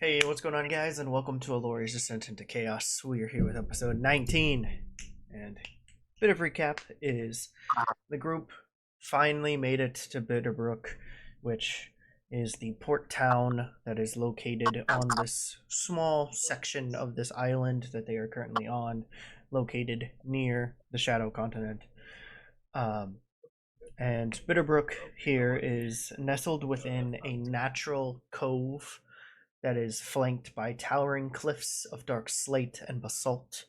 Hey, what's going on, guys, and welcome to Elloria's Descent into Chaos. We are here with episode 19, and bit of recap is the group finally made it to Bitterbrook, which is the port town that is located on this small section of this island that they are currently on, located near the Shadow Continent. And Bitterbrook here is nestled within a natural cove that is flanked by towering cliffs of dark slate and basalt,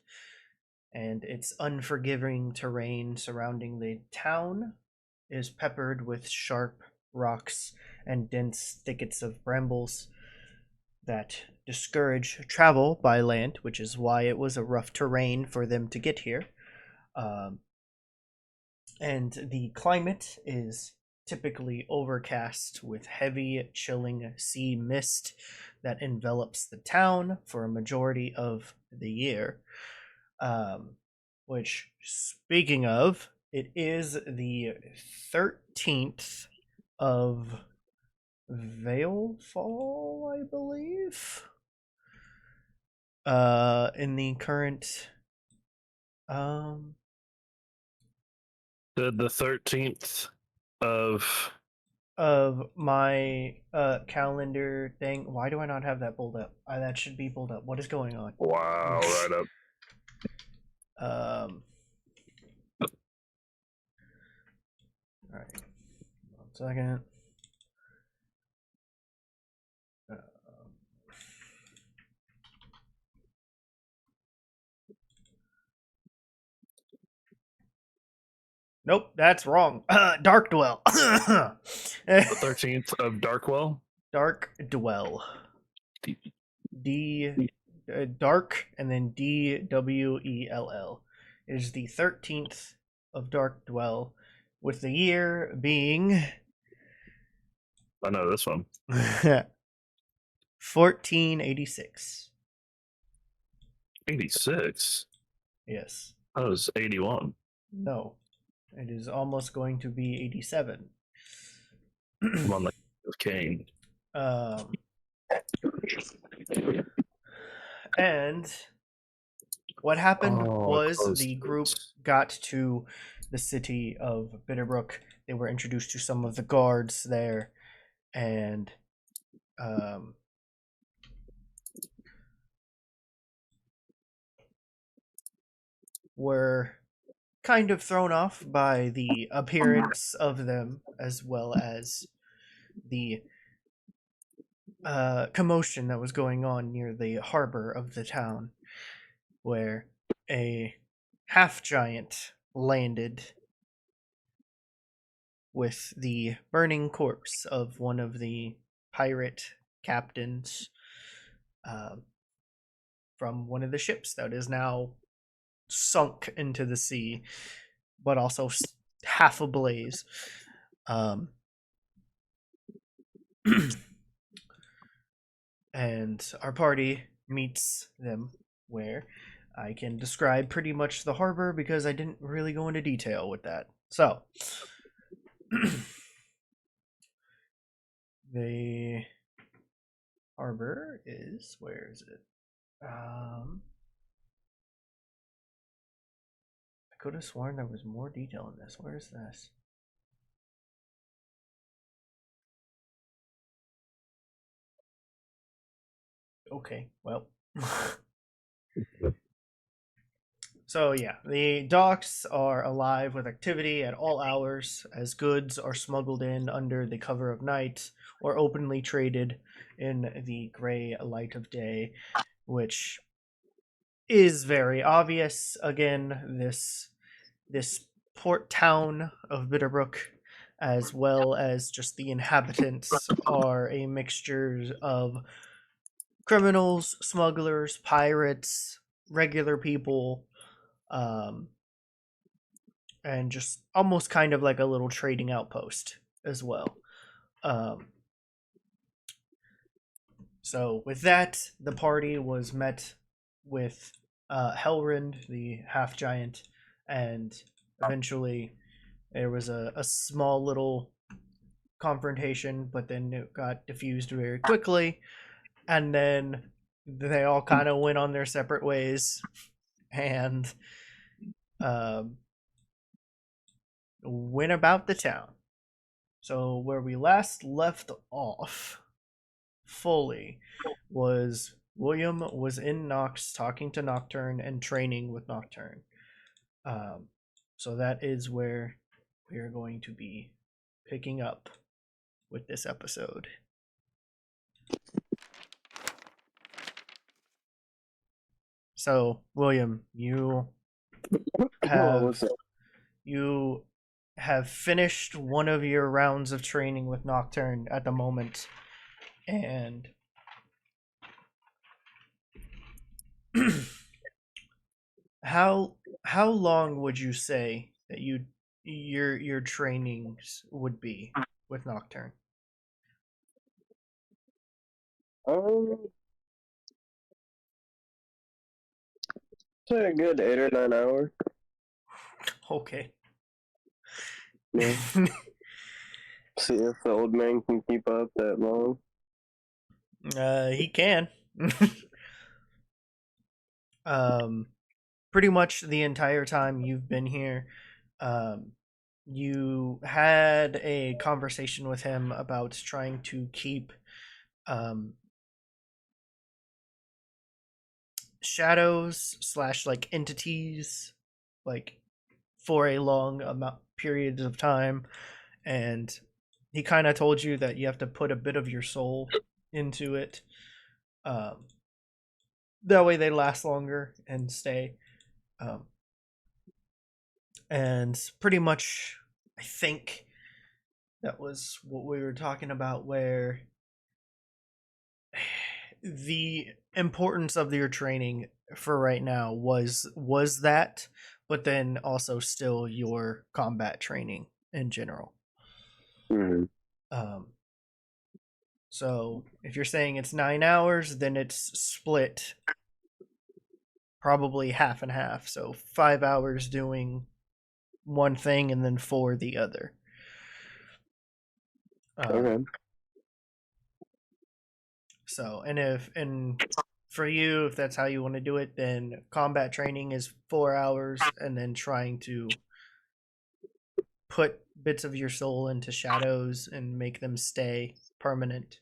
and its unforgiving terrain surrounding the town is peppered with sharp rocks and dense thickets of brambles that discourage travel by land, which is why it was a rough terrain for them to get here. And the climate is typically overcast with heavy, chilling sea mist that envelops the town for a majority of the year. Which, speaking of, it is the 13th of Veilfall, I believe. In the current The 13th of my calendar thing. Why do I not have that pulled up? That should be pulled up. What is going on? wow, right up. All right. 1 second. Nope, that's wrong. Dark Dwell. The 13th of Darkwell. Dark Dwell. D Dark and then DWELL. It is the 13th of Dark Dwell, with the year being I know this one. 1486. 86? Yes. That was 81. No. It is almost going to be 87. I'm on the King. And what happened was the group got to the city of Bitterbrook. They were introduced to some of the guards there, and were kind of thrown off by the appearance of them, as well as the commotion that was going on near the harbor of the town, where a half giant landed with the burning corpse of one of the pirate captains from one of the ships that is now sunk into the sea, but also half ablaze. And our party meets them where I can describe pretty much the harbor because I didn't really go into detail with that. So, the harbor is, where is it? I could have sworn there was more detail in this. Where is this? Okay, well. So yeah, the docks are alive with activity at all hours as goods are smuggled in under the cover of night or openly traded in the gray light of day, which is very obvious. Again, this port town of Bitterbrook, as well as just the inhabitants, are a mixture of criminals, smugglers, pirates, regular people, and just almost kind of like a little trading outpost as well. So with that, the party was met with Hellrend, the half giant, and eventually there was a small little confrontation, but then it got diffused very quickly and then they all kind of went on their separate ways and um, went about the town. So where we last left off fully was William was in Nox talking to Nocturne and training with Nocturne. Um, so that is where we are going to be picking up with this episode. So, William, Oh, have what's up? you have finished one of your rounds of training with Nocturne at the moment, and how long would you say that your trainings would be with Nocturne? Um, say a good 8 or 9 hours. Okay. Yeah. See if the old man can keep up that long. He can. um, Pretty much the entire time you've been here, um, you had a conversation with him about trying to keep um, shadows slash like entities like for a long amount periods of time, and he kind of told you that you have to put a bit of your soul into it. Um, that way they last longer and stay. Um, and pretty much, I think that was what we were talking about, where the importance of your training for right now was that, but then also still your combat training in general. Mm-hmm. Um, so if you're saying it's 9 hours, then it's split probably half and half. So 5 hours doing one thing and then four the other. Okay. So, and for you, if that's how you want to do it, then combat training is 4 hours, and then trying to put bits of your soul into shadows and make them stay permanent,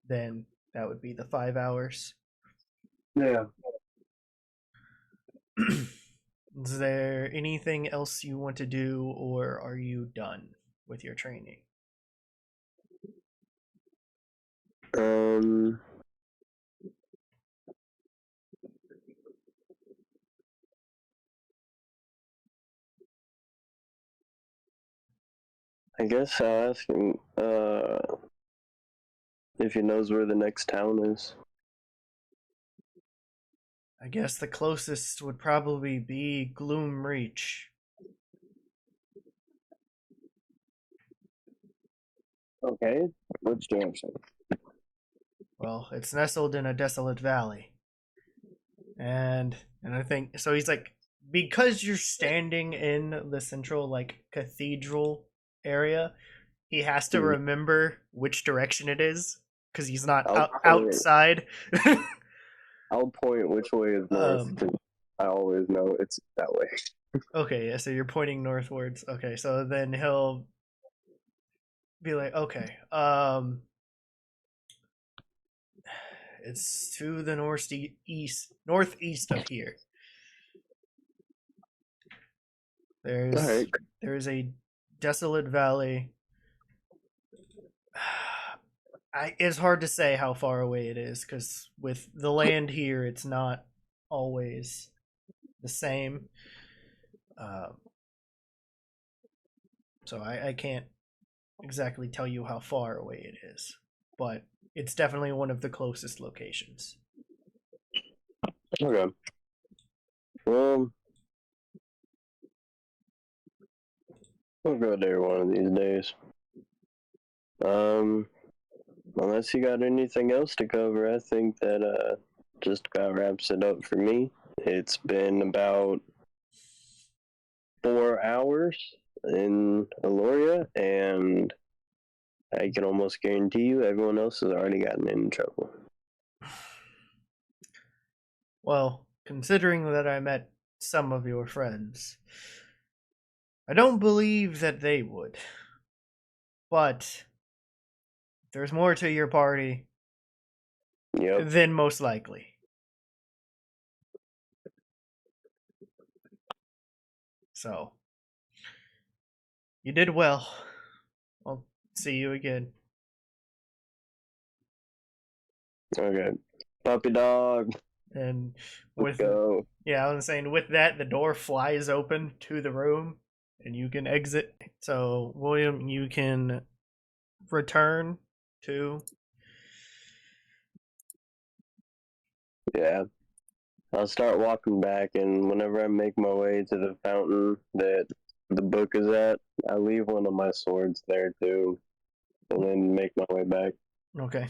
then that would be the 5 hours. Yeah. Is there anything else you want to do, or are you done with your training? Um, I guess I'll ask him, if he knows where the next town is. I guess the closest would probably be Gloom Reach. Okay. Which direction? Well, it's nestled in a desolate valley. And I think so he's like, because you're standing in the central like cathedral area, he has to Hmm. remember which direction it is because he's not I'll point. outside. I'll point which way is north. um 'Cause I always know it's that way. okay, yeah, so you're pointing northwards. Okay, so then he'll be like, okay, it's to the northeast of here. All right. There's a desolate valley. It's hard to say how far away it is because with the land here, it's not always the same. Um, so I can't exactly tell you how far away it is, but it's definitely one of the closest locations. Okay. Well, we'll go there one of these days. Um, Unless you got anything else to cover, I think that just about wraps it up for me. It's been about 4 hours in Elloria, and I can almost guarantee you everyone else has already gotten in trouble. Well, considering that I met some of your friends, I don't believe that they would. But there's more to your party Yep. than most likely. So, you did well. I'll see you again. Okay. Puppy dog. And Let's with go. yeah, I was saying with that, the door flies open to the room, and you can exit. So William, you can return to. Yeah. I'll start walking back, and whenever I make my way to the fountain that the book is at, I leave one of my swords there too, and then make my way back. Okay.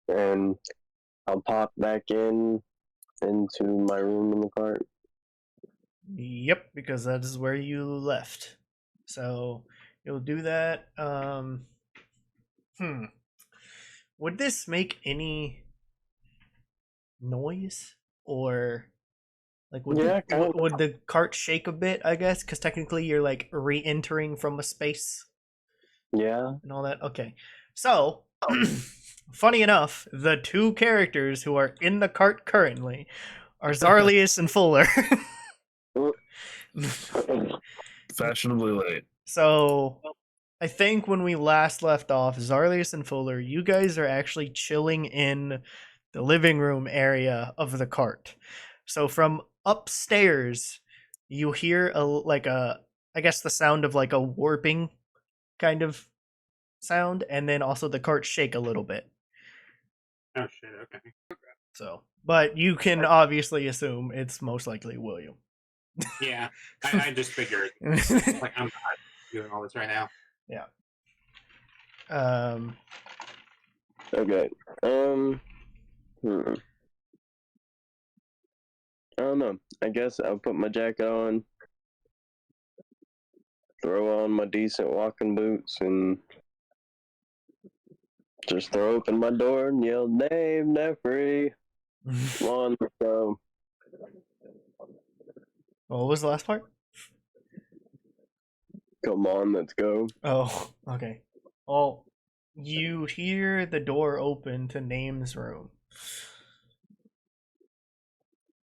And I'll pop back into my room in the cart. Yep, because that is where you left. So you'll do that. Would this make any noise, or like would Yeah, kind of. would the cart shake a bit? I guess because technically you're like re-entering from a space Yeah. and all that. Okay, so funny enough, the two characters who are in the cart currently are Zarlius and Fuller. Fashionably late. So I think when we last left off, Zarlius and Fuller, you guys are actually chilling in the living room area of the cart. So from upstairs, you hear I guess the sound of like a warping kind of sound, and then also the cart shake a little bit. Oh shit, okay. So, but you can obviously assume it's most likely William. Yeah, I just figured. Like, I'm not doing all this right now. Yeah. Okay. I don't know. I guess I'll put my jacket on, throw on my decent walking boots, and just throw open my door and yell, "Dave, Nefri, come on, let's go." What was the last part? Come on, let's go. Oh, okay. Well, you hear the door open to Name's room.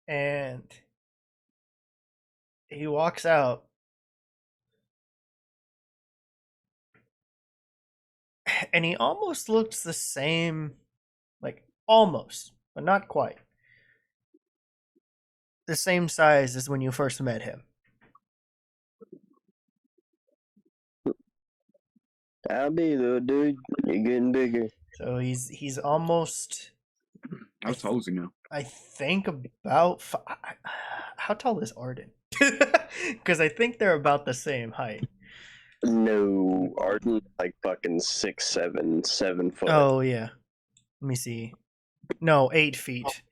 And he walks out. And he almost looks the same, like almost, but not quite. The same size as when you first met him. I'll be there, dude. You're getting bigger. So he's almost, How tall is he now? I think about how tall is Arden? Because I think they're about the same height. No, Arden like fucking 6'7", 7 foot. Oh yeah. Let me see. No, 8 feet.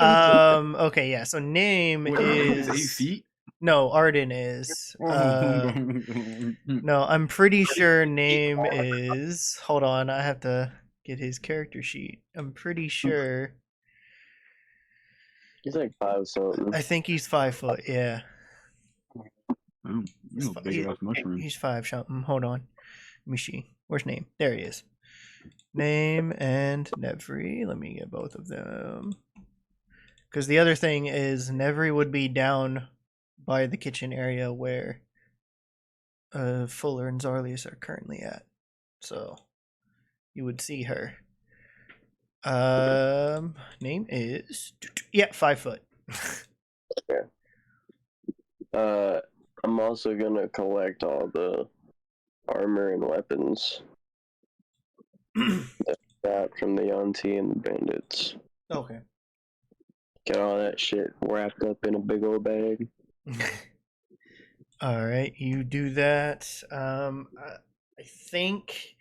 Okay, yeah. So name Wait, is he's 8 feet? No, Arden is. No, I'm pretty sure name is. Hold on, I have to get his character sheet. I'm pretty sure. He's like 5 something. I think he's 5 foot. Yeah, Oh, he's, you big ass mushroom. he's 5 something. Hold on, let me see. Where's name? There he is. Name and Nevri. Let me get both of them. Because the other thing is Nevri would be down by the kitchen area where Fuller and Zarlius are currently at. So you would see her. Name is 5 foot. I'm also gonna collect all the armor and weapons that I got from the Yanti and the bandits. Okay. Get all that shit wrapped up in a big old bag. All right, you do that. I think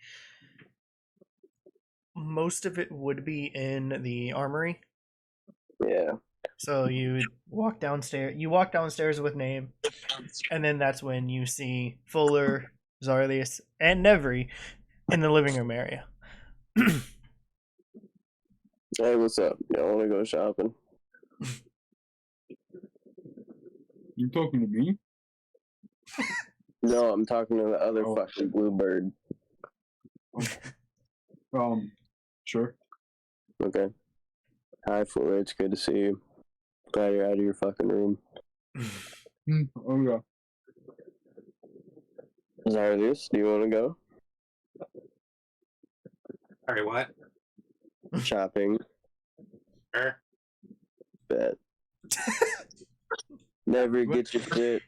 most of it would be in the armory. Yeah. So you walk downstairs. You walk downstairs with name, and then that's when you see Fuller, Zarlius, and Nevri in the living room area. Hey, what's up? Y'all want to go shopping? You talking to me? No, I'm talking to the other Oh. fucking bluebird. Sure. Okay. Hi, Floyd. Good to see you. Glad you're out of your fucking room. Oh yeah. Zarlius, do you want to go Sorry, what? shopping? Sure. Bet. Never get your shit.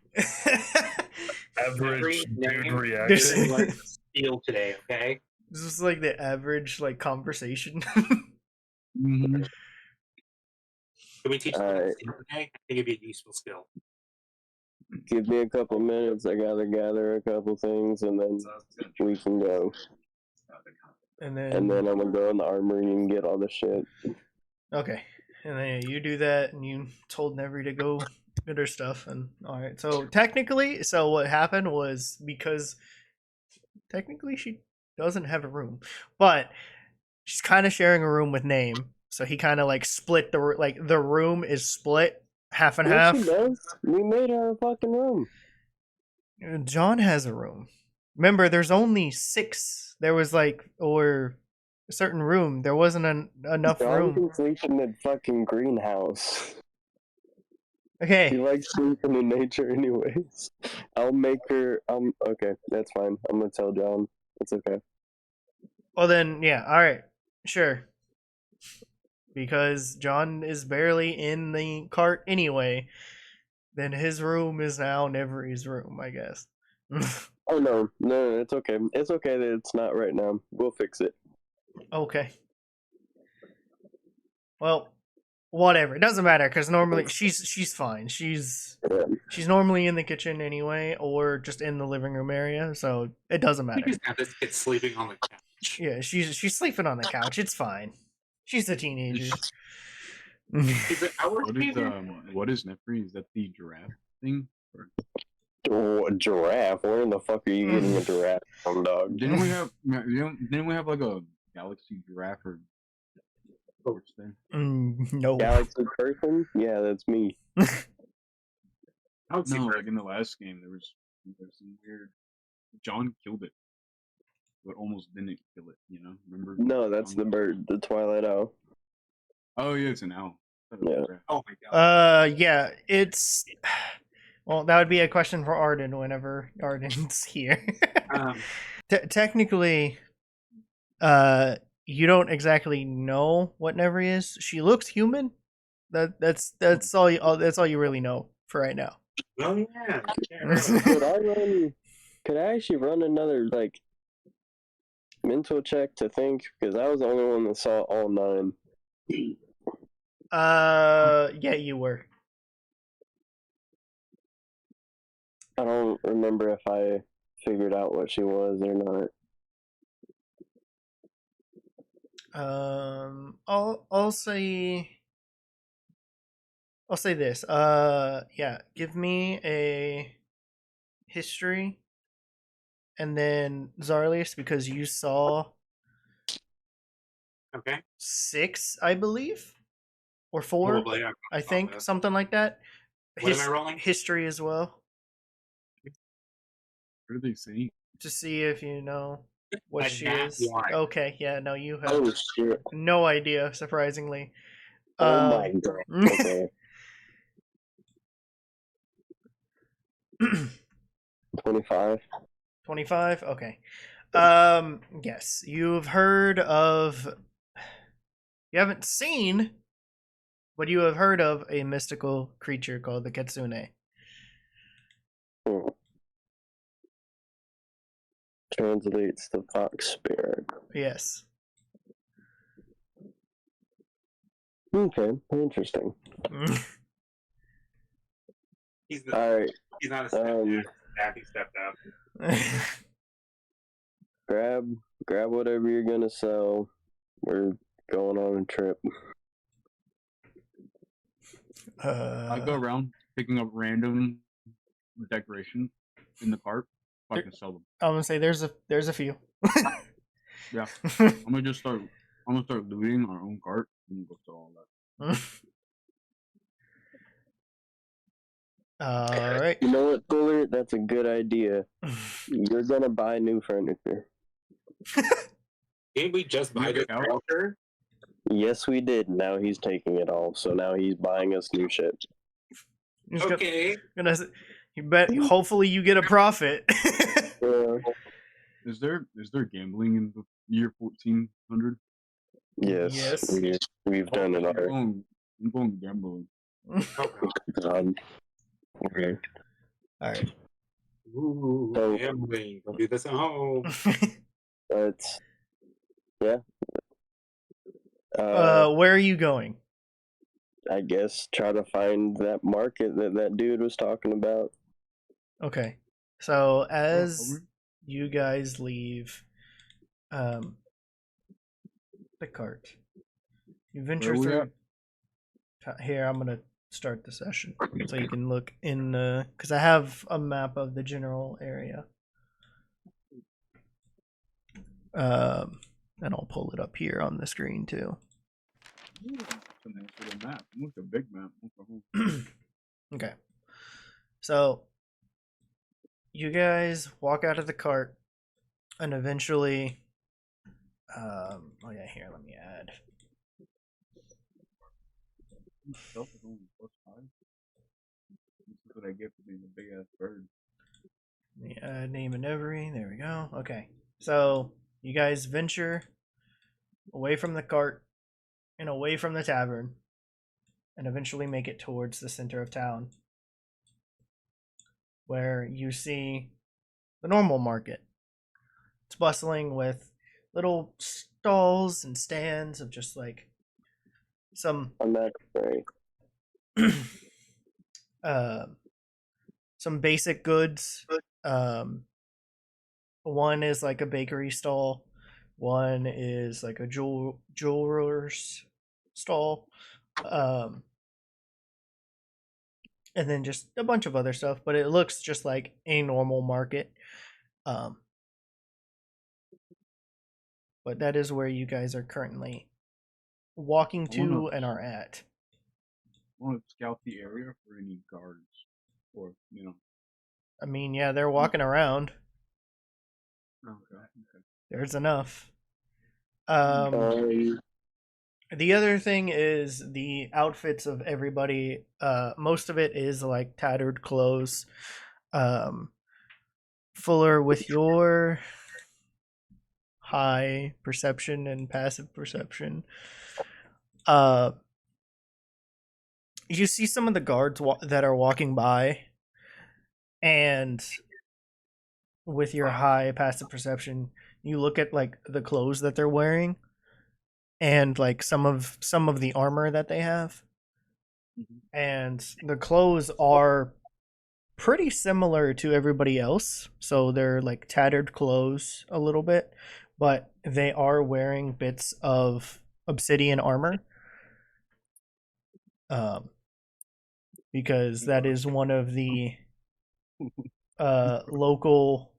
Average dude This reaction. is like Steele today, okay? This is like the average like conversation. Mm-hmm. Can we teach Alright. Steele today? I think it'd be a useful skill. Give me a couple minutes. I gotta gather a couple things, and then we can go. and And then I'm gonna go in the armory and get all the shit. okay, and then you do that, and you told Nevri to go get her stuff, and all right. So technically, so what happened was because technically she doesn't have a room, but she's kind of sharing a room with Name. So he kind of like split the room is split half and What half. she does? We made her a fucking room. John has a room. Remember, there's only 6. There was or a certain room. There wasn't enough John room. can sleep in the fucking greenhouse. She Okay. likes sleeping in nature anyways. I'll make her okay, that's fine. I'm gonna tell John. It's okay. Well then, yeah. All right. Sure. Because John is barely in the cart anyway. Then his room is now Nevri's room, I guess. Oh no, it's okay. It's okay that it's not right now. We'll fix it. Okay. Well, whatever. It doesn't matter because normally she's fine. She's normally in the kitchen anyway, or just in the living room area, so it doesn't We matter. just have this kid sleeping on the couch. Yeah, she's sleeping on the couch. It's fine. She's a teenager. Is it our What is season? what is Nefri? Is that the giraffe thing? Or... Oh, a giraffe? Where in the fuck are you getting a giraffe from, dog? Didn't we have like a galaxy giraffe or what's there? No. Galaxy person? Yeah, that's me. I would say No, like in the last game there was some weird. John killed it, but almost didn't kill it. You know, remember? No, that's the bird, the Twilight Owl. Oh yeah, it's an owl. Yeah. Oh my god. Yeah, it's. Well, that would be a question for Arden whenever Arden's here. Technically, you don't exactly know what Nevri is. She looks human. That's all. That's all you really know for right now. Oh yeah. Could I actually run another like mental check to think? Because I was the only one that saw all 9. Yeah, you were. I don't remember if I figured out what she was or not. I'll say this. Yeah, give me a history, and then Zarlius, because you saw Okay. 6, I believe, or 4. Probably. I think something like that. What am I rolling? History as well, What are they saying? to see if you know what A she nat is. one. Okay, yeah, no, you have Oh shit! no idea. Surprisingly. Oh my god! Okay. 25. 25. Okay. Yes, you've heard of. You haven't seen, but you have heard of a mystical creature called the Kitsune. Translates to fox spirit. Yes. Okay, interesting. He's All right, he's not a step he stepped up. grab whatever you're gonna sell. We're going on a trip. I go around picking up random decorations in the cart. I can sell them. I'm gonna say there's a few. Yeah. I'm gonna start looting our own cart and go sell all that. All right. You know what, Fuller? That's a good idea. You're gonna buy new furniture. Didn't we just buy Make the it count. shelter? Yes, we did. Now he's taking it all. So now he's buying us new shit. He's Okay. you bet. Hopefully, you get a profit. Yeah. Is there gambling in the year 1400? Yes. Yes. We've done it already. I'm going gambling. Okay. God. Okay. All right. Ooh, So- gambling. Don't do this at home. But yeah. Where are you going? I guess try to find that market that dude was talking about. Okay. So over. as you guys leave the cart, you venture Where we through. Here, I'm gonna start the session so you can look in because I have a map of the general area. And I'll pull it up here on the screen too. Ooh, that's a nice little map. I want a big map. Okay. So you guys walk out of the cart and eventually oh yeah, here, let me add. Stealth is only +5. This is what I get for being a big ass bird. Let me add name and every. There we go. Okay. So you guys venture away from the cart and away from the tavern and eventually make it towards the center of town, where you see the normal market. It's bustling with little stalls and stands of just like some I'm not sorry. some basic goods. One is like a bakery stall. One is like a jeweler's stall. And then just a bunch of other stuff, but it looks just like a normal market. But that is where you guys are currently walking to and are at. I want to scout the area for any guards, or I mean, yeah, they're walking around. Okay. There's enough. Um, The other thing is the outfits of everybody. Most of it is like tattered clothes. Fuller, with your high perception and passive perception, you see some of the guards that are walking by, and with your high passive perception, you look at like the clothes that they're wearing and like some of the armor that they have. And the clothes are pretty similar to everybody else. So they're like tattered clothes a little bit, but they are wearing bits of obsidian armor. Because that is one of the local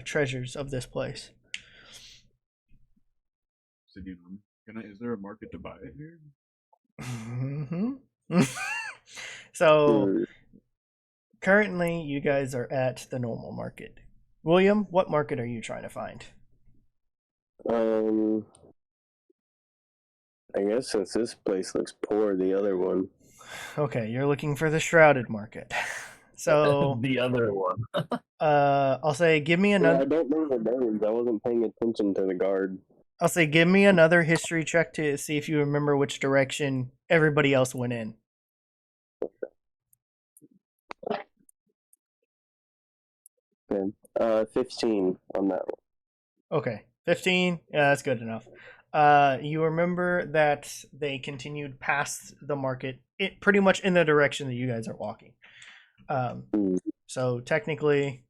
treasures of this place. Obsidian armor. Is there a market to buy it here? Mm-hmm. So currently you guys are at the normal market. William, what market are you trying to find? I guess since this place looks poor, the other one. Okay, you're looking for the Shrouded Market. So The other one. I'll say give me Yeah, another I don't know the names. I wasn't paying attention to the guard. I'll say give me another history check to see if you remember which direction everybody else went in. Okay. 15 on that one. Okay. 15. Yeah, that's good enough. You remember that they continued past the market, pretty much in the direction that you guys are walking. So technically,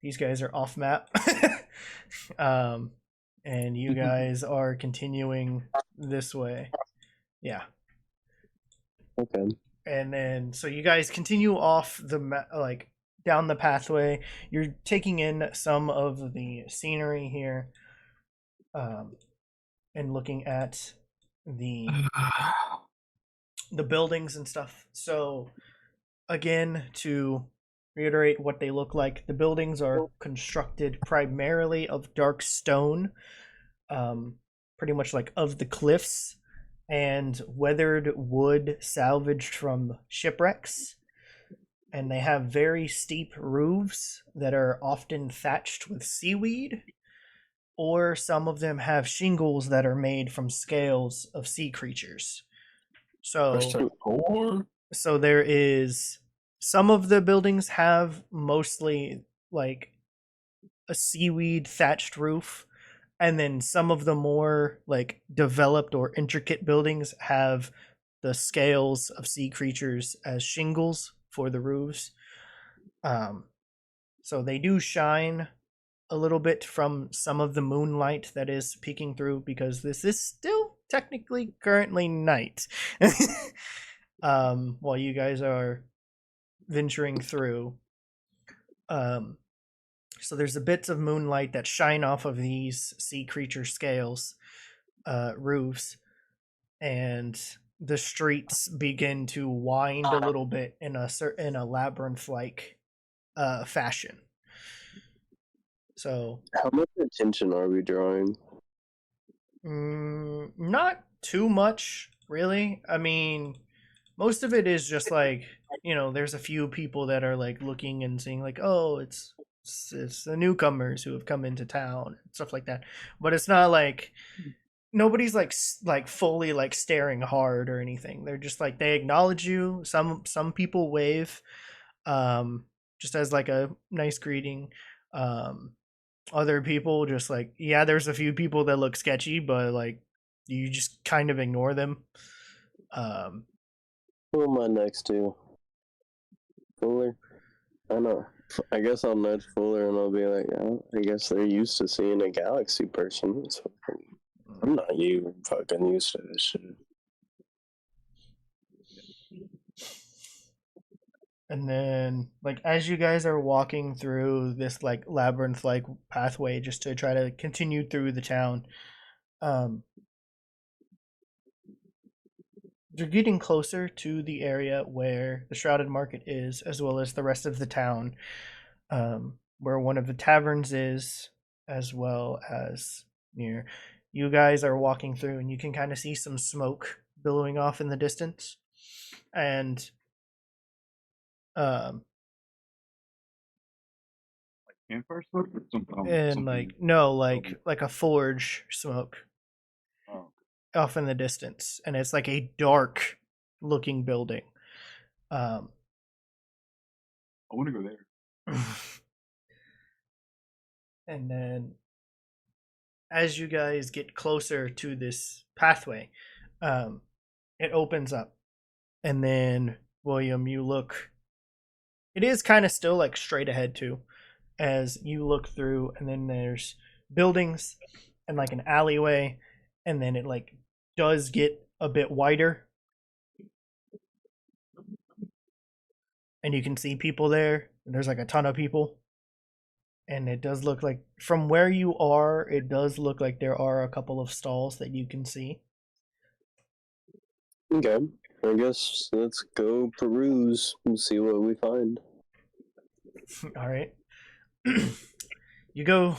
these guys are off map. And you guys are continuing this way. Yeah. Okay. And then so you guys continue off like down the pathway. You're taking in some of the scenery here, and looking at the buildings and stuff. So again, to reiterate what they look like, the buildings are constructed primarily of dark stone, pretty much like of the cliffs, and weathered wood salvaged from shipwrecks. And they have very steep roofs that are often thatched with seaweed, or some of them have shingles that are made from scales of sea creatures. So there is, some of the buildings have mostly like a seaweed thatched roof, and then some of the more like developed or intricate buildings have the scales of sea creatures as shingles for the roofs. So they do shine a little bit from some of the moonlight that is peeking through, because this is still technically currently night. While you guys are venturing through. So there's a bits of moonlight that shine off of these sea creature scales roofs, and the streets begin to wind a little bit in a labyrinth-like fashion. So How much attention are we drawing? not too much, really. I mean, most of it is just like, there's a few people that are like looking and seeing like, oh, it's the newcomers who have come into town and stuff like that. But it's not like nobody's like fully like staring hard or anything. They're just like, they acknowledge you. Some people wave, just as like a nice greeting. Other people just like, yeah, there's a few people that look sketchy, but like you just kind of ignore them. Who am I next to? Fuller? I know. I guess I'll nudge Fuller and I'll be like, oh, I guess they're used to seeing a galaxy person. So I'm not fucking used to this shit. And then, like, as you guys are walking through this like labyrinth-like pathway, just to try to continue through the town, you're getting closer to the area where the Shrouded Market is, as well as the rest of the town, where one of the taverns is, as well as near. You guys are walking through, and you can kind of see some smoke billowing off in the distance, and Campfire smoke or something? and like no, like a forge smoke off in the distance, and it's like a dark looking building. I want to go there. And then as you guys get closer to this pathway, it opens up, and then William, you look, it is kind of still like straight ahead too, as you look through, and then there's buildings and like an alleyway, and then it like does get a bit wider, and you can see people there, and there's like a ton of people, and it does look like, from where you are, it does look like there are a couple of stalls that you can see. Okay, I guess let's go peruse and see what we find. All right. You go,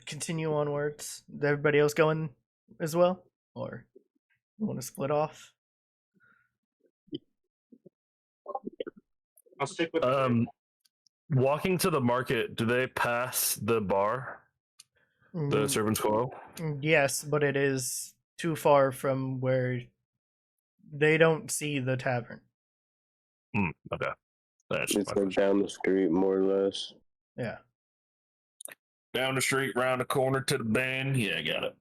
continue onwards. Is everybody else going as well, or you want to split off? I'll stick with Walking to the market, do they pass the bar, the servants' quarrel? Yes, but it is too far from where they don't see the tavern. Okay. That's It's like down the street, more or less. Yeah. down the street, round the corner to the bend. Yeah, I got it.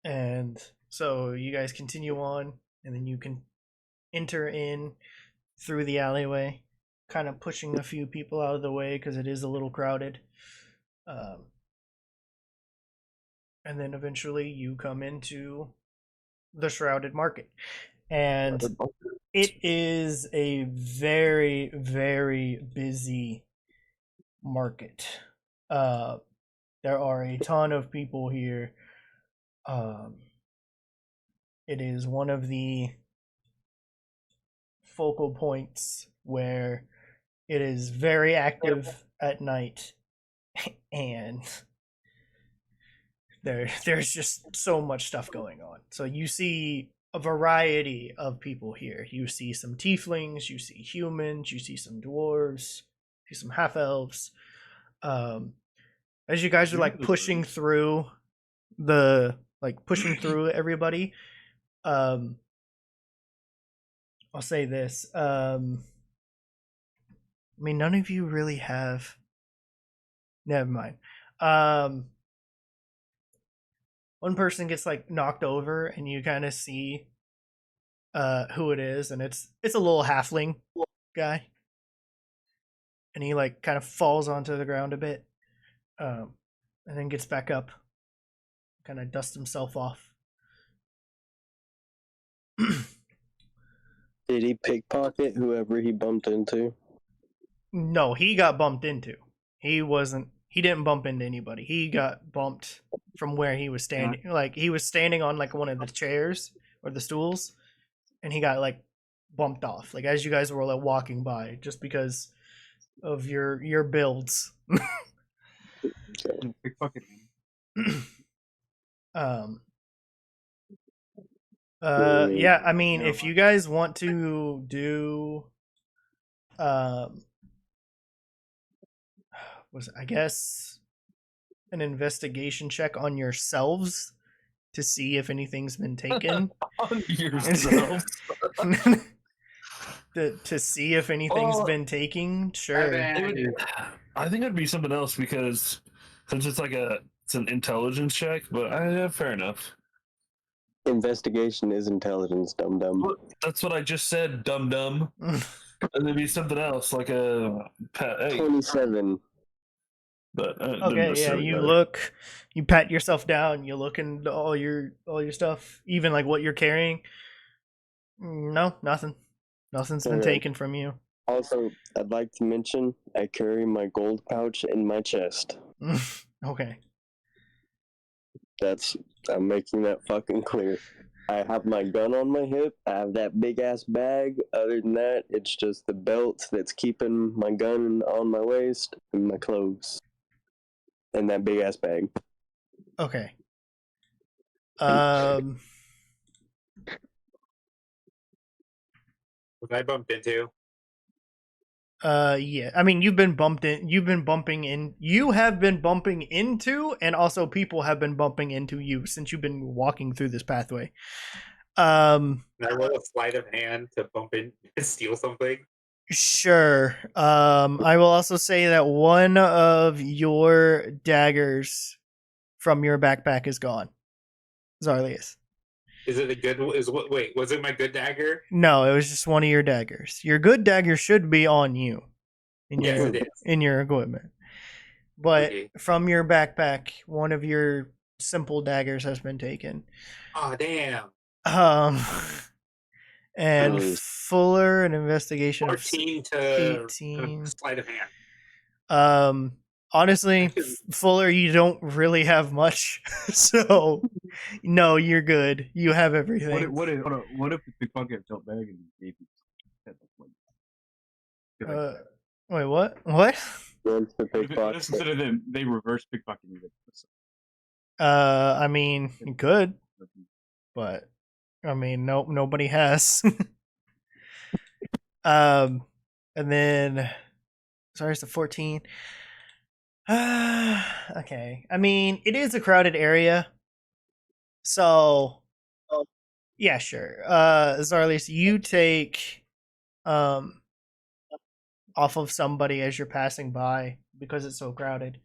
And so you guys continue on, and then you can enter in through the alleyway, kind of pushing a few people out of the way because it is a little crowded. And then eventually you come into the Shrouded Market. And it is a very, very busy market. There are a ton of people here. It is one of the focal points where it is very active at night, and there's just so much stuff going on. So you see a variety of people here. You see some tieflings, you see humans, you see some dwarves, you see some half elves. As you guys are like pushing through everybody, I'll say this. I mean, none of you really have. Never mind. One person gets like knocked over, and you kind of see who it is, and it's a little halfling guy, and he like kind of falls onto the ground a bit, and then gets back up, kind of dusts himself off. Did he pickpocket whoever he bumped into? No, he got bumped into. He didn't bump into anybody. He got bumped from where he was standing. Like he was standing on like one of the chairs or the stools, and he got like bumped off. Like as you guys were like walking by, just because of your builds. Pickpocket. Yeah, I mean, if you guys want to do I guess an investigation check on yourselves to see if anything's been taken. On yourselves. to see if anything's been taken, sure. I think it'd be something else because since it's it's an intelligence check, but yeah, fair enough. Investigation is intelligence, dum dum. That's what I just said, dum dum. And it'd be something else, like a 27. But okay, yeah, you pat yourself down, you look into all your stuff, even like what you're carrying. No, nothing's been taken from you. Also, I'd like to mention I carry my gold pouch in my chest. Okay. I'm making that fucking clear. I have my gun on my hip. I have that big ass bag. Other than that, it's just the belt that's keeping my gun on my waist and my clothes. And that big ass bag. Okay. Was I bumped into? Yeah. I mean, you have been bumping into, and also people have been bumping into you since you've been walking through this pathway. Can I roll a sleight of hand to bump in and steal something? Sure. I will also say that one of your daggers from your backpack is gone. Zarlius. Is it a good? Wait, was it my good dagger? No, it was just one of your daggers. Your good dagger should be on you Yes, it is. in your equipment. But Okay. from your backpack, one of your simple daggers has been taken. Oh damn! And Fuller, an investigation 14 to 18. Sleight of hand. Honestly, Fuller, you don't really have much, so no, you're good. You have everything. What if the pickpocket felt bad and gave you Wait, what? What? Once the pickpocket. Instead of them, they reverse pickpocketing it. I mean, you could, but I mean, nope, nobody has. And then, sorry, it's a 14. Okay. I mean, it is a crowded area. So, yeah, sure. Zarlius, you take off of somebody as you're passing by because it's so crowded.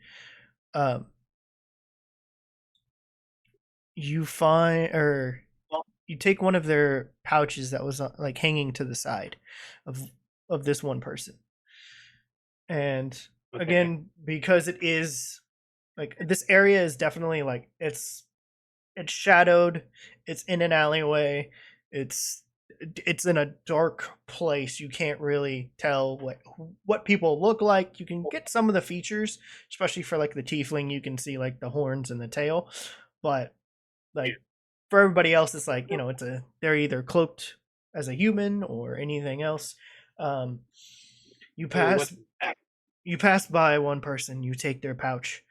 You find, or you take one of their pouches that was like hanging to the side of this one person. And again, because it is like this area is definitely like it's It's shadowed. It's in an alleyway. It's in a dark place. You can't really tell what people look like. You can get some of the features, especially for like the tiefling. You can see like the horns and the tail, but like for everybody else, it's like they're either cloaked as a human or anything else. You pass by one person. You take their pouch,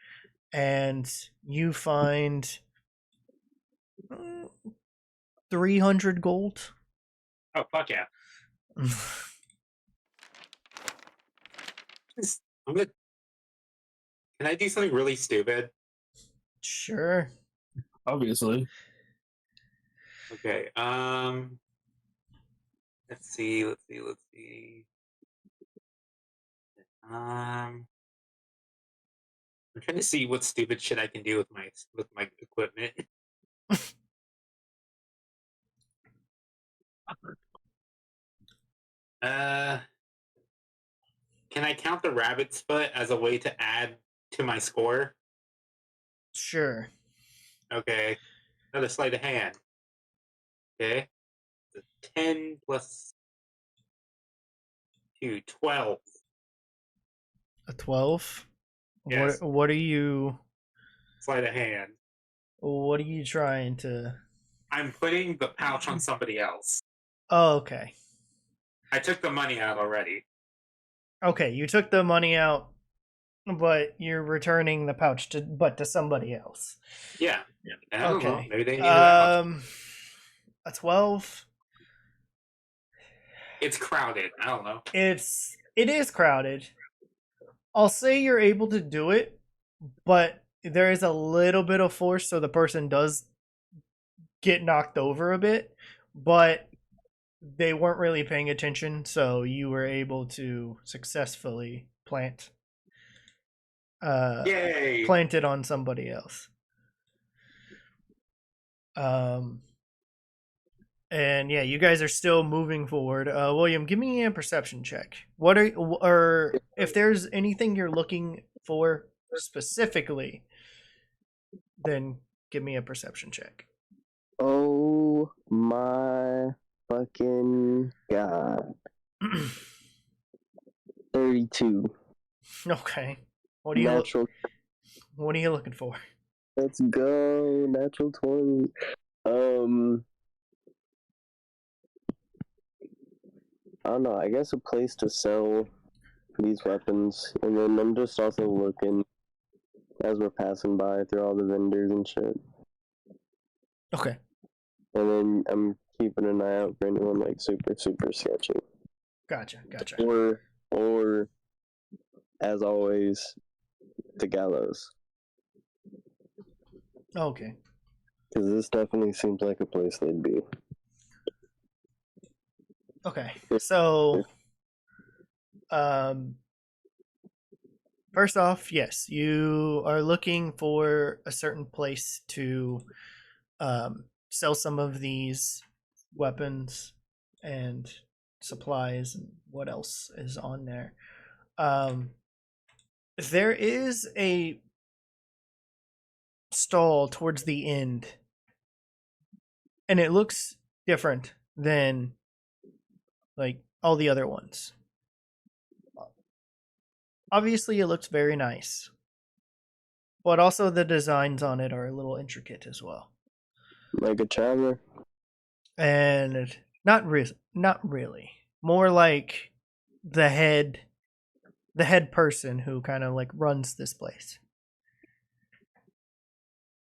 and you find 300 gold. Oh, fuck yeah. I'm gonna. Can I do something really stupid? Sure. Obviously. Okay. Let's see. I'm trying to see what stupid shit I can do with my equipment. Can I count the rabbit's foot as a way to add to my score? Sure. Okay. Another sleight of hand. Okay. The 10 plus 2, 12. A 12. Yes. What are you? Sleight of hand. What are you trying to? I'm putting the pouch on somebody else. Oh, okay. I took the money out already. Okay, you took the money out, but you're returning the pouch to somebody else. Yeah. I don't know. Okay. Maybe they need that much. A 12. It's crowded. I don't know. It is crowded. I'll say you're able to do it, but there is a little bit of force, so the person does get knocked over a bit, but they weren't really paying attention, so you were able to successfully plant Yay! it on somebody else. And yeah, you guys are still moving forward. William, give me a perception check. Or if there's anything you're looking for specifically, then give me a perception check. Oh my fucking god. 32. Okay. What Natural. What are you looking for? Let's go. Natural 20. I don't know. I guess a place to sell these weapons, and then I'm just also looking as we're passing by through all the vendors and shit. Okay. And then I'm keeping an eye out for anyone like super sketchy. Gotcha. Or as always, the gallows. Okay. Because this definitely seems like a place they'd be. Okay. So, first off, yes, you are looking for a certain place to sell some of these weapons and supplies and what else is on there. There is a stall towards the end, and it looks different than like all the other ones. Obviously, it looks very nice, but also the designs on it are a little intricate as well. Like a traveler? And not really. More like the head person who kind of like runs this place.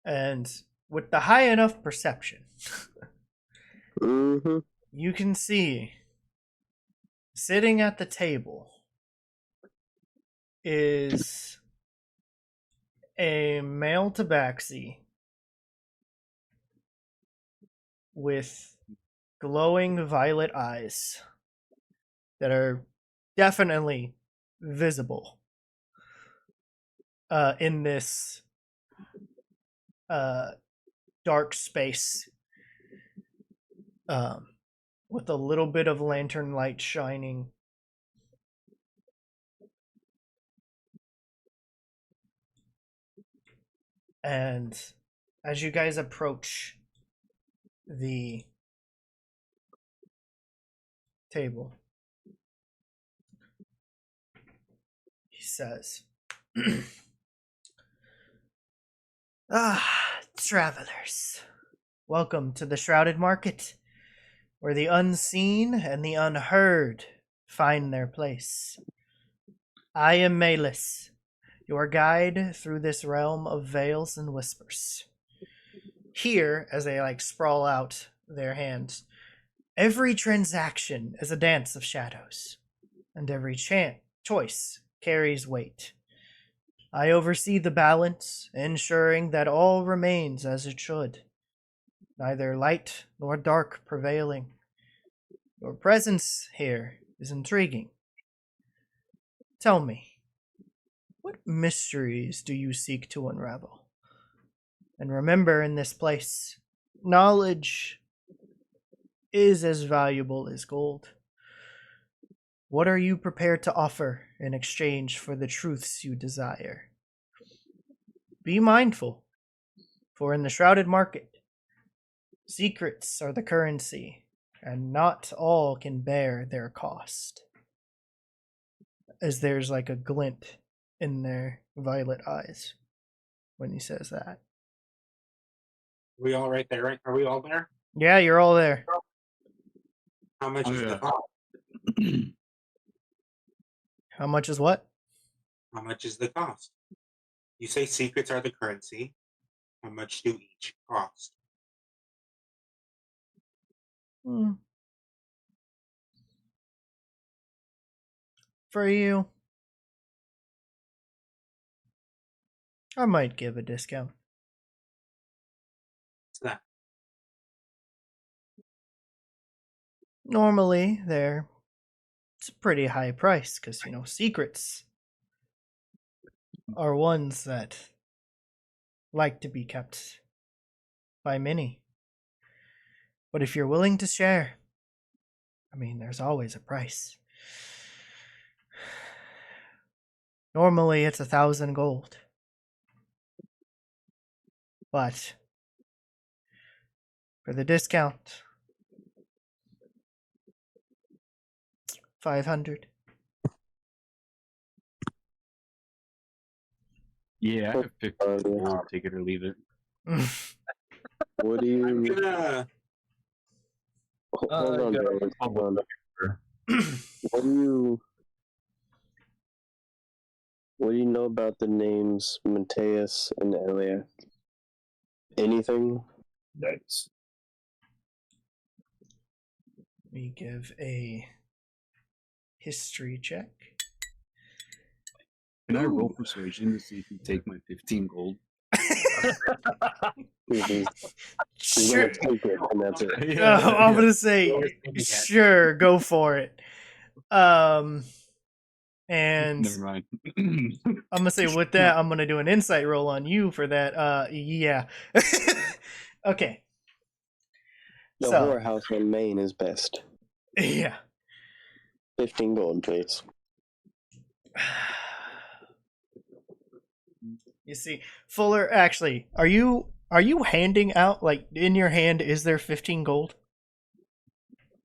And with the high enough perception, Mm-hmm. you can see sitting at the table is a male tabaxi with glowing violet eyes that are definitely visible in this dark space, with a little bit of lantern light shining. And as you guys approach the table, he says, travelers, welcome to the Shrouded Market, where the unseen and the unheard find their place. I am Maelis, your guide through this realm of veils and whispers. Here, as they sprawl out their hands, every transaction is a dance of shadows, and every choice carries weight. I oversee the balance, ensuring that all remains as it should, neither light nor dark prevailing. Your presence here is intriguing. Tell me, what mysteries do you seek to unravel? And remember, in this place, knowledge is as valuable as gold. What are you prepared to offer in exchange for the truths you desire? Be mindful, for in the Shrouded Market, secrets are the currency, and not all can bear their cost. As there's a glint in their violet eyes when he says that. Are we all right there? Right? Are we all there? Yeah, you're all there. How much is the cost? How much is what? How much is the cost? You say secrets are the currency. How much do each cost? For you, I might give a discount. What's that? Normally, it's a pretty high price because, secrets are ones that like to be kept by many. But if you're willing to share, there's always a price. Normally, it's 1,000 gold. But for the discount, 500. Yeah, I have 15 gold. Take it or leave it. What do you? I'm gonna. Hold on, Jared. Hold on. What do you? What do you know about the names Mateus and Elloria? Anything? Nice. We give a history check. Can I roll persuasion to see if you take my 15 gold? Sure. Take it, and that's it. I'm gonna say sure, go for it. And Never mind. I'm gonna say with that, I'm gonna do an insight roll on you for that. Yeah. Okay. The So, whorehouse in Maine is best. Yeah. 15 gold, please. You see, Fuller, actually, are you handing out, in your hand, is there 15 gold?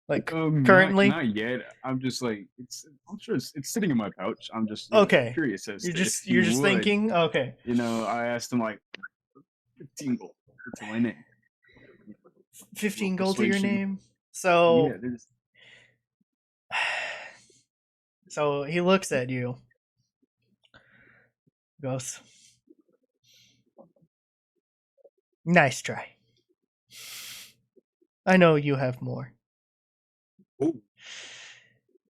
Currently? Not yet. I'm just I'm sure it's sitting in my pouch. I'm just Okay. curious as You're to just if you would. thinking? Okay. I asked him 15 gold. That's my name. 15 gold to your Persuasion. name? So, Yeah, there's... So he looks at you. Goes, nice try. I know you have more. Ooh.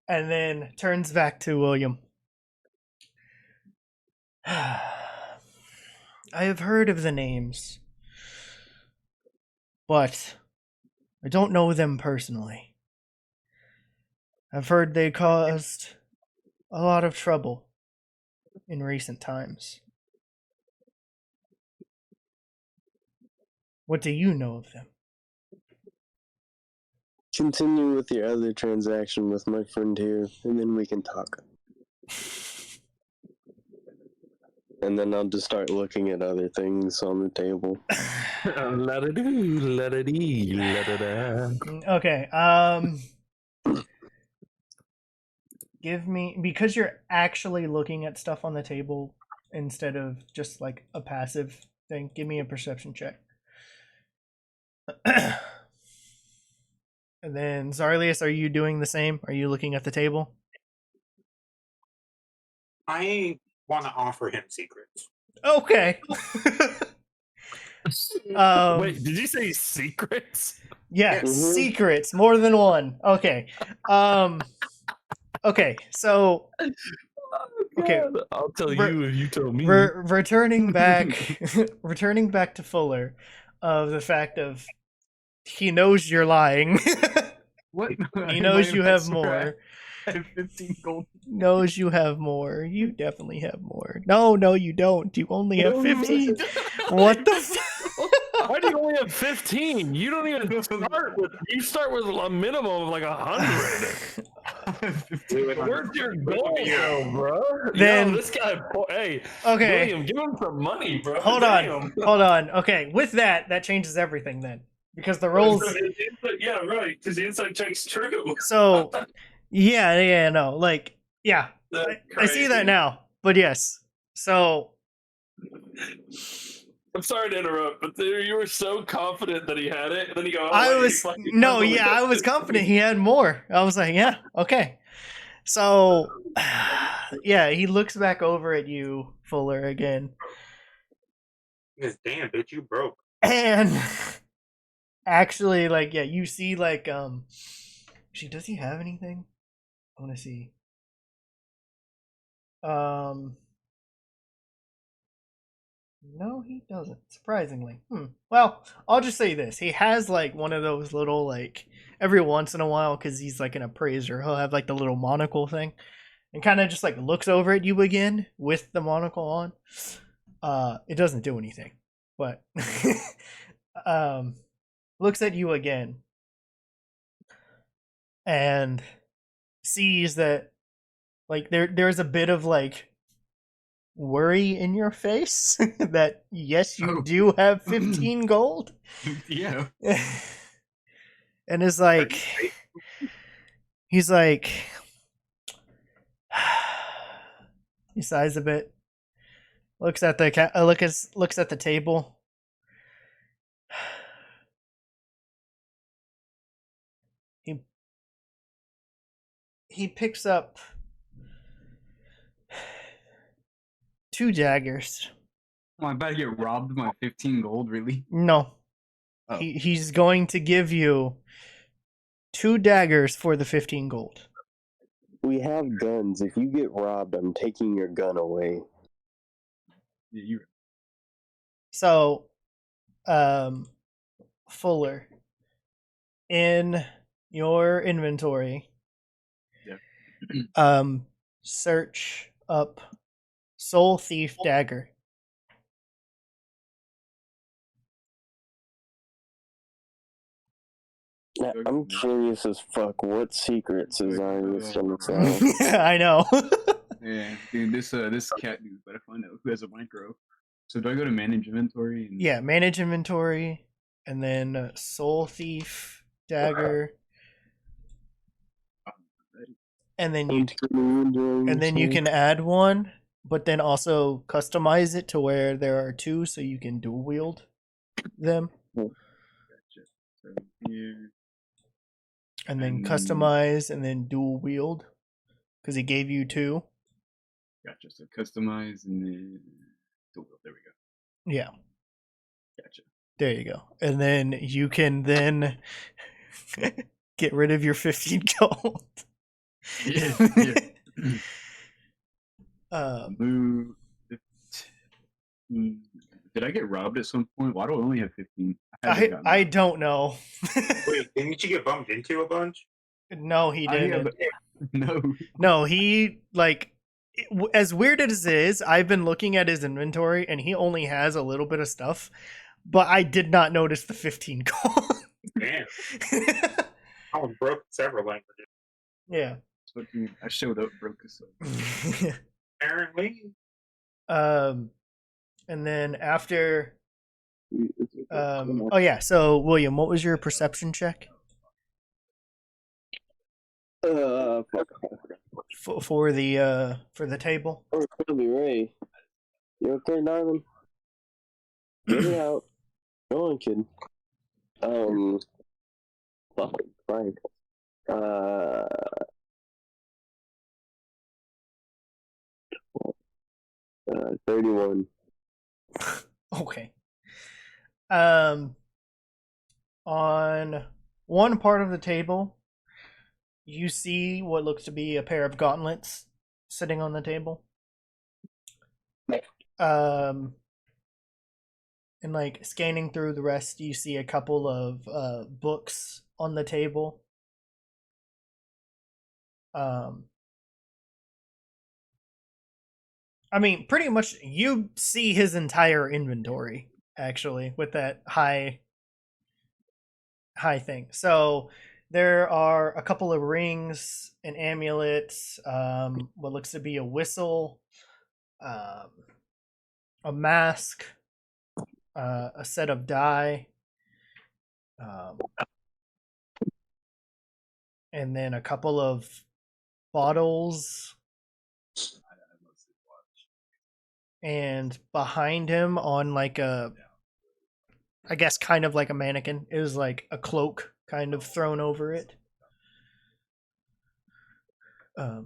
And then turns back to William. I have heard of the names, but I don't know them personally. I've heard they caused a lot of trouble in recent times. What do you know of them? Continue with your other transaction with my friend here, and then we can talk. and then I'll just start looking at other things on the table. La-da-doo, la-da-dee, la-da-da. Okay. Give me, because you're actually looking at stuff on the table instead of just like a passive thing. Give me a perception check. And then Zarlius, are you doing the same? Are you looking at the table? I want to offer him secrets. Okay. Wait, did you say secrets? Yeah, Mhm. secrets, more than one. Okay. Okay, so okay, God, I'll tell Re- you if you tell me. returning back returning back to Fuller of the fact of he knows you're lying. What? He knows you have I swear more. I have 15 gold. Knows you have more. You definitely have more. No, you don't. You only have 15. What the Why do you only have 15? You don't even start with. You start with a minimum of like 100. Where's your goal, though, bro? Then- Yo, this guy. Hey, Okay. William, give him some money, bro. Hold Damn. on. Okay, with that changes everything then. Because the rolls Yeah, right. Because the inside check's true. so yeah, no. Like, yeah. That's I see that crazy. now. But yes. So I'm sorry to interrupt, but you were so confident that he had it, and then you go. Oh, I wait, was fucking no, unbelievable. yeah, I was confident he had more. I was like, yeah, okay. So yeah, he looks back over at you, Fuller, again. Yes, damn, bitch, you broke. And actually, like, yeah, you see like actually, does he have anything? I wanna see. No, he doesn't, surprisingly. Well, I'll just say this. He has like one of those little like every once in a while, because he's like an appraiser, he'll have like the little monocle thing and kind of just like looks over at you again with the monocle on. It doesn't do anything, but looks at you again and sees that like there's a bit of like worry in your face that yes, you Oh. do have 15 gold. Yeah. And is like, he's like, he sighs a bit, looks at the looks at the table. He picks up 2 daggers. I'm about to get robbed of my 15 gold, really? No. Oh. He's going to give you 2 daggers for the 15 gold. We have guns. If you get robbed, I'm taking your gun away. Yeah, you. So, Fuller, in your inventory, search up Soul Thief Dagger. I'm curious as fuck. What secrets is Zarlius gonna sell? I know. Yeah, dude, this cat dude's better find out who has a micro. So do I go to manage inventory? And... Yeah, manage inventory, and then Soul Thief Dagger, and then you can add one, but then also customize it to where there are 2, so you can dual wield them. Gotcha. So here. And then customize, and then dual wield, because he gave you 2. Gotcha. So customize and then dual wield. There we go. Yeah. Gotcha. There you go. And then you can then get rid of your 15 gold. Yeah. Move. 15. Did I get robbed at some point? Why do I only have 15? I don't know. Wait, didn't you get bumped into a bunch? No, he didn't. No. No, he like as weird as it is, I've been looking at his inventory and he only has a little bit of stuff, but I did not notice the 15 gold. Damn. I was broke in several languages. Yeah. I showed up broke as so. Apparently. And then after, oh yeah. So William, what was your perception check Fuck. for the table? Oh, it's gonna be Ray. You okay, darling? Get it out. Go on, kid. Fuck, Frank. 31. Okay. On one part of the table, you see what looks to be a pair of gauntlets sitting on the table. And like scanning through the rest, you see a couple of books on the table. I mean, pretty much you see his entire inventory actually with that high thing. So there are a couple of rings, an amulet, what looks to be a whistle, a mask, a set of die, and then a couple of bottles. And behind him on like a, I guess kind of like a mannequin, is like a cloak kind of thrown over it. But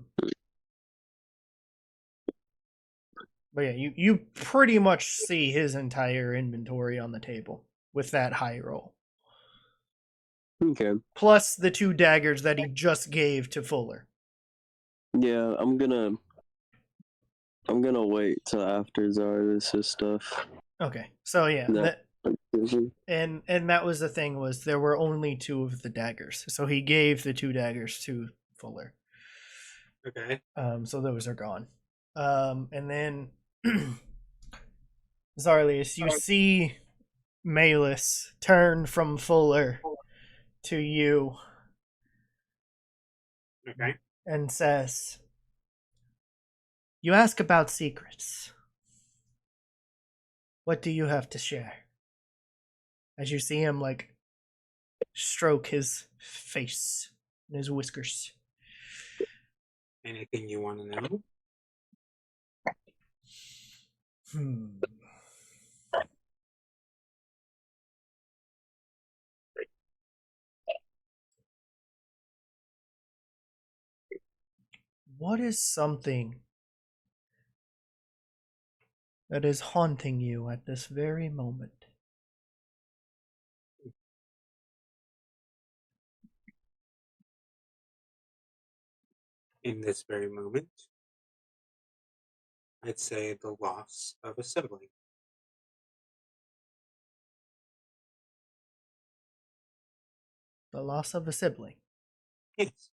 yeah, you pretty much see his entire inventory on the table with that high roll. Okay. Plus the 2 daggers that he just gave to Fuller. Yeah, I'm gonna wait till after Zarlius' stuff. Okay, so yeah, That- and that was the thing, was there were only 2 of the daggers, so he gave the 2 daggers to Fuller. Okay. So those are gone. And then Zarlius, you see Maelis turn from Fuller to you. Okay. And says, "You ask about secrets. What do you have to share?" As you see him like stroke his face and his whiskers. Anything you want to know? What is something that is haunting you at this very moment? In this very moment, I'd say the loss of a sibling. The loss of a sibling. Yes.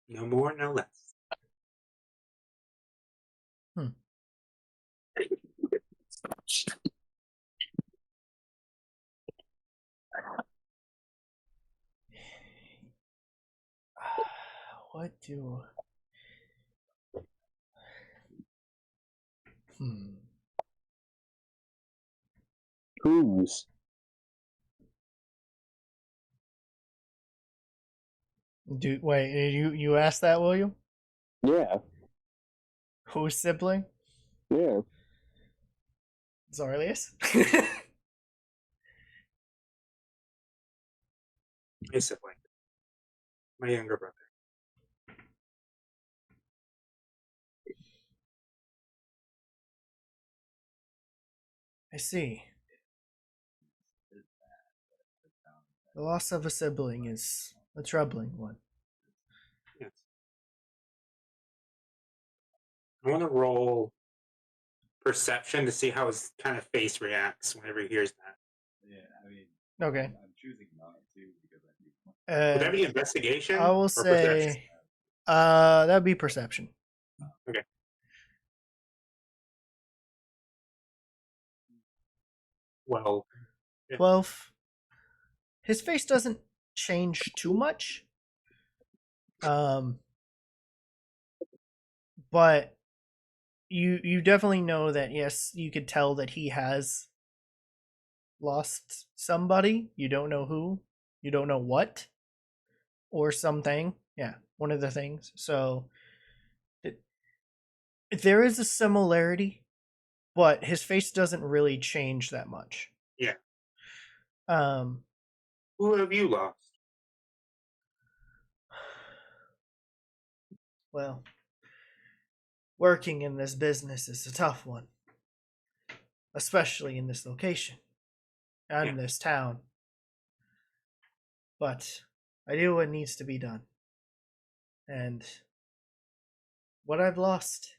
No more, no less. What do... Whose? Wait, you asked that, William? Yeah. Whose sibling? Yeah. Zarlius? My sibling. My younger brother. I see. The loss of a sibling is a troubling one. Yes. I want to roll perception to see how his kind of face reacts whenever he hears that. Yeah, I mean, Okay. I'm choosing not to because I think Would that be investigation? I will or perception? say, that'd be perception. Okay. Well, 12. His face doesn't change too much. But you definitely know that, yes, you could tell that he has lost somebody. You don't know who, you don't know what, or something. Yeah, one of the things. So there is a similarity, but his face doesn't really change that much. Yeah. Um, Who have you lost? well, working in this business is a tough one, especially in this location and Yeah. this town. But I do what needs to be done. And what I've lost,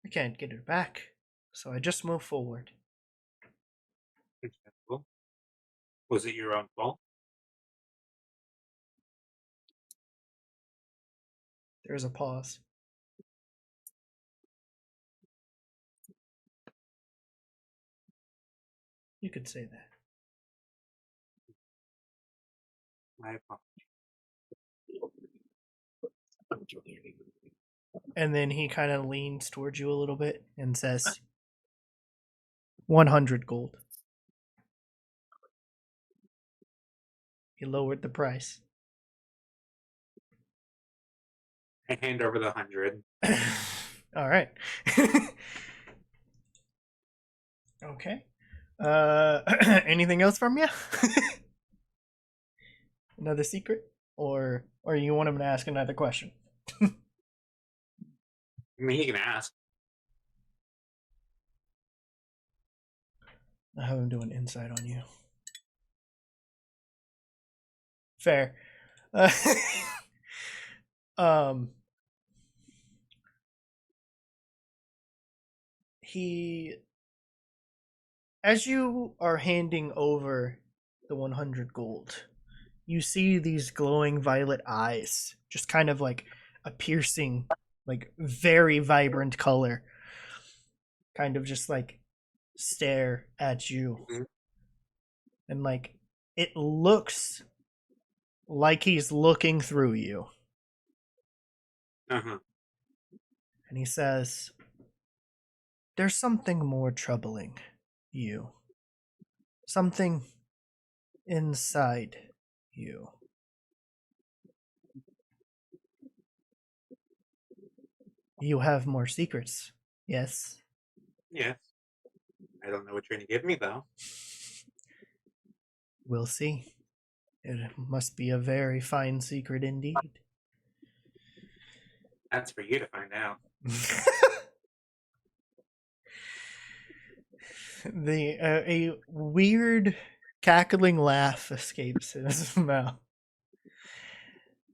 I can't get it back. So I just move forward. Understandable. Was it your own fault? There's a pause. You could say that. My apologies. And then he kind of leans towards you a little bit and says, 100 gold. He lowered the price. I hand over the 100. All right. Okay. Anything else from you? Another secret? Or you want him to ask another question? I mean, he can ask. I have him do an insight on you. Fair. He, as you are handing over the 100 gold, you see these glowing violet eyes, just kind of like a piercing, like very vibrant color, kind of just like stare at you. Mhm. And like it looks like he's looking through you. Uh-huh. And he says, there's something more troubling you. Something inside you. You have more secrets, yes? Yes. I don't know what you're going to give me, though. We'll see. It must be a very fine secret indeed. That's for you to find out. A weird cackling laugh escapes his mouth.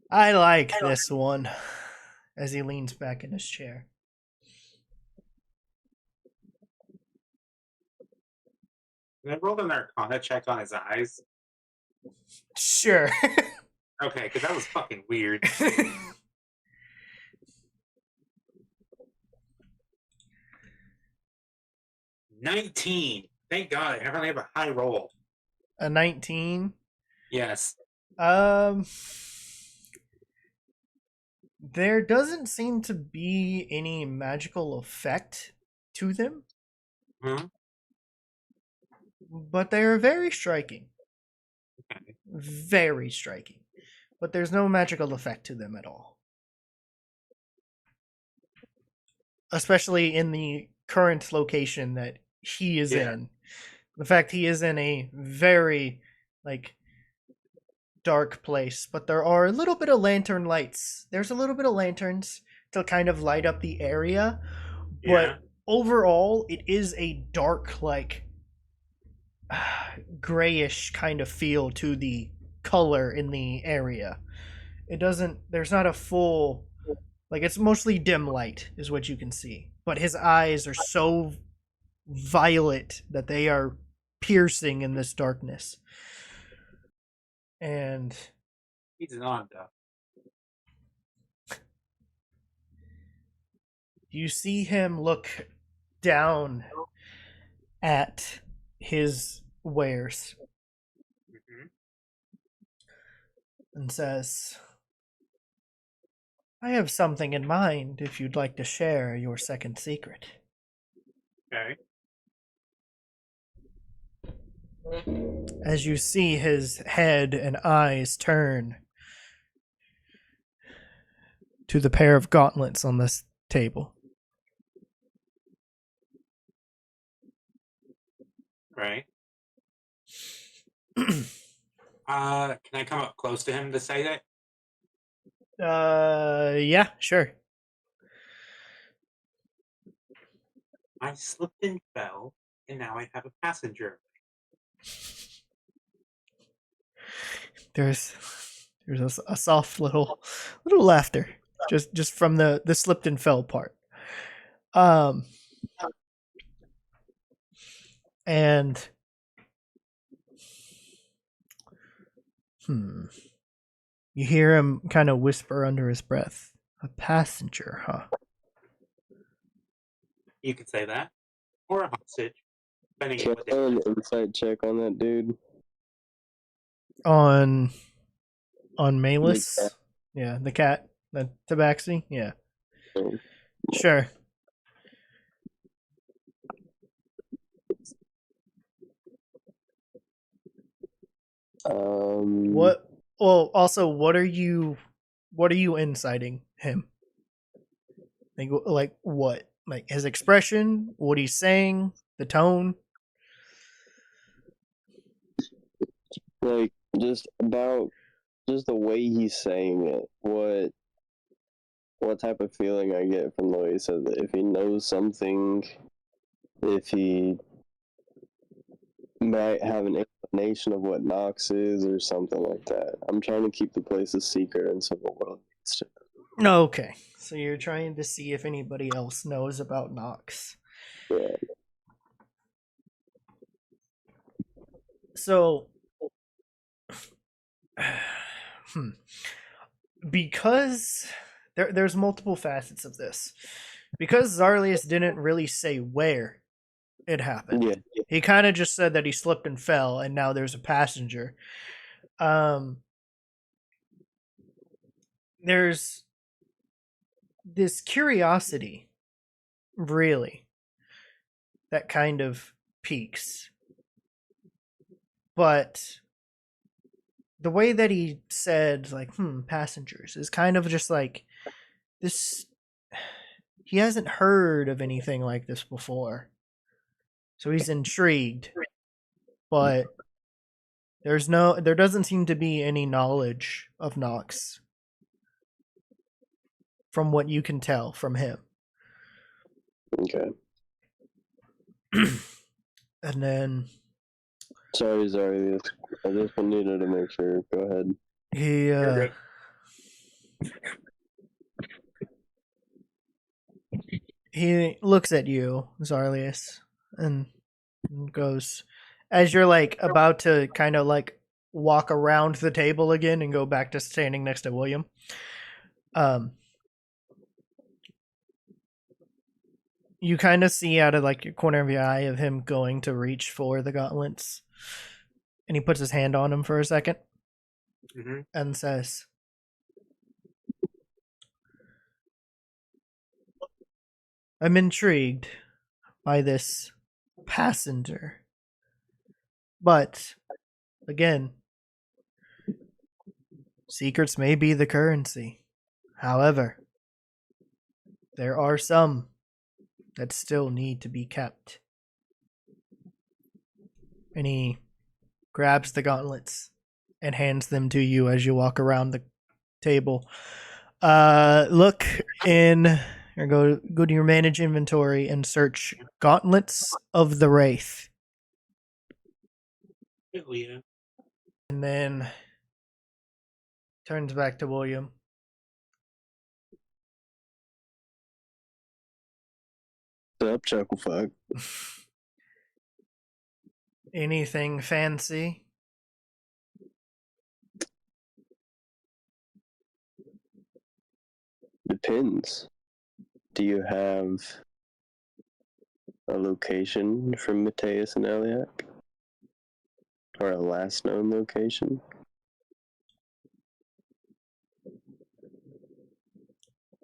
I like this one, as he leans back in his chair. Can I roll an Arcana check on his eyes? Sure. Okay, because that was fucking weird. 19. Thank God, I never have a high roll. A 19. Yes. There doesn't seem to be any magical effect to them, Hmm? but they are very striking. Okay. Very striking. But there's no magical effect to them at all. Especially in the current location that he is Yeah. in. The fact he is in a very, like, dark place, but there are a little bit of lantern lights. There's a little bit of lanterns to kind of light up the area, but Yeah. overall, it is a dark, like, grayish kind of feel to the color in the area. It doesn't, there's not a full, like, it's mostly dim light, is what you can see. But his eyes are so violet that they are piercing in this darkness. And He's an on though. you see him look down at his wares Mm-hmm. and says, I have something in mind if you'd like to share your second secret. Okay. As you see his head and eyes turn to the pair of gauntlets on this table. Right. Can I come up close to him to say that? Yeah, sure. I slipped and fell, and now I have a passenger. There's a soft little laughter just from the slipped and fell part. And you hear him kind of whisper under his breath, "A passenger, huh?" You could say that. Or a hostage. Depending Can on what I they do an insight check on that dude? On Maelis? The cat. Yeah, the cat, the tabaxi? Yeah. Oh. Sure. What? Well, also, what are you inciting him? Like what? Like his expression, what he's saying, the tone. Like just about just the way he's saying it. What type of feeling I get from the way he says it? If he knows something, if he might have an explanation of what Nox is or something like that. I'm trying to keep the place a secret until the world gets to know. Okay, so you're trying to see if anybody else knows about Nox. Yeah. So, because there's multiple facets of this. Because Zarlius didn't really say where it happened. Yeah. He kind of just said that he slipped and fell, and now there's a passenger. There's this curiosity, really, that kind of piques. But the way that he said, like, passengers, is kind of just like this. He hasn't heard of anything like this before. So he's intrigued. But there doesn't seem to be any knowledge of Nox from what you can tell from him. Okay. And then Sorry, Zarlius. I just needed to make sure. Go ahead. He looks at you, Zarlius, and goes, as you're like about to kind of like walk around the table again and go back to standing next to William. You kind of see out of like your corner of your eye of him going to reach for the gauntlets, and he puts his hand on him for a second, and says, "I'm intrigued by this passenger, but again, secrets may be the currency. However, there are some that still need to be kept." And he grabs the gauntlets and hands them to you as you walk around the table. Look in, or go to your manage inventory and search Gauntlets of the Wraith. Yeah. And then turns back to William. What's up, Chucklefuck? Anything fancy? Depends. Do you have a location from Mateus and Eliak? Or a last known location?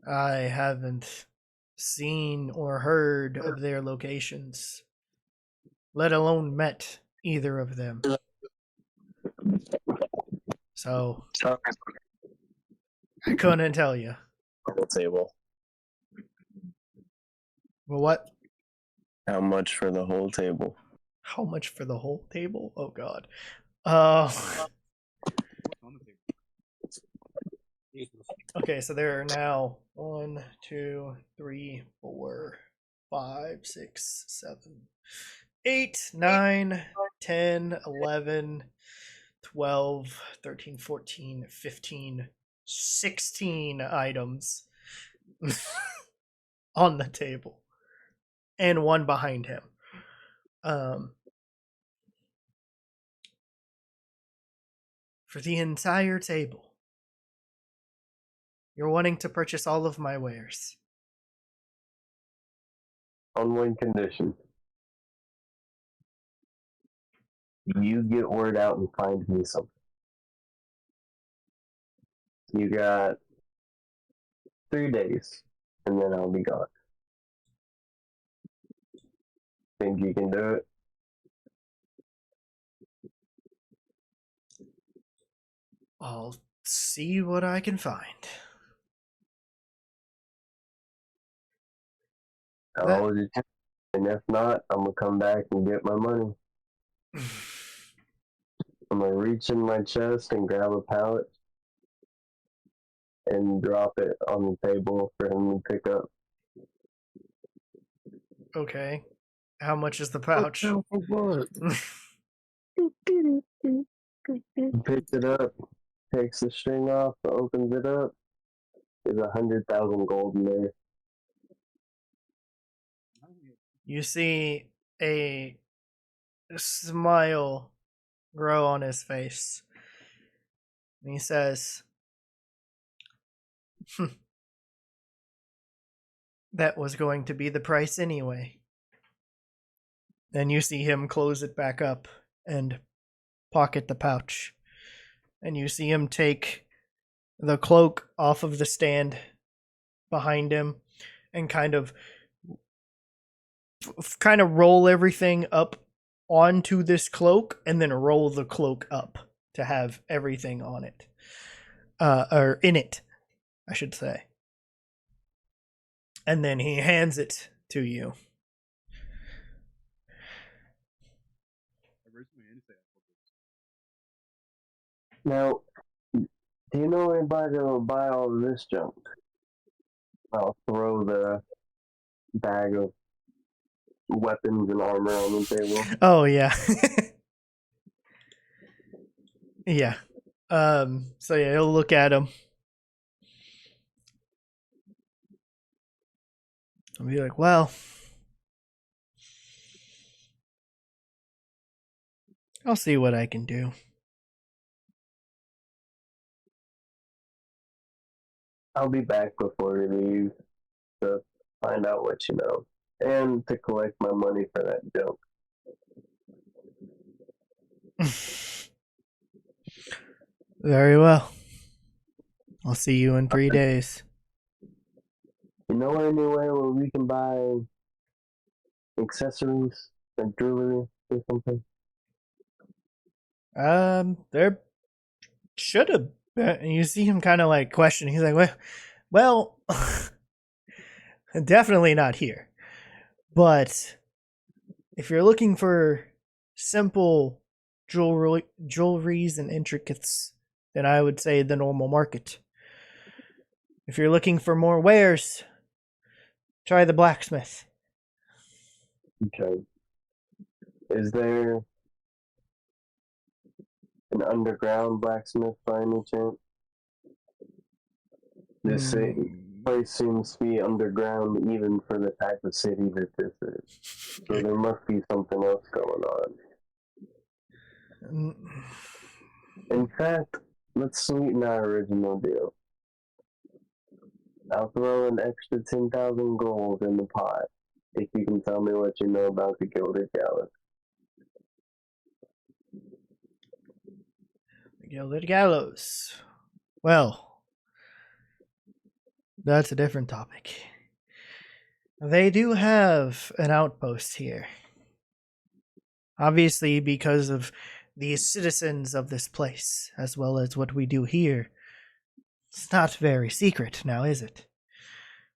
I haven't seen or heard of their locations, let alone met either of them. So I couldn't tell you. Table. Well, what? How much for the whole table? How much for the whole table? Oh God. What's on the table? Okay, so there are now 1, 2, 3, 4, 5, 6, 7, 8, 9, 10, 11, 12, 13, 14, 15, 16 items on the table. And one behind him. For the entire table. You're wanting to purchase all of my wares. On one condition. You get word out and find me something. You got 3 days, and then I'll be gone. Think you can do it? I'll see what I can find. I'll hold you to it, and if not, I'm gonna come back and get my money. I'm gonna reach in my chest and grab a pallet and drop it on the table for him to pick up. Okay. How much is the pouch? He picks it up, takes the string off, opens it up. There's 100,000 gold in there. You see a smile grow on his face. And he says, that was going to be the price anyway. Then you see him close it back up and pocket the pouch. And you see him take the cloak off of the stand behind him and kind of roll everything up onto this cloak and then roll the cloak up to have everything on it. Or in it, I should say. And then he hands it to you. Now, do you know anybody that will buy all of this junk? I'll throw the bag of weapons and armor on the table. Oh, yeah. Yeah. So yeah, he'll look at him. I'll be like, well, I'll see what I can do. I'll be back before we leave to find out what you know. And to collect my money for that junk. Very well. I'll see you in 3 days. You know anywhere where we can buy accessories, like jewelry or something? There should have been. You see him kind of like question. He's like, well, definitely not here. But if you're looking for simple jewelries and intricates, then I would say the normal market. If you're looking for more wares, try the blacksmith. Okay. Is there an underground blacksmith by any chance? This place seems to be underground even for the type of city that this is. So there must be something else going on. In fact, let's sweeten our original deal. I'll throw an extra 10,000 gold in the pot if you can tell me what you know about the Gilded Gallows. The Gilded Gallows. Well, that's a different topic. They do have an outpost here. Obviously, because of the citizens of this place, as well as what we do here. It's not very secret now, is it?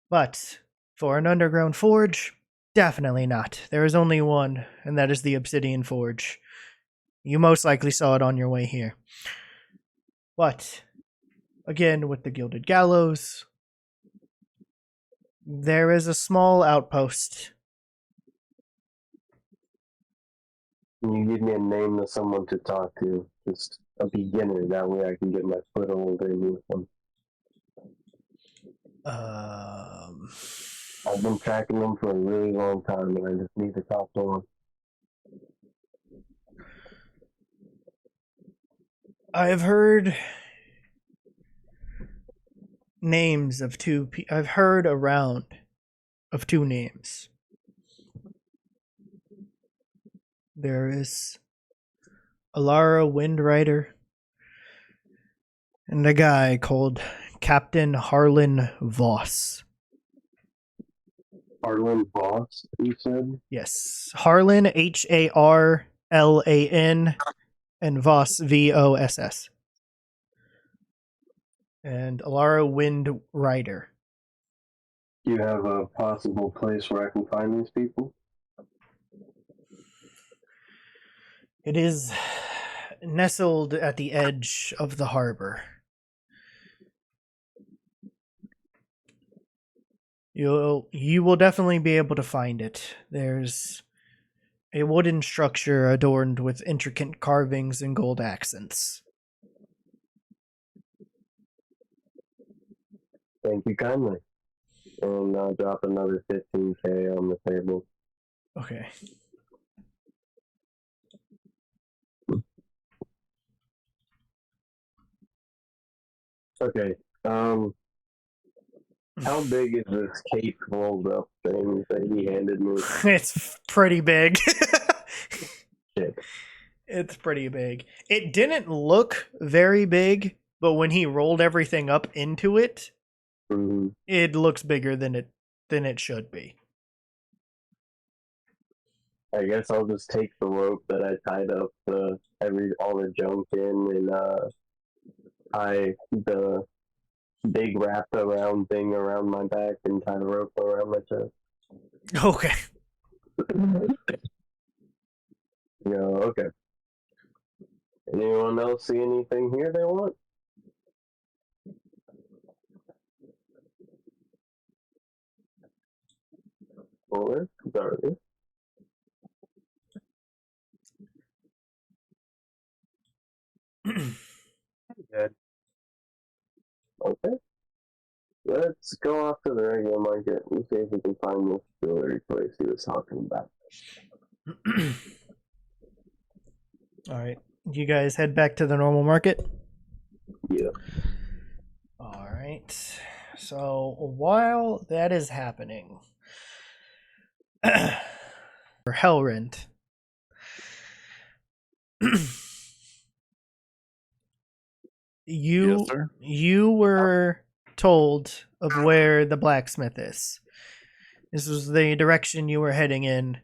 But for an underground forge, definitely not. There is only one, and that is the Obsidian Forge. You most likely saw it on your way here. But, again, with the Gilded Gallows, there is a small outpost. Can you give me a name of someone to talk to? Just a beginner, that way I can get my foothold in with them. I've been tracking them for a really long time, and I just need to talk to them. I've heard names of I've heard around of two names. There is Alara Windrider and a guy called Captain Harlan Voss. Harlan Voss, you said? Yes. Harlan, Harlan, and Voss, Voss. And Alara Windrider. Do you have a possible place where I can find these people? It is nestled at the edge of the harbor. You will definitely be able to find it. There's a wooden structure adorned with intricate carvings and gold accents. Thank you kindly. And I'll drop another 15k on the table. Okay. Okay. How big is this cape rolled up thing that he handed me? It's pretty big. Shit. It's pretty big. It didn't look very big, but when he rolled everything up into it, it looks bigger than it should be. I guess I'll just take the rope that I tied up all the junk in and tie the big wrapped around thing around my back and tie the rope around my chest. Okay. Yeah, okay. Anyone else see anything here they want? Or Zarlius? Good. Okay. Let's go off to the regular market and see if we can find this jewelry place he was talking about. Alright. You guys head back to the normal market? Yeah. Alright. So while that is happening, for Hellrend, Yes, sir. you were told of where the blacksmith is. This was the direction you were heading in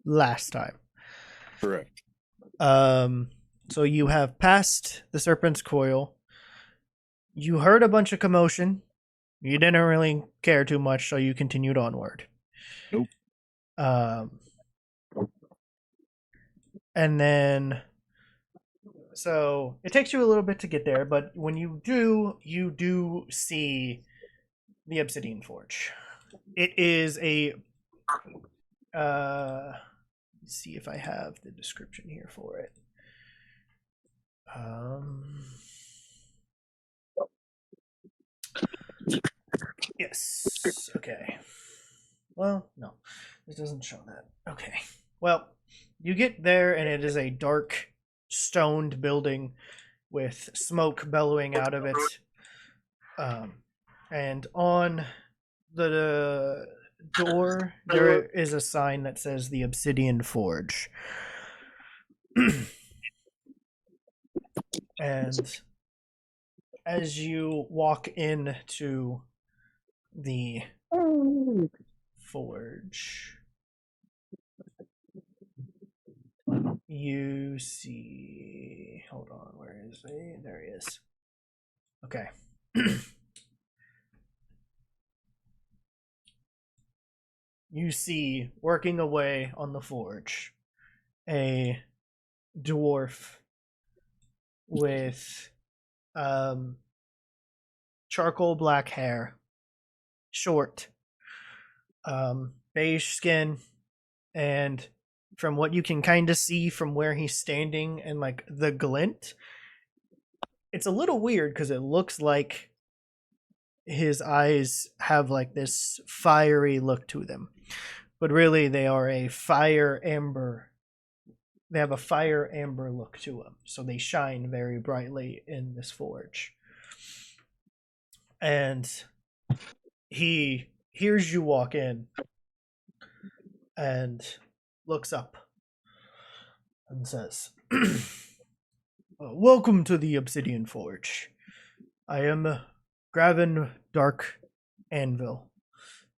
last time. Correct. So you have passed the Serpent's Coil. You heard a bunch of commotion. You didn't really care too much, so you continued onward. Nope. And then, so it takes you a little bit to get there, but when you do see the Obsidian Forge. It is a, let's see if I have the description here for it. Yes. Okay. Well, no, this doesn't show that. Okay. Well, you get there and it is a dark, stoned building with smoke bellowing out of it. And on the door, there is a sign that says the Obsidian Forge. And as you walk into the forge, you see. Hold on, where is he? There he is. Okay. You see, working away on the forge, a dwarf with charcoal black hair, short, beige skin, and from what you can kind of see from where he's standing and like the glint, it's a little weird because it looks like his eyes have like this fiery look to them, but really they are a fire amber. They have a fire amber look to them, so they shine very brightly in this forge. And he hears you walk in and looks up and says, "Welcome to the Obsidian Forge. I am Graven Dark Anvil,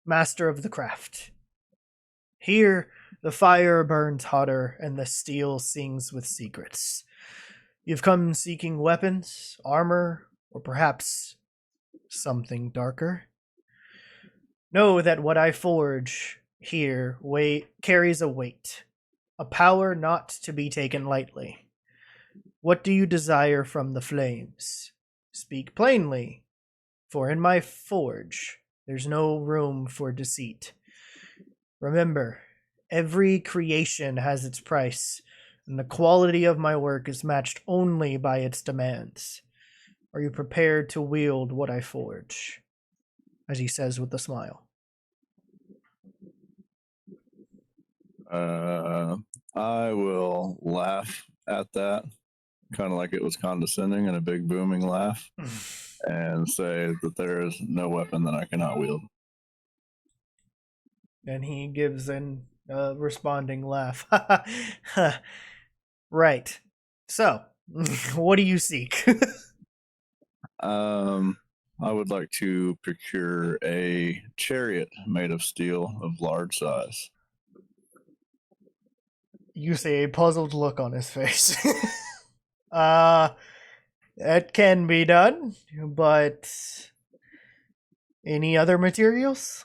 master of the craft. Here, the fire burns hotter and the steel sings with secrets. You've come seeking weapons, armor, or perhaps something darker. Know that what I forge here carries a weight, a power not to be taken lightly. What do you desire from the flames? Speak plainly, for in my forge there's no room for deceit. Remember, every creation has its price, and the quality of my work is matched only by its demands. Are you prepared to wield what I forge?" As he says with a smile. I will laugh at that, kind of like it was condescending and a big booming laugh, and say that there is no weapon that I cannot wield. And he gives an responding laugh. Right. So, what do you seek? I would like to procure a chariot made of steel of large size. You see a puzzled look on his face. That can be done, but any other materials?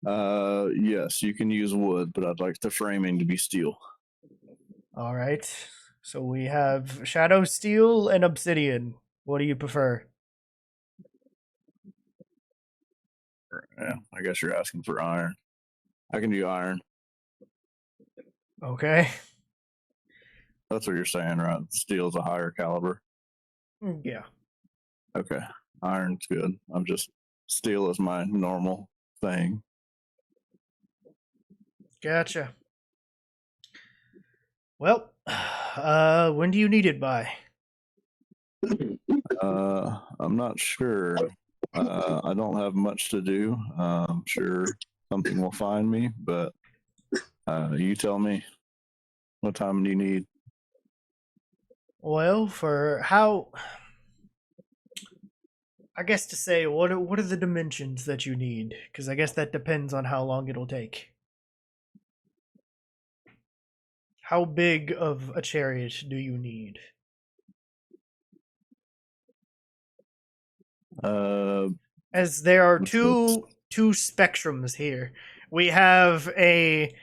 Yes, you can use wood, but I'd like the framing to be steel. All right. So we have shadow steel and obsidian. What do you prefer? Yeah, I guess you're asking for iron. I can do iron. Okay. That's what you're saying, right? Steel's a higher caliber. Yeah. Okay, iron's good. I'm just steel is my normal thing. Gotcha. Well, when do you need it by? I'm not sure. I don't have much to do. I'm sure something will find me, but you tell me. What time do you need? Well, for how, I guess to say, what are the dimensions that you need? Because I guess that depends on how long it'll take. How big of a chariot do you need? As there are two spectrums here. We have a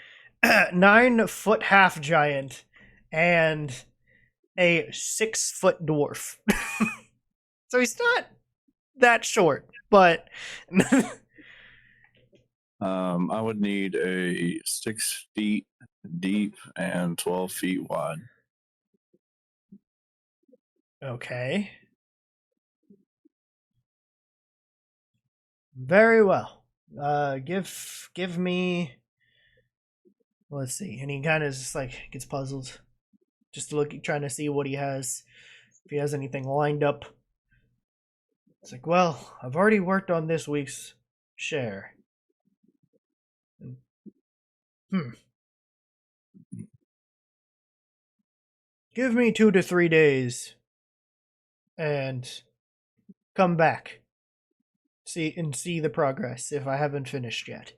9-foot half giant and a 6-foot dwarf. So he's not that short, but I would need a 6 feet deep and 12 feet wide. okay. Very well. Give me. Let's see. And he kind of just like gets puzzled, just trying to see what he has, if he has anything lined up. It's like, well, I've already worked on this week's share. Give me 2 to 3 days, and come back see the progress if I haven't finished yet.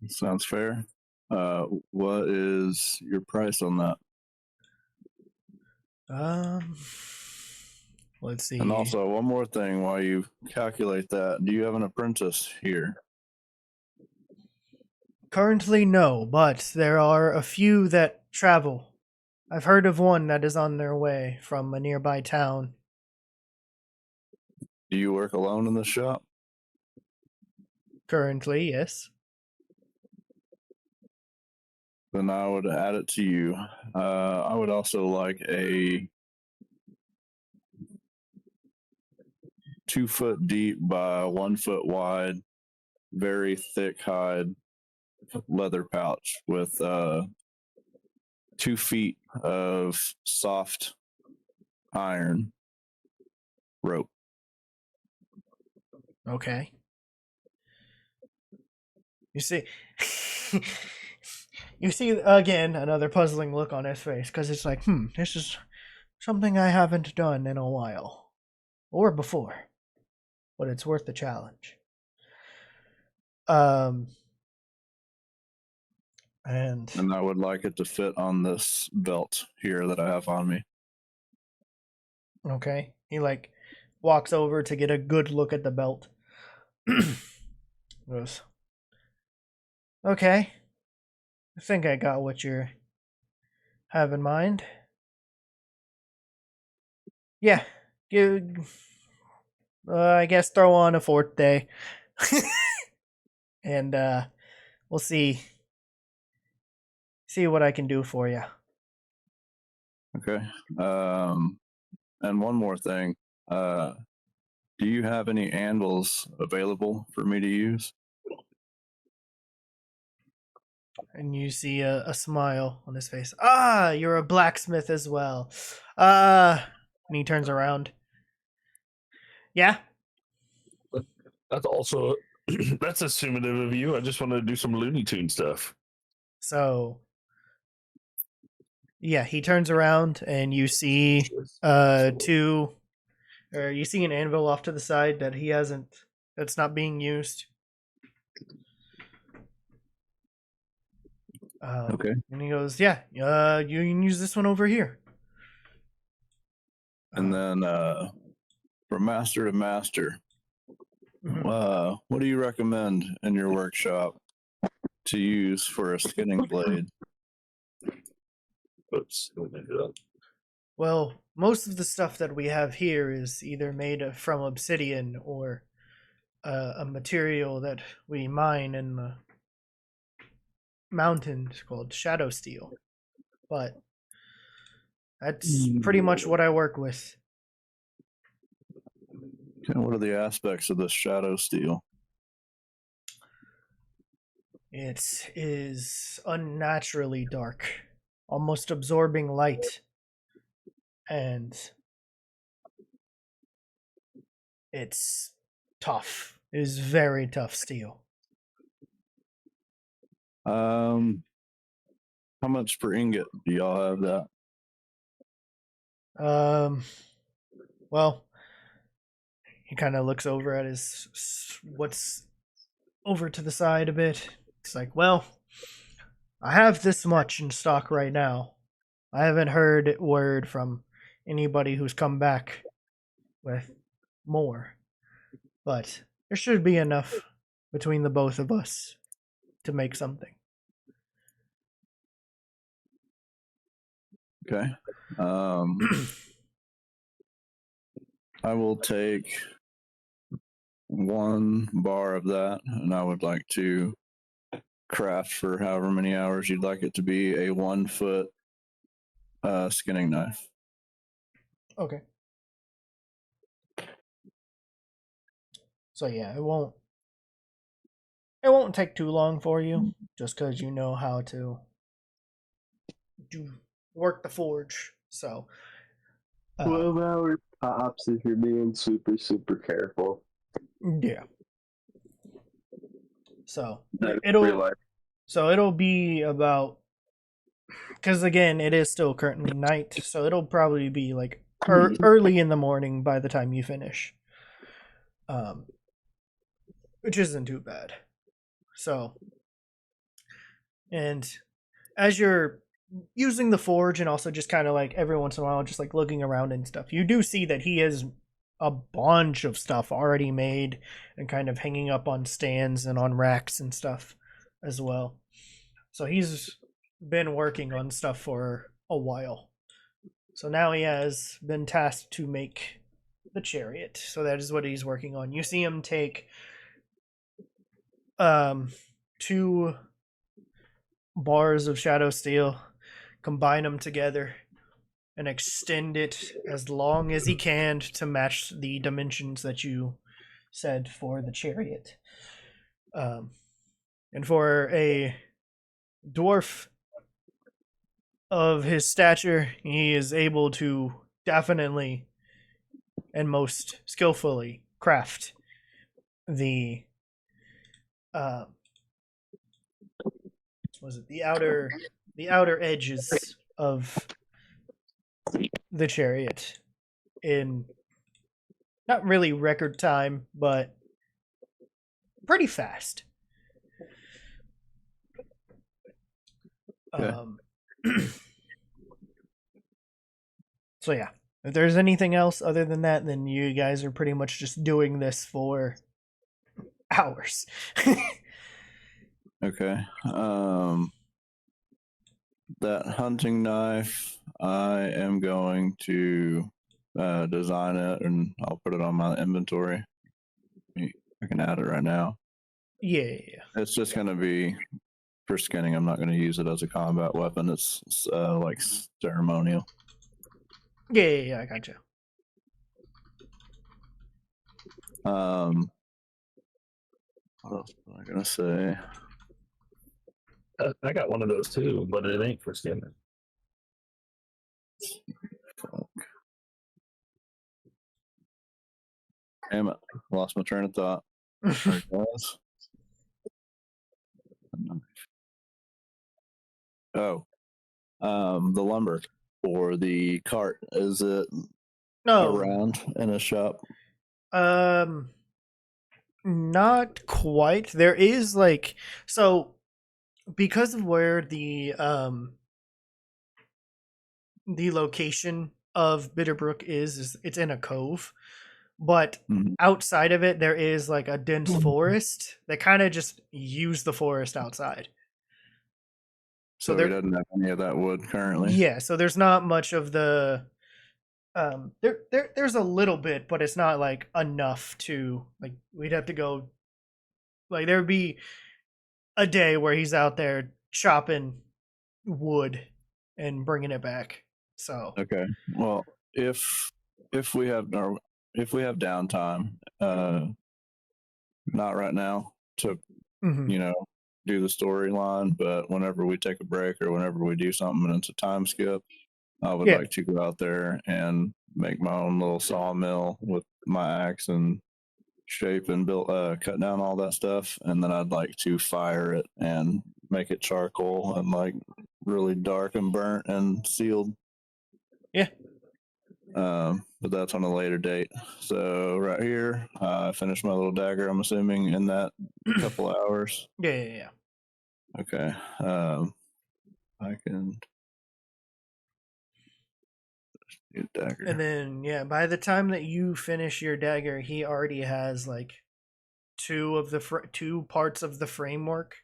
Sounds fair. What is your price on that? Let's see. And also, one more thing while you calculate that, do you have an apprentice here? Currently, no, but there are a few that travel. I've heard of one that is on their way from a nearby town. Do you work alone in the shop? Currently, yes. Then I would add it to you. I would also like a 2 foot deep by 1 foot wide, very thick hide leather pouch with 2 feet of soft iron rope. Okay. You see, you see again another puzzling look on his face because it's like, this is something I haven't done in a while, or before, but it's worth the challenge. And I would like it to fit on this belt here that I have on me. okay, he like walks over to get a good look at the belt. Goes, okay, I think I got what you have in mind. Yeah, I guess throw on a 4th day. And we'll see what I can do for you. Okay. And one more thing. Do you have any anvils available for me to use? And you see a smile on his face. Ah, you're a blacksmith as well. And he turns around. Yeah? That's also that's assumative of you. I just wanted to do some Looney Tune stuff. So, yeah, he turns around and you see you see an anvil off to the side that's not being used. Okay. And he goes, yeah, you can use this one over here. And then from master to master, what do you recommend in your workshop to use for a skinning blade? Oops. Well, most of the stuff that we have here is either made from obsidian or a material that we mine in the mountains called shadow steel. But that's pretty much what I work with. Okay, what are the aspects of this shadow steel? It is unnaturally dark, almost absorbing light, and it's tough. It is very tough steel. How much per ingot do y'all have that? Well, he kind of looks over at what's over to the side a bit. It's like, well, I have this much in stock right now. I haven't heard word from anybody who's come back with more, but there should be enough between the both of us to make something. Okay. I will take 1 bar of that, and I would like to craft for however many hours you'd like it to be a 1 foot skinning knife. Okay. So yeah, it won't take too long for you, just because you know how to work the forge. So 12 hours tops if you're being super, super careful. yeah. So That's it'll real life. be about, because again it is still currently night, so it'll probably be like early in the morning by the time you finish. which isn't too bad. So, and as you're using the forge and also just kind of like every once in a while just like looking around and stuff, you do see that he has a bunch of stuff already made and kind of hanging up on stands and on racks and stuff as well. So he's been working on stuff for a while. So now he has been tasked to make the chariot. So that is what he's working on. You see him take 2 bars of shadow steel, combine them together, and extend it as long as he can to match the dimensions that you said for the chariot. And for a dwarf of his stature, he is able to definitely and most skillfully craft the the outer edges of the chariot in not really record time, but pretty fast. Okay. So yeah, if there's anything else other than that, then you guys are pretty much just doing this for hours. Okay. That hunting knife, I am going to design it and I'll put it on my inventory. I can add it right now. Yeah. It's just going to be for skinning. I'm not going to use it as a combat weapon. It's like ceremonial. Yeah, I gotcha. What else was I going to say? I got one of those too, but it ain't for skinning. Fuck. Damn it. Lost my train of thought. There it goes. Oh. The lumber for the cart. Is it around in a shop? Not quite. There is like, so because of where the location of Bitterbrook is it's in a cove, but outside of it there is like a dense forest that kind of just use the forest outside. So there doesn't have any of that wood currently. Yeah, so there's not much of the there's a little bit, but it's not like enough to like we'd have to go like there'd be a day where he's out there chopping wood and bringing it back. So okay, well, if we have downtime, not right now to do the storyline, but whenever we take a break or whenever we do something and it's a time skip, I would like to go out there and make my own little sawmill with my axe and shape and build, cut down all that stuff, and then I'd like to fire it and make it charcoal and like really dark and burnt and sealed. Yeah. But that's on a later date. So right here, I finished my little dagger. I'm assuming in that couple hours. Yeah. Okay. I can. Dagger. And then by the time that you finish your dagger, he already has like 2 parts of the framework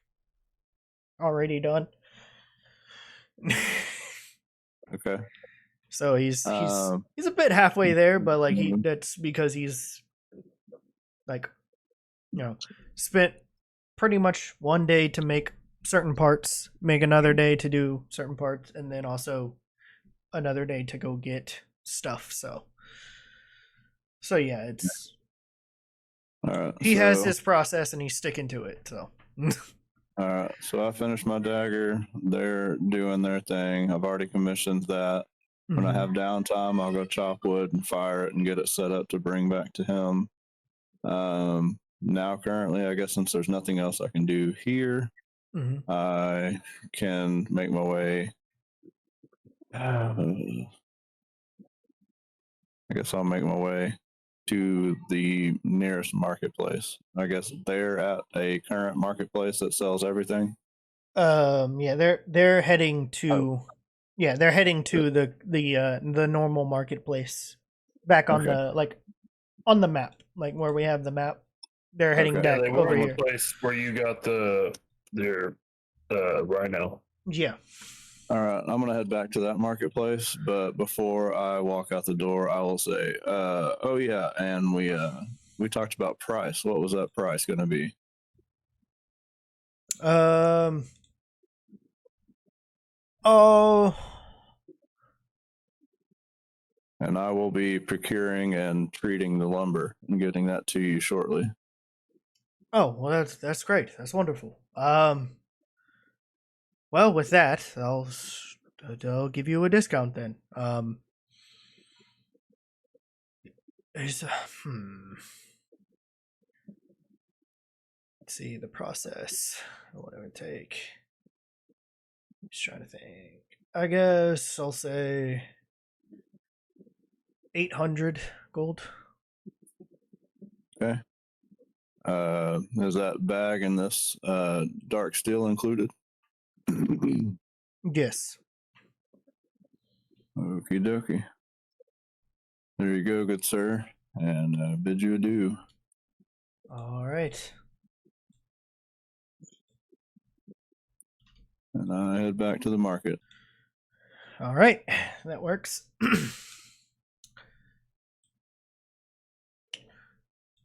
already done. Okay. So he's a bit halfway there, but like that's because he's like spent pretty much one day to make certain parts, make another day to do certain parts, and then also another day to go get stuff. So yeah, it's all right. He has his process and he's sticking to it. So all right. So I finished my dagger. They're doing their thing. I've already commissioned that. When I have downtime, I'll go chop wood and fire it and get it set up to bring back to him. Now, currently, I guess since there's nothing else I can do here, I can make my way. I guess I'll make my way to the nearest marketplace. I guess they're at a current marketplace that sells everything. Yeah, they're heading to they're heading to the normal marketplace back on Okay. on the map, like where we have the map. They're heading Okay. Yeah, back they were over in the here. place where you got their rhino. Yeah. All right, I'm gonna head back to that marketplace, but before I walk out the door, I will say, "Oh yeah, and we talked about price. What was that price going to be?" Oh. And I will be procuring and treating the lumber and getting that to you shortly. Oh, well, that's great. That's wonderful. Well, with that, I'll give you a discount then. There's Let's see the process. What it would take. Just trying to think. I guess I'll say 800 gold. Okay. Is that bag and this dark steel included? Yes. Okie dokie. There you go, good sir, and bid you adieu. All right. And I head back to the market. All right. That works.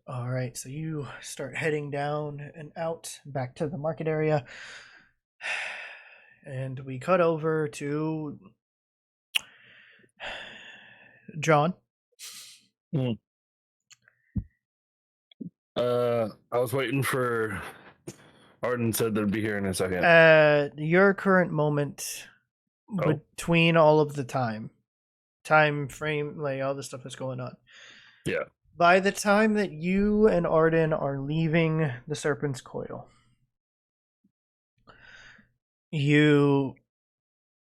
All right. So you start heading down and out back to the market area. And we cut over to John. I was waiting for Arden said they'd be here in a second. Your current moment between all of the time frame, like all the stuff that's going on. Yeah. By the time that you and Arden are leaving the Serpent's Coil, you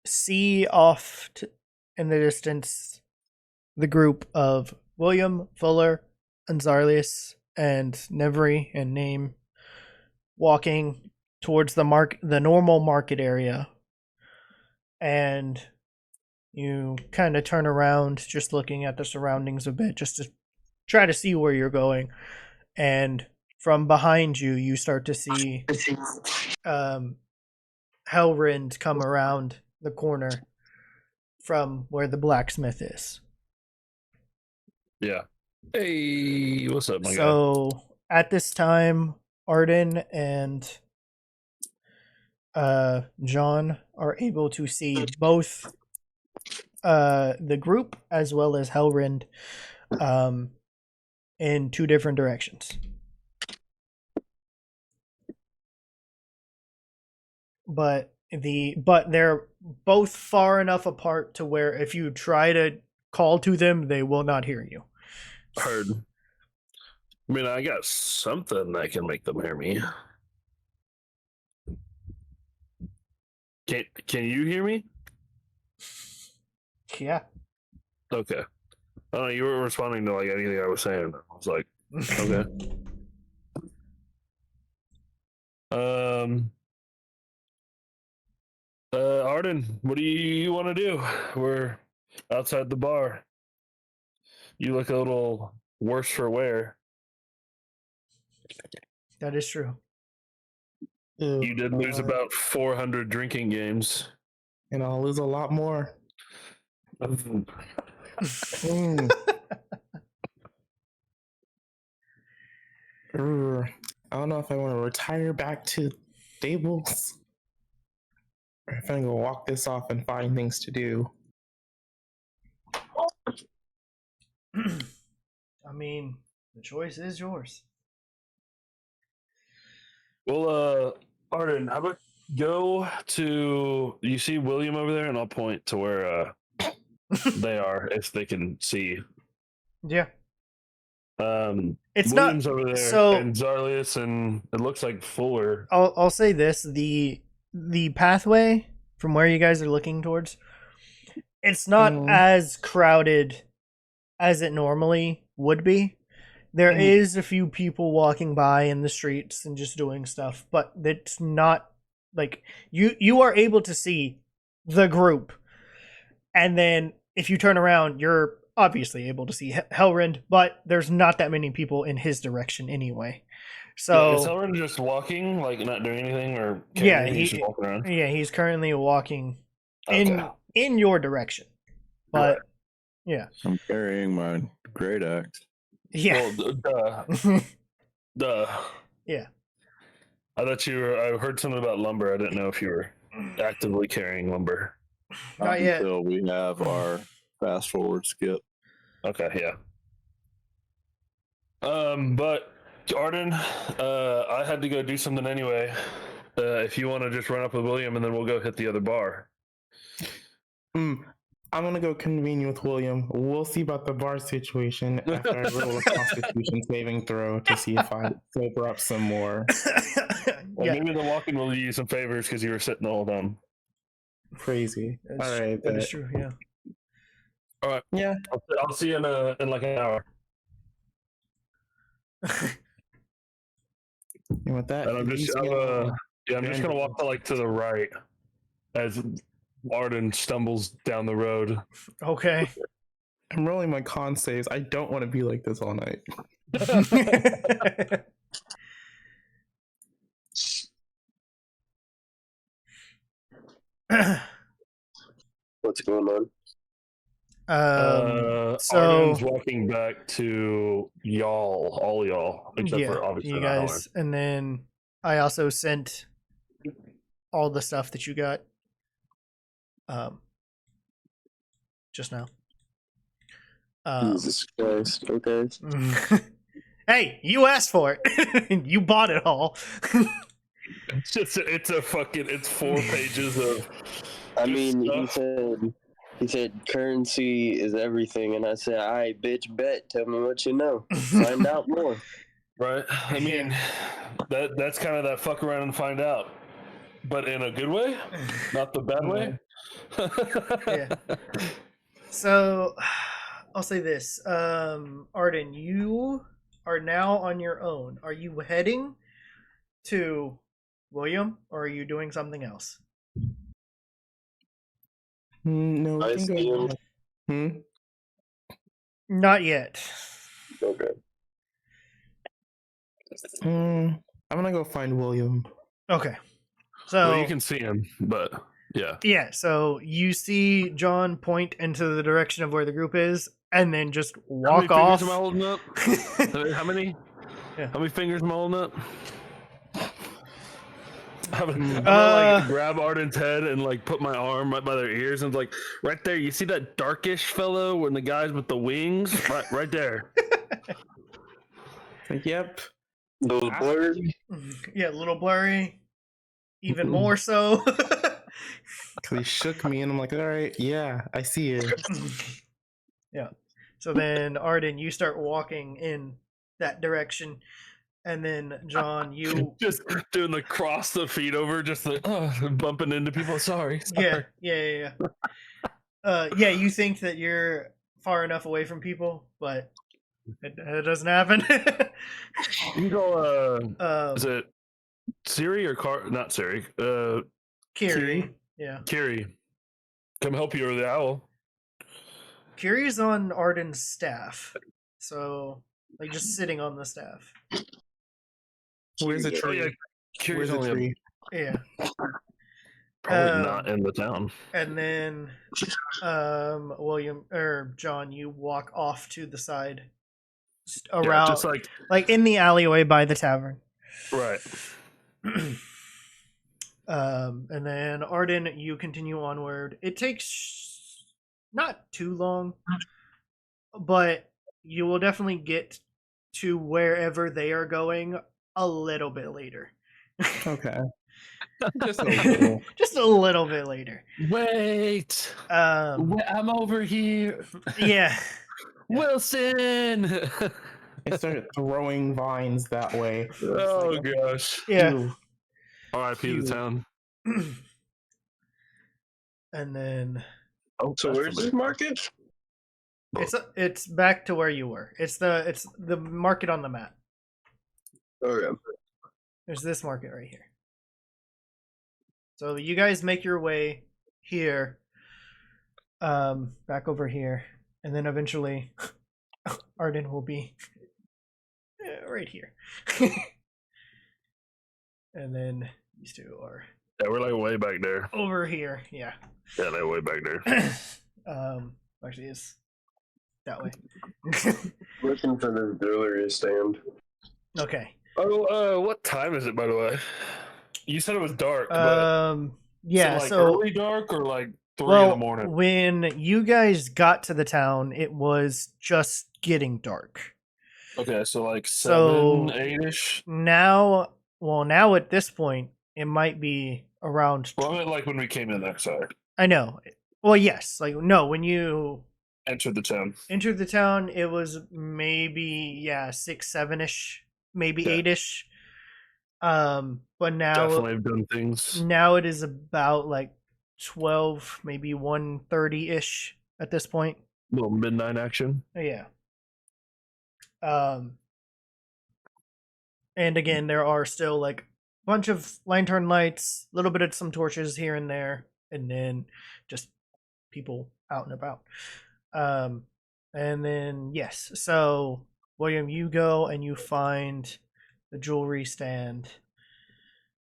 see off in the distance the group of William, Fuller, and Zarlius, and Nevri and Name walking towards the normal market area. And you kind of turn around, just looking at the surroundings a bit, just to try to see where you're going. And from behind you, you start to see Hellrend come around the corner from where the blacksmith is. Yeah. Hey, what's up, my guy? So at this time, Arden and John are able to see both the group as well as Hellrend in two different directions. But they're both far enough apart to where if you try to call to them, they will not hear you. Heard. I mean, I got something that can make them hear me. Can you hear me? Yeah. Okay. Oh, you weren't responding to like anything I was saying. I was like, okay. Arden, what do you want to do? We're outside the bar. You look a little worse for wear. That is true. You did lose about 400 drinking games. And I'll lose a lot more. I don't know if I want to retire back to stables or if I'm going to walk this off and find things to do. I mean, the choice is yours. Well, Arden, how about go to, you see William over there, and I'll point to where they are if they can see. Yeah. It's William's not over there, so, and Zarlius, and it looks like Fuller. I'll say this: the pathway from where you guys are looking towards, it's not as crowded as it normally would be. There Mhm. is a few people walking by in the streets and just doing stuff, but it's not like you are able to see the group. And then if you turn around, you're obviously able to see Hellrend, but there's not that many people in his direction anyway. So is Hellrend just walking, like not doing anything, or yeah, anything? He's just walking around. yeah, he's currently walking Okay. in your direction. But yeah. I'm carrying my great axe. Yeah. Well, duh. Yeah. I thought you were. I heard something about lumber. I didn't know if you were actively carrying lumber. Not yet. Until we have our fast forward skip. Okay, yeah. But Arden, I had to go do something anyway. If you want to just run up with William, and then we'll go hit the other bar. I'm gonna go convene with William. We'll see about the bar situation after I roll a Constitution saving throw to see if I sober up some more. Well, Yeah. maybe the walking will do you some favors because you were sitting the whole time. Crazy. That's- All right, that is but- true. Yeah. All right. Yeah. I'll see you in like an hour. And with that, And I'm just gonna walk to the right as Arden stumbles down the road. Okay. I'm rolling my con saves. I don't want to be like this all night. What's going on? So Arden's walking back to all y'all, except yeah, for obviously you not guys, and then I also sent all the stuff that you got just now. Jesus Christ. Okay. Hey, you asked for it. You bought it all. It's 4 pages of. I just mean, stuff. he said currency is everything, and I said, "All right, bitch, bet. Tell me what you know. Find out more." Right. I mean, that's kind of that fuck around and find out, but in a good way, not the bad way. Yeah. So, I'll say this, Arden, you are now on your own. Are you heading to William, or are you doing something else? No, I we can see go. him. Not yet. Okay. I'm gonna go find William. Okay. So Well, you can see him, but yeah. Yeah, so you see John point into the direction of where the group is, and then just walk off. How many fingers am I holding up? How many? Yeah. How many fingers am I holding up? I'm gonna like grab Arden's head and like put my arm right by their ears and like right there. You see that darkish fellow when the guys with the wings? Right there. Like, yep. Those blurred. Yeah, a little blurry. Even more so. Because he shook me, and I'm like, all right, yeah, I see it. Yeah. So then, Arden, you start walking in that direction. And then, John, you. Just doing the cross the feet over, just like bumping into people. Sorry. Yeah. Yeah, you think that you're far enough away from people, but it doesn't happen. You can go, is it Siri or not Siri? Kiri. Yeah. Kiri. Come help you, or the owl. Kiri's on Arden's staff. So, like, just sitting on the staff. Where's the tree? Yeah, Kiri's Where's the only tree? Yeah. probably not in the town. And then, William or John, you walk off to the side, around, just like in the alleyway by the tavern. right. And then Arden, you continue onward. It takes not too long, but you will definitely get to wherever they are going a little bit later. Okay. Just a little. Just a little bit later. Wait. I'm over here. Yeah. Wilson. They started throwing vines that way. Oh like, gosh. Yeah. ew. R.I.P. the town. And then Oh, So where's this market? It's back to where you were. It's the market on the map. Okay. There's this market right here. So you guys make your way here, back over here, and then eventually Arden will be right here. And then these two are Yeah, we're like way back there. over here. Yeah. Yeah, they're way back there. Actually, it's that way. Looking for the jewelry stand. Okay. Oh, what time is it, by the way? You said it was dark. But Yeah. is it, like, So early dark or like 3 in well, the morning? when you guys got to the town, it was just getting dark. Okay, so like So 7, 8-ish. now at this point, it might be around. Well, I meant like when we came in there. Sorry, I know. Well, yes. Like no, when you entered the town. entered the town, it was maybe 6, 7-ish, maybe Yeah. 8-ish. But now Definitely have done things. now it is about like 12, maybe 1:30-ish at this point. Little midnight action. Yeah. And again, there are still like a bunch of lantern lights, a little bit of some torches here and there, and then just people out and about. And then yes, so William, you go and you find the jewelry stand,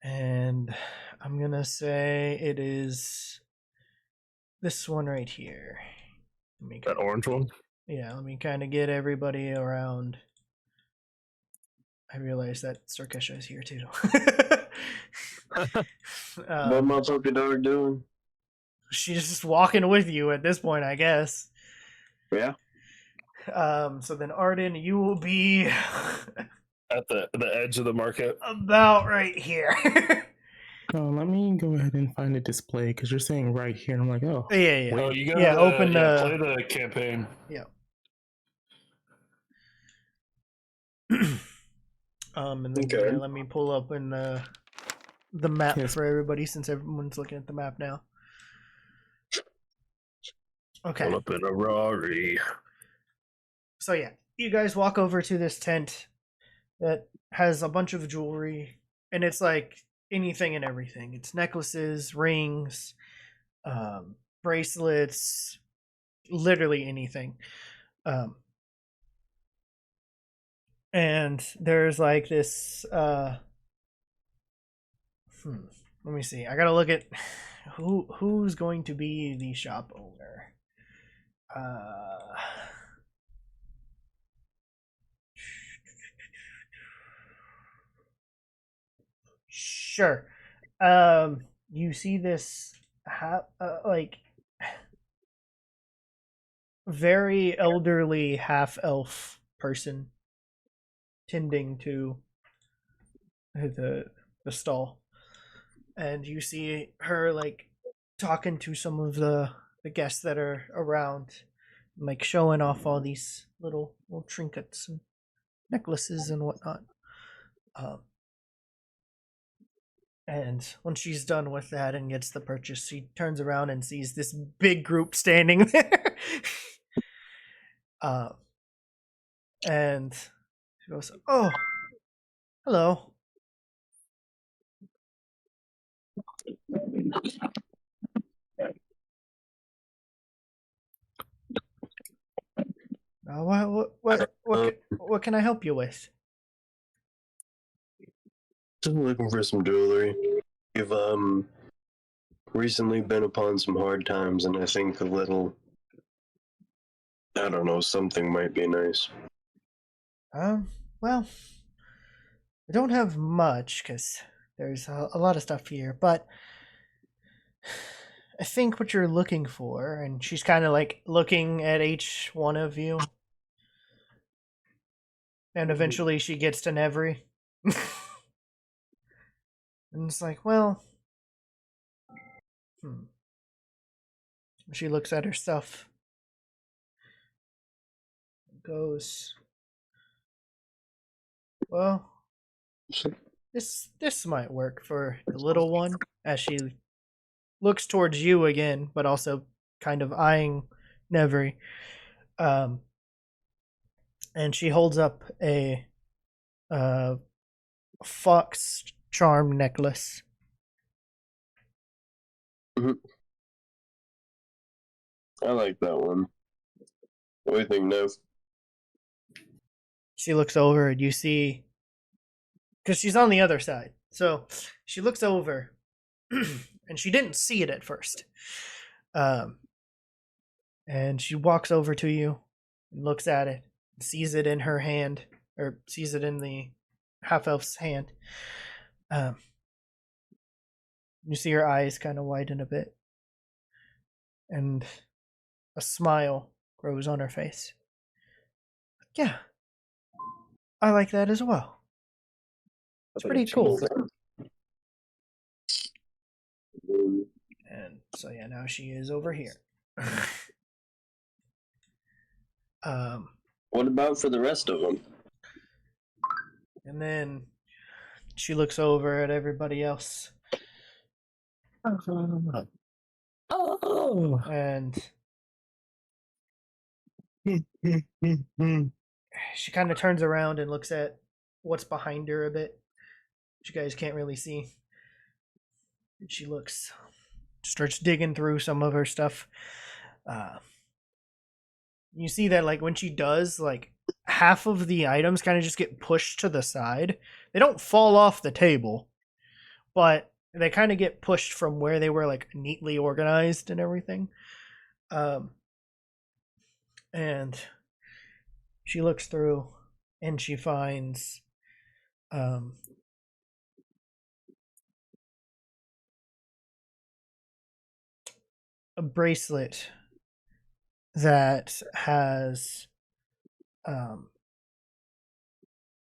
and I'm gonna say it is this one right here. That orange one. Yeah, let me kind of get everybody around. I realize that Sarkesha is here too. What my puppy dog doing? She's just walking with you at this point, I guess. Yeah. So then Arden, you will be At the edge of the market. about right here. Oh, let me go ahead and find a display because you're saying right here. And I'm like, oh, Yeah. Oh, you gotta open the. play the campaign. Yeah. And then Okay. let me pull up in the map Yes. for everybody since everyone's looking at the map now. Okay. Pull up in a Rari. So yeah, you guys walk over to this tent that has a bunch of jewelry, and it's like anything and everything. It's necklaces, rings, bracelets, literally anything. And there's like this let me see. I gotta look at who's going to be the shop owner. Sure. You see this like very elderly half elf person tending to the stall, and you see her like talking to some of the guests that are around, like showing off all these little trinkets and necklaces and whatnot. And when she's done with that and gets the purchase, she turns around and sees this big group standing there. And she goes, "Oh, hello." What can I help you with? Just looking for some jewelry. We've recently been upon some hard times, and I think a little, I don't know, something might be nice. Well, I don't have much because there's a lot of stuff here, but I think what you're looking for, and she's kind of like looking at each one of you, and eventually she gets to Nevri. And it's like, well, she looks at her stuff, goes, well, this might work for the little one, as she looks towards you again, but also kind of eyeing Nevri. And she holds up a fox charm necklace. I like that one. What do you think, Nev? She looks over and you see, because she's on the other side. So she looks over and she didn't see it at first. And she walks over to you and looks at it, sees it in her hand, or sees it in the half-elf's hand. You see her eyes kind of widen a bit, and a smile grows on her face. Yeah, I like that as well. It's pretty cool. And so yeah, now she is over here. What about for the rest of them? And then she looks over at everybody else. Oh. And she kind of turns around and looks at what's behind her a bit, which you guys can't really see. And she starts digging through some of her stuff. You see that, like, when she does, like, half of the items kind of just get pushed to the side. They don't fall off the table, but they kind of get pushed from where they were, like, neatly organized and everything. And she looks through and she finds a bracelet that has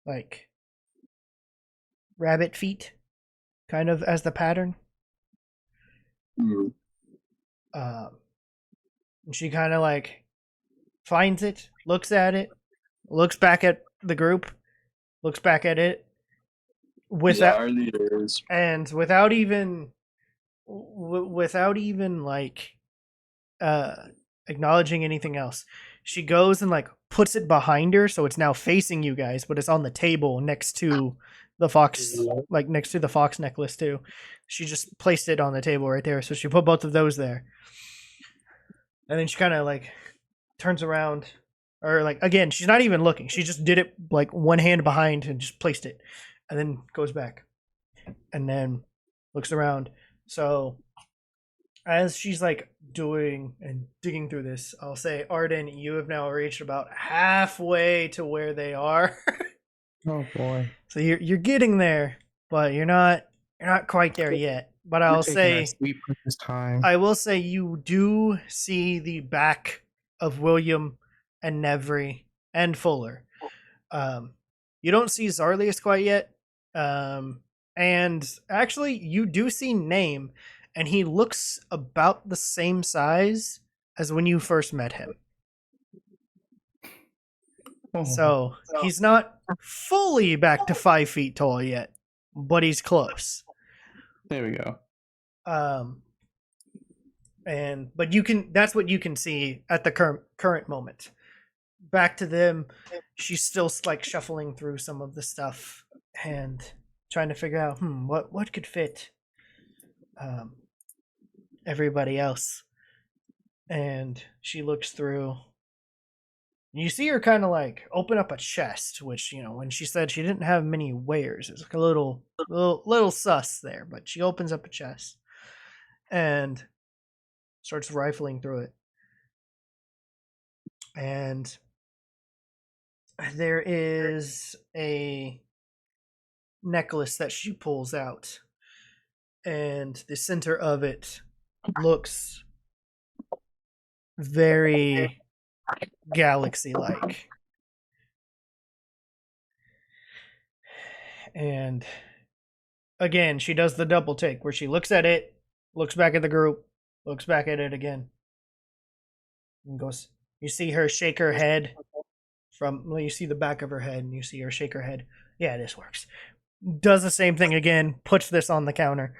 like rabbit feet kind of as the pattern. Mm. And she kind of like finds it, looks at it, looks back at the group, looks back at it without even like acknowledging anything else. She goes and like puts it behind her, so it's now facing you guys, but it's on the table next to the fox, like next to the fox necklace too. She just placed it on the table right there, so she put both of those there. And then she kind of like turns around, or like again, she's not even looking. She just did it like one hand behind and just placed it, and then goes back, and then looks around. So as she's like doing and digging through this, I'll say, Arden, you have now reached about halfway to where they are. Oh boy! So you're getting there, but you're not quite there yet. But I'll say, this time. I will say, you do see the back of William and Nevry and Fuller. You don't see Zarlius quite yet. And actually, you do see Name, and he looks about the same size as when you first met him. So he's not fully back to 5 feet tall yet, but he's close. There we go. But that's what you can see at the current moment. Back to them, she's still like shuffling through some of the stuff and trying to figure out what could fit everybody else. And she looks through. You see her kind of like open up a chest, which, you know, when she said she didn't have many wares, it's like a little sus there. But she opens up a chest and starts rifling through it. And there is a necklace that she pulls out, and the center of it looks very galaxy-like. And again, she does the double take where she looks at it, looks back at the group, looks back at it again, and goes. You see her shake her head you see the back of her head, and you see her shake her head. Yeah, this works. Does the same thing again, puts this on the counter,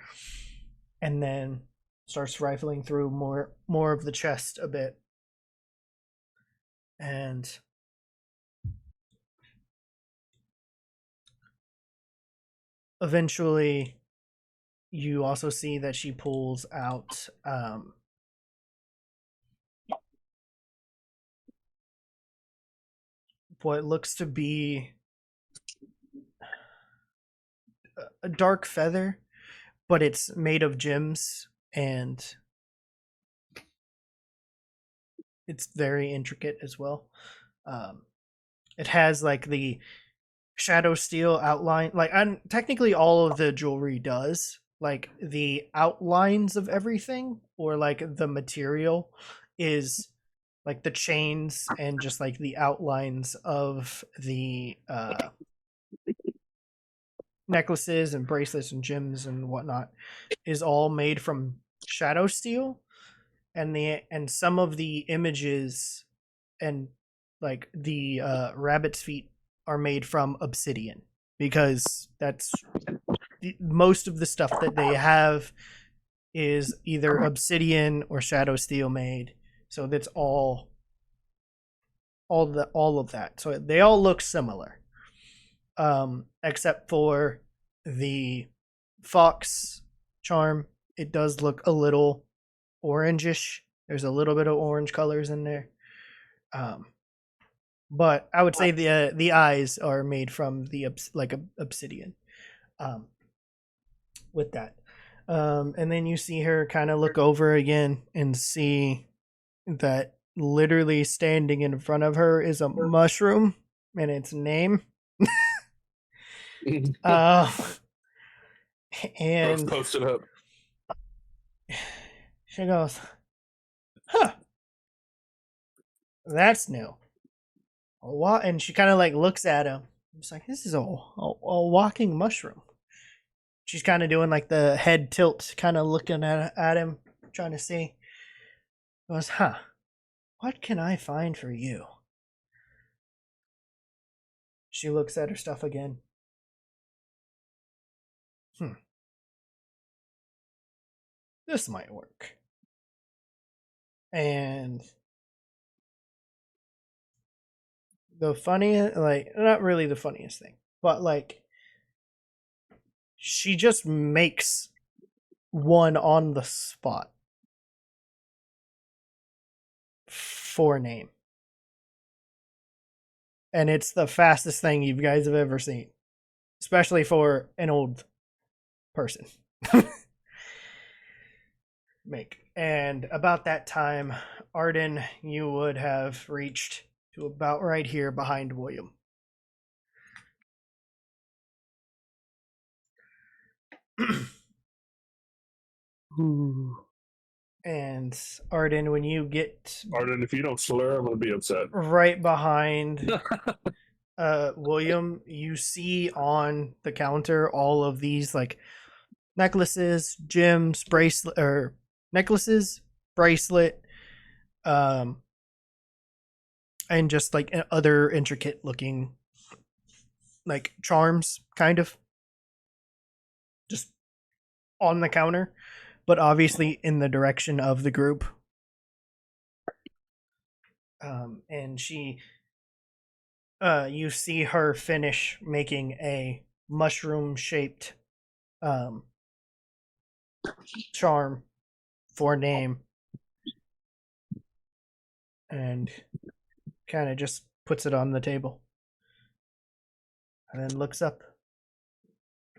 and then starts rifling through more of the chest a bit. And eventually, you also see that she pulls out what looks to be a dark feather, but it's made of gems and it's very intricate as well. It has like the shadow steel outline, like technically all of the jewelry does, like the outlines of everything, or like the material is like the chains and just like the outlines of the necklaces and bracelets and gems and whatnot is all made from shadow steel, and some of the images and like the rabbit's feet are made from obsidian, because that's most of the stuff that they have is either obsidian or shadow steel made. So that's all of that. So they all look similar, except for the fox charm. It does look a little orangish. There's a little bit of orange colors in there. But I would say the eyes are made from the obsidian. With that, and then you see her kind of look over again and see that literally standing in front of her is a mushroom and its name. And post it up. She goes, "Huh, that's new." And she kind of like looks at him. It's like, this is a walking mushroom. She's kind of doing like the head tilt, kind of looking at him, trying to see. Goes, "Huh, what can I find for you?" She looks at her stuff again. This might work. And the funniest, like, not really the funniest thing, but like, she just makes one on the spot for name. And it's the fastest thing you guys have ever seen, especially for an old person. Make. And about that time, Arden, you would have reached to about right here behind William. And Arden, when you get Arden, if you don't slur, I'm gonna be upset. Right behind William, you see on the counter all of these like necklaces, gems, bracelet, or necklaces, bracelet, and just like other intricate looking like charms, kind of just on the counter, but obviously in the direction of the group. And she, you see her finish making a mushroom-shaped charm for name, and kind of just puts it on the table, and then looks up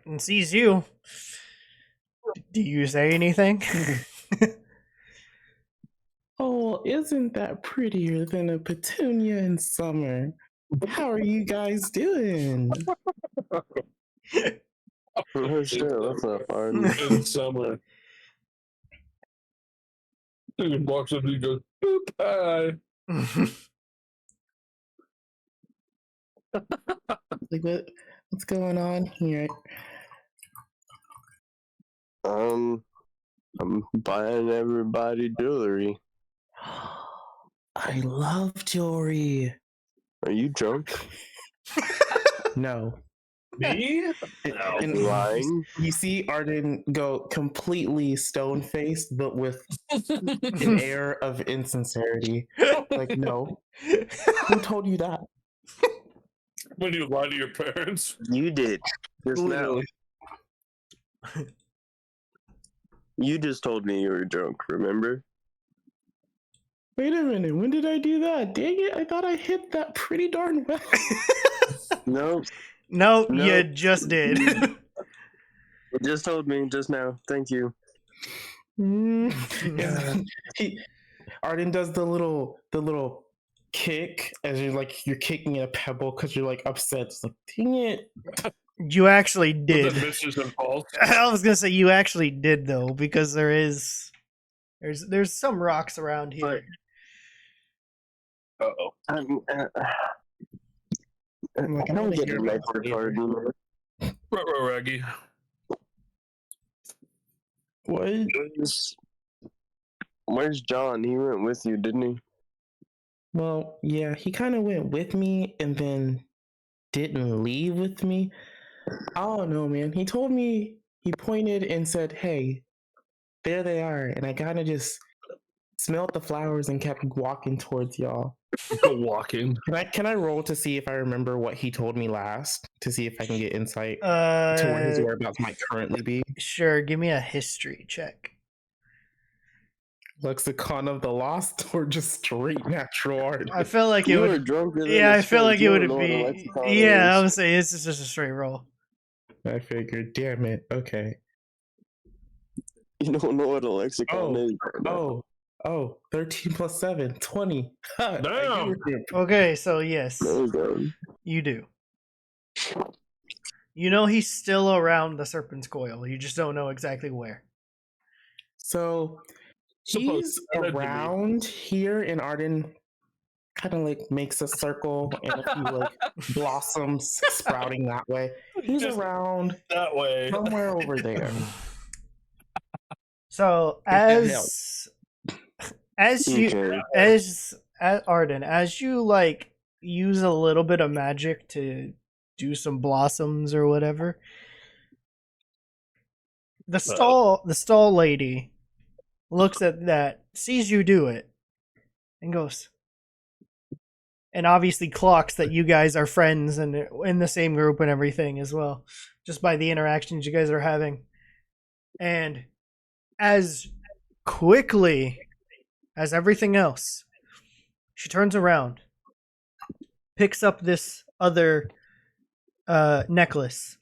and sees you. Do you say anything? Oh, isn't that prettier than a petunia in summer? How are you guys doing? Sure, what's up, Arden? In summer. He walks up and he goes, "Boop, hi." Like, what's going on here? I'm buying everybody jewelry. I love jewelry. Are you drunk? No. Me? And Lying. you see Arden go completely stone faced, but with an air of insincerity. Like, no, who told you that? When you lie to your parents? You did. Just now. Literally. You just told me you were drunk, remember? Wait a minute, when did I do that? Dang it, I thought I hit that pretty darn well. No. No, No. you just did. You just told me just now. Thank you. Arden does the little kick as you're kicking a pebble because you're like upset. It's like, dang it. You actually With did. the vicious impulse. I was gonna say you actually did though, because there's some rocks around here. Uh-oh. I'm like, I I don't wanna get hear the about night this later. pardon. Raggy. What? Where's John? He went with you, didn't he? Well, yeah, he kind of went with me and then didn't leave with me. I don't know, man. He told me, he pointed and said, hey, there they are. And I kind of just smelled the flowers and kept walking towards y'all. Go walking. Can I roll to see if I remember what he told me last, to see if I can get insight to where his whereabouts might currently be? Sure, give me a history check. Lexicon of the Lost or just straight natural art? I feel like it You were would. drunker than Yeah, a I feel skunk. like it You would don't know what a be. lexicon Yeah, I is. would say it's just a straight roll. I figured, damn it. Okay. You don't know what a lexicon is. Oh, 13 plus 7, 20. Ha, I Damn. do remember. Okay, so yes, There you go. you do. You know he's still around the Serpent's Coil. You just don't know exactly where. So Supposed he's to be. around here, and Arden kind of like makes a circle and a few like blossoms sprouting that way. He's Just around that way. somewhere over there. So as you Okay. as Arden, as you like use a little bit of magic to do some blossoms or whatever, the stall lady looks at that, sees you do it, and goes, and obviously clocks that you guys are friends and in the same group and everything as well, just by the interactions you guys are having. And as quickly as everything else, she turns around, picks up this other necklace,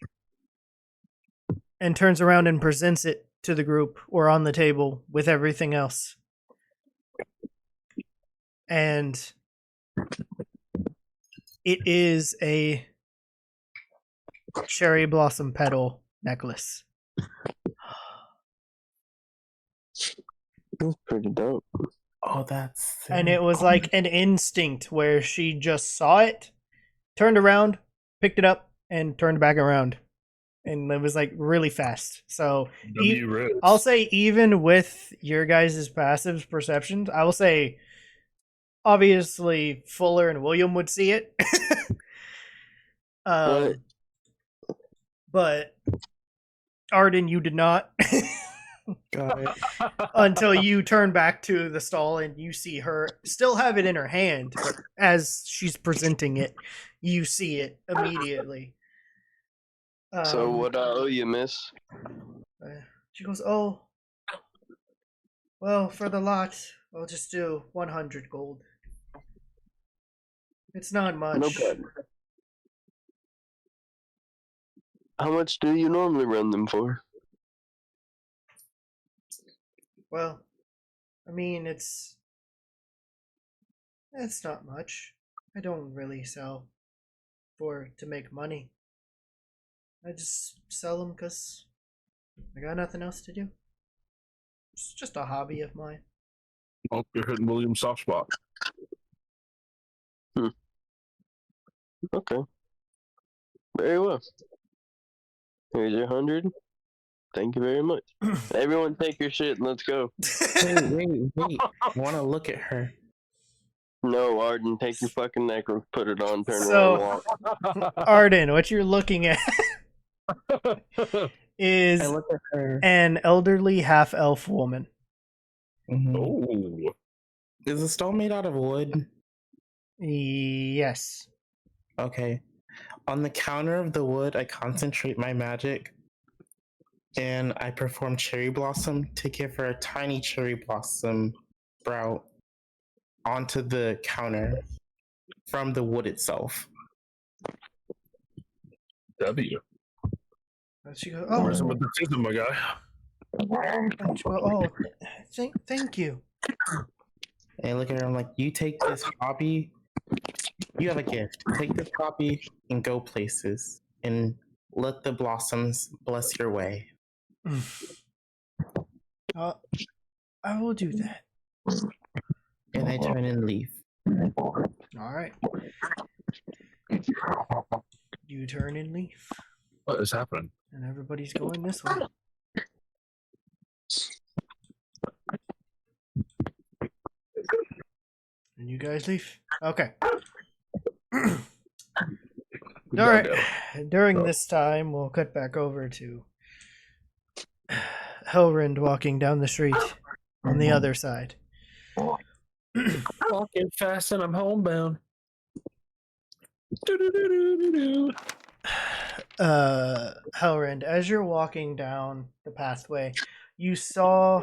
and turns around and presents it to the group or on the table with everything else. And it is a cherry blossom petal necklace. That's pretty dope. Oh, that's And it was like an instinct where she just saw it, turned around, picked it up, and turned back around. And it was like really fast. So I'll say, even with your guys' passive perceptions, I will say obviously Fuller and William would see it. But Arden, you did not. Got it. Until you turn back to the stall and you see her still have it in her hand, but as she's presenting it, you see it immediately. So what I owe you, miss? She goes, oh, well, for the lot, I'll just do 100 gold. It's not much. No problem. How much do you normally run them for? Well, I mean, it's not much. I don't really sell to make money. I just sell them because I got nothing else to do. It's just a hobby of mine. Oh, you're hitting William's soft spot. Okay. Very well. Here's your 100. Thank you very much. Everyone take your shit and let's go. Wait. I want to look at her. No, Arden, take your fucking necklace, put it on, turn So- around, walk. Arden, what you're looking at I is look at her. an elderly half-elf woman. Mhm. Oh, Is the stone made out of wood? Yes. Okay. On the counter of the wood, I concentrate my magic and I perform cherry blossom to give her a tiny cherry blossom sprout onto the counter from the wood itself. W. And she goes, Where's "Oh, some of the system, my guy? and she goes, oh, thank you." And I look at her, I'm like, you take this hobby, you have a gift. Take this hobby and go places and let the blossoms bless your way. I will do that. And I turn and leave. All right. You turn and leave, What is happening? and everybody's going this way. And you guys leave. Okay. All right. During this time, we'll cut back over to Hellrend walking down the street on the other side. Walking fast and I'm homebound. Hellrend, as you're walking down the pathway, you saw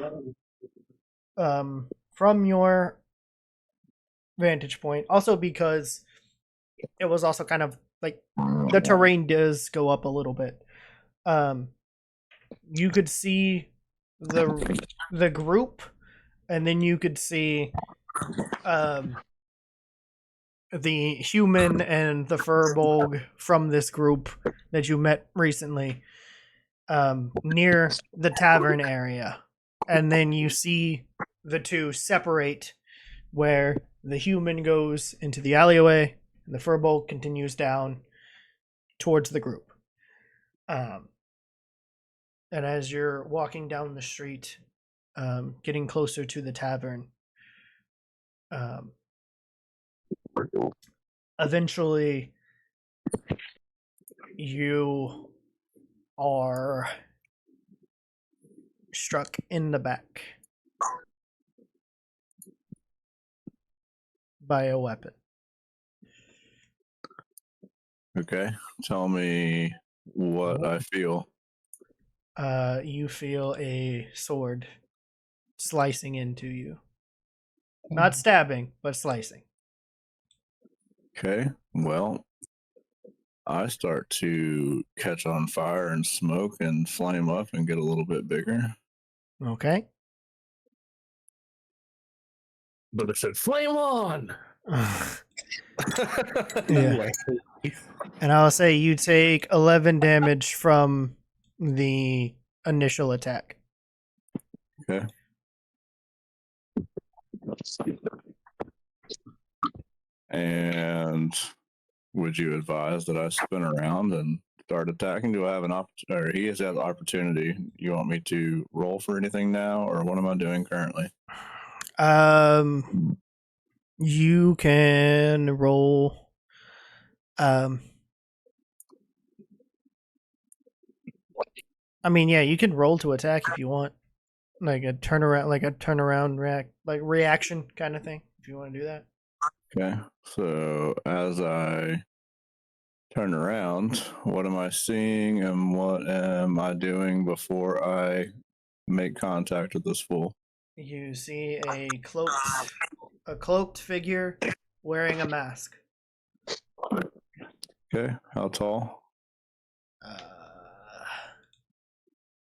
from your vantage point, also because it was also kind of like the terrain does go up a little bit. You could see the group, and then you could see the human and the furbolg from this group that you met recently near the tavern area. And then you see the two separate, where the human goes into the alleyway and the furbolg continues down towards the group. And as you're walking down the street, getting closer to the tavern, eventually you are struck in the back by a weapon. Okay, tell me what I feel. You feel a sword slicing into you. Not stabbing, but slicing. Okay, well, I start to catch on fire and smoke and flame up and get a little bit bigger. Okay. But it said flame on. Yeah. And I'll say you take 11 damage from the initial attack. Okay. And would you advise that I spin around and start attacking? Do I have an opportunity, or he has had the opportunity? You want me to roll for anything now, or what am I doing currently? You can roll. I mean, yeah, you can roll to attack if you want, like a turnaround reaction kind of thing. If you want to do that. Okay, so as I turn around, what am I seeing and what am I doing before I make contact with this fool? You see a cloaked figure wearing a mask. Okay, how tall?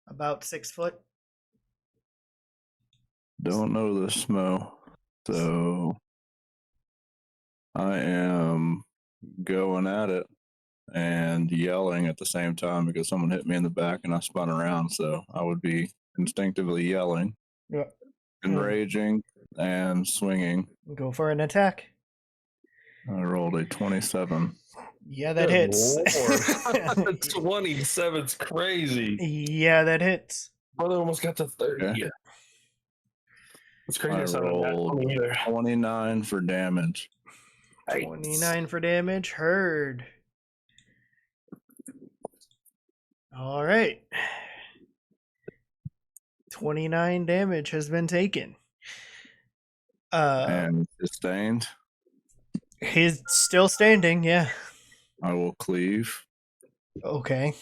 About 6 foot. Don't know this Smo, so I am going at it and yelling at the same time because someone hit me in the back and I spun around, so I would be instinctively yelling, enraging, and swinging. Go for an attack. I rolled a 27. Yeah, that hits. 27's crazy. Yeah, that hits. Brother almost got to 30. Okay. It's crazy. I It's not a nat rolled 20 either. 29 for damage. 29 for damage. Heard. All right. 29 damage has been taken. And sustained. He's still standing, yeah. I will cleave. Okay.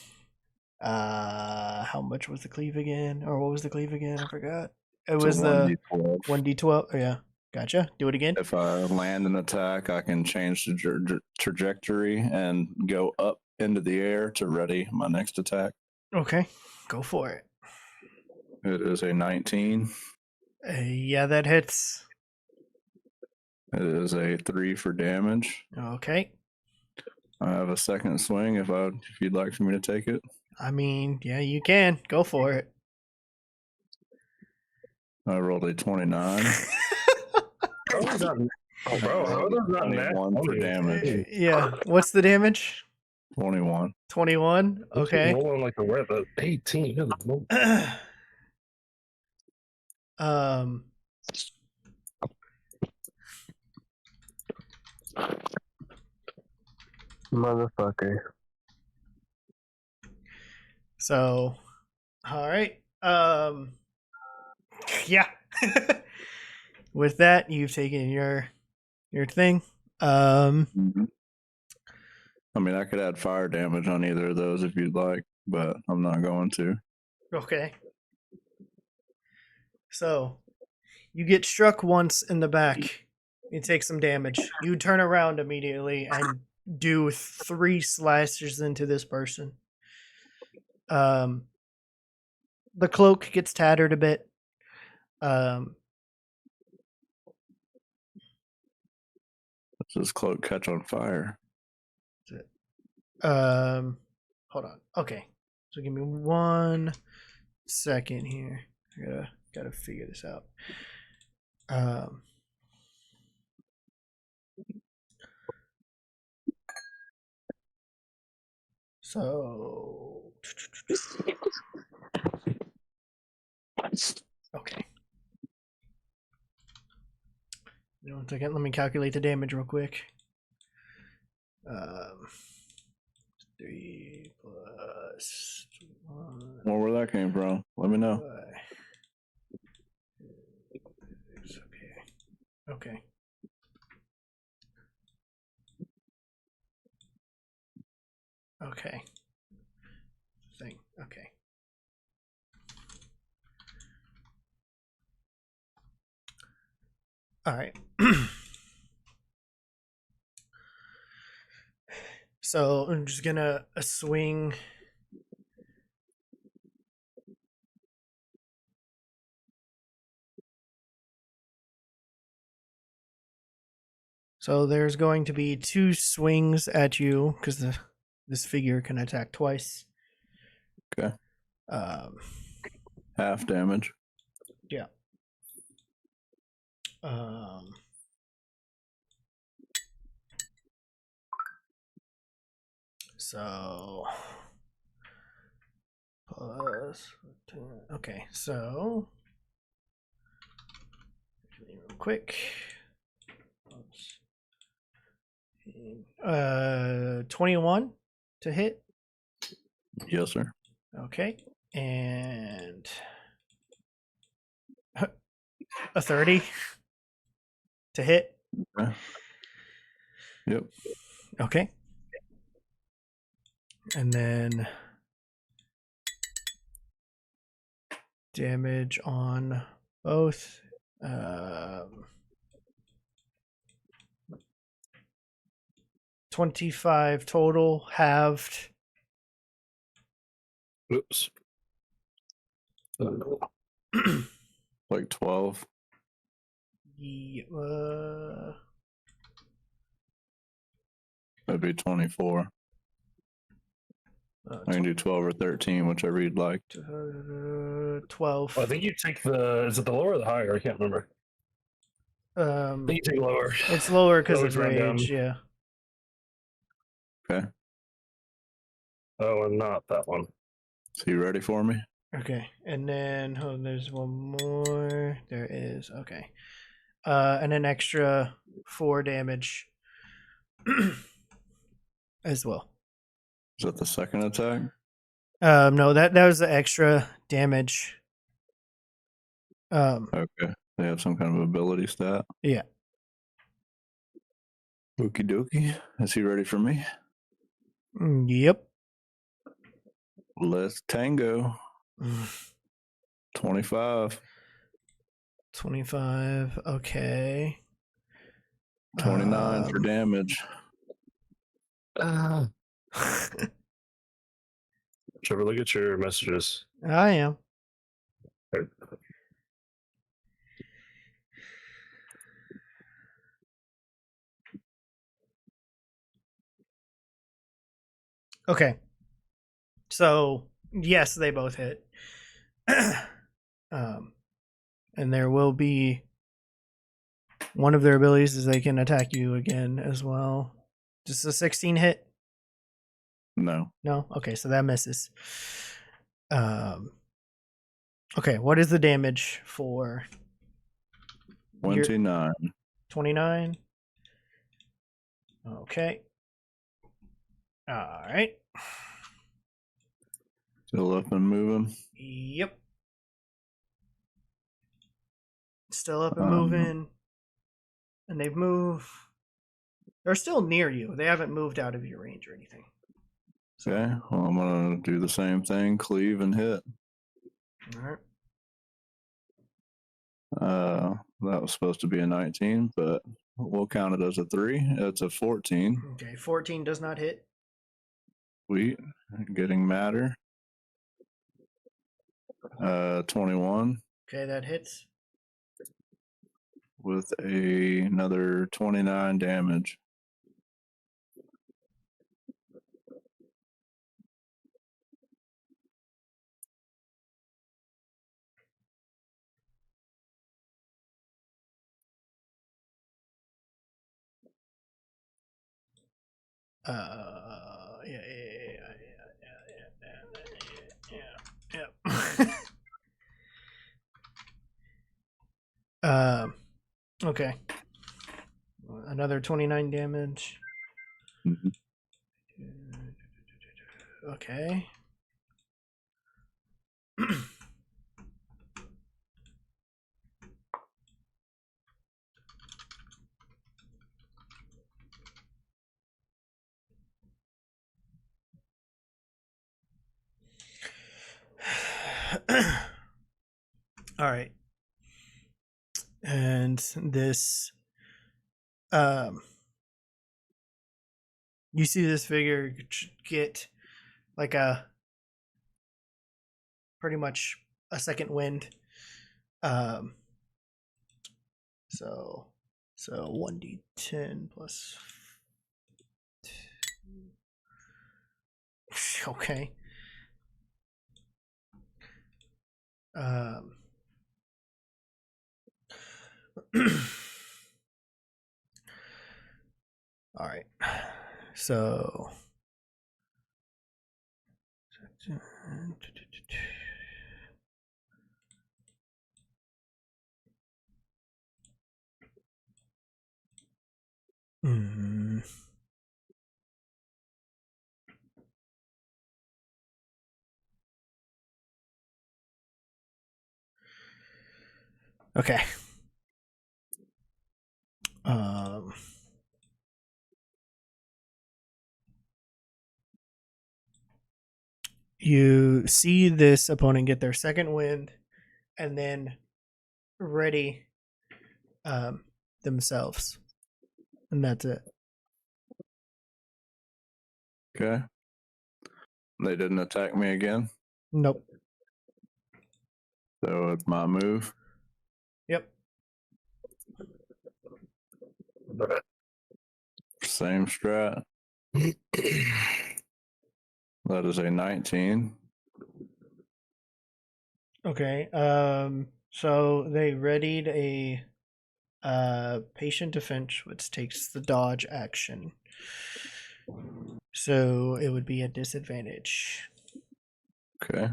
How much was the cleave again? Or what was the cleave again? I forgot. It It's was a the 1d12. 1d12. Oh, yeah. Gotcha. Do it again. If I land an attack, I can change the trajectory and go up into the air to ready my next attack. Okay. Go for it. It is a 19. Yeah, that hits. It is a 3 for damage. Okay. I have a second swing if you'd like for me to take it. I mean, yeah, you can. Go for it. I rolled a 29. Oh, bro, how is that not nat 21 for 20? damage. Yeah. What's the damage? 21. 21. Okay. Rolling like a red, 18. Good lord. um. Motherfucker. So, all right. Yeah. With that, you've taken your thing. Mm-hmm. I mean, I could add fire damage on either of those if you'd like, but I'm not going to. Okay. So, you get struck once in the back. You take some damage. You turn around immediately and do 3 slashes into this person. The cloak gets tattered a bit. Does this cloak catch on fire? Hold on. Okay. So give me 1 second here. I gotta figure this out. So okay. 1 second. Let me calculate the damage real quick. 3 plus 1. Well, where that came from? Let me know. Okay. Okay. Okay. Thing. Okay. All right. So I'm just gonna swing. So there's going to be 2 swings at you because this figure can attack twice. Okay. Half damage. Yeah. So plus 10. Okay, so real quick. 21 to hit. Yes, sir. Okay, and a 30 to hit. Okay. Yep. Okay. And then damage on both. 25 total, halved. Oops. Like 12. Yeah, That'd be 24. I can do 12 or 13, whichever you'd like. 12. I think you take is it the lower or the higher? I can't remember. I think you take lower. It's lower because Lower's of rundown. rage, yeah. Okay. Oh, and not that one. So you ready for me? Okay, and then there's one more. There is okay, and an extra 4 damage as well. Is that the second attack? No, that was the extra damage. Okay. They have some kind of ability stat. Yeah. Okie dokie. Is he ready for me? Yep. Let's tango. 25. 25. Okay. 29 for damage. Trevor, look at your messages. I am. Okay. So, yes, they both hit. And there will be one of their abilities is they can attack you again as well. Just a 16 hit? No. No? Okay, so that misses. Okay, what is the damage for 29. 29? Okay. All right. Still up and moving. Yep. Still up and moving. And they've moved. They're still near you. They haven't moved out of your range or anything. Okay. Well, I'm going to do the same thing. Cleave and hit. All right. That was supposed to be a 19, but we'll count it as a 3. It's a 14. Okay, 14 does not hit. Sweet. Getting madder. 21. Okay, that hits. With another 29 damage. Yeah. Okay. Another 29 damage. Mm-hmm. Okay. All right. And this you see this figure get like a pretty much a second wind. So 1d10 plus 2. Okay. All right. So okay. You see this opponent get their second wind and then ready themselves. And that's it. Okay. They didn't attack me again? Nope. So it's my move? Yep. Same strat. That is a 19. Okay. So they readied a patient defense, which takes the dodge action. So it would be a disadvantage. Okay.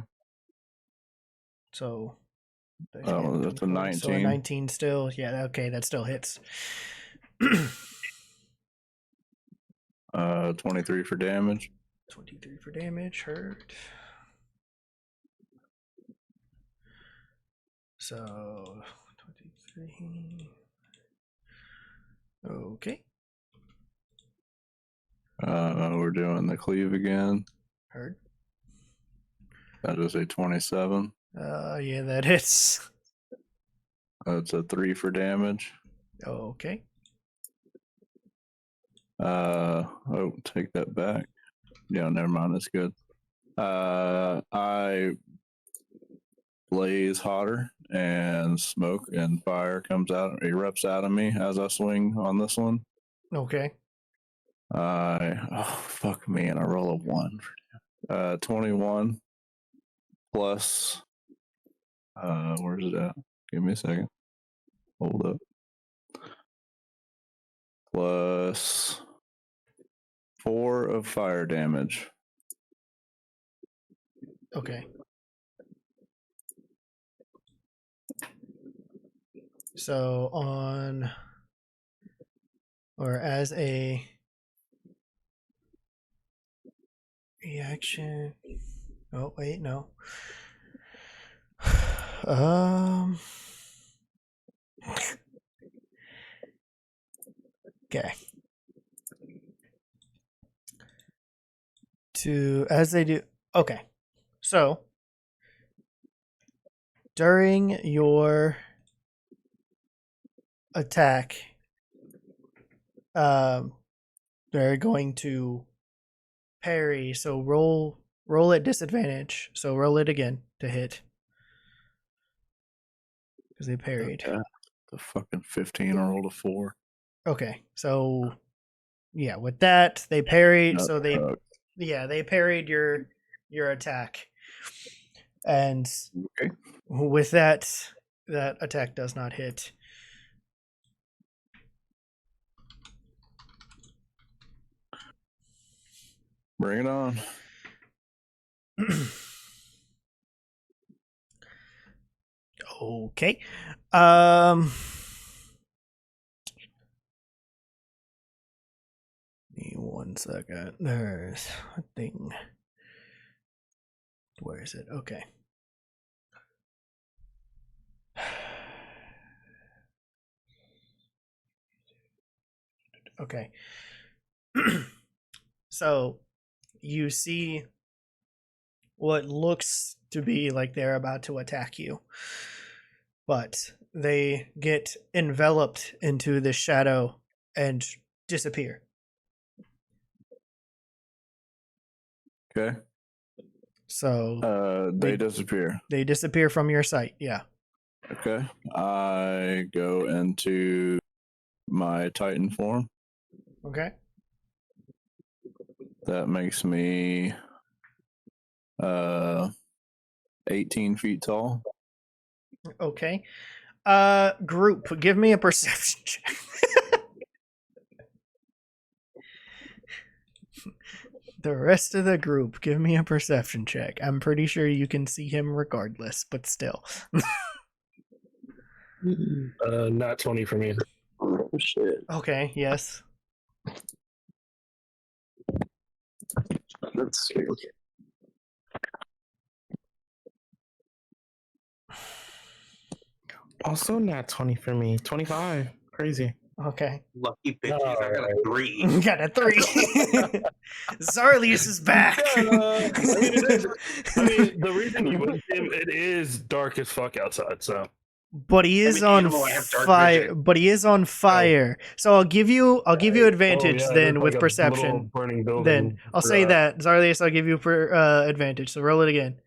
So. Oh, that's a 19. So a 19 still. Yeah, okay, that still hits. 23 for damage. 23 for damage, hurt. So 23. Okay. We're doing the cleave again. Heard. That is a 27. Yeah, that hits. That's a 3 for damage. Okay. Oh, take that back. Yeah, never mind. That's good. I blaze hotter, and smoke and fire erupts out of me as I swing on this one. Okay. Fuck me, and I roll a 1. 21 plus. Where's it at? Give me a second. Hold up. Plus 4 of fire damage. Okay. So as a reaction. Oh wait, no. Okay. As they do. Okay. So during your attack, they're going to parry. So roll at disadvantage. So roll it again to hit because they parried. Okay. The fucking 15 I rolled a 4. Okay, so yeah, with that they parried. So they parried your attack, and okay. With that attack does not hit. Bring it on. Okay. Give me 1 second. There's a thing. Where is it? Okay. Okay. So you see what looks to be like they're about to attack you, but they get enveloped into the shadow and disappear. Okay. So they disappear. They disappear from your sight. Yeah. Okay. I go into my Titan form. Okay. That makes me 18 feet tall. Okay. Group, give me a perception check. The rest of the group, give me a perception check. I'm pretty sure you can see him regardless, but still. Not 20 for me. Oh, shit. Okay, yes. Let's see. Also, not 20 for me. 25. Crazy. Okay. Lucky bitches. I got a 3. You got a 3. Zarlius is back. I mean, the reason you wouldn't see him, it is dark as fuck outside, so. But he is on fire. But he is on fire. So I'll give you advantage then with perception. Burning building. Then I'll say that Zarlius. I'll give you advantage. So roll it again.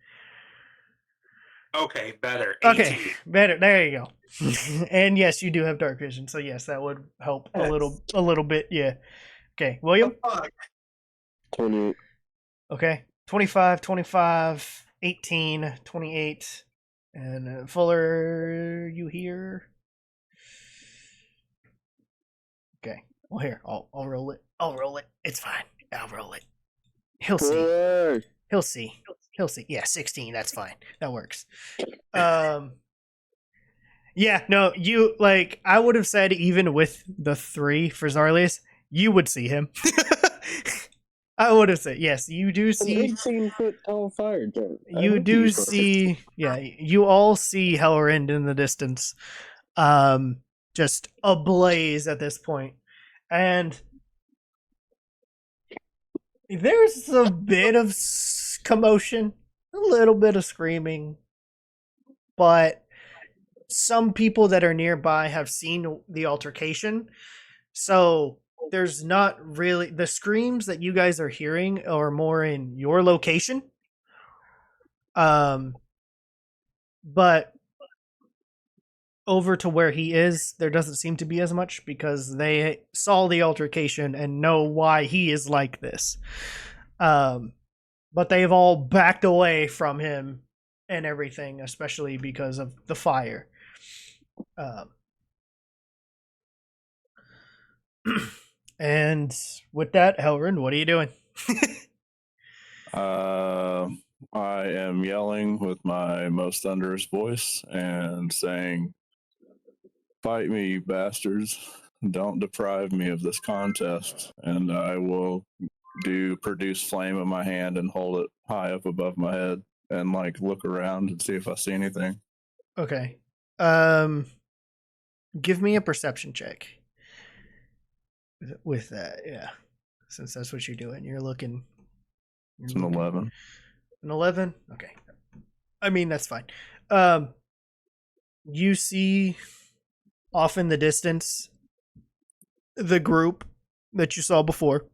Okay, better. 18. Okay, better. There you go. And yes, you do have dark vision. So yes, that would help a little bit. Yeah. Okay, William. 20. Okay, 25, 18, 28. And Fuller, you here? Okay. Well, here, I'll roll it. I'll roll it. It's fine. I'll roll it. He'll see. He'll see. He'll see. Yeah, 16. That's fine. That works. Yeah, no, you like. I would have said even with the 3 for Zarlius, you would see him. I would have said yes. You do An see. 18-foot tall fire giant. I You hope do he's close. see. Yeah, you all see Hellrend in the distance, just ablaze at this point, and there's a bit of commotion, a little bit of screaming, but some people that are nearby have seen the altercation, so there's not really the screams that you guys are hearing are more in your location. But over to where he is, there doesn't seem to be as much because they saw the altercation and know why he is like this. But they've all backed away from him and everything, especially because of the fire. And with that, Hellrend, what are you doing? I am yelling with my most thunderous voice and saying, "Fight me, you bastards. Don't deprive me of this contest." And I will produce flame in my hand and hold it high up above my head and like look around and see if I see anything. Okay. Give me a perception check with that, yeah. Since that's what you're doing. You're looking. It's an 11. An 11? Okay. I mean, that's fine. You see off in the distance the group that you saw before.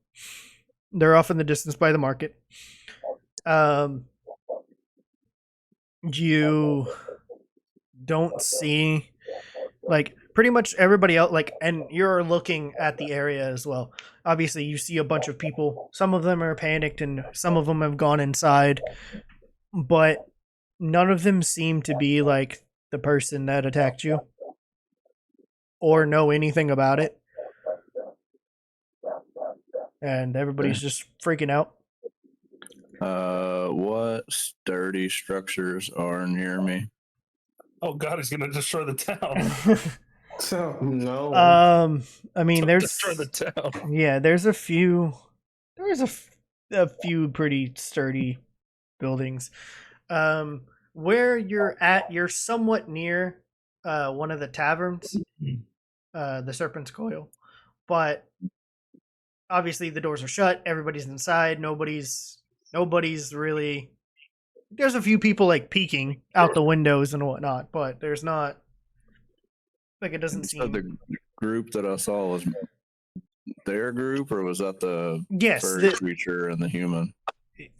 They're off in the distance by the market. You don't see, like, pretty much everybody else, like, and you're looking at the area as well. Obviously, you see a bunch of people. Some of them are panicked and some of them have gone inside, but none of them seem to be like the person that attacked you or know anything about it. And everybody's just freaking out. What sturdy structures are near me? Oh God, he's gonna destroy the town. So no. I mean, Don't there's destroy the town. Yeah, there's a few. There's a few pretty sturdy buildings. Where you're at, you're somewhat near one of the taverns, the Serpent's Coil, but obviously the doors are shut. Everybody's inside. Nobody's really. There's a few people like peeking out the windows and whatnot, but there's not. Like, it doesn't So seem. the group that I saw was their group, or was that the furry creature and the human?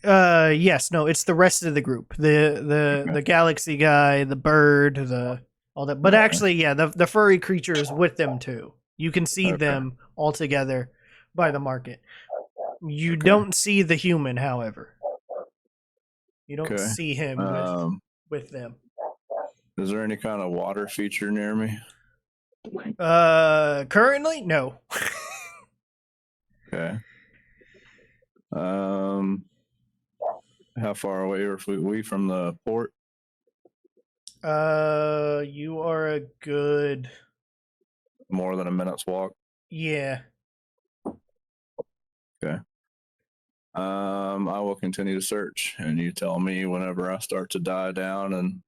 Yes, no, it's the rest of the group. The galaxy guy, the bird, all that. But actually, yeah, the furry creature is with them too. You can see them all together by the market. You don't see the human, however. You don't see him with them. Is there any kind of water feature near me? Currently, no. Okay. How far away are we from the port? You are a good more than a minute's walk. Yeah. Okay. I will continue to search, and you tell me whenever I start to die down and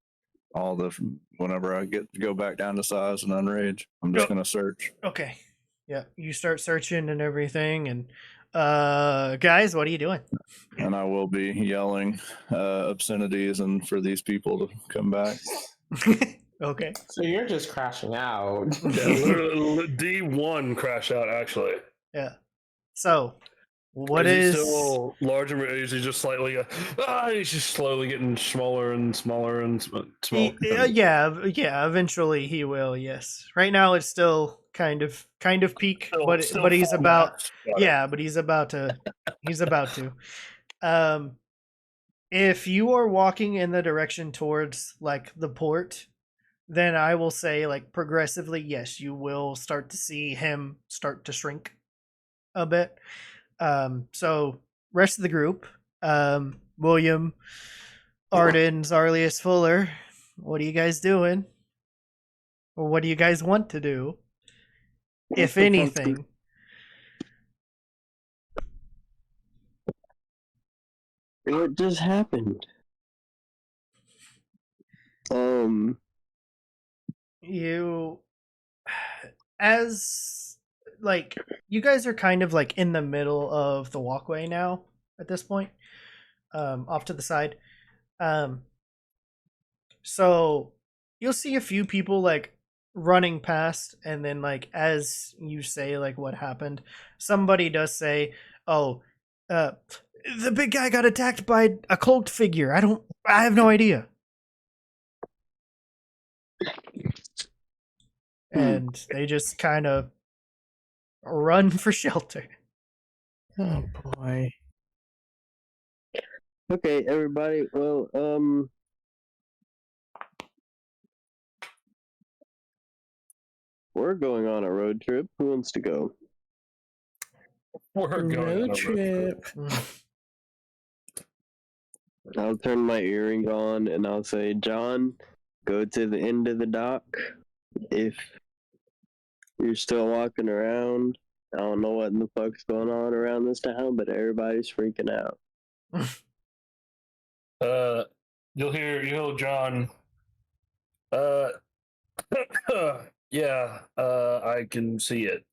whenever I go back down to size and unrage, I'm just gonna search. Okay. Yeah, you start searching and everything, and guys, what are you doing? And I will be yelling obscenities and for these people to come back. Okay. So you're just crashing out. Yeah, literally, D1 crash out, actually. Yeah. So, what is he still large, or is he just slightly? He's just slowly getting smaller and smaller and smaller. Yeah. Eventually he will. Yes. Right now it's still kind of peak, but he's about. Yeah, but he's about to. He's about to. If you are walking in the direction towards like the port, then I will say like progressively, yes, you will start to see him start to shrink a bit. So rest of the group, William, Arden, Zarlius, Fuller. What are you guys doing? Or what do you guys want to do? If anything. What just happened? You, as like, you guys are kind of like in the middle of the walkway now at this point, off to the side. So you'll see a few people like running past, and then like as you say like what happened, somebody does say, "Oh, the big guy got attacked by a cloaked figure. I have no idea." And they just kind of run for shelter. Oh boy. Okay, everybody. Well, we're going on a road trip. Who wants to go? We're going on Road a trip. I'll turn my earring on and I'll say, John, go to the end of the dock. If you're still walking around, I don't know what the fuck's going on around this town, but everybody's freaking out. You'll hear John. Yeah, I can see it.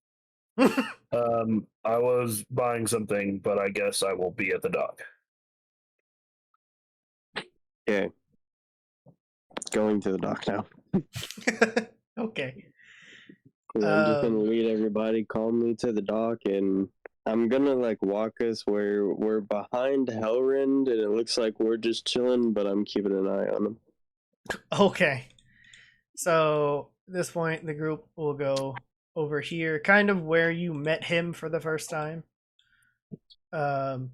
I was buying something, but I guess I will be at the dock. Okay. Going to the dock now. Okay. I'm just gonna lead everybody calmly to the dock, and I'm gonna like walk us where we're behind Hellrend, and it looks like we're just chilling, but I'm keeping an eye on them. Okay. So at this point, the group will go over here, kind of where you met him for the first time. And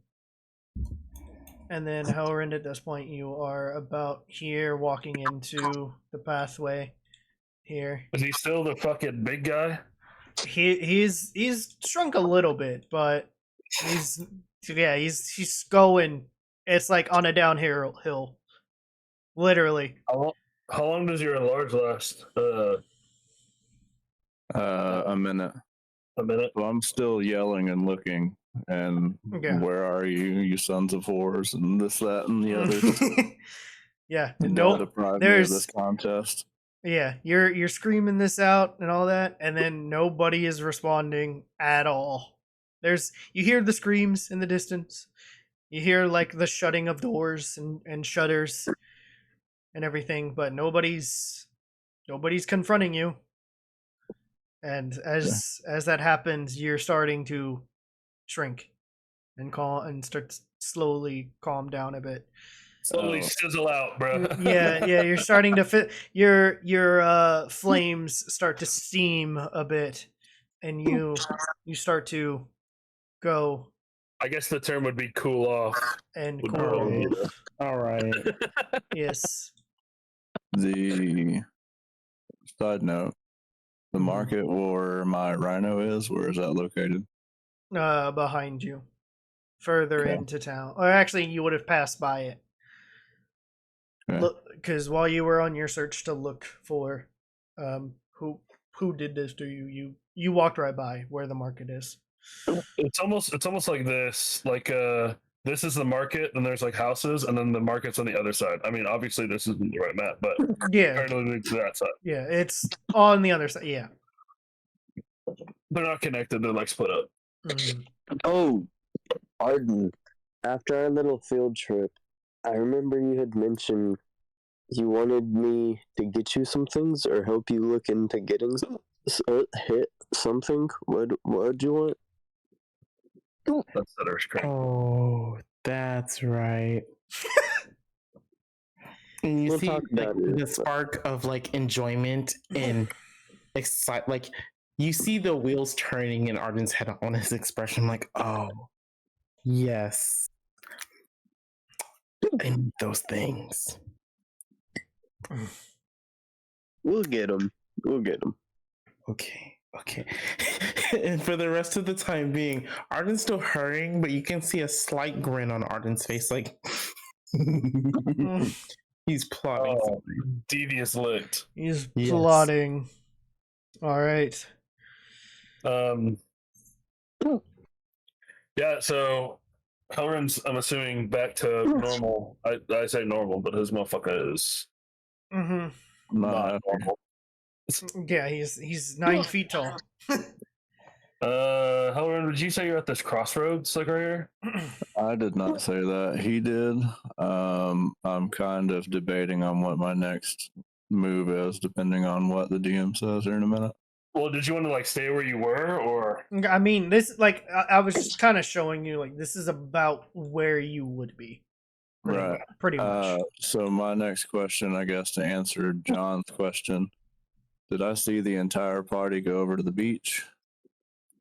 then Hellrend, at this point, you are about here, walking into the pathway here. Is he still the fucking big guy? He's shrunk a little bit, but he's going. It's like on a downhill hill, literally. How long does your enlarge last? A minute. A minute. So I'm still yelling and looking, and where are you sons of whores, and this, that, and the other. Yeah, Don't deprive me of this contest. Yeah, you're screaming this out and all that, and then nobody is responding at all. You hear the screams in the distance. You hear like the shutting of doors and shutters and everything, but nobody's confronting you. And as that happens, you're starting to shrink and start to slowly calm down a bit. Slowly sizzle out, bro. Yeah, you're starting to fit your flames start to steam a bit, and you start to go. I guess the term would be cool off. And cool off. All right. Yes. The side note, the market where my rhino is, where is that located? Behind you, further into town. Or actually, you would have passed by it. Okay. Look, because while you were on your search to look for who did this to you, you walked right by where the market is. It's almost like this. Like this is the market, and there's like houses, and then the market's on the other side. I mean, obviously this isn't the right map, but yeah, apparently to that side. Yeah, it's on the other side. Yeah, they're not connected. They're like split up. Mm-hmm. Oh, Arden. After our little field trip, I remember you had mentioned you wanted me to get you some things or help you look into getting something. What do you want? That's the restraint. Oh, that's right. And you see like, the spark of like enjoyment and like you see the wheels turning in Arden's head on his expression, like, oh, yes, I need those things. We'll get them. Okay. And for the rest of the time being, Arden's still hurrying, but you can see a slight grin on Arden's face, like, He's plotting. Oh, devious licked. He's Yes. plotting. All right. Yeah, so Hellrend's, I'm assuming, back to normal. I say normal, but his motherfucker is Mm-hmm. not Not normal. Yeah, he's 9 feet tall. Hellrend, would you say you're at this crossroads, like right here? I did not say that. He did. I'm kind of debating on what my next move is, depending on what the DM says here in a minute. Well, did you want to like stay where you were, or I mean, this like I was kind of showing you like this is about where you would be. Right. Pretty much. So my next question, I guess, to answer John's question, did I see the entire party go over to the beach?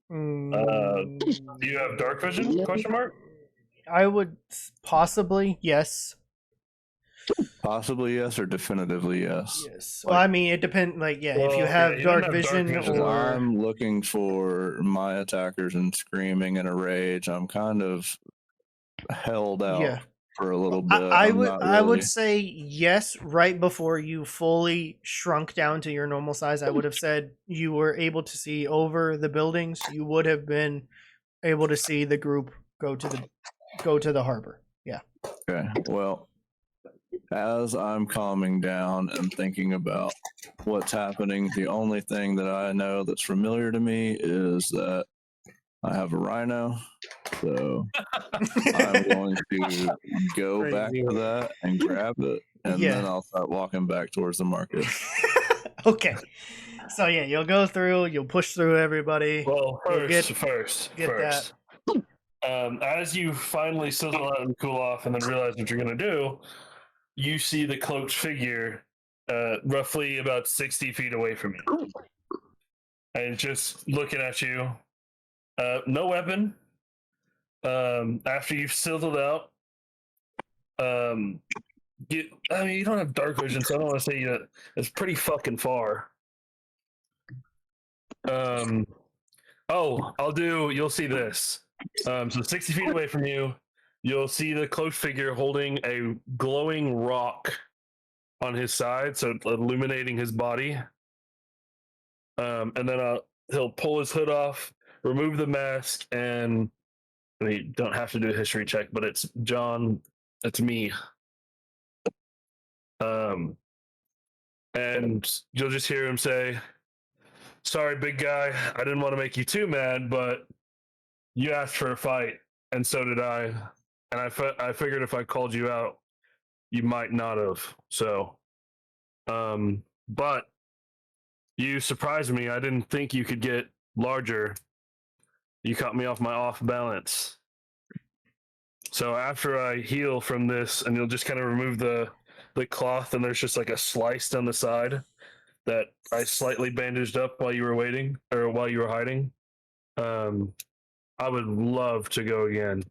do you have dark vision? Question mark. I would possibly yes. Possibly yes, or definitively yes. Yes. Well, I mean, it depends. Like, yeah, if you Well, have yeah, you dark don't have dark vision, vision. or I'm looking for my attackers and screaming in a rage. I'm kind of held out yeah, for a little bit. I I'm would not I would really- say yes right before you fully shrunk down to your normal size. I would have said you were able to see over the buildings. You would have been able to see the group go to the harbor. Yeah. Okay. Well, as I'm calming down and thinking about what's happening, the only thing that I know that's familiar to me is that I have a rhino. So I'm going to go back to that and grab it, and Yeah. then I'll start walking back towards the market. Okay. So yeah, you'll go through. You'll push through everybody. Well, You'll first. that. As you finally sizzle out and cool off, and then realize what you're gonna do, you see the cloaked figure, roughly about 60 feet away from you, and just looking at you. No weapon. After you've sizzled out, I mean, you don't have dark vision, so I don't want to say that it's pretty fucking far. You'll see this. So 60 feet away from you, you'll see the cloaked figure holding a glowing rock on his side, so illuminating his body. And then he'll pull his hood off, remove the mask, and you don't have to do a history check, but it's John, it's me. And you'll just hear him say, "Sorry, big guy, I didn't want to make you too mad, but you asked for a fight, and so did I. And I figured if I called you out, you might not have. So, but you surprised me. I didn't think you could get larger. You caught me off my off balance. So after I heal from this, and you'll just kind of remove the cloth, and there's just like a slice down the side that I slightly bandaged up while you were waiting, or while you were hiding. I would love to go again."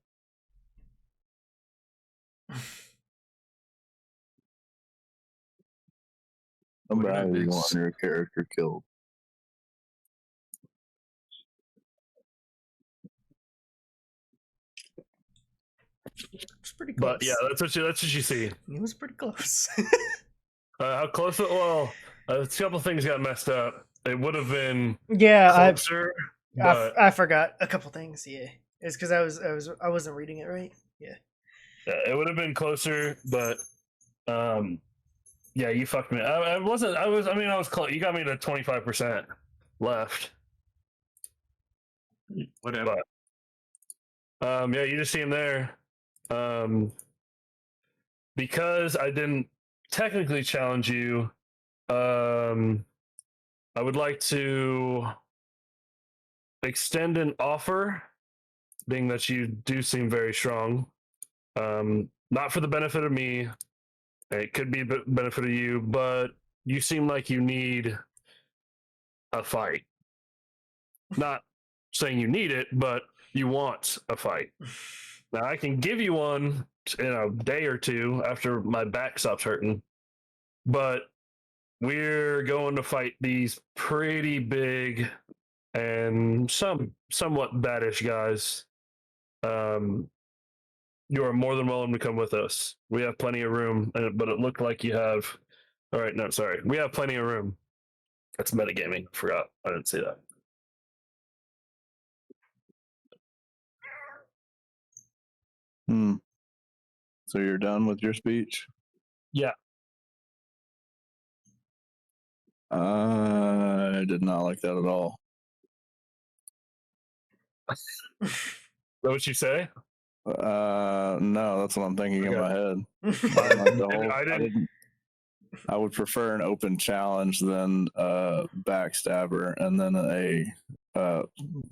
Somebody want your character killed. It's pretty close. But yeah, that's what you see. It was pretty close. How close? Well, a couple things got messed up. It would have been closer. I forgot a couple things. Yeah, it's because I wasn't reading it right. Yeah. Yeah, it would have been closer, but yeah, you fucked me. I was close. You got me to 25% left. Whatever. But, yeah, you just see him there. Because I didn't technically challenge you, I would like to extend an offer, being that you do seem very strong. Not for the benefit of me. It could be a benefit of you, but you seem like you need a fight. Not saying you need it, but you want a fight. Now, I can give you one in a day or two after my back stops hurting, but we're going to fight these pretty big and somewhat baddish guys. you are more than welcome to come with us. We have plenty of room, but it looked like you have. All right, no, sorry. We have plenty of room. That's metagaming. Forgot. I didn't say that. So you're done with your speech? Yeah. I did not like that at all. Is that what you say? No, that's what I'm thinking in Okay. my head. I didn't. I would prefer an open challenge than a backstabber, and then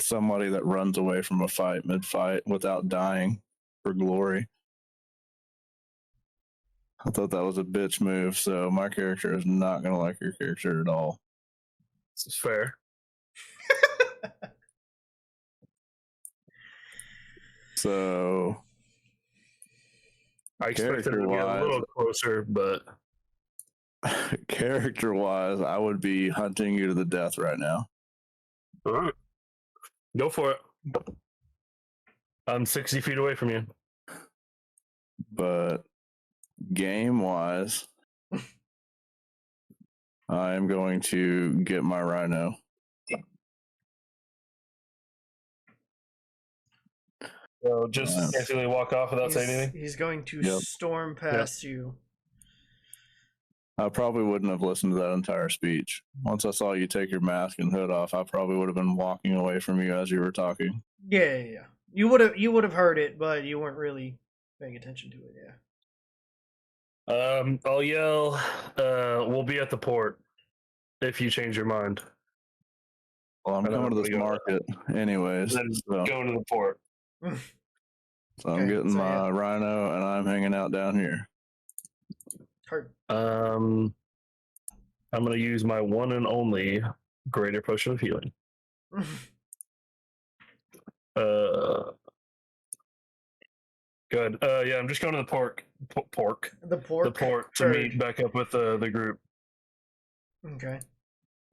somebody that runs away from a fight mid-fight without dying for glory. I thought that was a bitch move, so my character is not going to like your character at all. This is fair. So, I expected it to be a little closer, but character-wise, I would be hunting you to the death right now. all right, go for it. I'm 60 feet away from you. But game-wise, I am going to get my rhino. So just basically walk off without saying anything? He's going to storm past you. I probably wouldn't have listened to that entire speech. Once I saw you take your mask and hood off, I probably would have been walking away from you as you were talking. Yeah. You would have heard it, but you weren't really paying attention to it. Yeah. I'll yell. We'll be at the port if you change your mind. Well, I'm coming to this market, anyways. Then going to the port. So I'm getting my rhino, and I'm hanging out down here. I'm going to use my one and only greater potion of healing. Good. Yeah, I'm just going to the port to meet back up with the group. Okay.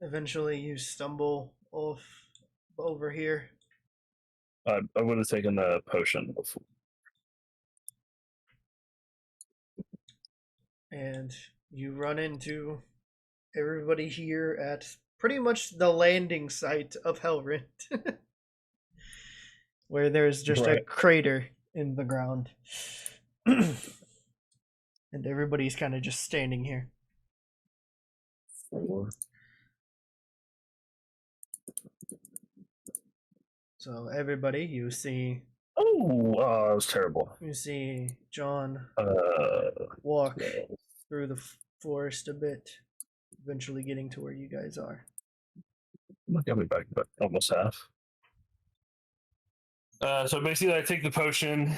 Eventually, you stumble off over here. I would have taken the potion before. And you run into everybody here at pretty much the landing site of Hellrend, where there's just a crater in the ground. And everybody's kind of just standing here. So everybody, you see... Oh, that was terrible. You see John walk through the forest a bit, eventually getting to where you guys are. Got me back, but almost half. So basically, I take the potion,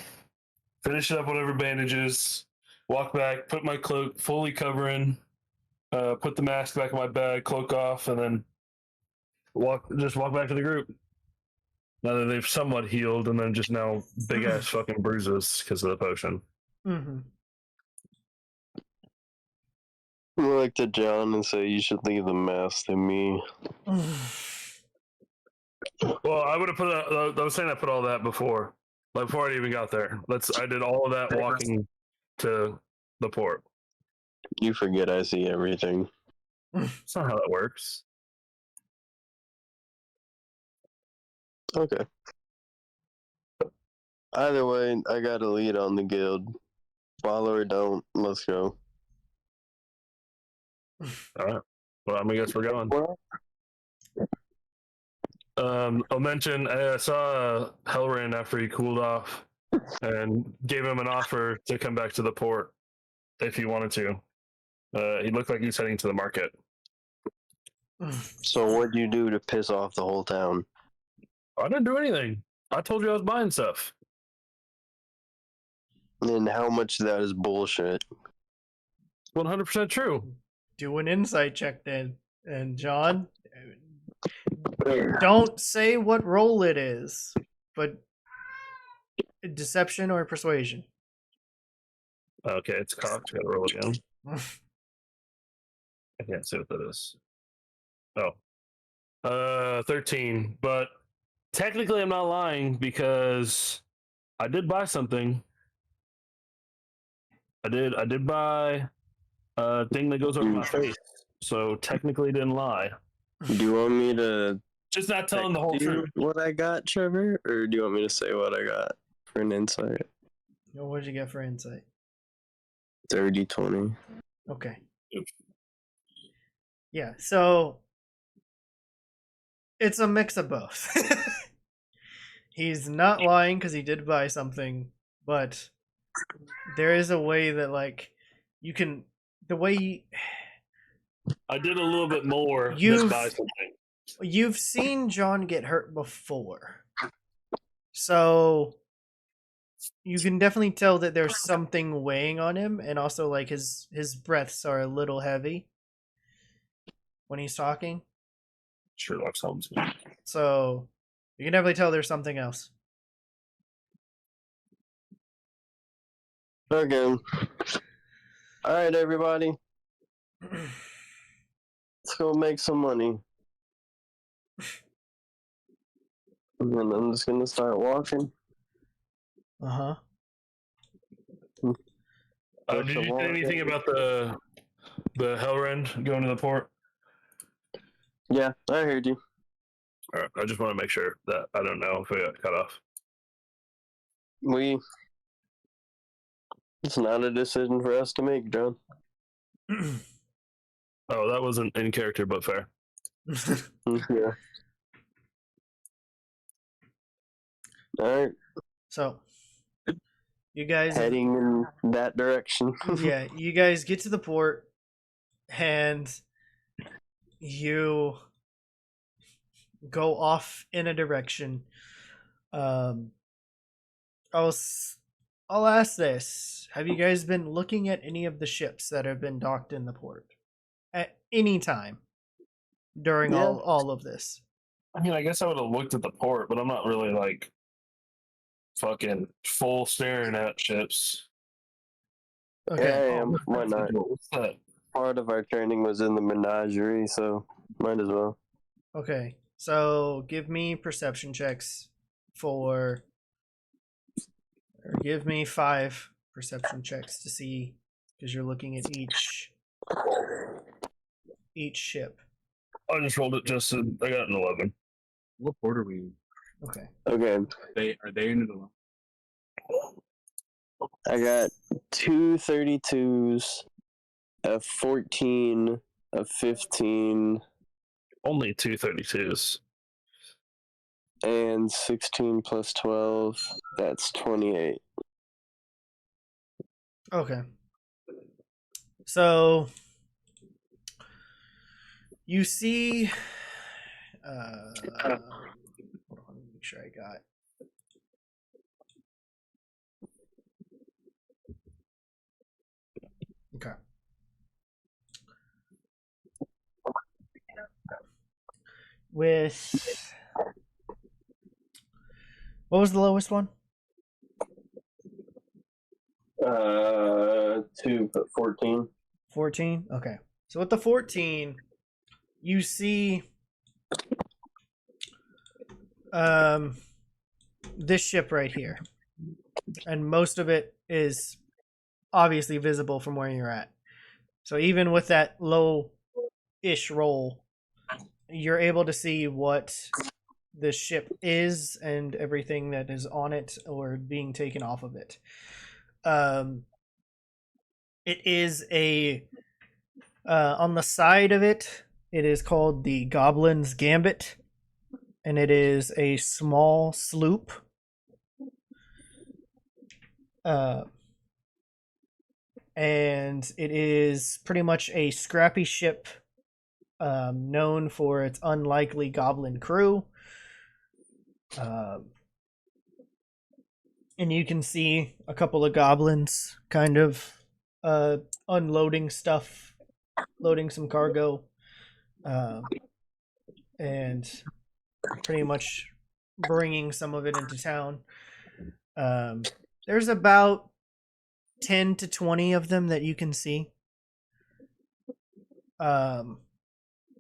finish it up, whatever bandages, walk back, put my cloak fully covering, put the mask back in my bag, cloak off, and then walk back to the group. Now that they've somewhat healed, and then just now big ass fucking bruises because of the potion. I look to John and say, "You should leave the mask to me." Well, I would have put. I was saying I put all that before I even got there. I did all of that walking to the port. You forget I see everything. That's not how that works. Okay. Either way, I got a lead on the guild. Follow or don't, let's go. All right. Well, I guess we're going. I'll mention I saw Hellrend after he cooled off and gave him an offer to come back to the port if he wanted to. He looked like he's heading to the market. So what'd you do to piss off the whole town? I didn't do anything. I told you I was buying stuff. And how much of that is bullshit? 100% true. Do an insight check then. And John, don't say what roll it is, but deception or persuasion. Okay, it's cocked. Gotta roll again. I can't see what that is. Oh. 13. But technically I'm not lying because I did buy something I did buy a thing that goes over my face, so technically didn't lie. Do you want me to Just not telling the whole text you truth. what I got, Trevor, or do you want me to say what I got for an insight? What did you get for insight? 30-20. Okay. Yep. Yeah, so it's a mix of both. He's not lying because he did buy something, but there is a way that, like, you can. The way I did a little bit more You've- than buy something. you've seen John get hurt before, so you can definitely tell that there's something weighing on him, and also like his breaths are a little heavy when he's talking. Sherlock Holmes. So you can definitely tell there's something else. Okay. All right, everybody. Let's go make some money. And then I'm just gonna start walking. Uh-huh. Did you say anything about the Hellrend going to the port? Yeah, I heard you. All right, I just want to make sure that I don't know if we got cut off. It's not a decision for us to make, John. Oh, that wasn't in character, but fair. Yeah. All right. So you guys Heading in that direction. yeah, you guys get to the port and you go off in a direction. I'll ask this: have you guys been looking at any of the ships that have been docked in the port at any time during Yeah. all of this? I mean, I guess I would have looked at the port, but I'm not really like fucking full staring at ships. Okay. Yeah, why not? What's that? Part of our training was in the menagerie, so might as well. Okay. So give me perception checks or give me 5 perception checks to see, because you're looking at each ship. I just rolled it just so I got an 11. What port are we in? Okay. Okay, Are they into the I got 2 32s, a 14, a 15, Only 2 32s. and 16 plus 12. That's 28. Okay. So you see hold on, let me make sure I got okay. With what was the lowest one? 2, but 14. 14. Okay. So with the 14, you see this ship right here. And most of it is obviously visible from where you're at. So even with that low-ish roll, you're able to see what the ship is and everything that is on it or being taken off of it. It is on the side of it, it is called the Goblin's Gambit, and it is a small sloop. And it is pretty much a scrappy ship, known for its unlikely goblin crew. And you can see a couple of goblins kind of unloading stuff, loading some cargo, and pretty much bringing some of it into town. There's about 10 to 20 of them that you can see. And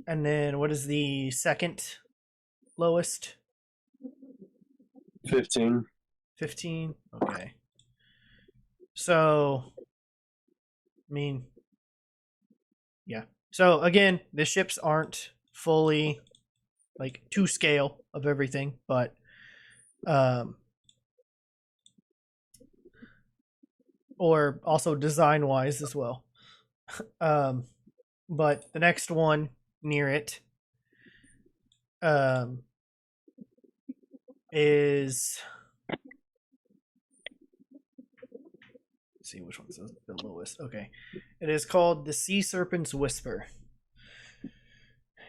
then what is the second lowest? 15. 15. Okay. So mean, yeah. So again, the ships aren't fully like to scale of everything, but or also design wise as well. But the next one near it is, let's see which one's the lowest. Okay, it is called the Sea Serpent's Whisper.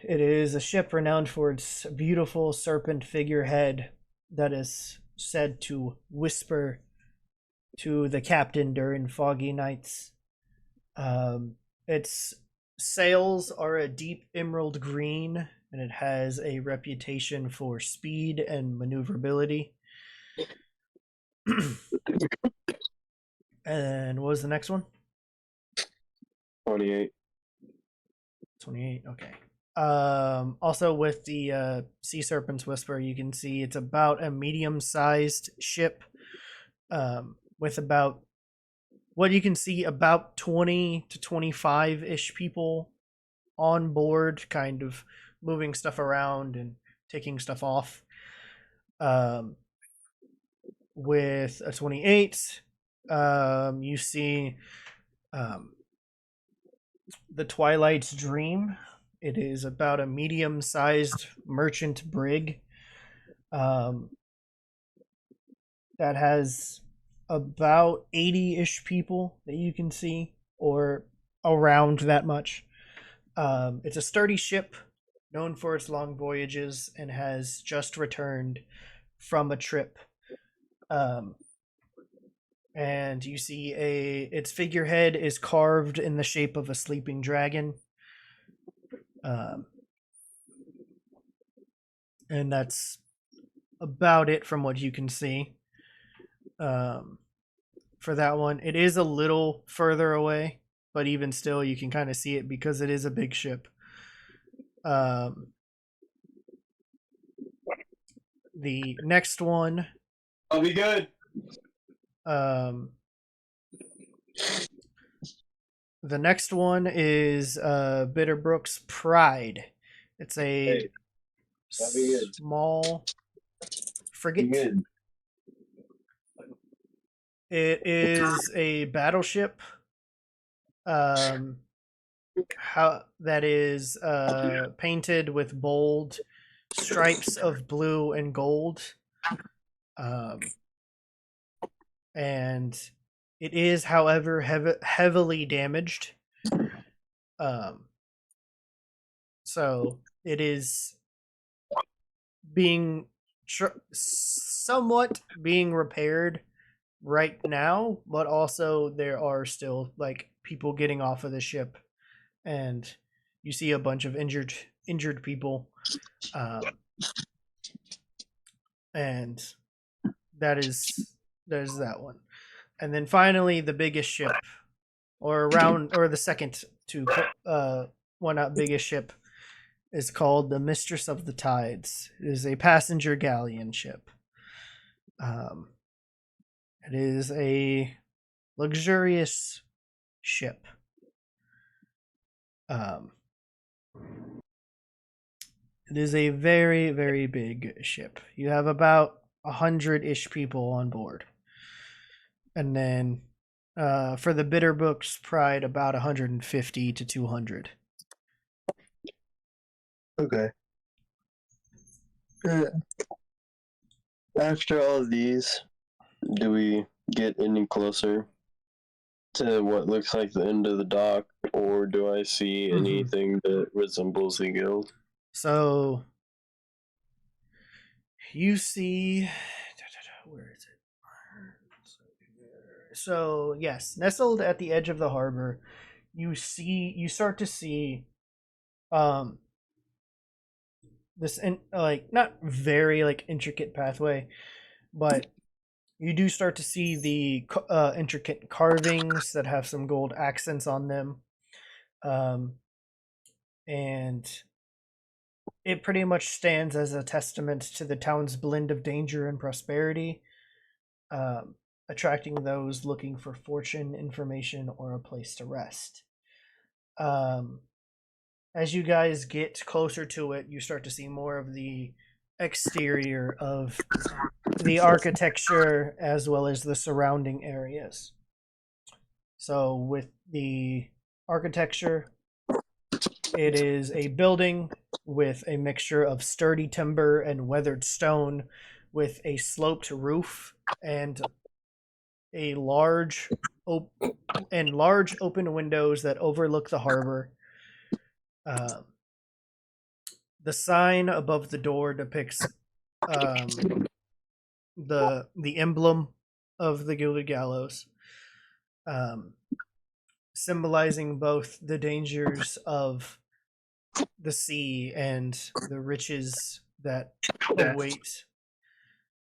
It is a ship renowned for its beautiful serpent figurehead that is said to whisper to the captain during foggy nights. Its sails are a deep emerald green, and it has a reputation for speed and maneuverability. And what was the next one? 28. 28, okay. Also with the Sea Serpent's Whisper, you can see it's about a medium-sized ship with about, what you can see, about 20 to 25-ish people on board, kind of moving stuff around and taking stuff off. With a 28, you see the Twilight's Dream. It is about a medium-sized merchant brig that has about 80-ish people that you can see, or around that much. It's a sturdy ship known for its long voyages and has just returned from a trip. And you see its figurehead is carved in the shape of a sleeping dragon. And that's about it from what you can see. For that one, it is a little further away, but even still, you can kind of see it because it is a big ship. The next one, I'll be good. The next one is Bitterbrook's Pride. It's a small frigate. It is a battleship. That is painted with bold stripes of blue and gold. And it is, however, heavily damaged. So it is being somewhat being repaired right now, but also there are still like people getting off of the ship, and you see a bunch of injured people, and that is that one. And then finally, the biggest ship, or the second to one out biggest ship, is called the Mistress of the Tides. It is a passenger galleon ship. It is a luxurious ship. It is a very, very big ship. You have about 100-ish people on board. And then for the Bitterbrook's Pride, about 150 to 200. Okay. After all of these, do we get any closer to what looks like the end of the dock, or do I see anything that resembles the guild? So you see, where is it? So yes, nestled at the edge of the harbor, you start to see this not very intricate pathway, but you do start to see the intricate carvings that have some gold accents on them, and it pretty much stands as a testament to the town's blend of danger and prosperity. attracting those looking for fortune, information, or a place to rest. As you guys get closer to it, you start to see more of the exterior of the architecture as well as the surrounding areas. So, with the architecture, it is a building with a mixture of sturdy timber and weathered stone, with a sloped roof and a large open windows that overlook the harbor. The sign above the door depicts the emblem of the Gilded Gallows, symbolizing both the dangers of the sea and the riches that await.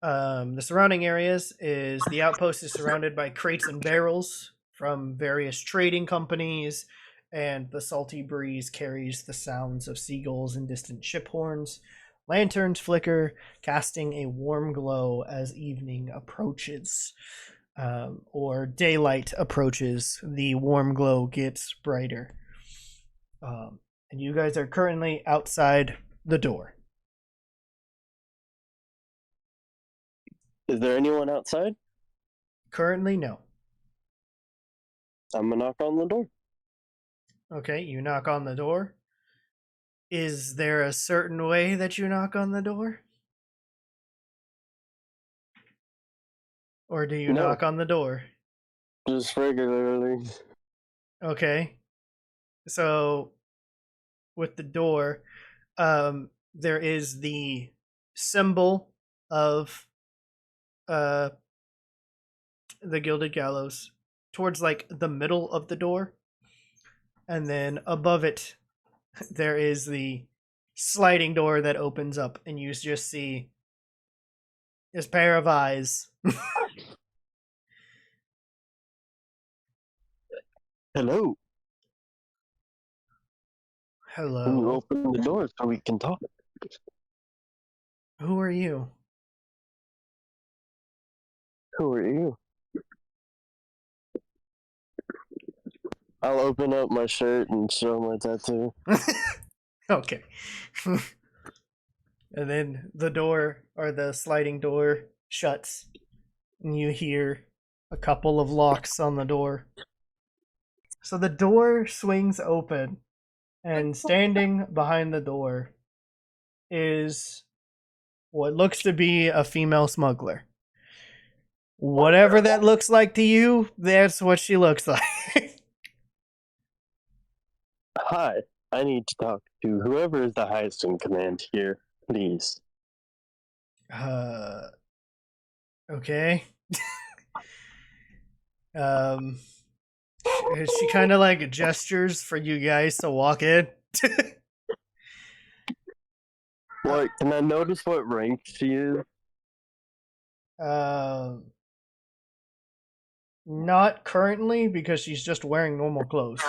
The surrounding areas is the outpost is surrounded by crates and barrels from various trading companies, and the salty breeze carries the sounds of seagulls and distant ship horns. Lanterns flicker, casting a warm glow as evening approaches, or daylight approaches. The warm glow gets brighter. And you guys are currently outside the door. Is there anyone outside? Currently, no. I'm gonna knock on the door. Okay, you knock on the door. Is there a certain way that you knock on the door? Or do you No. knock on the door? Just regularly. Okay. So, with the door, there is the symbol of the Gilded Gallows towards like the middle of the door. And then above it, there is the sliding door that opens up, and you just see this pair of eyes. Hello. Can you Hello. open the door so we can talk? Who are you? Who are you? I'll open up my shirt and show my tattoo. Okay. And then the door, or the sliding door, shuts, and you hear a couple of locks on the door. So the door swings open, and standing behind the door is what looks to be a female smuggler. Whatever that looks like to you, that's what she looks like. Hi, I need to talk to whoever is the highest in command here, please. Okay. She kind of like gestures for you guys to walk in. What, can I notice what rank she is? Not currently, because she's just wearing normal clothes.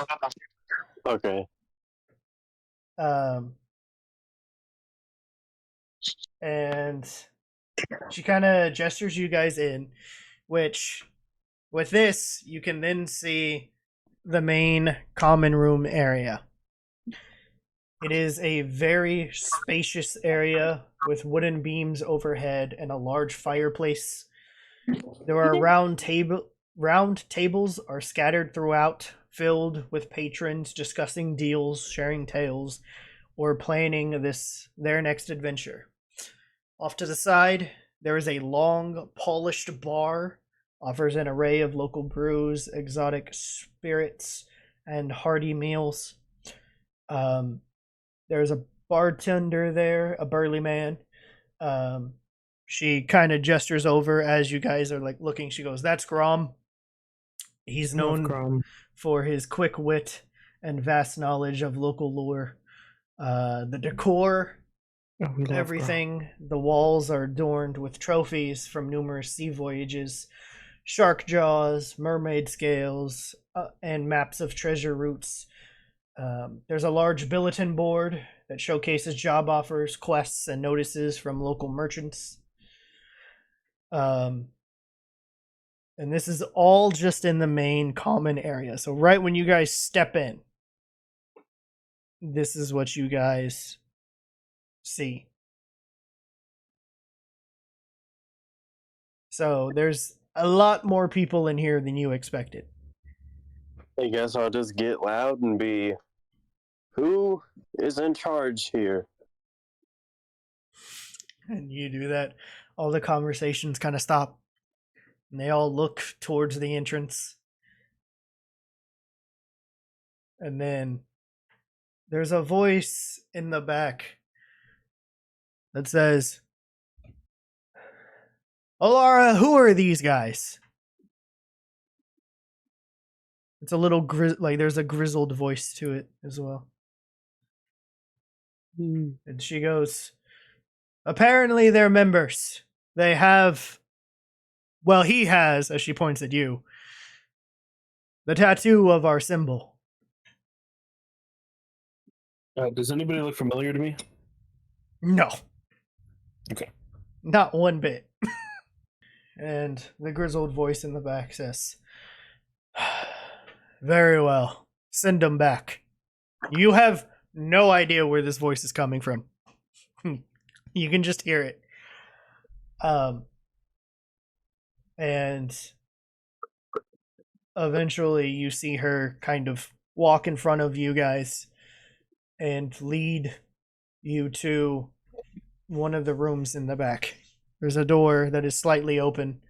Okay. And she kind of gestures you guys in, which with this, you can then see the main common room area. It is a very spacious area with wooden beams overhead and a large fireplace. There are round tables are scattered throughout, filled with patrons discussing deals, sharing tales, or planning their next adventure. Off to the side, there is a long, polished bar, offers an array of local brews, exotic spirits, and hearty meals. There's a bartender there, a burly man. She kind of gestures over as you guys are like looking. She goes, "That's Grom. He's known for his quick wit and vast knowledge of local lore. The decor, everything. The walls are adorned with trophies from numerous sea voyages, shark jaws, mermaid scales, and maps of treasure routes. There's a large bulletin board that showcases job offers, quests, and notices from local merchants. And And this is all just in the main common area. So right when you guys step in, this is what you guys see. So there's a lot more people in here than you expected. I guess I'll just get loud and be, who is in charge here? And you do that. All the conversations kind of stop. And they all look towards the entrance. And then there's a voice in the back that says, Elloria, who are these guys? It's a little there's a grizzled voice to it as well. And she goes, apparently they're members. They have, well, he has, as she points at you, the tattoo of our symbol. Does anybody look familiar to me? No. Okay. Not one bit. And the grizzled voice in the back says, very well. Send them back. You have no idea where this voice is coming from. You can just hear it. And eventually you see her kind of walk in front of you guys and lead you to one of the rooms in the back. There's a door that is slightly open,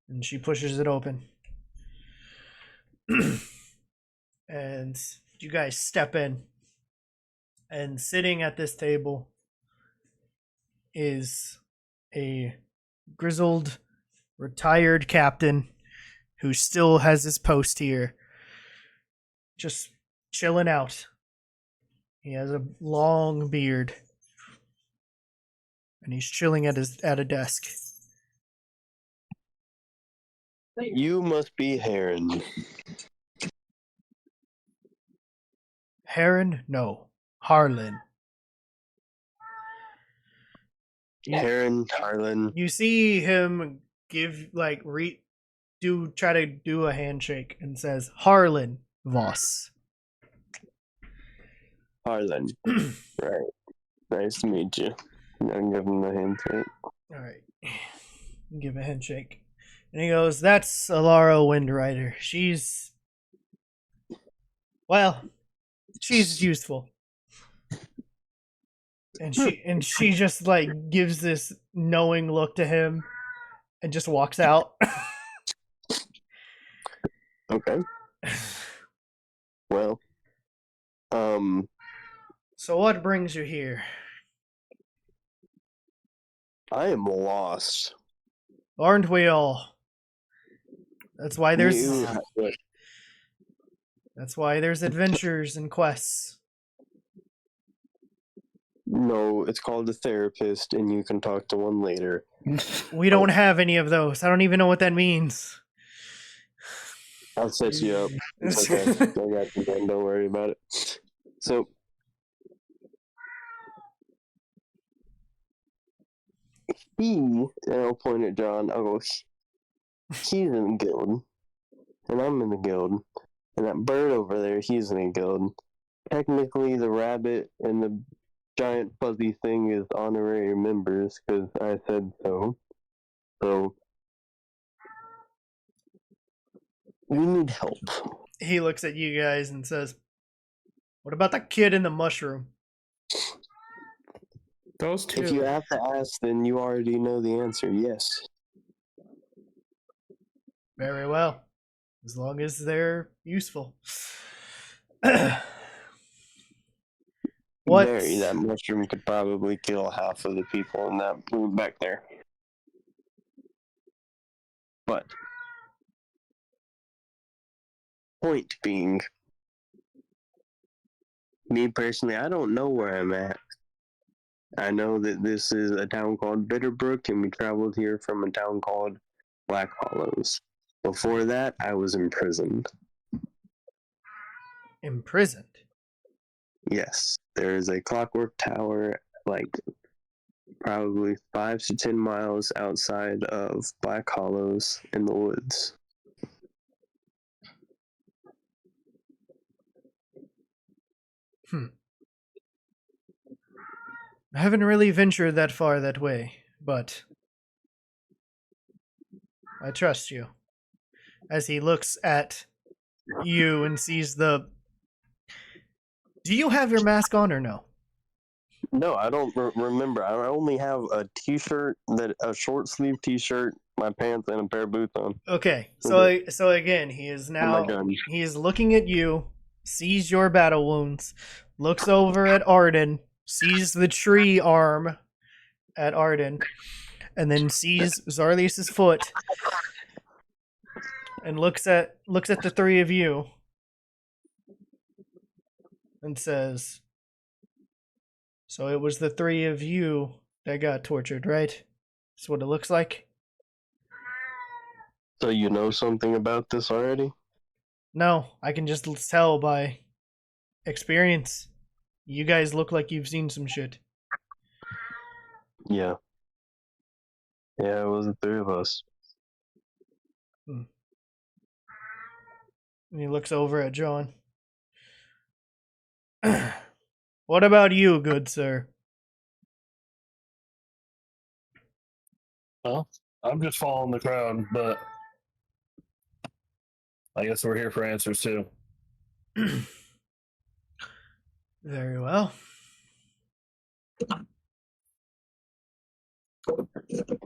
and she pushes it open. And you guys step in, and sitting at this table is a grizzled, retired captain who still has his post here, just chilling out. He has a long beard, and he's chilling at a desk. You must be Heron. Heron? No. Harlan. Heron, Harlan. You see him try to do a handshake and says, Harlan Voss. Harlan. Right. Nice to meet you. I'll give him the handshake. Alright. Give a handshake. And he goes, that's Elloria Windrider. She's useful. And she just like gives this knowing look to him and just walks out. Okay. Well, so what brings you here? I am lost. Aren't we all? That's why there's adventures and quests. No, it's called a therapist, and you can talk to one later. We don't have any of those. I don't even know what that means. I'll set you up. It's okay. I got you, man. Don't worry about it. So, and I'll point at John, I'll go, he's in the guild, and I'm in the guild, and that bird over there, he's in the guild. Technically, the rabbit and the giant fuzzy thing is honorary members, because I said so. So, we need help. He looks at you guys and says, what about the kid in the mushroom? Those two. If you have to ask, then you already know the answer, yes. Very well. As long as they're useful. What? Very, that mushroom could probably kill half of the people in that room back there. But, point being, me personally, I don't know where I'm at. I know that this is a town called Bitterbrook, and we traveled here from a town called Black Hollows. Before that, I was imprisoned. Imprisoned? Yes, there is a clockwork tower, like probably 5 to 10 miles outside of Black Hollows in the woods. I haven't really ventured that far that way, but I trust you. As he looks at you and sees the... Do you have your mask on or no? No, I don't remember. I only have a t-shirt, a short sleeve t-shirt, my pants, and a pair of boots on. Okay, so again, he is now... He is looking at you, sees your battle wounds, looks over at Arden, sees the tree arm at Arden, and then sees Zarlius' foot, and looks at the three of you, and says, "So it was the three of you that got tortured, right? That's what it looks like." So you know something about this already? No, I can just tell by experience. You guys look like you've seen some shit. Yeah. Yeah, it was the three of us. And he looks over at John. What about you, good sir? Well, I'm just following the crowd, but I guess we're here for answers too. Very well.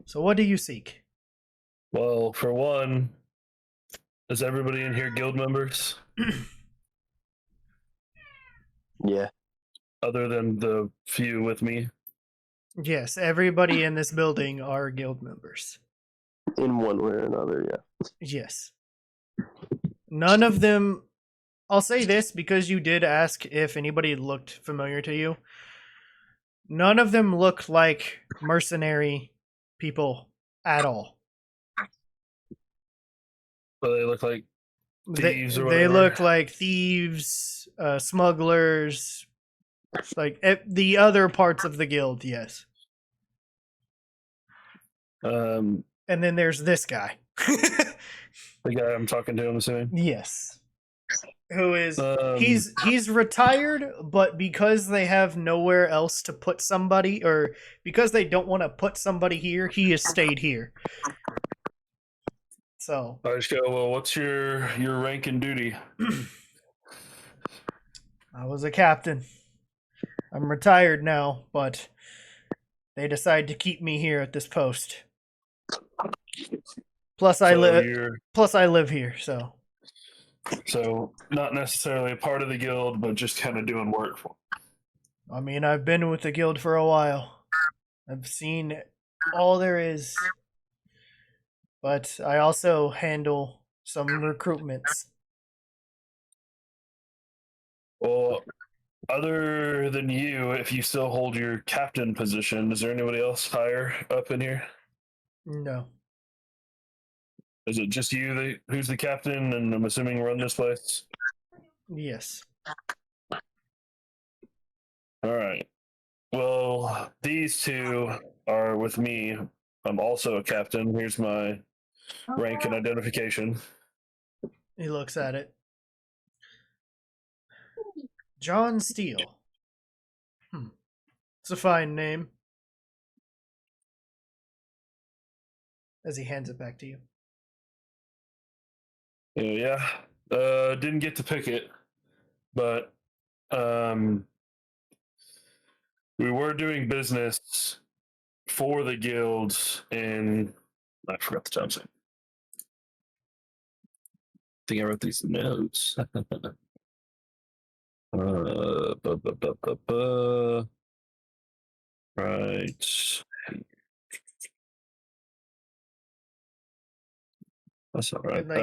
So what do you seek? Well, for one, is everybody in here guild members? Yeah. Other than the few with me? Yes, everybody in this building are guild members. In one way or another, yeah. Yes. None of them... I'll say this because you did ask if anybody looked familiar to you. None of them look like mercenary people at all. So they look like thieves or They whatever? look like thieves, smugglers, like the other parts of the guild, yes. And then there's this guy. the guy I'm talking to, I'm assuming? Yes. Who is... He's he's retired, but because they have nowhere else to put somebody, or because they don't want to put somebody here, he has stayed here. So I just go, well, what's your rank and duty? I was a captain. I'm retired now, but they decide to keep me here at this post. Plus I live here, so not necessarily a part of the guild, but just kind of doing work for them. I mean, I've been with the guild for a while. I've seen all there is. But I also handle some recruitments. Well, other than you, if you still hold your captain position, is there anybody else higher up in here? No. Is it just you who's the captain, and I'm assuming run this place? Yes. All right. Well, these two are with me. I'm also a captain. Here's my rank and identification. He looks at it. John Steele. It's a fine name. As he hands it back to you. Yeah. Didn't get to pick it, but we were doing business for the guilds in... I forgot the time. I think I wrote these notes. Right. That's all right. Like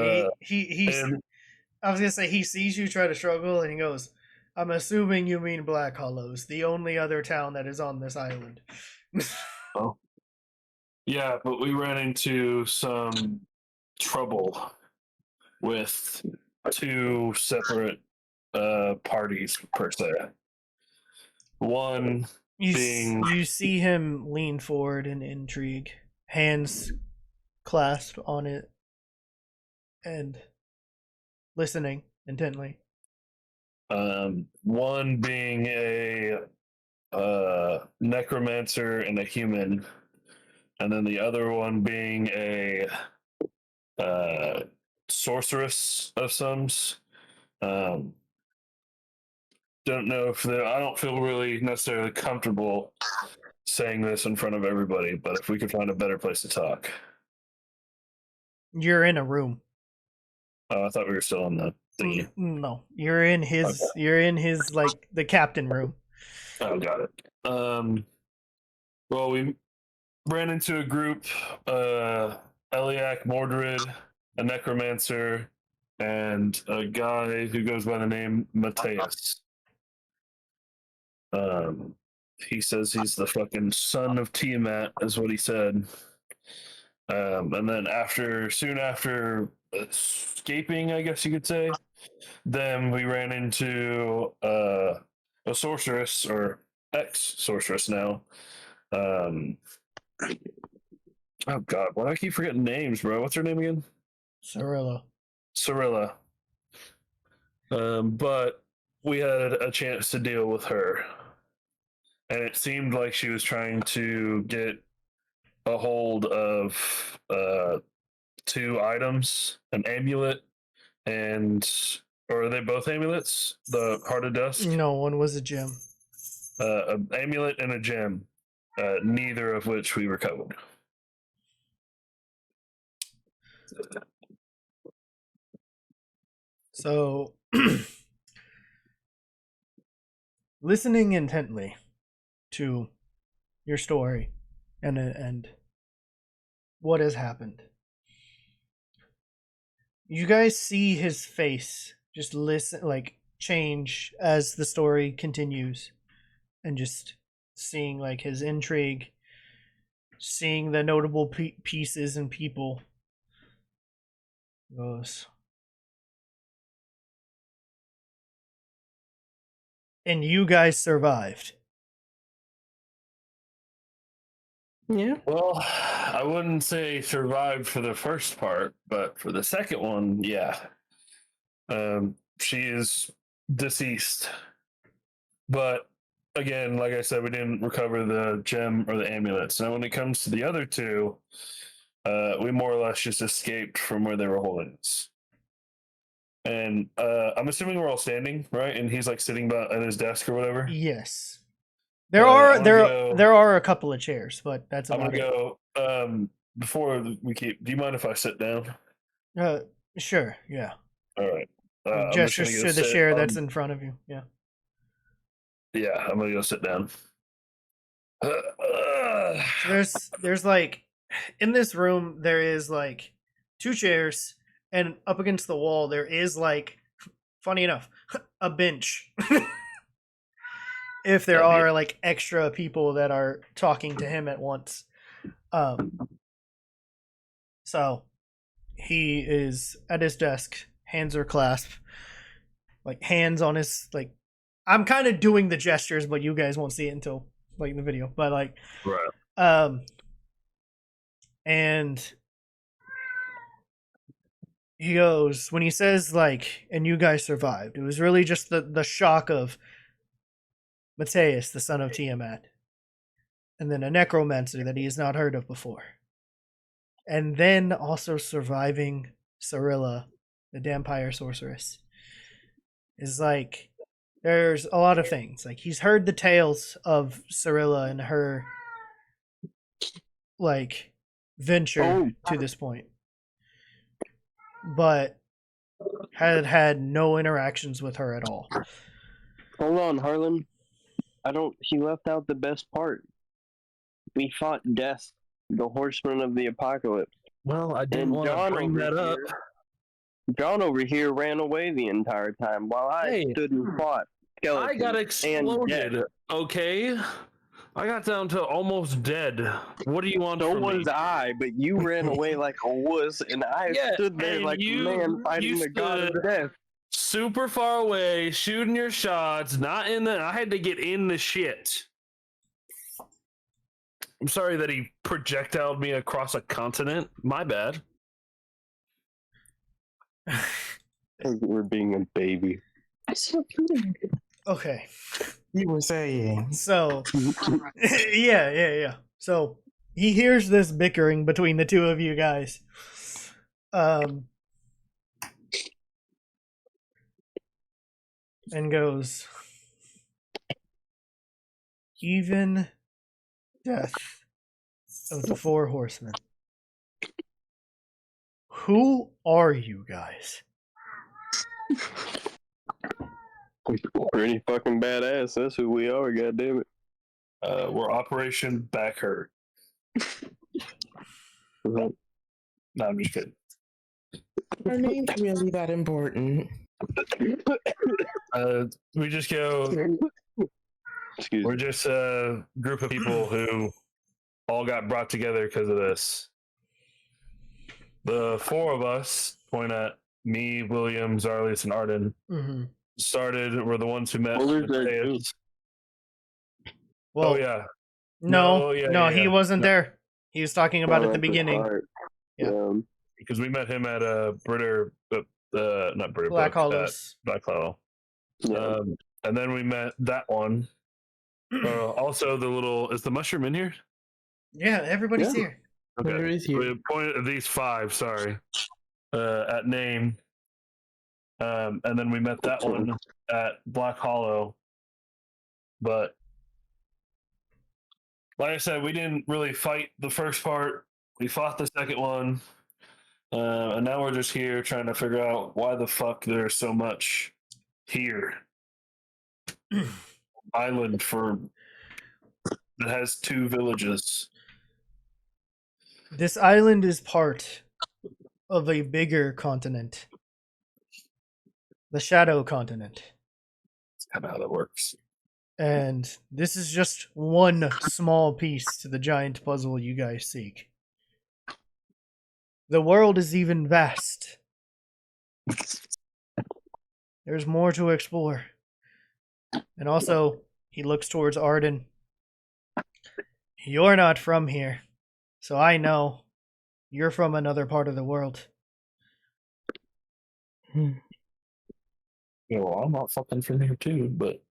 I was gonna say he sees you try to struggle and he goes, "I'm assuming you mean Black Hollows, the only other town that is on this island." Oh. Yeah, but we ran into some trouble with two separate parties per se. One You see him lean forward in intrigue, hands clasped on it, and listening intently. One being a necromancer and a human, and then the other one being a sorceress of somes. Don't know if I don't feel really necessarily comfortable saying this in front of everybody, but if we could find a better place to talk. You're in a room. Oh, I thought we were still on the thingy. No, you're in his. Okay. You're in his like the captain room. Oh, got it. Well, we ran into a group. Eliac, Mordred, a necromancer, and a guy who goes by the name Mateus. He says he's the fucking son of Tiamat, is what he said. And then soon after escaping, I guess you could say, then we ran into a sorceress, or ex-sorceress now. Oh god, why do I keep forgetting names, bro? What's her name again? Cirilla. But we had a chance to deal with her. And it seemed like she was trying to get a hold of 2 items, an amulet or are they both amulets? The Heart of Dusk? No, one was a gem. An amulet and a gem, neither of which we recovered. So, listening intently to your story and what has happened, you guys see his face just change as the story continues, and just seeing like his intrigue, seeing the notable pieces and people. Goes, and you guys survived. Yeah. Well, I wouldn't say survived for the first part, but for the second one, yeah. She is deceased. But again, like I said, we didn't recover the gem or the amulets. Now, when it comes to the other 2, we more or less just escaped from where they were holding us. And I'm assuming we're all standing, right? And he's like sitting at his desk or whatever. Yes. There are a couple of chairs, but that's I'm about gonna go. Before we keep, do you mind if I sit down? it. Sure, yeah. All right. Gestures to the chair that's in front of you. Yeah. Yeah, I'm gonna go sit down. So there's like in this room there is like 2 chairs, and up against the wall there is like, funny enough, a bench. If there are like extra people that are talking to him at once. So he is at his desk, hands are clasped, like hands on his, like, I'm kind of doing the gestures, but you guys won't see it until like the video. But like, right. And he goes, when he says like, and you guys survived, it was really just the shock of Mateus, the son of Tiamat, and then a necromancer that he has not heard of before, and then also surviving Cirilla, the Dampire sorceress. Is like, there's a lot of things. Like, he's heard the tales of Cirilla and her like venture to this point, but had no interactions with her at all. Hold on, Harlan. He left out the best part. We fought Death, the Horseman of the Apocalypse. Well, I didn't want to bring that up. John over here ran away the entire time while I stood and fought skeletons. I got exploded, okay? I got down to almost dead. What do you want from me? So was I, but you ran away like a wuss, and I stood there like a man fighting the god of death. Super far away, shooting your shots, not in the... I had to get in the shit. I'm sorry that he projectiled me across a continent. My bad. We're being a baby. Okay. You were saying. So, yeah. So he hears this bickering between the two of you guys. And goes, even death of the four horsemen. Who are you guys? We're pretty fucking badass. That's who we are, goddammit. We're Operation Back Hurt. No, I'm just kidding. Are names really that important? We just go. We're just a group of people who all got brought together because of this. The four of us, point at me, William, Zarlius, and Arden, were the ones who met. Well, oh yeah. No, he wasn't No. there. He was talking about at the beginning. Yeah. Because we met him at Britter, not Britter, Black Hollows. Black Hollow. Yeah. And then we met that one. Also, is the mushroom in here? Yeah, everybody's here. Okay. Where is he? We pointed at these five, at name. And then we met that one at Black Hollow. But like I said, we didn't really fight the first part. We fought the second one. And now we're just here trying to figure out why the fuck there's so much here. Island that has 2 villages. This island is part of a bigger continent. The Shadow Continent. That's kind of how that works. And this is just one small piece to the giant puzzle you guys seek. The world is even vast. There's more to explore. And also, he looks towards Arden. You're not from here, so I know you're from another part of the world. Yeah, well, I'm not fucking from here too, but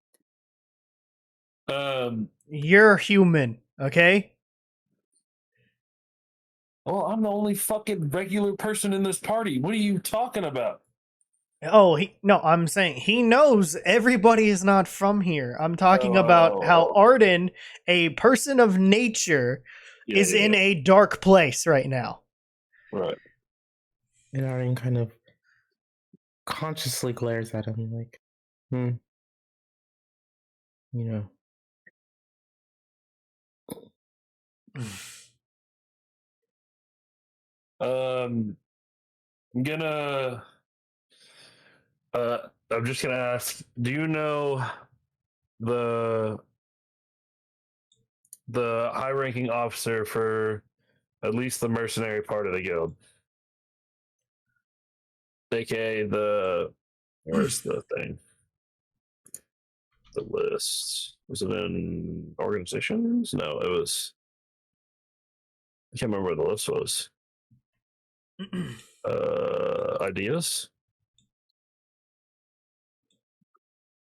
you're human, okay? Well, I'm the only fucking regular person in this party. What are you talking about? Oh, I'm saying he knows everybody is not from here. I'm talking about how Arden, a person of nature, is in a dark place right now. Right. And Arden kind of consciously glares at him like, you know. I'm just gonna ask, do you know the high-ranking officer for at least the mercenary part of the guild? AKA where's the thing? The list. Was it in organizations? No, it was. I can't remember where the list was. Ideas?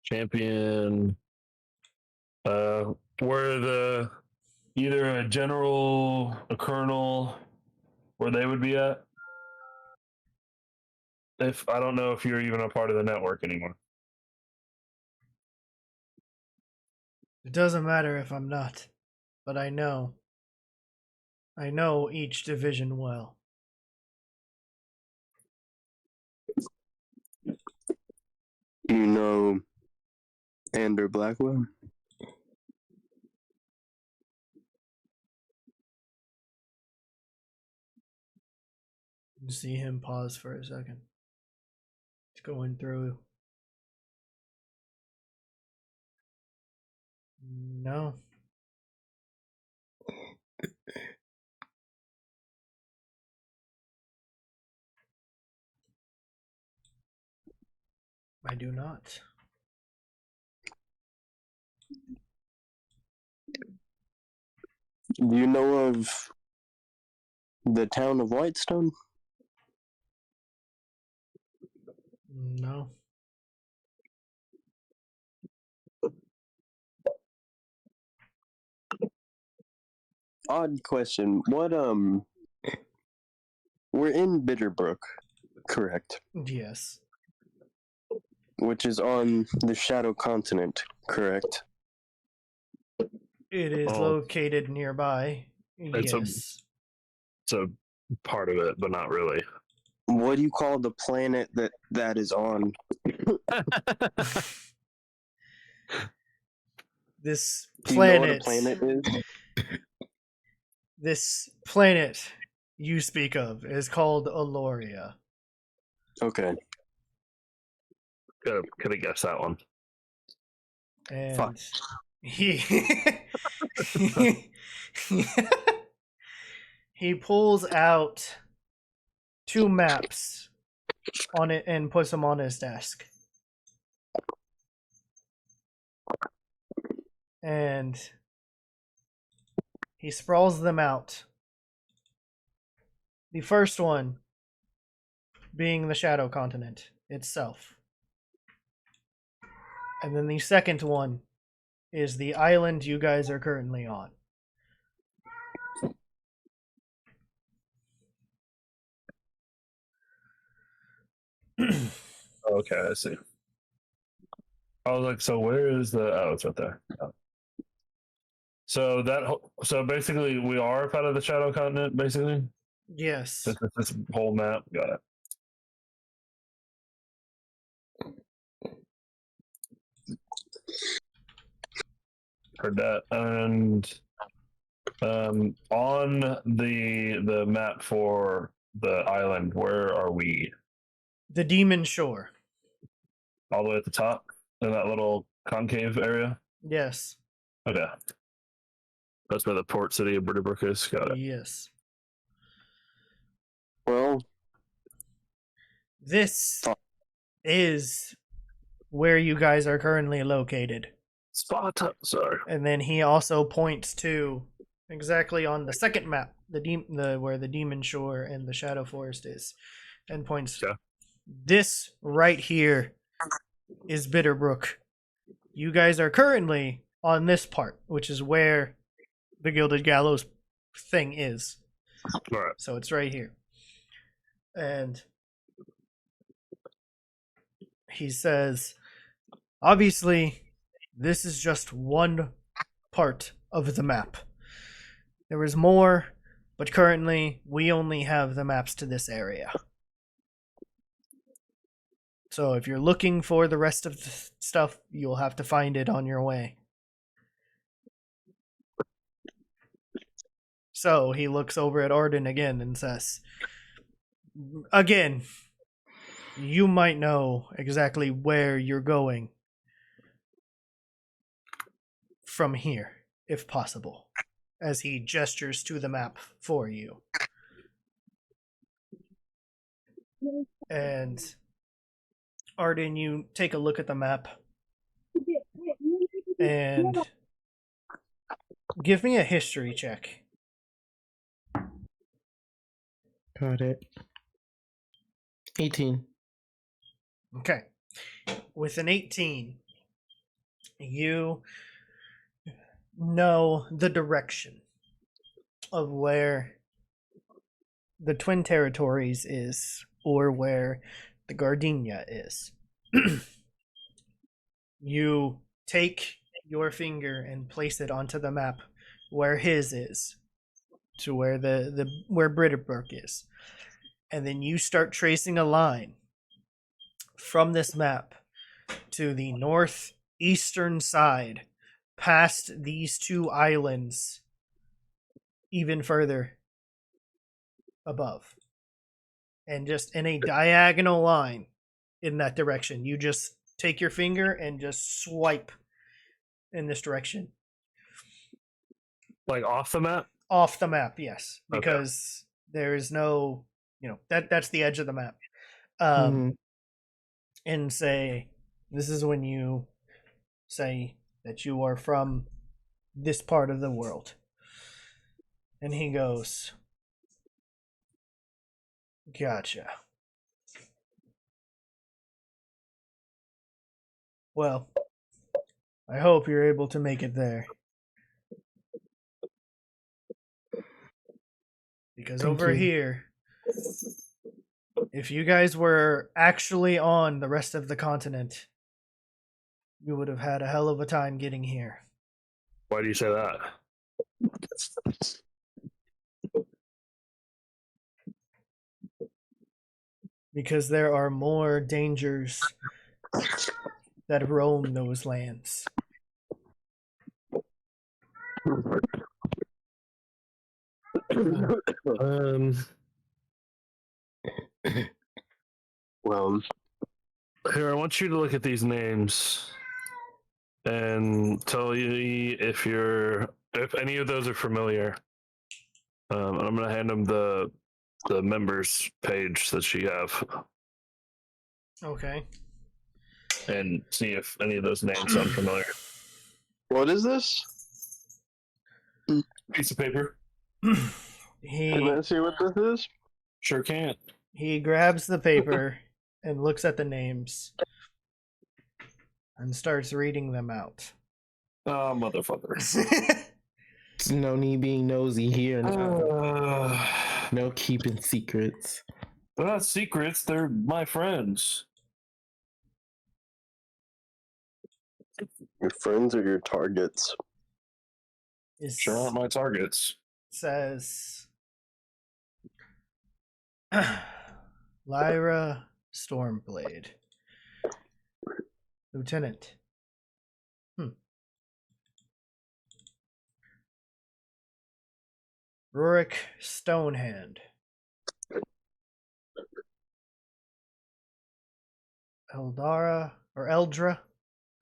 Champion. Where either a general, a colonel, where they would be at. If I don't know if you're even a part of the network anymore. It doesn't matter if I'm not, but I know each division well. You know Ander Blackwell? You see him pause for a second. It's going through. No. I do not. Do you know of the town of Whitestone? No. Odd question. What we're in Bitterbrook, correct? Yes. Which is on the Shadow Continent, correct? It is Oh. located nearby. It's a- Yes. It's a part of it, but not really. What do you call the planet that is on? This Do you know what a planet, planet is? this planet you speak of is called Elloria. Okay. Could have guessed that one. And Fuck. he he pulls out 2 maps on it and puts them on his desk. And he sprawls them out. The first one being the Shadow Continent itself. And then the second one is the island you guys are currently on. Okay, I see. I was like, so where is the? Oh, it's right there. Oh. So so basically, we are part of the Shadow Continent. Basically, Yes. this whole map. Got it. Heard that. And on the map for the island, where are we? The Demon Shore. All the way at the top in that little concave area. Yes. Okay. That's where the port city of Bitterbrook is. Got it. Yes. Well, This is where you guys are currently located. Spot up. Sorry. And then he also points to exactly on the second map, where the Demon Shore and the Shadow Forest is, and points. Yeah. This right here is Bitterbrook. You guys are currently on this part, which is where the Gilded Gallows thing is. All right. So it's right here. And he says, obviously, this is just one part of the map. There is more, but currently we only have the maps to this area. So if you're looking for the rest of the stuff, you'll have to find it on your way. So he looks over at Arden again and says, again, you might know exactly where you're going from here, if possible, as he gestures to the map for you. And Arden, you take a look at the map and give me a history check. Got it. 18. Okay. With an 18, you know the direction of where the Twin Territories is, or where the Gardenia is. You take your finger and place it onto the map where his is, to where where Bitterbrook is. And then you start tracing a line from this map to the northeastern side, past these 2 islands, even further above. And just in a diagonal line in that direction, you just take your finger and just swipe in this direction. Like off the map? Off the map, yes. Okay. Because there is no, that's the edge of the map. And say, this is when you say that you are from this part of the world. And he goes, "Gotcha. Well, I hope you're able to make it there. Because Thank over you. here, if you guys were actually on the rest of the continent, you would have had a hell of a time getting here. Why do you say that? Because there are more dangers that roam those lands. Well, Here, I want you to look at these names and tell me if any of those are familiar. And I'm gonna hand them the members page that you have Okay. and see if any of those names sound familiar. what is this? Piece of paper. Can He I see what this is? Sure can't. he grabs the paper and looks at the names and starts reading them out. Oh, motherfucker. There's no need being nosy here. No keeping secrets. They're not secrets. They're my friends. Your friends are your targets. It Sure aren't my targets. says Lyra Stormblade, Lieutenant. Rurik Stonehand,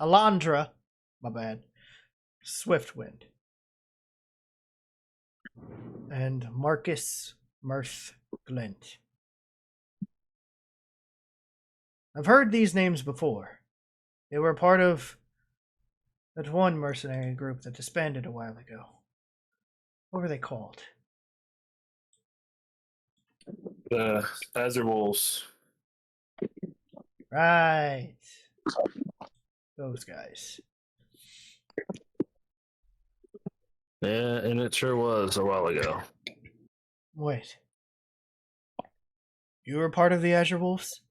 Alondra, my bad, Swiftwind, and Marcus Mirth Glint. I've heard these names before. They were part of that one mercenary group that disbanded a while ago. What were they called? Azure Wolves. Right. Those guys. Yeah, and it sure was a while ago. Wait. You were part of the Azure Wolves?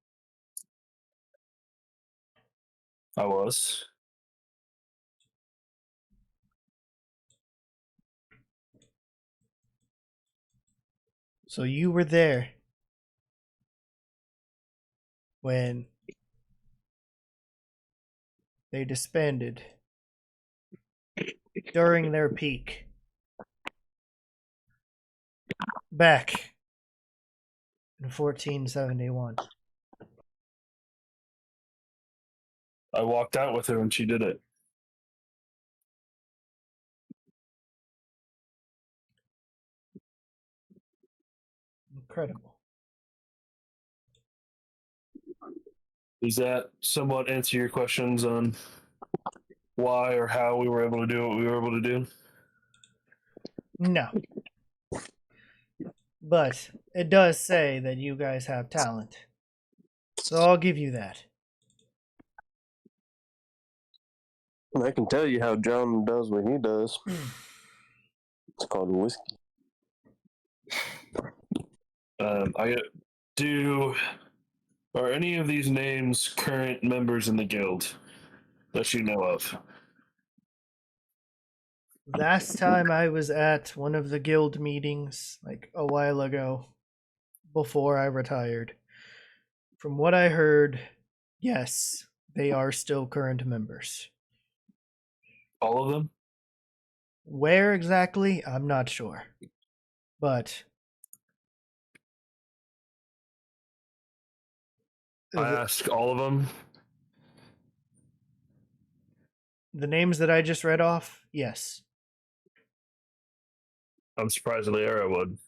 I was. So you were there when they disbanded during their peak. Back in 1471. I walked out with her when she did it. Incredible. Does that somewhat answer your questions on why or how we were able to do what we were able to do? No. But it does say that you guys have talent. So I'll give you that. I can tell you how John does what he does. It's called whiskey. Are any of these names current members in the guild that you know of? Last time I was at one of the guild meetings, like a while ago, before I retired, from what I heard, yes, they are still current members. All of them? Where exactly, I'm not sure. But I asked all of them. the names that I just read off, yes. I'm surprised Elloria would.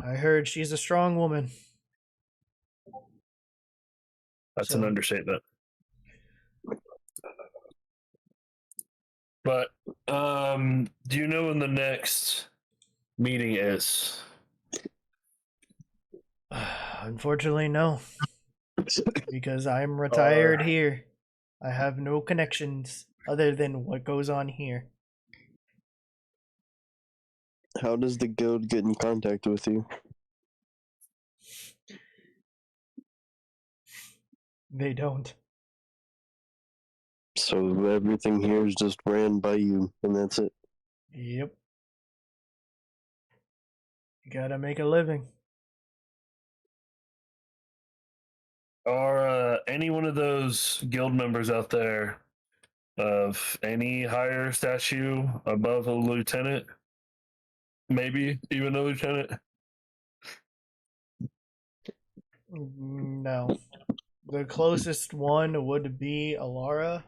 I heard she's a strong woman. That's an understatement. But do you know when the next meeting is? Unfortunately, no. Because I'm retired here. I have no connections other than what goes on here. How does the guild get in contact with you? They don't. So everything here is just ran by you, and that's it. Yep. You gotta make a living. Are any one of those guild members out there of any higher statue above a lieutenant? Maybe even a lieutenant? No. The closest one would be Elloria,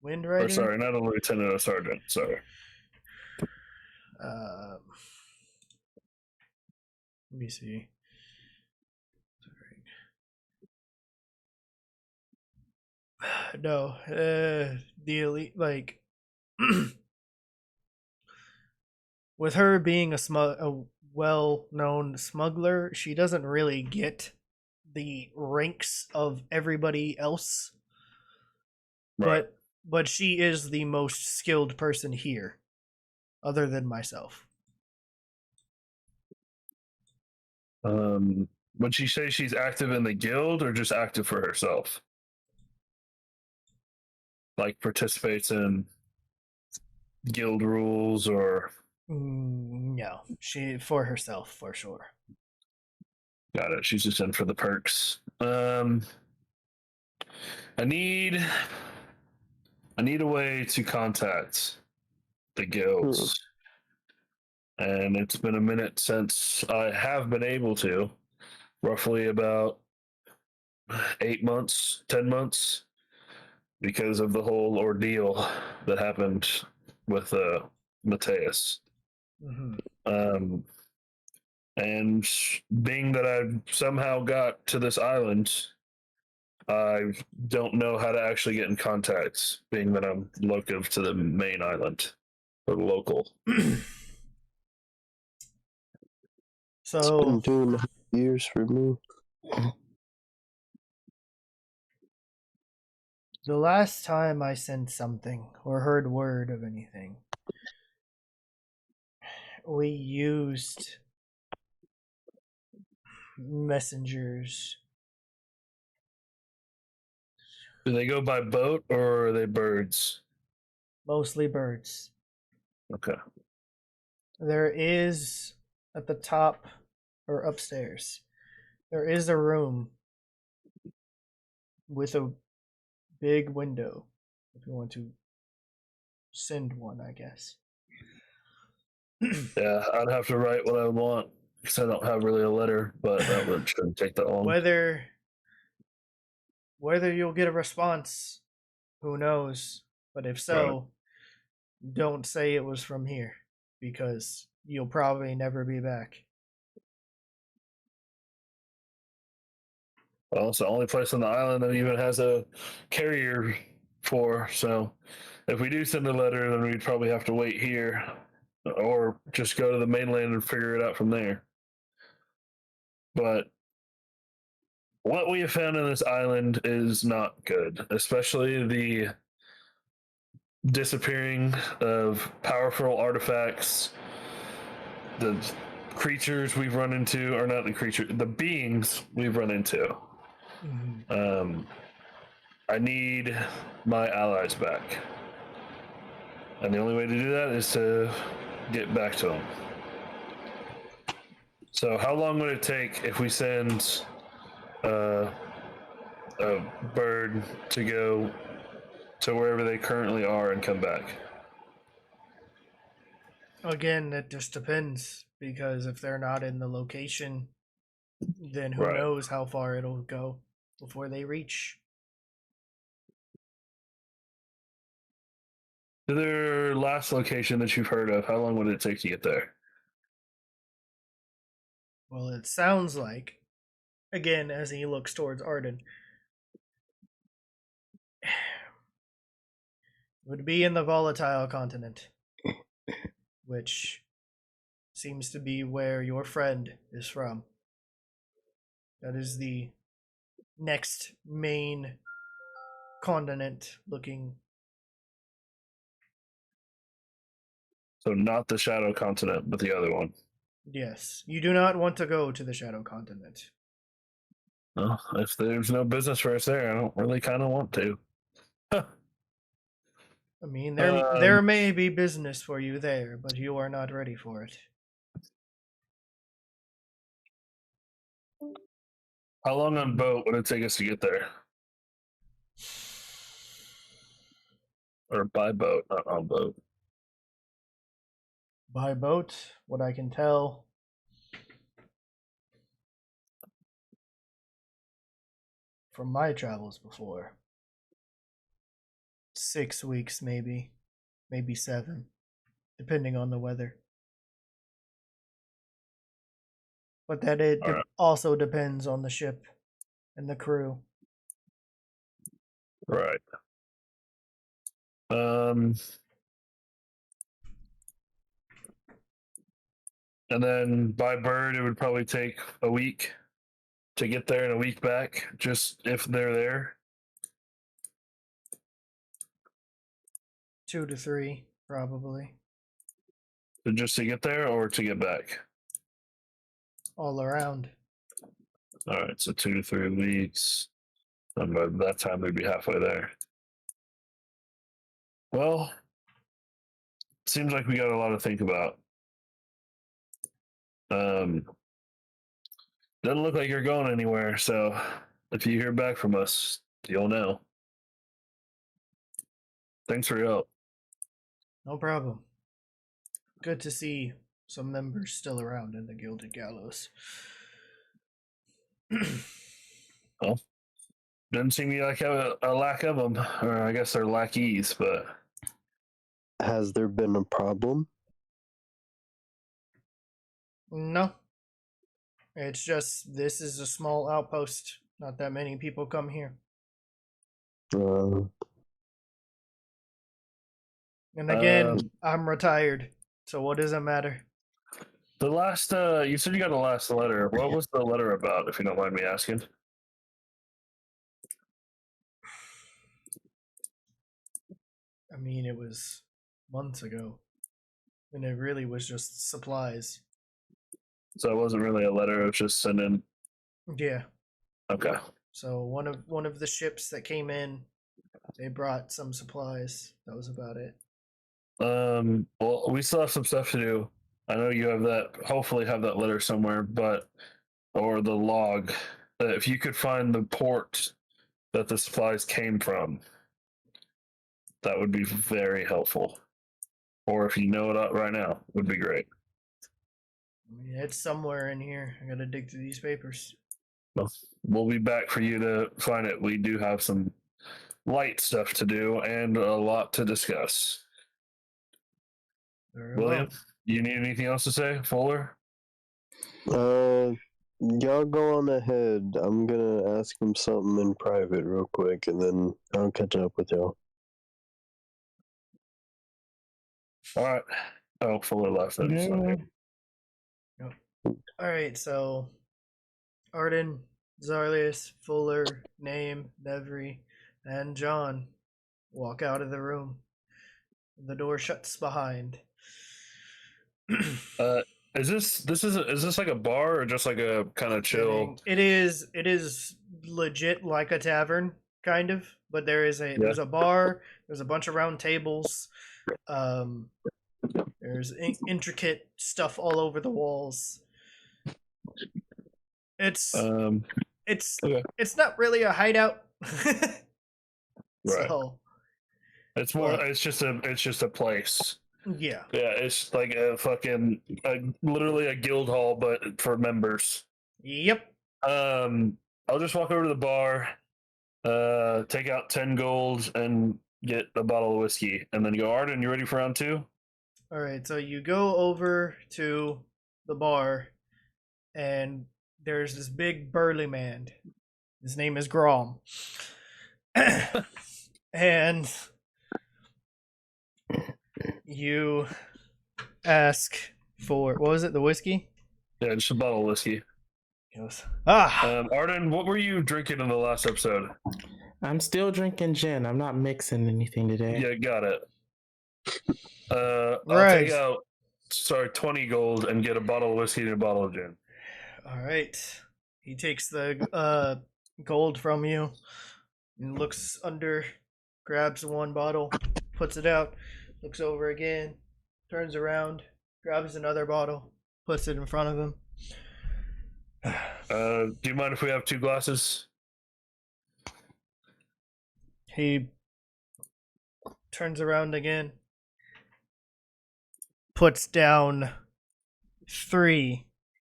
Windrider. Or sorry, not a lieutenant, a sergeant. Sorry. Let me see. No, the elite, like, with her being a well-known smuggler, she doesn't really get the ranks of everybody else. Right. But she is the most skilled person here, other than myself. Would she say she's active in the guild or just active for herself? Like participates in guild rules or? No, she for herself for sure. Got it. She's just in for the perks. I need a way to contact the guilds. And it's been a minute since I have been able to. Roughly about 8 months, 10 months, because of the whole ordeal that happened with Mateus. Mm-hmm. And being that I somehow got to this island, I don't know how to actually get in contact, being that I'm located to the main island, or local. So it's been 2.5 years for me. the last time I sent something or heard word of anything, we used messengers. Do they go by boat or are they birds? Mostly birds. Okay. There is at the top or upstairs, there is a room with a big window if you want to send one, I guess. Yeah, I'd have to write what I would want because I don't have really a letter, but that shouldn't take that long. Whether you'll get a response, who knows? But if so, don't say it was from here because you'll probably never be back. Well, it's the only place on the island that even has a carrier for. So if we do send a letter, then we'd probably have to wait here or just go to the mainland and figure it out from there. But what we have found in this island is not good, especially the disappearing of powerful artifacts. The creatures we've run into, or not the creature, the beings we've run into. Mm-hmm. I need my allies back. And the only way to do that is to get back to them. So how long would it take if we send a bird to go to wherever they currently are and come back? Again, it just depends because if they're not in the location, then who Right. knows how far it'll go before they reach. To their last location that you've heard of, how long would it take to get there? Well, it sounds like, again, as he looks towards Arden, would be in the volatile continent, which seems to be where your friend is from. That is the next main continent looking. So not the Shadow Continent, but the other one. Yes, you do not want to go to the Shadow Continent. Well, if there's no business for us there, I don't really kind of want to. I mean, there may be business for you there, but you are not ready for it. How long on boat would it take us to get there? Or by boat, not on boat. By boat, what I can tell, from my travels before, 6 weeks maybe 7, depending on the weather. But that it All right. also depends on the ship and the crew. Right. And then by bird, it would probably take a week to get there and a week back, just if they're there. 2 to 3, probably. So just to get there or to get back? All around. All right, so 2 to 3 weeks. And by that time, we'd be halfway there. Well, seems like we got a lot to think about. Doesn't look like you're going anywhere, so if you hear back from us, you'll know. Thanks for your help. No problem. Good to see some members still around in the Gilded Gallows. Well, doesn't seem like a lack of them, or I guess they're lackeys, but... Has there been a problem? No. It's just, this is a small outpost. Not that many people come here. And again, I'm retired, so what does it matter? The last, you said you got a last letter. What was the letter about, if you don't mind me asking? I mean, it was months ago, and it really was just supplies. So it wasn't really a letter, it was just sending. Yeah. Okay. So one of the ships that came in, they brought some supplies. That was about it. Well, we still have some stuff to do. I know you have that, hopefully have that letter somewhere, or the log. If you could find the port that the supplies came from, that would be very helpful. Or if you know it right now, would be great. I mean, it's somewhere in here. I gotta dig through these papers. Well, we'll be back for you to find it. We do have some light stuff to do and a lot to discuss. Very William, well. you need anything else to say, Fuller? Y'all go on ahead. I'm gonna ask him something in private real quick, and then I'll catch up with y'all. All right. Oh, Fuller left. Yeah. All right, so Arden, Zarlius, Fuller, Name, Nevri, and John walk out of the room. The door shuts behind. Is this like a bar or just like a kind of chill? It is legit like a tavern, kind of, but there's a bar, there's a bunch of round tables, there's intricate stuff all over the walls. It's Okay. it's not really a hideout. Right. So It's more. It's just a place. Yeah. Yeah. It's like a fucking literally a guild hall, but for members. Yep. I'll just walk over to the bar, take out 10 gold, and get a bottle of whiskey, and then go. Arden, you ready for round 2? All right. So you go over to the bar, and there's this big burly man. His name is Grom. And You ask for, what was it, the whiskey? Yeah, just a bottle of whiskey. He goes, Arden, what were you drinking in the last episode? I'm still drinking gin. I'm not mixing anything today. Yeah, got it. I'll Right. take out 20 gold and get a bottle of whiskey and a bottle of gin. All right. He takes the gold from you and looks under, grabs one bottle, puts it out, looks over again, turns around, grabs another bottle, puts it in front of him. Do you mind if we have 2 glasses? He turns around again, puts down 3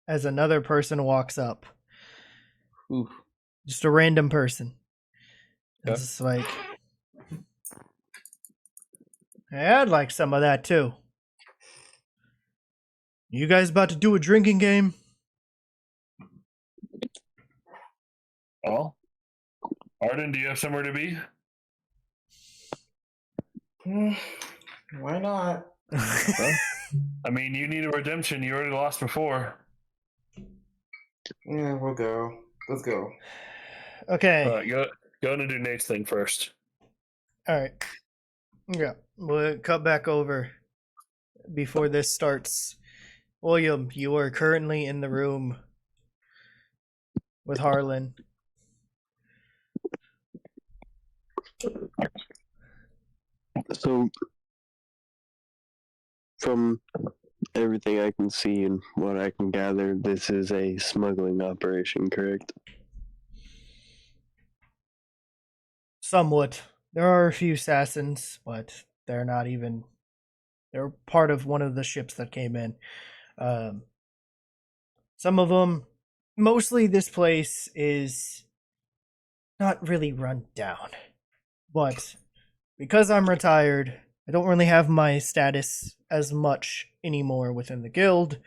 as another person walks up. Oof. Just a random person. Okay. It's just like, hey, I'd like some of that too. You guys about to do a drinking game? Oh. Arden, do you have somewhere to be? Why not? I mean, you need a redemption. You already lost before. Yeah, we'll go. Let's go. Okay. All right, go and do Nate's thing first. All right. Yeah. We'll cut back over before this starts. William, you are currently in the room with Harlan. So, from everything I can see and what I can gather, this is a smuggling operation, correct? Somewhat. There are a few assassins, but they're not even. They're part of one of the ships that came in. Some of them, mostly this place is not really run down. But because I'm retired, I don't really have my status as much anymore within the guild.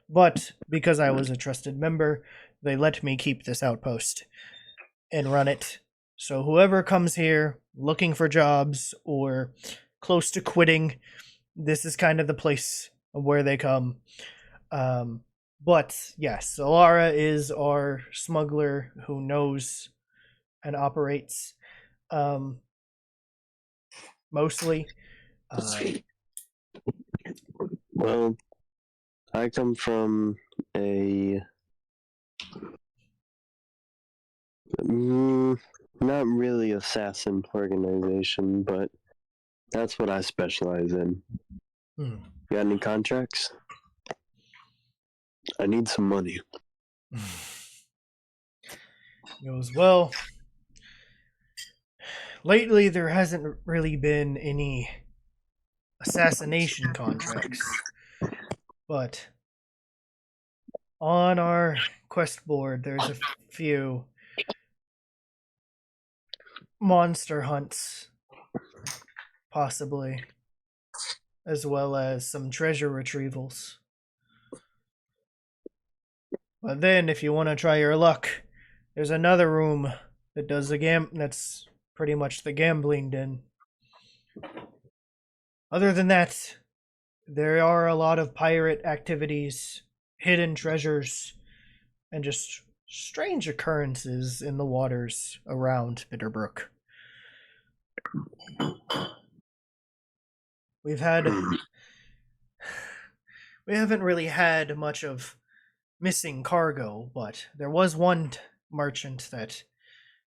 But because I was a trusted member, they let me keep this outpost and run it. So whoever comes here looking for jobs or close to quitting, this is kind of the place where they come. But yes, Elloria is our smuggler who knows and operates mostly. Well, I come from a not really assassin organization, but that's what I specialize in. Got any contracts? I need some money. He goes, well, lately there hasn't really been any assassination contracts, but on our quest board there's a few monster hunts, possibly, as well as some treasure retrievals. But then, if you want to try your luck, there's another room that does that's pretty much the gambling den. Other than that, there are a lot of pirate activities, hidden treasures, and just strange occurrences in the waters around Bitterbrook. We haven't really had much of missing cargo, but there was one merchant that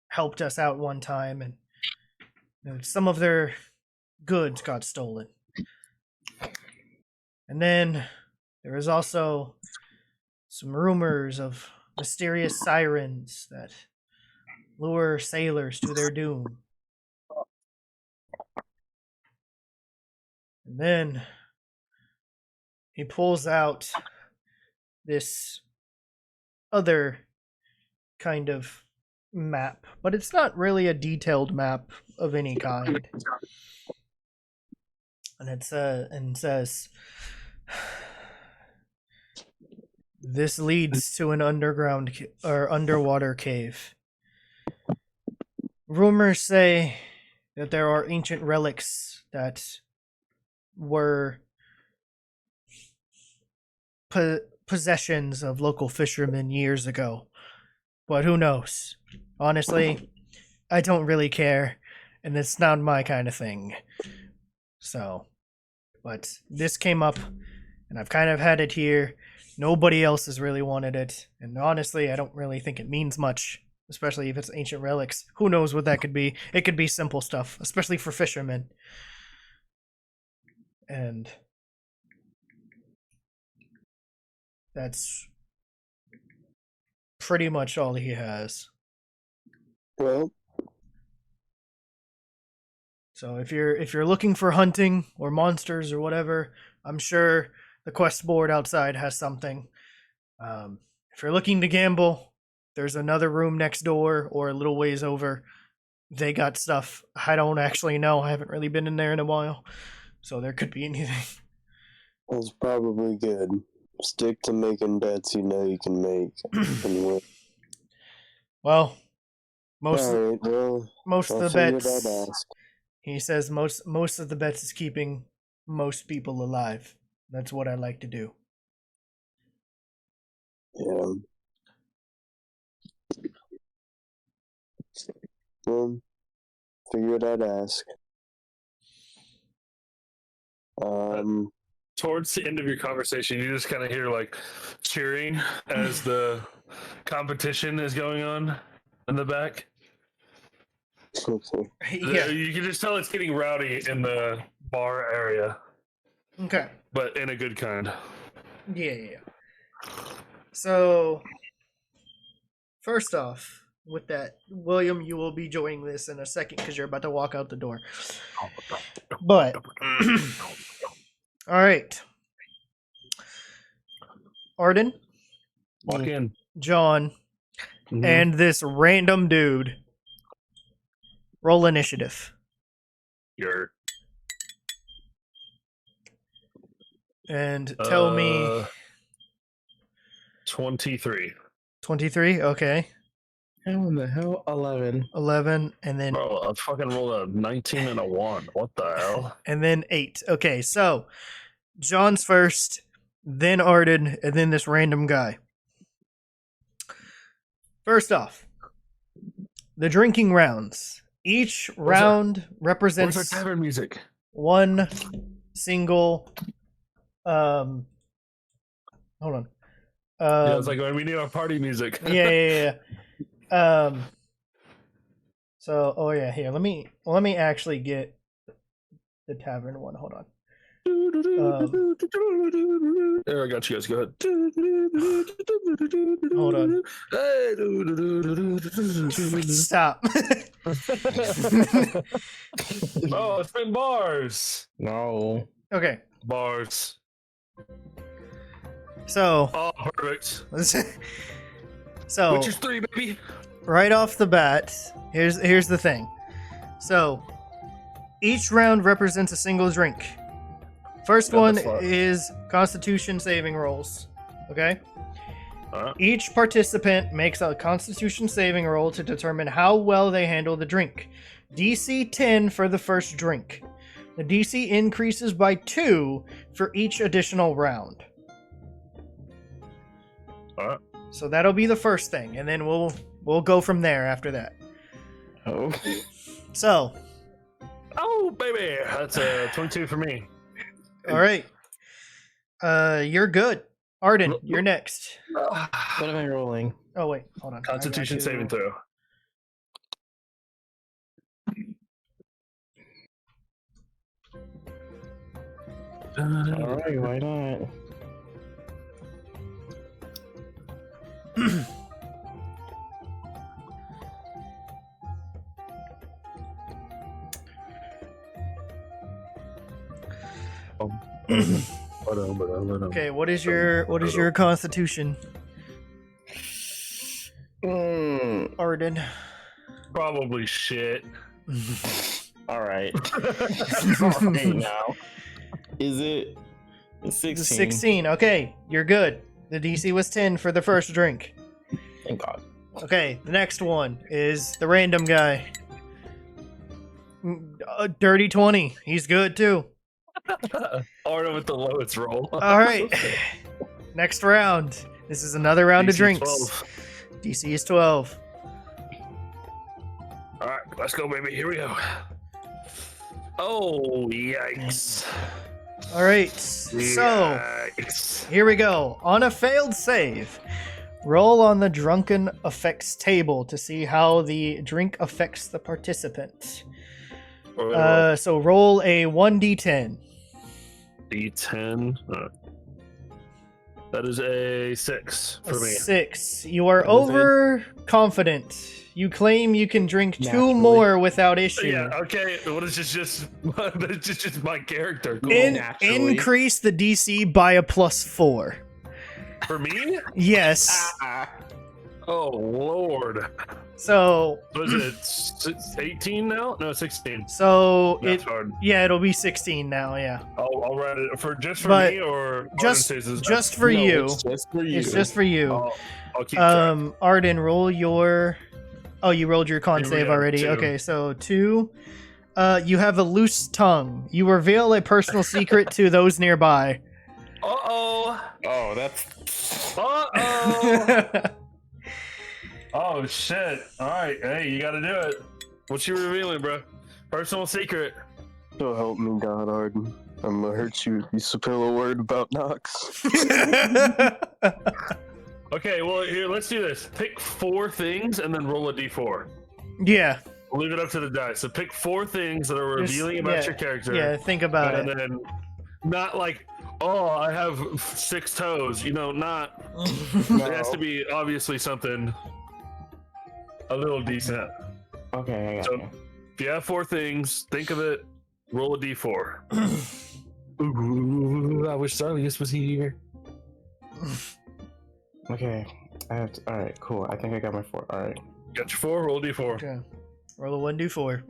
helped us out one time, and some of their goods got stolen. And then there is also some rumors of mysterious sirens that lure sailors to their doom. And then he pulls out this other kind of map, but it's not really a detailed map of any kind. And it says, this leads to an underground or underwater cave. Rumors say that there are ancient relics that were possessions of local fishermen years ago. But who knows? Honestly, I don't really care, and it's not my kind of thing. So, but this came up, and I've kind of had it here. Nobody else has really wanted it, and honestly, I don't really think it means much, especially if it's ancient relics. Who knows what that could be? It could be simple stuff, especially for fishermen. And that's pretty much all he has. Well, So if you're looking for hunting or monsters or whatever, I'm sure the quest board outside has something. If you're looking to gamble, there's another room next door or a little ways over. They got stuff. I don't actually know. I haven't really been in there in a while, so there could be anything. that's probably good. Stick to making bets you know you can make. And win. Well, most Alright, well, most I of the figured bets. I'd ask. He says most of the bets is keeping most people alive. That's what I like to do. Yeah. Well, figured I'd ask. Towards the end of your conversation, you just kind of hear like cheering as the competition is going on in the back. Yeah. You can just tell it's getting rowdy in the bar area, Okay. but in a good kind. Yeah. So, first off, with that, William, you will be joining this in a second because you're about to walk out the door. But, all right. Arden, Walk in. John, Mhm. and this random dude. Roll initiative. You're And tell me 23. 23, okay. How in the hell? 11. 11, and then Bro, I fucking rolled a 19 and a 1. What the hell? and then 8. Okay, so John's first, then Arden, and then this random guy. First off, the drinking rounds. Each round represents Where's our tavern music? one single hold on. Yeah, it's like when we need our party music. Yeah. So, oh yeah, here. Let me actually get the tavern one. Hold on. There, I got you guys. Go ahead. Hold on. Stop. Oh, it's been bars. No. Okay. Bars. So. Oh, perfect. So. Witcher's 3, baby. Right off the bat, here's the thing. So, each round represents a single drink. First one is Constitution saving rolls. Okay? Each participant makes a Constitution saving roll to determine how well they handle the drink. DC 10 for the first drink. The DC increases by 2 for each additional round. So that'll be the first thing, and then we'll go from there after that. Oh. So. Oh, baby. That's 22 for me. All right. You're good. Arden, you're next. What am I rolling? Oh, wait. Hold on. Constitution saving throw. All right, why not? Okay, what is your Constitution? Arden. Probably shit. All right. Okay, now. Is it 16? 16. Okay, you're good. The DC was 10 for the first drink. Thank God. Okay, the next one is the random guy. Dirty 20. He's good too. Arden with the lowest roll. All right. Next round. This is another round of DC drinks. 12. DC is 12. All right, let's go, baby. Here we go. Oh, yikes. All right. So Yikes. here we go. On a failed save, roll on the drunken effects table to see how the drink affects the participant. So roll a 1d10. D10. That is a 6 for me. 6. You are overconfident. You claim you can drink 2 more without issue. Yeah, okay. What is this just it's just my character? Cool. Increase the DC by a +4. For me? Yes. Oh, Lord. So What is it? 18 now? No, 16. So That's hard. it'll be 16 now. Yeah. I'll write it for But me or just Arden for you. It's just for you. It's just for you. I'll keep track. Arden, roll your. Oh, you rolled your con Here we save go, already. 2. Okay, so 2. You have a loose tongue. You reveal a personal secret to those nearby. Uh-oh. Oh, that's. Uh-oh. Oh, shit. All right. Hey, you got to do it. What you revealing, bro? Personal secret. So help me God, Arden. I'm gonna hurt you if you spill a word about Nox. Okay, well, here, let's do this. Pick 4 things and then roll a d4. Yeah. Leave it up to the dice. So pick 4 things that are Just- revealing about yeah, your character. Yeah, think about and it. then not like, oh, I have 6 toes. You know, not. It has to be obviously something a little decent. Okay, I got So you. if you have 4 things, think of it. Roll a d4. Ooh, I wish Zarlius was here. Okay, I have to, all right, cool. I think I got my 4. All right. Got your 4. Roll a d4. Okay. Roll a 1d4.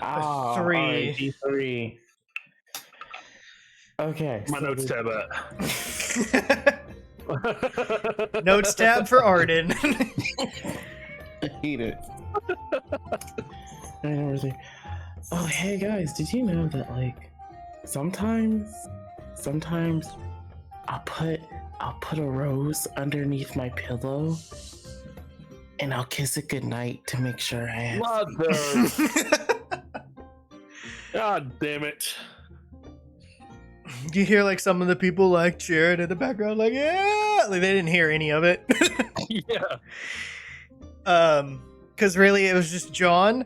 Ah, 3. all right, D3. Okay. My so notes the- tab at. Notes tab for Arden. I hate it. Alright, number 3. Oh, hey guys, did you know that like sometimes I'll put a rose underneath my pillow and I'll kiss it goodnight to make sure I have. Mother. God damn it. You hear like some of the people like cheering in the background, like yeah, like they didn't hear any of it. Yeah. Because really it was just John,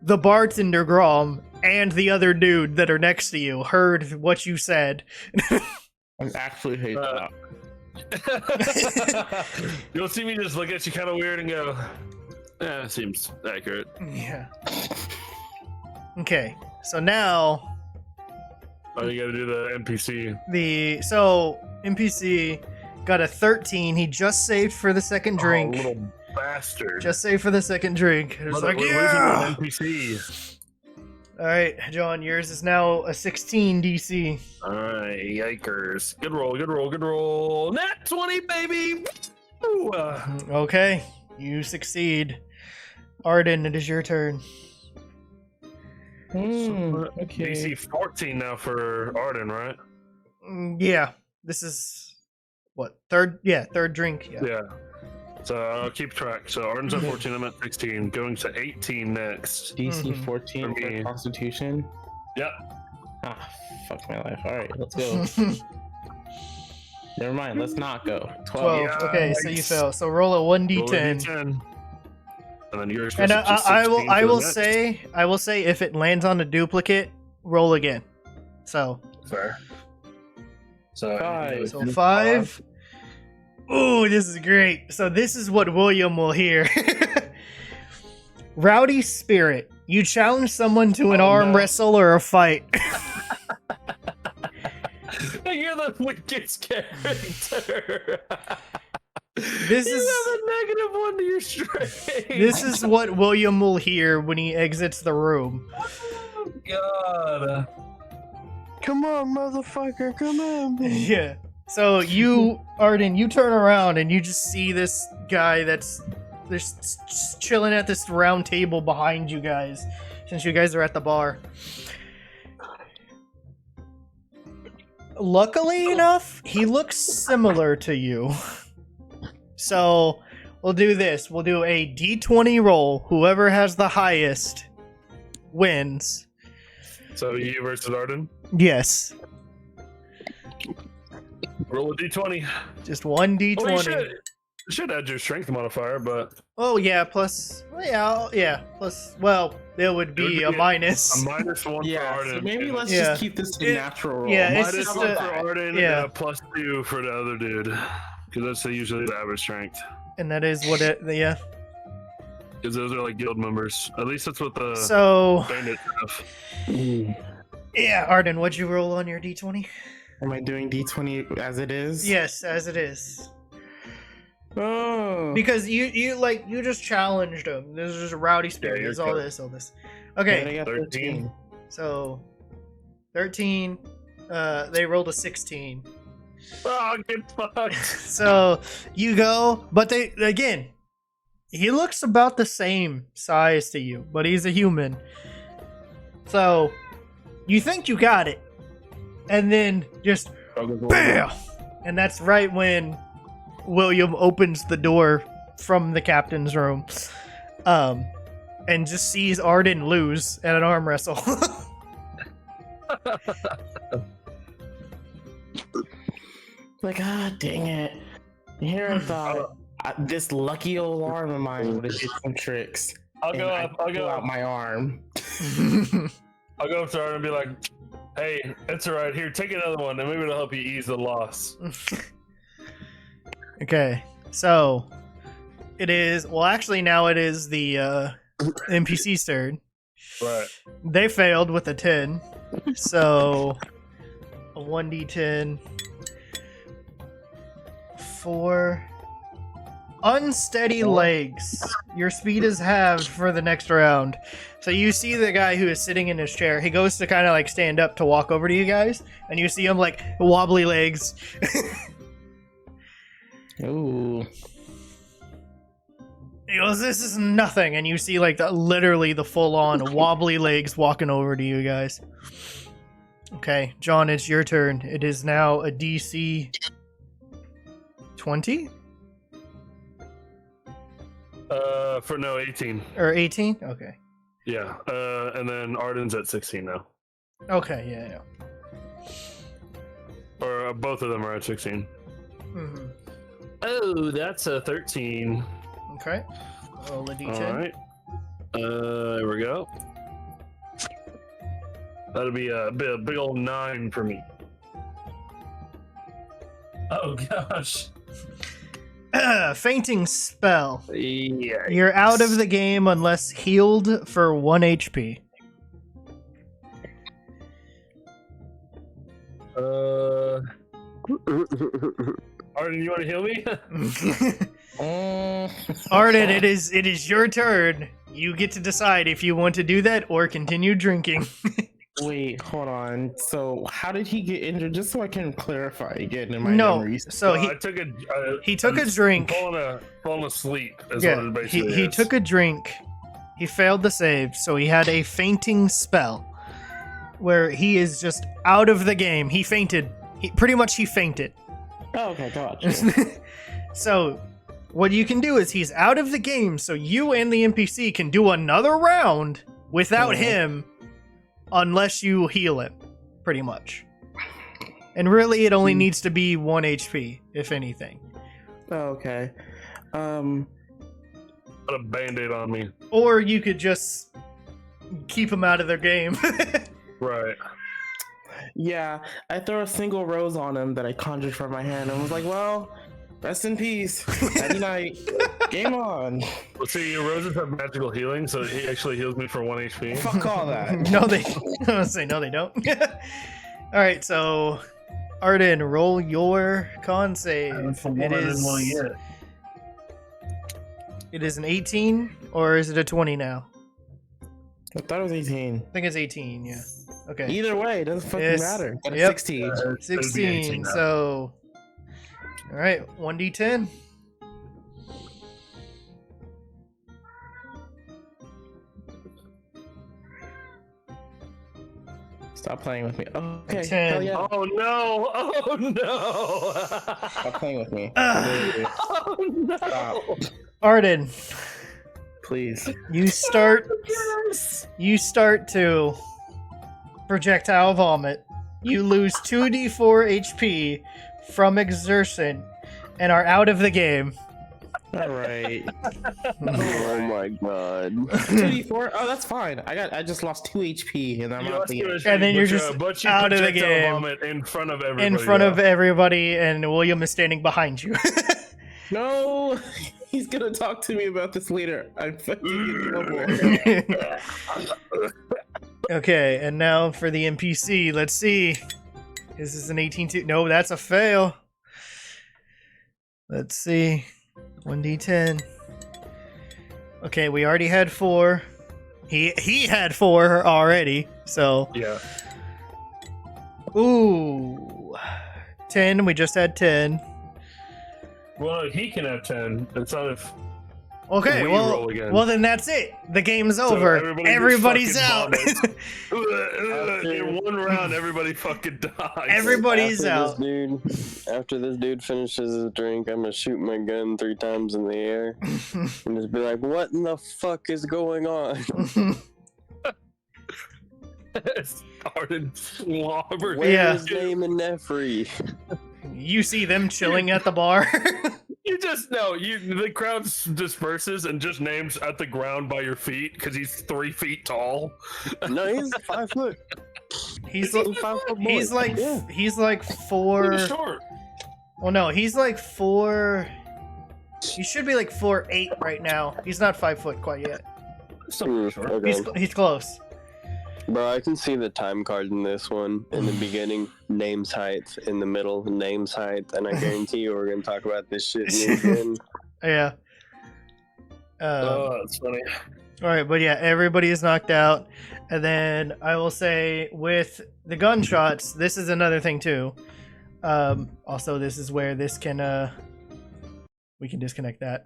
the bartender Grom, and the other dude that are next to you heard what you said. I actually hate Uh, that. You'll see me just look at you kind of weird and go, yeah, seems accurate. Yeah. Okay, so now Oh, you gotta do the NPC. so NPC got a 13. He just saved for the second drink. Oh, little bastard. Just saved for the second drink. It was Mother, like, we're yeah! losing an NPC. All right, John, yours is now a 16 DC. Alright, yikers. Good roll, good roll, good roll. Nat 20, baby! Ooh, Okay, you succeed. Arden, it is your turn. Okay. DC 14 now for Arden, right? Yeah, this is what, third? Yeah, third drink. Yeah. Yeah. So I'll keep track. So Arden's at 14, I'm at 16. Going to 18 next. DC Mhm. 14 For me. for Constitution. Yep. Ah, fuck my life. All right, let's go. Never mind. Let's not go. 12. Yeah, Okay, so you nice. fail. So roll a Roll a 1d10. D10. And then yours And was just I will 16 for the next. I will say if it lands on a duplicate, roll again. So Fair. So, 5. so 5. Ooh, this is great. So this is what William will hear. Rowdy spirit. You challenge someone to an arm wrestle or a fight. You're the weakest character. This You is have a negative 1 to your strength. this is what William will hear when he exits the room. Oh, God. Come on, motherfucker, come on. Yeah. So you, Arden, you turn around and you just see this guy that's just chilling at this round table behind you guys, since you guys are at the bar. Luckily enough, he looks similar to you. So we'll do this. We'll do a d20 roll. Whoever has the highest wins. So you versus Arden? Yes. Roll a d20. Just one d20. Well, you should add your strength modifier, but... Oh, yeah, plus... Yeah, plus... Well, there would be a minus. A -1 for Yeah, Arden. so maybe let's Yeah. just keep this to natural roll. Yeah, it's -1 just for a- Arden yeah. and a +2 for the other dude. Because that's usually the average strength. And that is what it... Yeah. Because those are like guild members. At least that's what the So... bandits have. Yeah, Arden, what'd you roll on your d20? Am I doing D20 as it is? Yes, as it is. Oh. Because you just challenged him. This is just a rowdy spirit. you're It's all good. this. Okay, Okay, I got 13. so 13. They rolled a 16. Oh, get fucked. So you go, but he looks about the same size to you, but he's a human. So you think you got it, and then just bam, and that's right when William opens the door from the captain's room, and just sees Arden lose at an arm wrestle. Like, dang it. Here I thought this lucky old arm of mine would have did some tricks. I'll go and up. I I'll go pull out up. my arm. I'll go up to Arden and be like, "Hey, it's all right. Here, take another one, and maybe it'll help you ease the loss." Okay, so it is. Well, actually, now it is the NPC's turn. Right. They failed with a 10, so a 1d10 for unsteady legs. Your speed is halved for the next round. So you see the guy who is sitting in his chair. He goes to kind of like stand up to walk over to you guys, and you see him like wobbly legs. Ooh. He goes, "This is nothing," and you see like literally the full-on wobbly legs walking over to you guys. Okay, John, it's your turn. It is now a DC 20 For no 18. or 18. Okay. Yeah. And then Arden's at 16 now. Okay. Yeah. Or both of them are at 16. Mm-hmm. Oh, that's a 13. Okay. Roll a D10. All right. There we go. That'll be a big old 9 for me. Oh gosh. Fainting spell. Yeah. You're out of the game unless healed for 1 HP. Arden, you want to heal me? Arden, it is your turn. You get to decide if you want to do that or continue drinking. Wait, hold on. So, how did he get injured? Just so I can clarify again in my No, memories. so I took a. he took a drink. Falling asleep. Is Yeah, what it basically he is. took a drink. He failed the save, so he had a fainting spell, where he is just out of the game. He fainted. He fainted. Oh, okay, gotcha. So, what you can do is he's out of the game, so you and the NPC can do another round without him, unless you heal him, pretty much. And really, it only needs to be 1 HP, if anything. Oh, okay. Put a band-aid on me. Or you could just keep him out of their game. Right. Yeah, I throw a single rose on him that I conjured from my hand and was like, well, rest in peace. Happy night. Game on. Well, see, your roses have magical healing, so he actually heals me for 1 HP. Fuck all that. No, they. I was say no, they don't. All right, so Arden, roll your con save. It is an 18, or is it a 20 now? I thought it was 18. I think it's 18. Yeah. Okay. Either way, it doesn't fucking Yes. matter. Got a Yep. 16. It'd be 16. 18 now. So, all right, 1d10. Stop playing with me. Okay. 10. Hell yeah. Oh no! Oh no! Stop playing with me. Oh no! Stop. Arden, Please. you start to projectile vomit. You lose 2d4 HP from exertion and are out of the game. All right. Oh my god. 2d4. Oh, that's fine. I just lost 2 HP and I'm You out lost the your game. HP, And then you're but just but you out of the projectile game. vomit in front of everybody. In front of though. everybody, and William is standing behind you. No, he's gonna talk to me about this later. I'm fucking in trouble. Okay, and now for the NPC. Let's see. Is this an 18 to? No, that's a fail. Let's see. 1d10. Okay, we already had 4. He had 4 already, so. Yeah. Ooh. 10, we just had 10. Well, he can have 10. It's not if. Okay, We well, roll again. well then that's it. The game's So over. everybody just Everybody's fucking out. vomits. In one round, everybody fucking dies. Everybody's out. After this dude finishes his drink, I'm gonna shoot my gun 3 times in the air and just be like, "What in the fuck is going on? Arden slobbered. Where Yeah. is Name and Nefri?" You see them chilling at the bar. You just know the crowd disperses and just names at the ground by your feet because he's 3 feet tall. No, he's 5 foot. He's He's a 5 foot boy. he's like Yeah. he's like 4. Pretty short. Well, no, he's like 4. He should be like 4'8" right now. He's not 5 foot quite yet. Something short. Okay. He's close. Bro, I can see the time card in this one. In the beginning, name's height. In the middle, name's height. And I guarantee you we're going to talk about this shit again. Yeah. Oh, that's funny. All right, but yeah, everybody is knocked out. And then I will say with the gunshots, this is another thing too. Also, this is where this can we can disconnect that.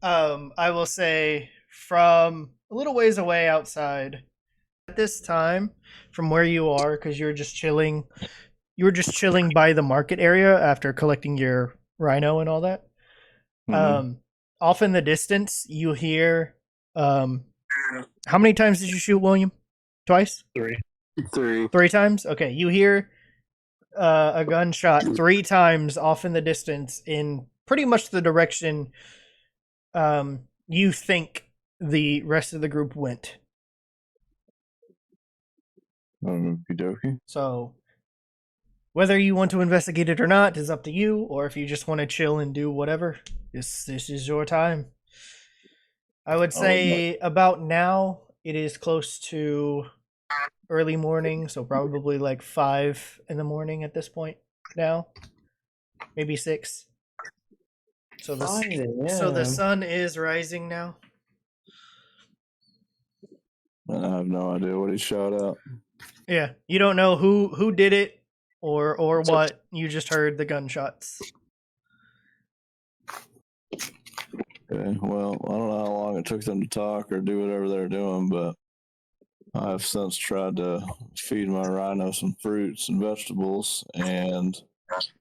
I will say from a little ways away outside at this time from where you are, because you were just chilling by the market area after collecting your rhino and all that. Off in the distance you hear how many times did you shoot, William? Twice? 3. 3. 3 times? Okay, you hear a gunshot 3 times off in the distance in pretty much the direction you think the rest of the group went. Okie dokie. So whether you want to investigate it or not is up to you, or if you just want to chill and do whatever, this is your time. I would say about now it is close to early morning, so probably like 5 in the morning at this point now, maybe 6. So the sun is rising now. I have no idea what he shot at. Yeah, you don't know who did it or what. You just heard the gunshots. Okay, well, I don't know how long it took them to talk or do whatever they're doing, but I've since tried to feed my rhino some fruits and vegetables, and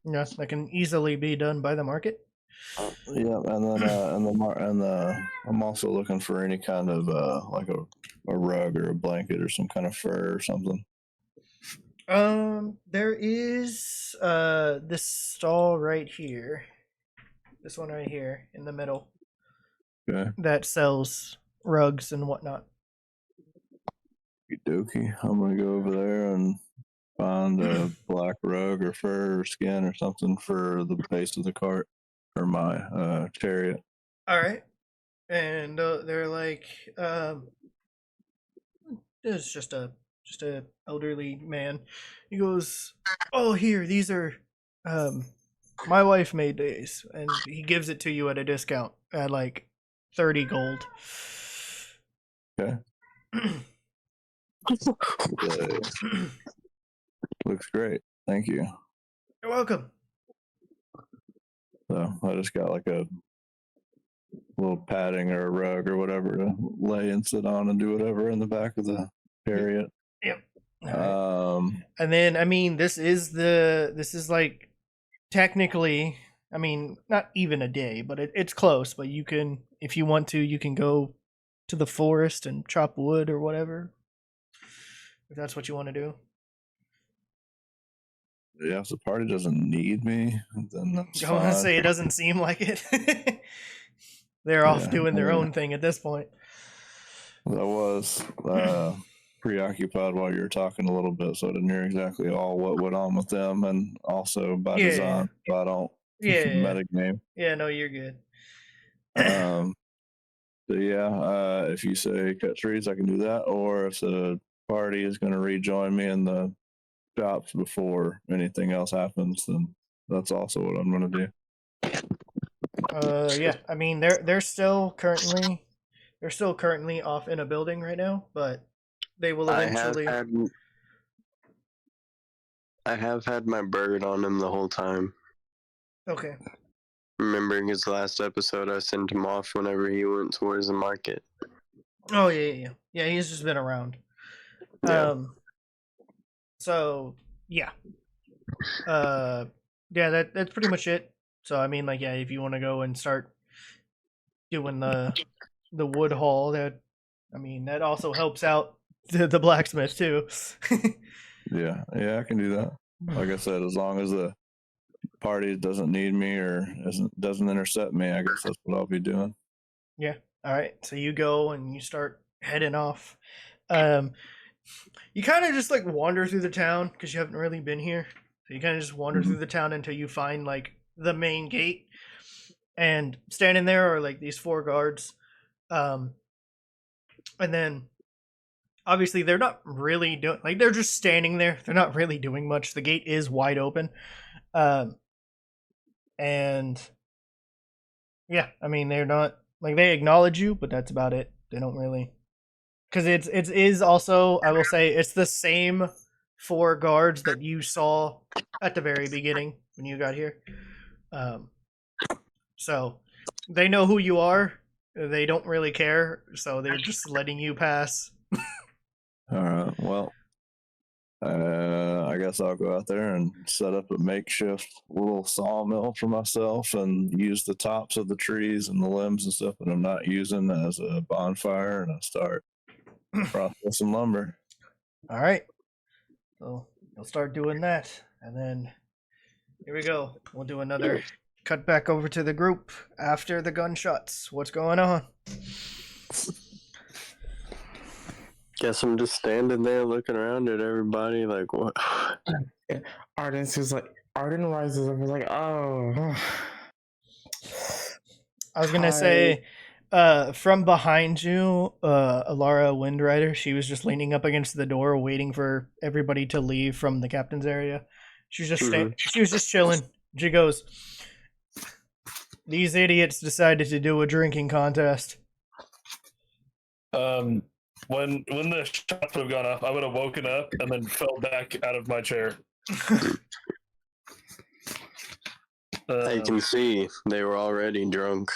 Yeah, that can easily be done by the market. yeah, and then I'm also looking for any kind of like a rug or a blanket or some kind of fur or something. There is this stall right here. This one right here in the middle. Okay. That sells rugs and whatnot. Okie. I'm gonna go over there and find a black rug or fur or skin or something for the base of the cart or my chariot. All right. And they're like, it's just a elderly man. He goes, "Oh, here, these are my wife made these," and he gives it to you at a discount at like 30 gold. Okay. Looks great. Thank you. You're welcome. So I just got like a little padding or a rug or whatever to lay and sit on and do whatever in the back of the chariot. Yep. Alright. And then, I mean, this is like technically, I mean, not even a day, but it's close. But you can, if you want to, you can go to the forest and chop wood or whatever, if that's what you want to do. Yeah, if the party doesn't need me, then that's I want to fine. say it doesn't seem like it. They're off doing their own thing at this point. I was preoccupied while you were talking a little bit, so I didn't hear exactly all what went on with them, and also by design, so I don't metagame. Yeah, no, you're good. But yeah, if you say cut trees, I can do that, or if the party is going to rejoin me in the shops before anything else happens, then that's also what I'm going to do. Yeah, I mean they're still currently off in a building right now, but they will eventually. I have had my bird on him the whole time. Okay. Remembering his last episode, I sent him off whenever he went towards the market. Oh yeah. He's just been around. Yeah. So yeah. Yeah, that's pretty much it. So I mean, like, yeah, if you want to go and start doing the wood haul, that, I mean, that also helps out the blacksmith too. Yeah, I can do that. Like I said, as long as the party doesn't need me or doesn't intercept me, I guess that's what I'll be doing. Yeah. All right. So you go and you start heading off. You kind of just like wander through the town because you haven't really been here. So you kind of just wander through the town until you find like the main gate, and standing there are like these 4 guards. And then obviously they're not really doing, like, they're just standing there. They're not really doing much. The gate is wide open. And yeah, I mean, they're not, like, they acknowledge you, but that's about it. They don't really, because it is also, I will say, it's the same 4 guards that you saw at the very beginning when you got here. So they know who you are. They don't really care, so they're just letting you pass. All right. Well, I guess I'll go out there and set up a makeshift little sawmill for myself and use the tops of the trees and the limbs and stuff that I'm not using as a bonfire, and I start processing lumber. All right. So you'll start doing that, and then here we go. We'll do another cut back over to the group after the gunshots. What's going on? Guess I'm just standing there looking around at everybody like, what? Arden's just like, Arden rises up and is like, oh. I was gonna say, from behind you, Elloria Windrider, she was just leaning up against the door, waiting for everybody to leave from the captain's area. She was just she was just chilling. She goes, "These idiots decided to do a drinking contest." When the shots would have gone off, I would have woken up and then fell back out of my chair. I can see they were already drunk.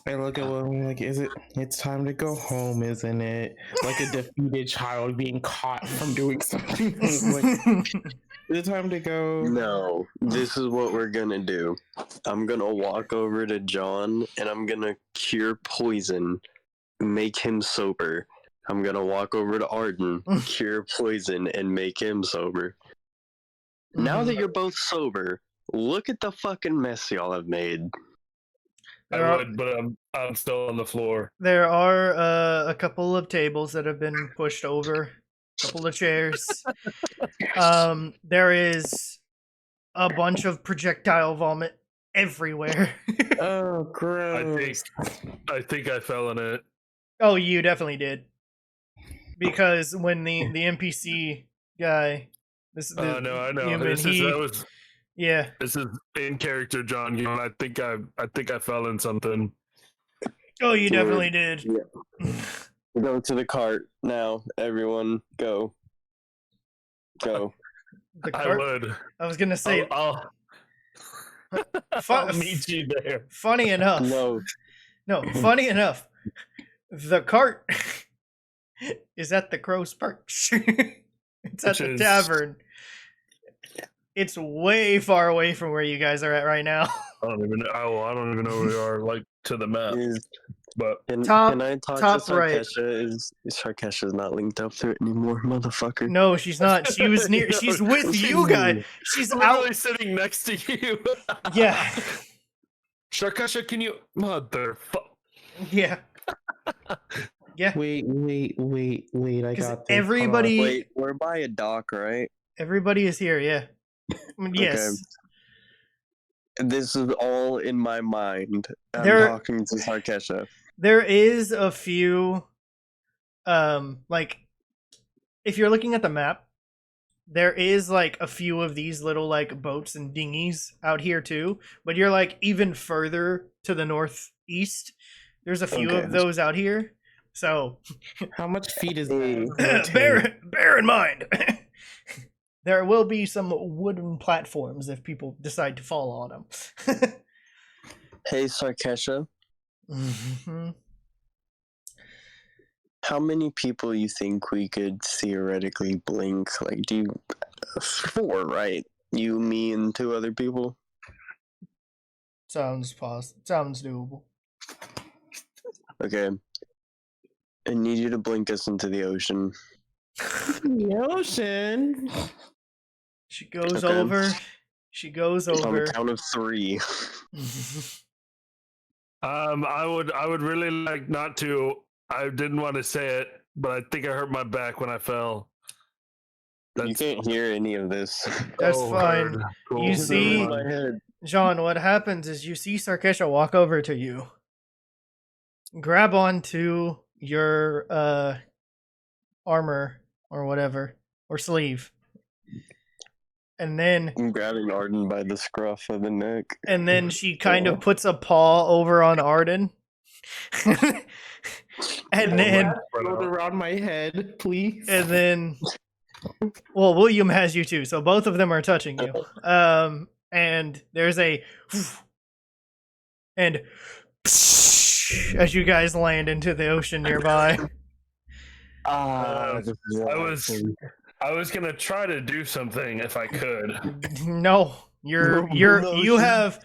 I look at them like, it's time to go home, isn't it? Like a defeated child being caught from doing something. Like, is it time to go? No, this is what we're gonna do. I'm gonna walk over to John and I'm gonna cure poison, make him sober. I'm gonna walk over to Arden, cure poison, and make him sober. Now that you're both sober, look at the fucking mess y'all have made. I would, but I'm still on the floor. There are a couple of tables that have been pushed over, a couple of chairs. There is a bunch of projectile vomit everywhere. Oh, gross. I think I fell in it. Oh, you definitely did. Because when the NPC guy, no, I know. Human, yeah. This is in character, John. I think I fell in something. Oh, you definitely did. Yeah. Go to the cart now, everyone. Go. The cart? I would. I was gonna say. I'll meet you there. Funny enough. No. Funny enough. The cart is at the Crow's Perch. It's Which at the is- tavern. It's way far away from where you guys are at right now. I don't even know. I don't even know where we are, like to the map. But Can Top- I talk top to right. Sarkesha? Sarkesha's not linked up to it anymore, motherfucker. No, she's not. She was near. No, She's with you guys. She's literally out. sitting next to you. Yeah. Sharkasha, can you motherfucker? Yeah. Yeah. Wait, I Because got this. everybody, Wait, we're by a dock, right? everybody is here. Yeah. I mean, yes. This is all in my mind. I'm There- talking to Sarkesha. There is a few, like, if you're looking at the map, there is like a few of these little like boats and dinghies out here too. But you're like even further to the northeast. There's a few Okay. of those out here. So How much feet is Hey. that? bear in mind, there will be some wooden platforms if people decide to fall on them. Hey, Sarkesha, Mhm. how many people you think we could theoretically blink? Like, do you... 4, right? You, me, and 2 other people? Sounds doable. Okay. I need you to blink us into the ocean. The ocean. She goes Okay. over. She goes On over. the count of 3. I would really like not to. I didn't want to say it, but I think I hurt my back when I fell. You can't hear any of this. That's Oh, fine. heard. Cool. You see- In my head. John, what happens is you see Sarkesha walk over to you, grab onto your armor or whatever, or sleeve, and then I'm grabbing Arden by the scruff of the neck. she kind of puts a paw over on Arden. and then Rolled around my head, please. well, William has you too, so both of them are touching you. And there's a and as you guys land into the ocean nearby. I was gonna try to do something if I could. No, you have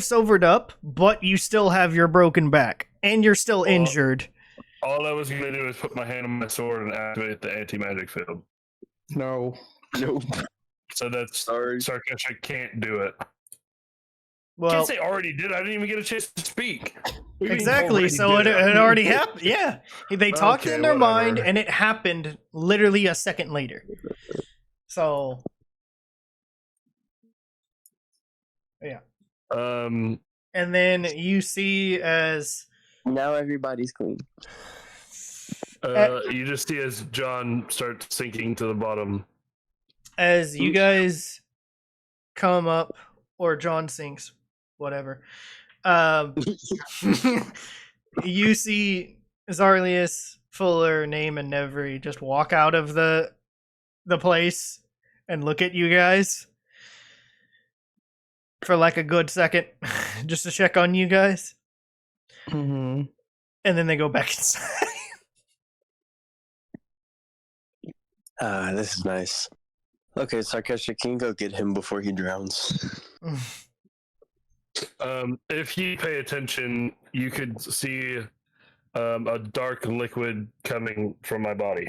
silvered up, but you still have your broken back, and you're still injured. All I was gonna do is put my hand on my sword and activate the anti-magic field. No. Nope. So that's Sorry. Sarkesha can't do it. Well, Can't say already did. I didn't even get a chance to speak. What do you mean exactly. already So it did? already happened. Yeah, they talked Okay, in their mind, whatever. and it happened literally a second later. So yeah, Um, and then you see as Now everybody's clean. you just see as John starts sinking to the bottom. as you guys come up, or John sinks, whatever. You see Zarlius, Fuller, Name, and Nevri just walk out of the place and look at you guys for like a good second, just to check on you guys, Mm-hmm. and then they go back inside. This is nice. Okay, Sarkesha, can you go get him before he drowns? If you pay attention, you could see a dark liquid coming from my body.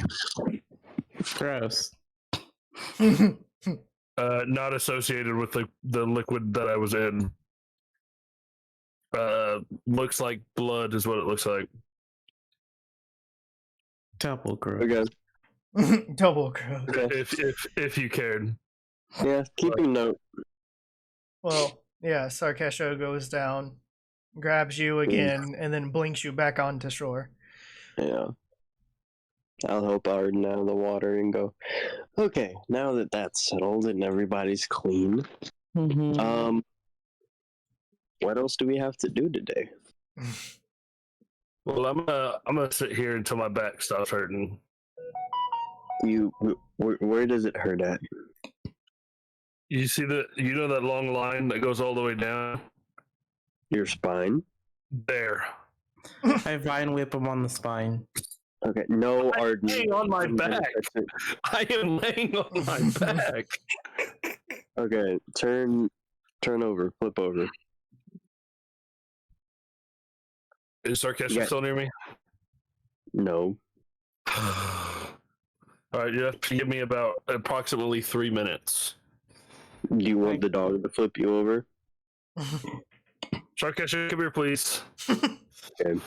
Gross. Not associated with the liquid that I was in. Looks like blood is what it looks like. Double gross. Okay. Double gross. Okay. If you cared. Yeah, keeping note. Well, yeah, Sarkesha goes down, grabs you again, and then blinks you back onto shore. Yeah. I'll help Arden out of the water and go, okay, now that that's settled and everybody's clean, Mm-hmm. what else do we have to do today? Well, I'm gonna sit here until my back stops hurting. Where does it hurt at? You see that long line that goes all the way down Your spine? there. I vine whip him on the spine. Okay, no, I'm Arden. laying on my I'm gonna back. fix it. I am laying on my back. Okay, turn over, flip over. Is Sarkesha Yeah. still near me? No. All right, you have to give me about approximately 3 minutes. Do you want the dog to flip you over? Sarkesha, come here, please. Okay.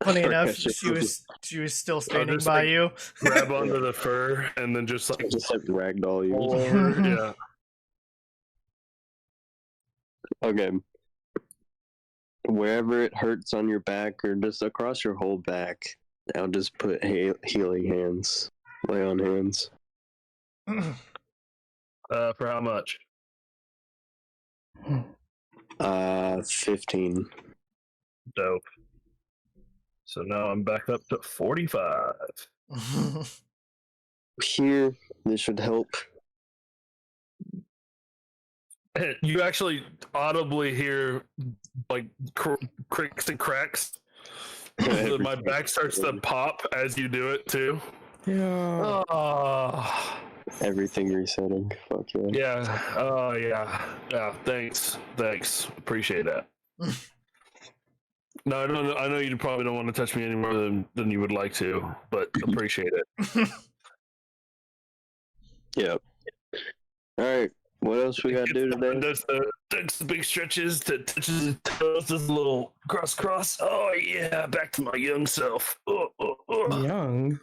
Funny enough, Sarkesha, she was still standing just, by like, you. Grab onto the fur and then just like just like ragdoll you. pull over. Yeah. Okay. Wherever it hurts on your back or just across your whole back, I'll just put healing hands. Lay on hands. For how much? 15. Dope. So now I'm back up to 45. Here, this should help. You actually audibly hear like cricks and cracks. My back starts to pop as you do it too. Yeah. Oh. Everything resetting. Fuck yeah. Yeah. Oh yeah. Yeah. Thanks. Appreciate that. No, I know you probably don't want to touch me any more than you would like to, but appreciate it. Yep. All right. What else we got to do today? Does the big stretches to touches his toes, does a little cross. Oh yeah, back to my young self. Young.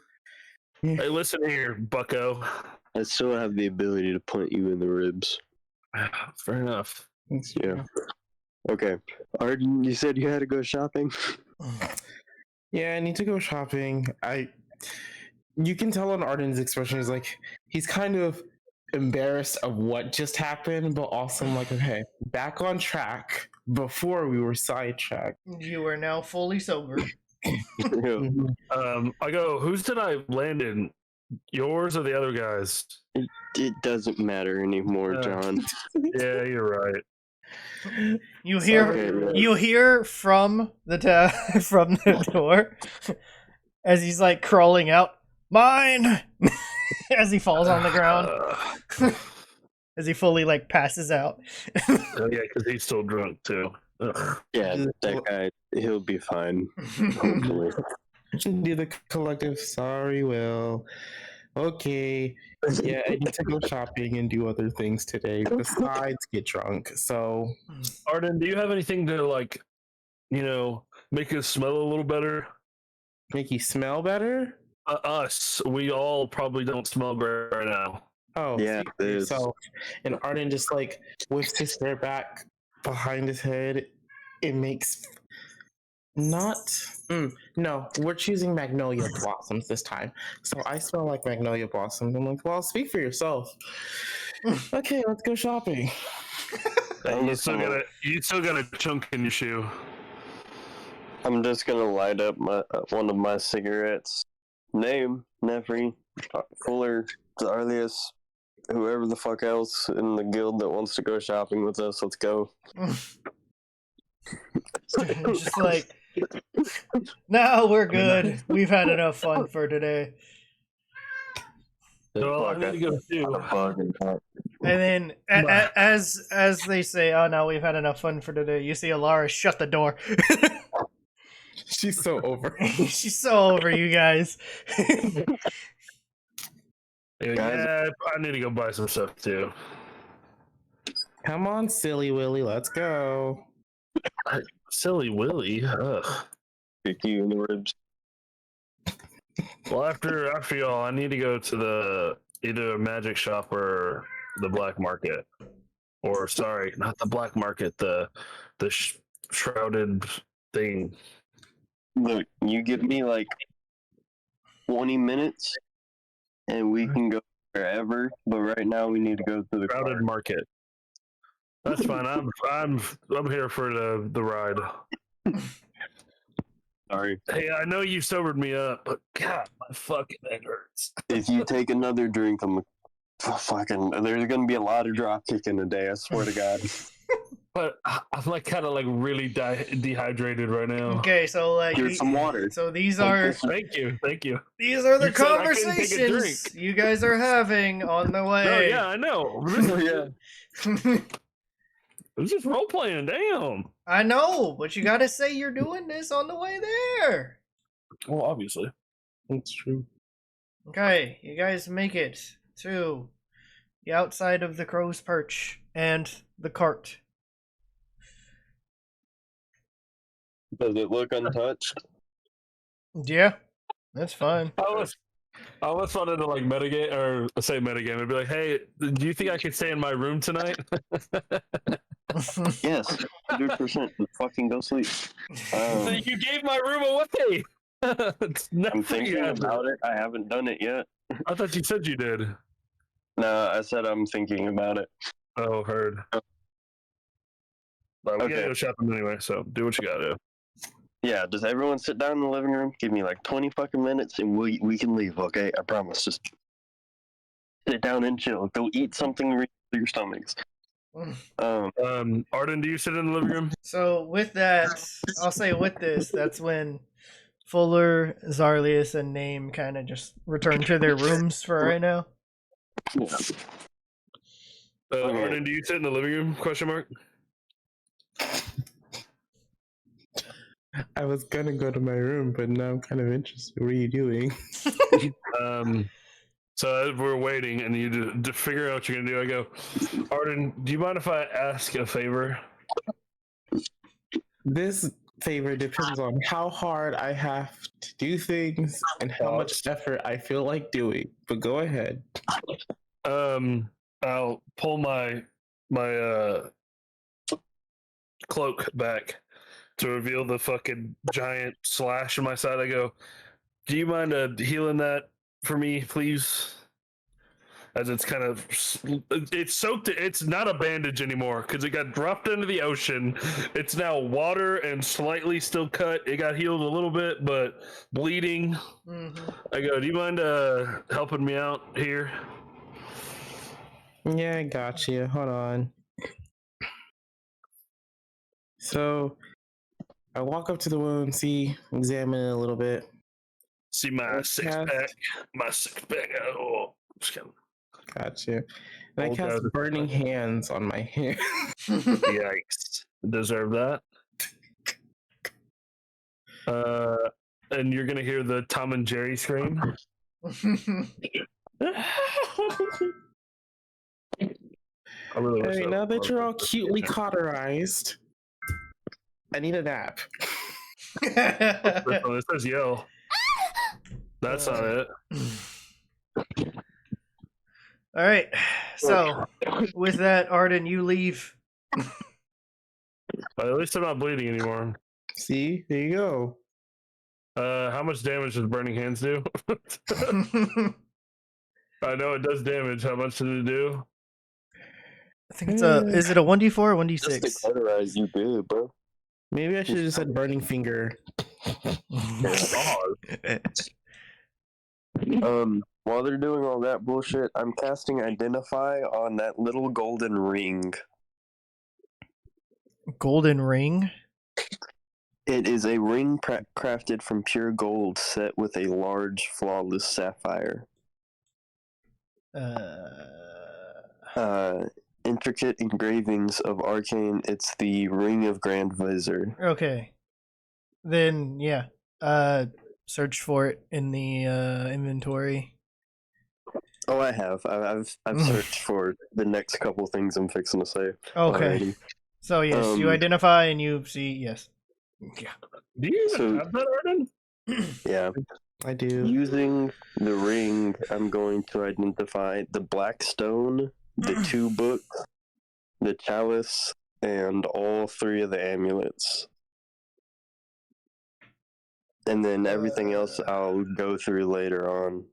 Hey, listen here, Bucko. I still have the ability to punt you in the ribs. Fair enough. Yeah. Okay. Arden, you said you had to go shopping? Yeah, I need to go shopping. You can tell on Arden's expression is like he's kind of embarrassed of what just happened, but also I'm like, okay, back on track before we were sidetracked. You are now fully sober. Yeah. I go, whose did I land in? Yours or the other guys? It doesn't matter anymore, John. Yeah, you're right. You hear from the from the door as he's like crawling out. Mine. As he falls on the ground. As he fully like passes out. Oh, yeah, because he's still drunk too. Ugh. Yeah, that guy, he'll be fine. Hopefully. Do the collective sorry, Will. Okay. Yeah, I need to go shopping and do other things today besides get drunk. So Arden, do you have anything to like, make us smell a little better? make you smell better? Us. We all probably don't smell better right now. Oh, Yeah, it is. So, and Arden just like whips his hair back behind his head. It makes no. We're choosing magnolia blossoms this time, so I smell like magnolia blossoms. I'm like, well, speak for yourself. Okay, let's go shopping. You still got a chunk in your shoe. I'm just gonna light up one of my cigarettes. Name, Nefri, Fuller, Zarlius, whoever the fuck else in the guild that wants to go shopping with us, let's go. Just like, no, we're good. We've had enough fun for today. Well, I need to go too. And then, as they say, "Oh no, we've had enough fun for today," you see Elloria shut the door. She's so over. She's so over you guys. Yeah, I need to go buy some stuff too. Come on, silly Willy, let's go. Silly Willy. Ugh. Kick you in the ribs. Well, after y'all, I need to go to either a magic shop or the black market. Or sorry, not the black market. The shrouded thing. Look, you give me like 20 minutes and we can go wherever, but right now we need to go to the Shrouded Market. That's fine. I'm here for the ride. Sorry. Hey, I know you sobered me up, but God, my fucking head hurts. If you take another drink, there's gonna be a lot of drop kicking today, I swear to God. But I'm like kind of like really dehydrated right now. Okay, so like Here's some water. So these Take are this. Thank you. these are the You said I couldn't take a drink. conversations you guys are having on the way. No, yeah, I know. Yeah. It was just role playing. Damn. I know, but you gotta say you're doing this on the way there. Well, obviously, that's true. Okay, you guys make it to the outside of the Crow's Perch and the cart. Does it look untouched? Yeah, that's fine. I almost wanted to like metagame or say metagame and be like, "Hey, do you think I could stay in my room tonight?" Yes, 100%. Fucking go sleep. You gave my room away. I'm thinking about it. I haven't done it yet. I thought you said you did. No, I said I'm thinking about it. Oh, heard. But we Okay. gotta go shopping anyway, so do what you gotta do. Yeah, just everyone sit down in the living room. Give me like 20 fucking minutes, and we can leave. Okay, I promise. Just sit down and chill. Go eat something for your stomachs. Arden, do you sit in the living room? So with that, I'll say with this, that's when Fuller, Zarlius, and Name kind of just return to their rooms for right now. Yeah. Arden, do you sit in the living room? Question mark. I was gonna go to my room, but now I'm kind of interested. What are you doing? So as we're waiting, and you to figure out what you're gonna do, I go, Arden, do you mind if I ask a favor? This favor depends on how hard I have to do things and how much effort I feel like doing. But go ahead. I'll pull my cloak back to reveal the fucking giant slash in my side. I go, do you mind healing that for me, please? As it's kind of it's soaked. It's not a bandage anymore because it got dropped into the ocean. It's now water and slightly still cut. It got healed a little bit, but bleeding. Mm-hmm. I go, do you mind helping me out here? Yeah, I got you. Hold on. So I walk up to the wound, examine it a little bit. See my six pack. My six pack. Oh, just kidding. Gotcha. And I cast Burning Hands on my hand. Yikes. Deserve that. And you're going to hear the Tom and Jerry scream. I really wish Hey, now that you're all cutely cauterized, I need a nap. It says yell. That's not it. All right. So, with that, Arden, you leave. At least I'm not bleeding anymore. See, there you go. How much damage does Burning Hands do? I know it does damage. How much does it do? I think it's a. Is it a 1d4 or 1d6? Just to cauterize you good, bro. Maybe I should have just said Burning Finger. While they're doing all that bullshit, I'm casting Identify on that little golden ring. Golden ring? It is a ring crafted from pure gold set with a large, flawless sapphire. Intricate engravings of arcane. It's the Ring of Grand Visor. Okay. Then, yeah. Search for it in the inventory. Oh, I have. I've searched for the next couple things I'm fixing to say. Okay. Already. So, yes, you identify and you see, yes. Yeah. Do you even have that, Arden? Yeah. I do. Using the ring, I'm going to identify the black stone, the 2 books, the chalice, and all 3 of the amulets. And then everything else I'll go through later on.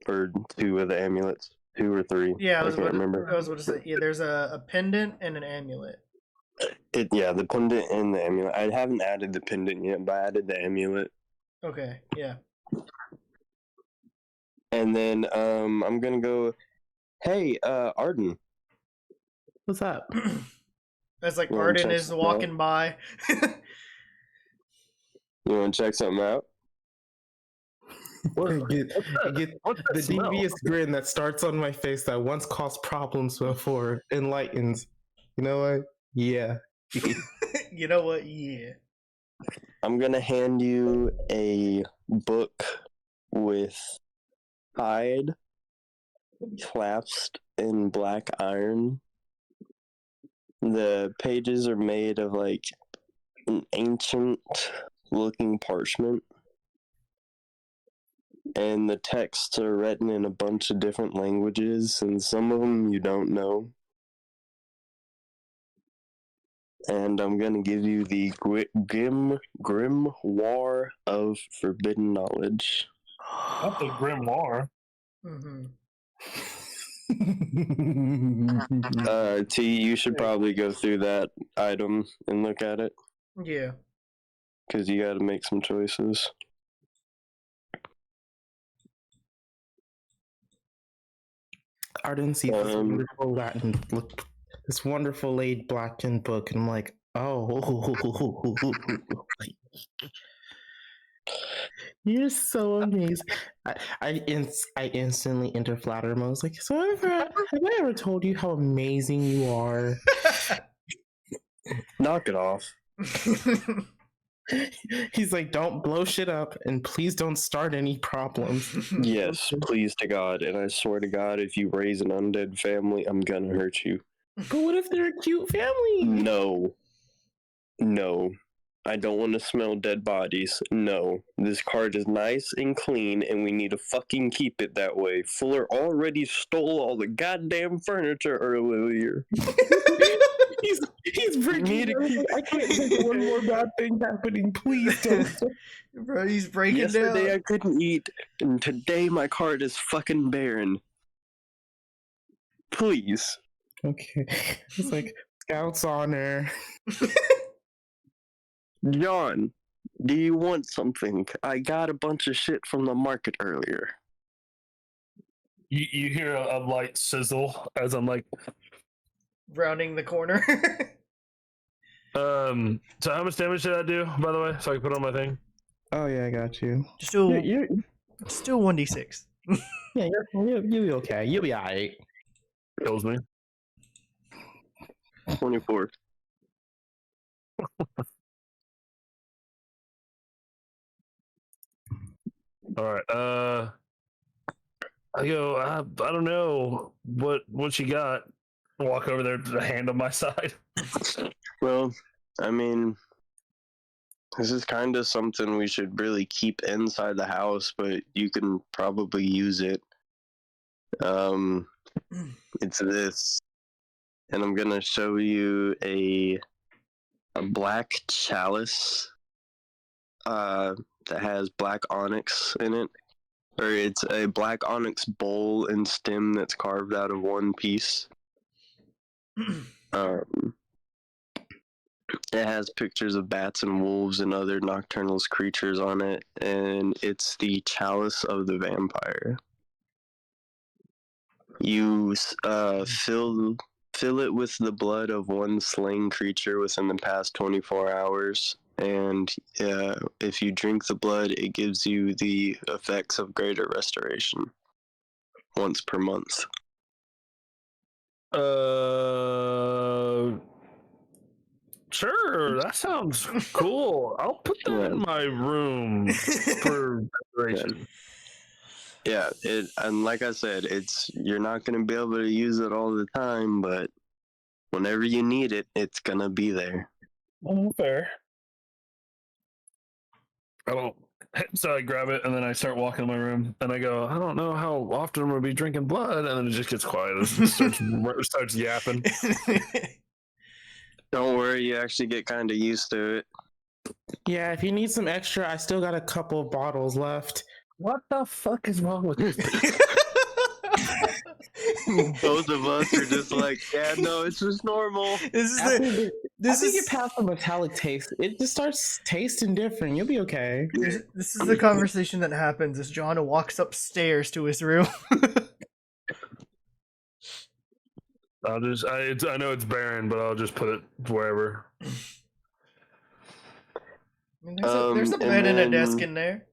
Or 2 of the amulets. 2 or 3. Yeah, I can't remember. I was about to say, yeah, there's a pendant and an amulet. Yeah, the pendant and the amulet. I haven't added the pendant yet, but I added the amulet. Okay, yeah. And then I'm gonna go, hey, Arden. What's up? As like You wanna Arden check is something walking by. You want to check something out? What, I get what's that the smell? devious grin that starts on my face that once caused problems before enlightens. You know what? Yeah. You know what? Yeah. I'm gonna hand you a book with hide clasped in black iron. The pages are made of like an ancient looking parchment, and the texts are written in a bunch of different languages, and some of them you don't know. And I'm gonna give you the Grimoire of Forbidden Knowledge. Not the grimoire. Mm-hmm. T, you should probably go through that item and look at it, Yeah. because you gotta make some choices. Arden sees this wonderful Latin book, this wonderful laid blackened book, and I'm like, oh, you're so amazing. I instantly enter flatter mode. I was like, so have I ever told you how amazing you are? Knock it off. He's like, don't blow shit up, and please don't start any problems. Yes, please to God, and I swear to God, if you raise an undead family, I'm gonna hurt you. But what if they're a cute family? No. No. I don't want to smell dead bodies. No. This card is nice and clean, and we need to fucking keep it that way. Fuller already stole all the goddamn furniture earlier. He's breaking. I can't think of one more bad thing happening. Please don't. Bro, he's breaking Yesterday down. I couldn't eat, and today my card is fucking barren. Please. Okay. It's like Scout's honor. John, do you want something? I got a bunch of shit from the market earlier. You hear a light sizzle as I'm like, Rounding the corner. so how much damage did I do, by the way, so I can put on my thing? Oh yeah, I got you. Just do You're 1d6. yeah, you'll be okay. You'll be alright. Kills me. 24. All right. I go. I don't know what you got. Walk over there, the hand on my side. Well, I mean, this is kind of something we should really keep inside the house, but you can probably use it. It's this, and I'm gonna show you a black chalice that has black onyx in it, or it's a black onyx bowl and stem that's carved out of one piece. It has pictures of bats and wolves and other nocturnal creatures on it, and it's the Chalice of the Vampire. You fill it with the blood of one slain creature within the past 24 hours, and if you drink the blood, it gives you the effects of greater restoration once per month. Sure, that sounds cool. I'll put that in my room for preparation. Yeah, and like I said, you're not gonna be able to use it all the time, but whenever you need it, it's gonna be there. Oh, fair. So I grab it and then I start walking in my room and I go, I don't know how often I'm gonna be drinking blood, and then it just gets quiet. It starts yapping. Don't worry, you actually get kind of used to it. Yeah, if you need some extra, I still got a couple of bottles left. What the fuck is wrong with this? Both of us are just like, yeah, no, it's just normal. I think you pass the metallic taste. It just starts tasting different. You'll be okay. This is the conversation that happens as John walks upstairs to his room. I know it's barren, but I'll just put it wherever. I mean, there's a bed and a desk in there.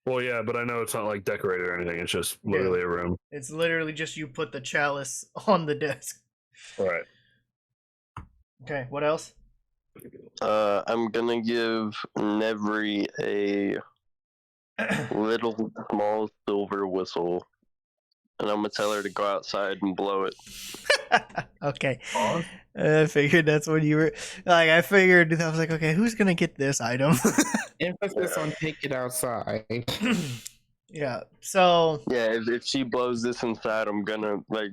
Well, yeah, but I know it's not like decorated or anything. It's just literally a room. It's literally just you put the chalice on the desk. All right. Okay, what else? I'm gonna give Nevri a little small silver whistle, and I'm gonna tell her to go outside and blow it. Okay. I figured that's what you were like. I was like, okay, who's gonna get this item? Emphasis on take it outside. Yeah. So yeah, if she blows this inside, I'm gonna like.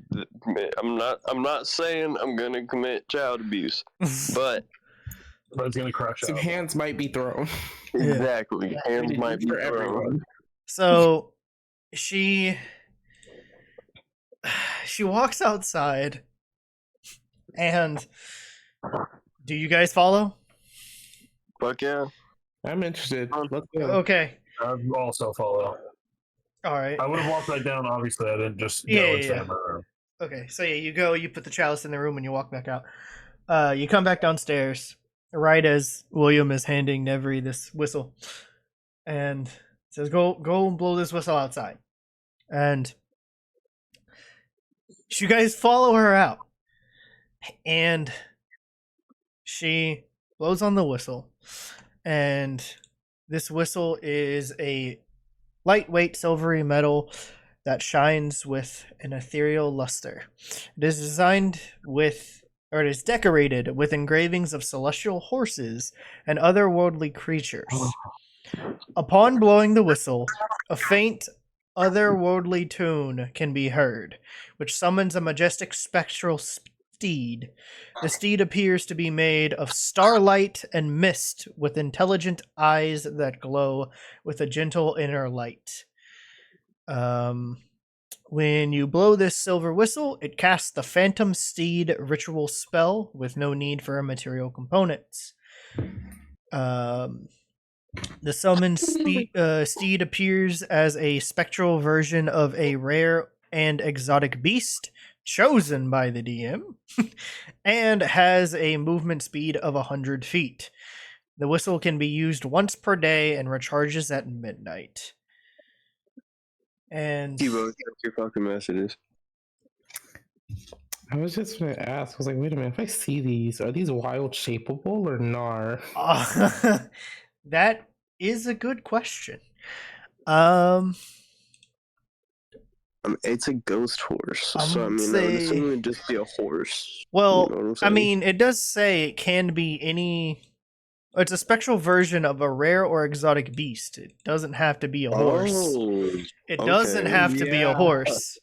I'm not saying I'm gonna commit child abuse, but it's gonna crash some out. hands might be thrown. Exactly, hands might be for thrown. everyone. So she walks outside, and do you guys follow? Fuck yeah. I'm interested. Let's go. Okay. I'll also follow. All right. I would have walked back down. Obviously, I didn't just go and stay in my room. Okay, so you go, you put the chalice in the room, and you walk back out. You come back downstairs right as William is handing Nevri this whistle, and says, "Go and blow this whistle outside." And you guys follow her out, and she blows on the whistle, and this whistle is a lightweight silvery metal that shines with an ethereal luster. It is it is decorated with engravings of celestial horses and otherworldly creatures. Upon blowing the whistle, a faint otherworldly tune can be heard, which summons a majestic spectral steed. The steed appears to be made of starlight and mist, with intelligent eyes that glow with a gentle inner light. When you blow this silver whistle, it casts the Phantom Steed ritual spell with no need for material components. The summoned steed appears as a spectral version of a rare and exotic beast chosen by the DM, and has a movement speed of 100 feet. The whistle can be used once per day and recharges at midnight. And T-Bo, check your fucking messages. I was just gonna ask. I was like, wait a minute. If I see these, are these wild shapeable or nar? that is a good question. It's a ghost horse, so I would say- assume it'd just be a horse. Well, You know what I'm I saying? mean, it does say it can be any. It's a spectral version of a rare or exotic beast. It doesn't have to be a horse. Oh, It doesn't okay. have to be a Yeah. horse.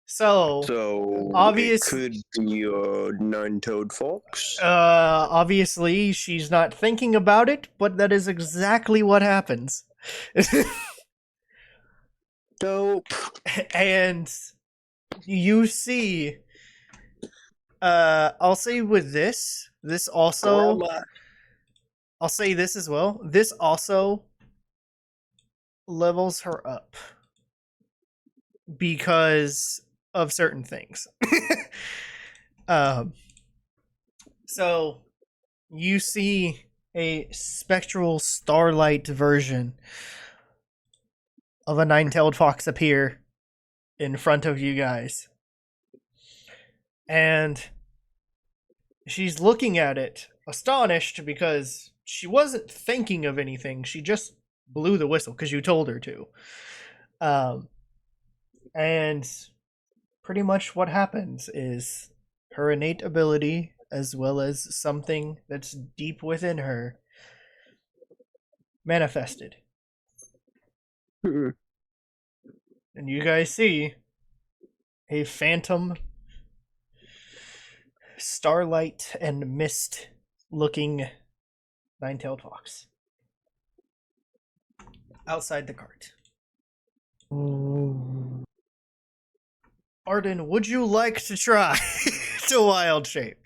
So it could be a nine-toed fox. obviously she's not thinking about it, but that is exactly what happens. Dope. And you see, I'll say with this also, I'll say this as well. This also levels her up because of certain things. So you see a spectral starlight version of a nine-tailed fox appear in front of you guys. And she's looking at it, astonished, because she wasn't thinking of anything. She just blew the whistle because you told her to. And pretty much what happens is her innate ability, as well as something that's deep within her, manifested. And you guys see a phantom, starlight and mist looking nine-tailed fox outside the cart. Arden, would you like to try to wild shape?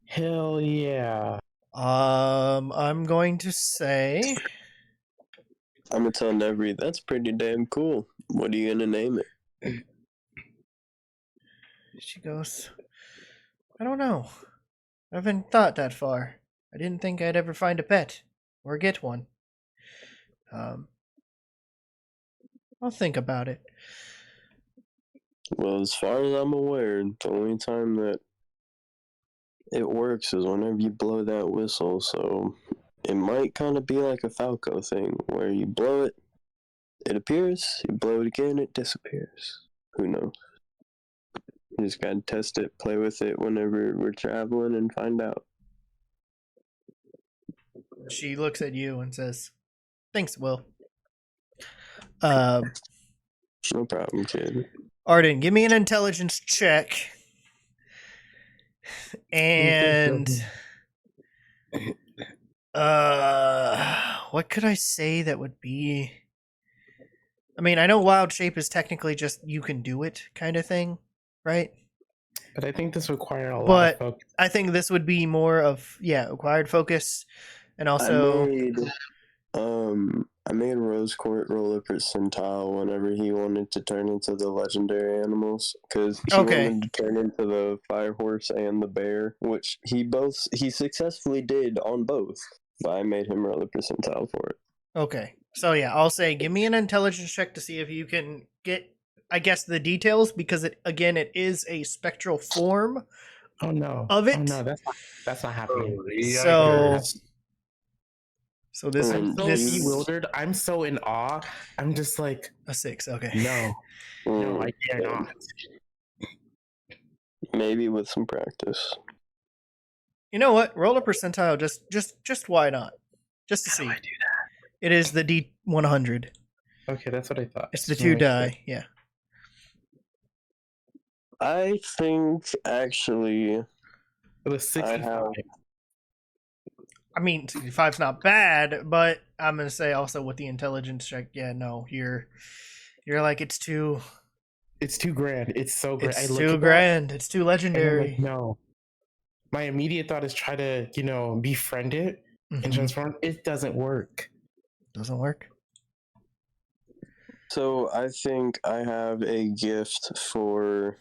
Hell yeah. I'm going to say I'm gonna tell Nevri, that's pretty damn cool. What are you gonna name it? She goes, I don't know. I haven't thought that far. I didn't think I'd ever find a pet or get one. I'll think about it. Well, as far as I'm aware, the only time that it works is whenever you blow that whistle, so it might kind of be like a Falco thing, where you blow it, it appears, you blow it again, it disappears. Who knows? You just gotta test it, play with it whenever we're traveling, and find out. She looks at you and says, Thanks, Will. No problem, kid. Arden, give me an intelligence check. And what could I say that would be? I mean, I know wild shape is technically just you can do it kind of thing, right? But I think this requires a lot But of focus. I think this would be more of acquired focus, and also I made Rose Court roll a percentile whenever he wanted to turn into the legendary animals, because he wanted to turn into the fire horse and the bear, which he successfully did on both. But I made him roll a percentile for it. Okay, so yeah, I'll say give me an intelligence check to see if you can get, I guess, the details, because it is a spectral form. Oh no! Of it. Oh no! That's not happening. So this I'm so this bewildered. I'm so in awe. I'm just like a 6. Okay. No, I dare not. Maybe with some practice. You know what? Roll a percentile. Just why not? Just to see. How do I do that? It is the D100. Okay, that's what I thought. It's the 2 die. Yeah. I think actually it was 65. I mean, 65's not bad, but I'm gonna say also with the intelligence check, yeah, no, you're like it's too grand. It's so grand. It's too grand. It's too legendary. Like, no. My immediate thought is try to, befriend it and transform. It doesn't work. Doesn't work. So I think I have a gift for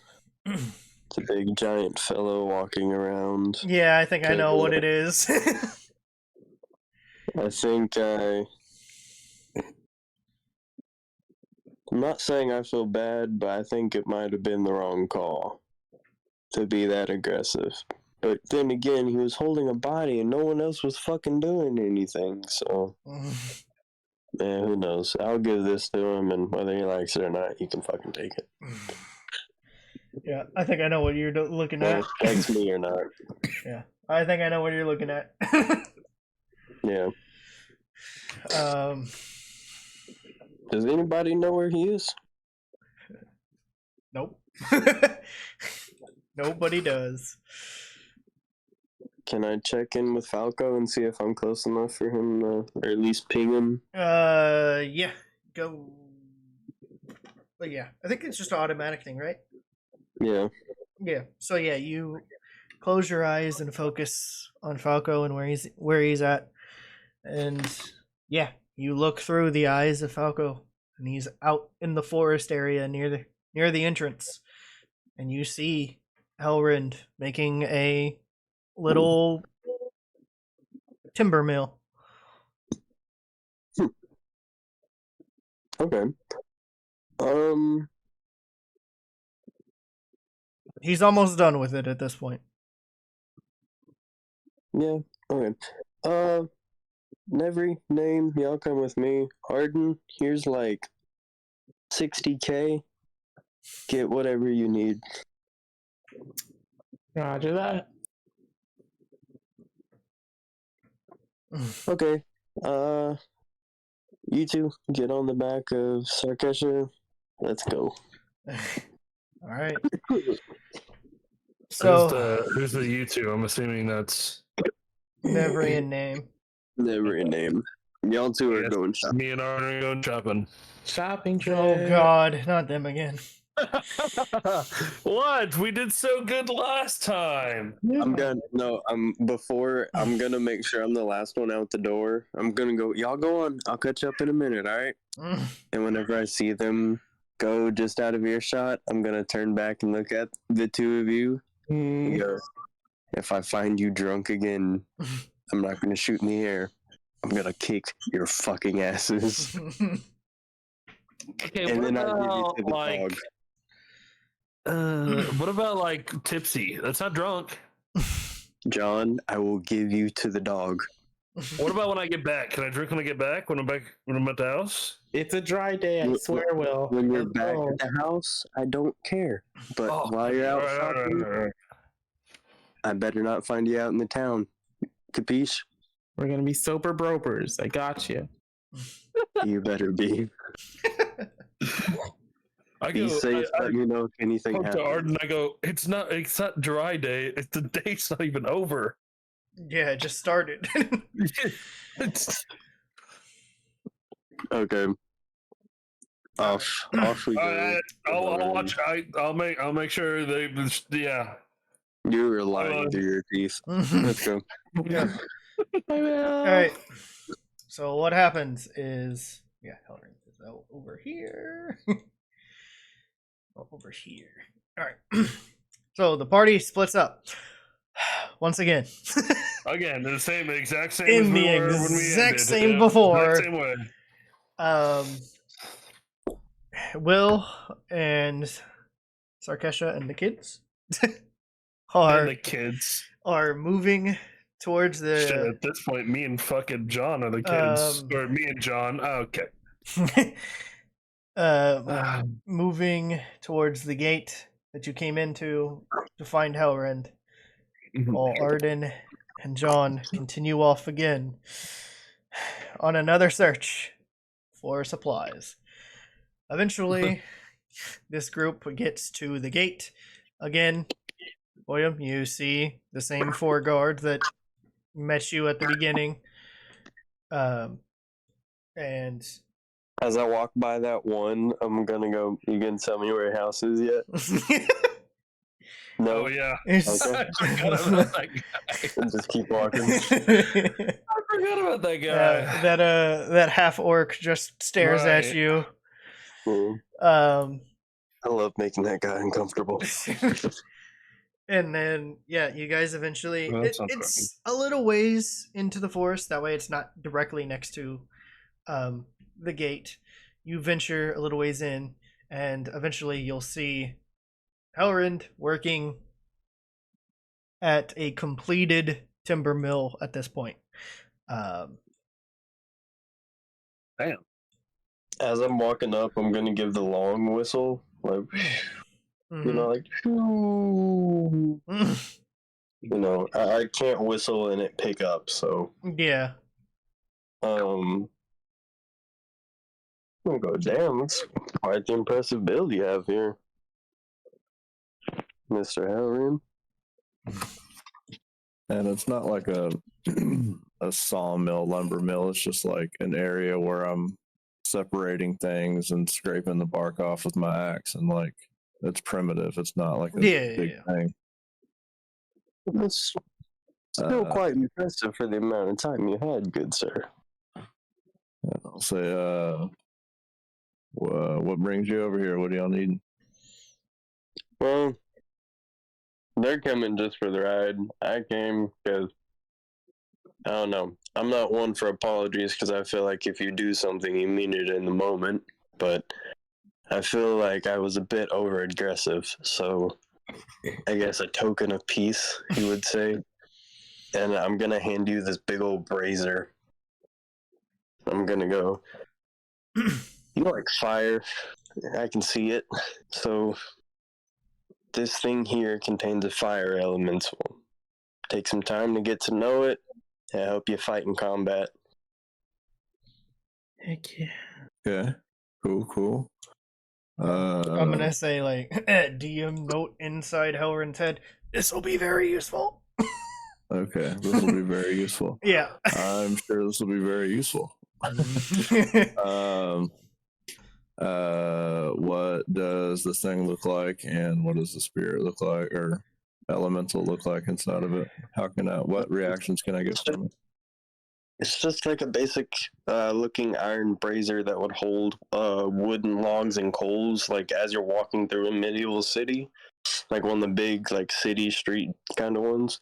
the big giant fellow walking around. Yeah, I think I know what it is. I think I'm not saying I feel bad, but I think it might have been the wrong call to be that aggressive. But then again, he was holding a body and no one else was fucking doing anything, so yeah, who knows? I'll give this to him, and whether he likes it or not, he can fucking take it. Yeah, I think I know what you're looking at. Likes me or not. Yeah, I think I know what you're looking at. Yeah. Does anybody know where he is? Nope. Nobody does. Can I check in with Falco and see if I'm close enough for him to, or at least ping him? Yeah. Go. But yeah, I think it's just an automatic thing, right? Yeah. Yeah. So yeah, you close your eyes and focus on Falco and where he's at, and yeah, you look through the eyes of Falco, and he's out in the forest area near the entrance, and you see Hellrend making a little timber mill. Okay. He's almost done with it at this point. Yeah. Okay. Nevry, name, y'all come with me. Arden, here's like 60K. Get whatever you need. Roger that. Okay. You two get on the back of Sarkesha. Let's go. All right. So who's the you two? I'm assuming that's never in name. Never in name. Y'all two are going shopping. Me and Arden are going shopping. Shopping trip. Oh God, not them again. What? We did so good last time. I'm gonna make sure I'm the last one out the door. I'm gonna go. Y'all go on. I'll catch up in a minute. All right. And whenever I see them go just out of earshot, I'm gonna turn back and look at the two of you. And go, if I find you drunk again, I'm not gonna shoot in the air. I'm gonna kick your fucking asses. Okay, And what then I give you about to the like? dog. What about like tipsy? That's not drunk. John, I will give you to the dog. What about when I get back? Can I drink when I get back? When I'm at the house? It's a dry day, I swear, Will. When you're Let's back go. at the house, I don't care. But Oh, while you're out all right, shopping, all right. I better not find you out in the town. Capiche? We're gonna be sober brobers. I got you. You better be. I Be go. safe. I Let me know if anything talk to happens. Arden. I go. It's not dry day. The day's not even over. Yeah, it just started. It's, Okay. Off we go. I'll watch. I'll make sure they. Yeah. You were lying through your teeth. Let's go. Yeah. All right. So what happens is, Hellrend is over here. Over here. All right. So the party splits up once again. Again, the exact same. In as we the were when we exact ended. same Yeah, before. exact same way. Will and Sarkesha and the kids And are the kids. moving towards Shit, the at this point, me and fucking John are the kids, or me and John. Oh, okay. moving towards the gate that you came into to find Hellrend, while Arden and John continue off again on another search for supplies. Eventually, this group gets to the gate. Again, William, you see the same 4 guards that met you at the beginning. And As I walk by that one, I'm gonna go. You gonna tell me where your house is yet? No. Oh yeah. it's- I forgot about that guy. Just keep walking. I forgot about that guy. that half orc just stares at Right. you. I love making that guy uncomfortable. And then you guys eventually Well, that sounds it's a little ways into the forest, that way it's not directly next to the gate. You venture a little ways in, and eventually you'll see Hellrend working at a completed timber mill at this point. Damn. As I'm walking up, I'm gonna give the long whistle, like you know, like you know, I can't whistle and it pick up, so Yeah. I'm gonna go. Damn, that's quite the impressive build you have here, Mr. Hellrend. And it's not like a a sawmill, lumber mill. It's just like an area where I'm separating things and scraping the bark off with my axe, and like it's primitive. It's not like a big thing. That's still quite impressive for the amount of time you had, good sir. I'll say, what brings you over here? What do y'all need? Well, they're coming just for the ride. I came because, I don't know, I'm not one for apologies because I feel like if you do something, you mean it in the moment. But I feel like I was a bit over-aggressive, so I guess a token of peace, you would say. And I'm going to hand you this big old brazier. I'm going to go, you like fire? I can see it. So this thing here contains a fire element. Will take some time to get to know it. I hope you fight in combat. Heck yeah. Yeah, cool. I'm gonna say, like, DM note inside Hellrend's head, this will be very useful. Okay, this will be very useful. Yeah. I'm sure this will be very useful. What does this thing look like, and what does the spirit look like, or elemental look like inside of it? What reactions can I get from it? It's just like a basic looking iron brazier that would hold wooden logs and coals, like as you're walking through a medieval city, like one of the big like city street kind of ones.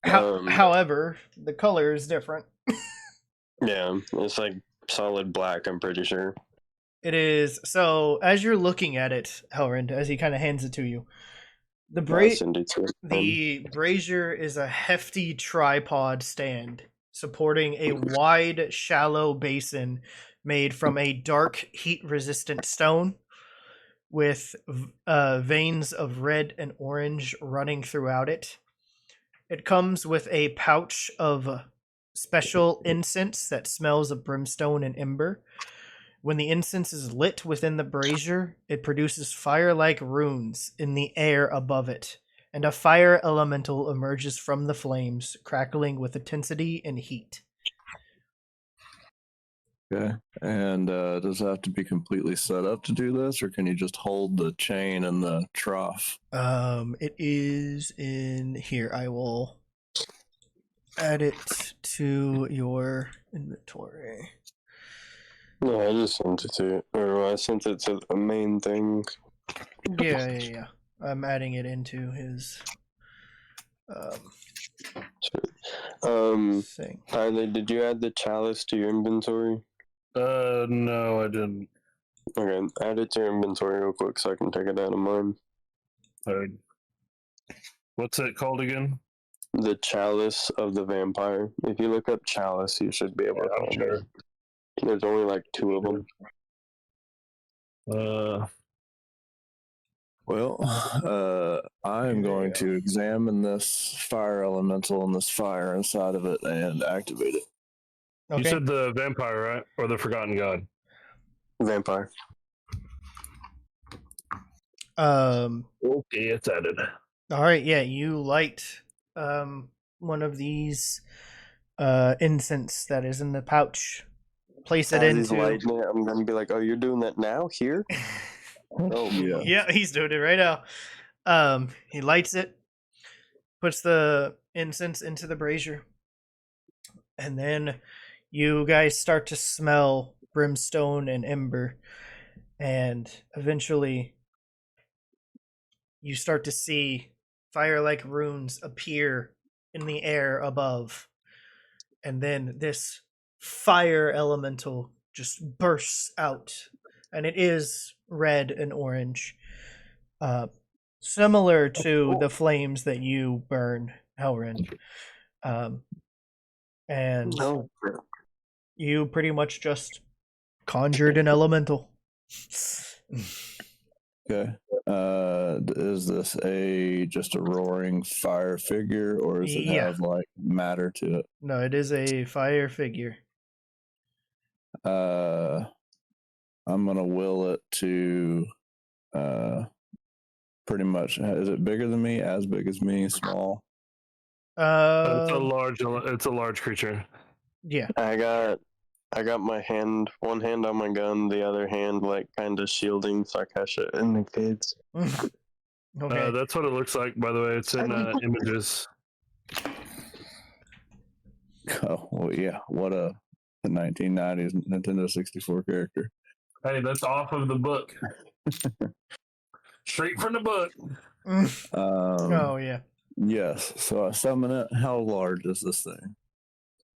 However, the color is different. Yeah, it's like solid black, I'm pretty sure. It is. So as you're looking at it, Hellrend, as he kind of hands it to you, the brazier is a hefty tripod stand supporting a wide, shallow basin made from a dark, heat-resistant stone with veins of red and orange running throughout it. It comes with a pouch of special incense that smells of brimstone and ember. When the incense is lit within the brazier, it produces fire-like runes in the air above it, and a fire elemental emerges from the flames, crackling with intensity and heat. Okay. And does it have to be completely set up to do this, or can you just hold the chain and the trough? It is in here. I will add it to your inventory. No, I just sent it to, or I sent it to the main thing. Yeah. I'm adding it into his thing. Tyler, did you add the chalice to your inventory? No, I didn't. Okay, add it to your inventory real quick so I can take it out of mine. Alright. What's it called again? The chalice of the vampire. If you look up chalice, you should be able to find it. There's only like 2 of them. Well, I'm going to examine this fire elemental and this fire inside of it and activate it. Okay. You said the vampire, right? Or the forgotten god? Vampire. Okay, it's added. All right, yeah, you light one of these incense that is in the pouch. Place it into. I'm gonna be like, oh, you're doing that now here? Oh yeah. Yeah, he's doing it right now. He lights it, puts the incense into the brazier, and then you guys start to smell brimstone and ember, and eventually you start to see fire-like runes appear in the air above, and then this fire elemental just bursts out, and it is red and orange, similar to the flames that you burn, Hellrend. And you pretty much just conjured an elemental. Okay. Is this just a roaring fire figure, or does it have like matter to it? No, it is a fire figure. I'm gonna will it to pretty much. Is it bigger than me? As big as me? Small? It's a large creature. Yeah. I got my one hand on my gun, the other hand like kind of shielding Sarkasha and the kids. Okay. That's what it looks like, by the way. It's in images. Oh well, yeah. What the 1990s Nintendo 64 character. Hey, that's off of the book. Straight from the book. Oh yeah. Yes. So I summon it. How large is this thing?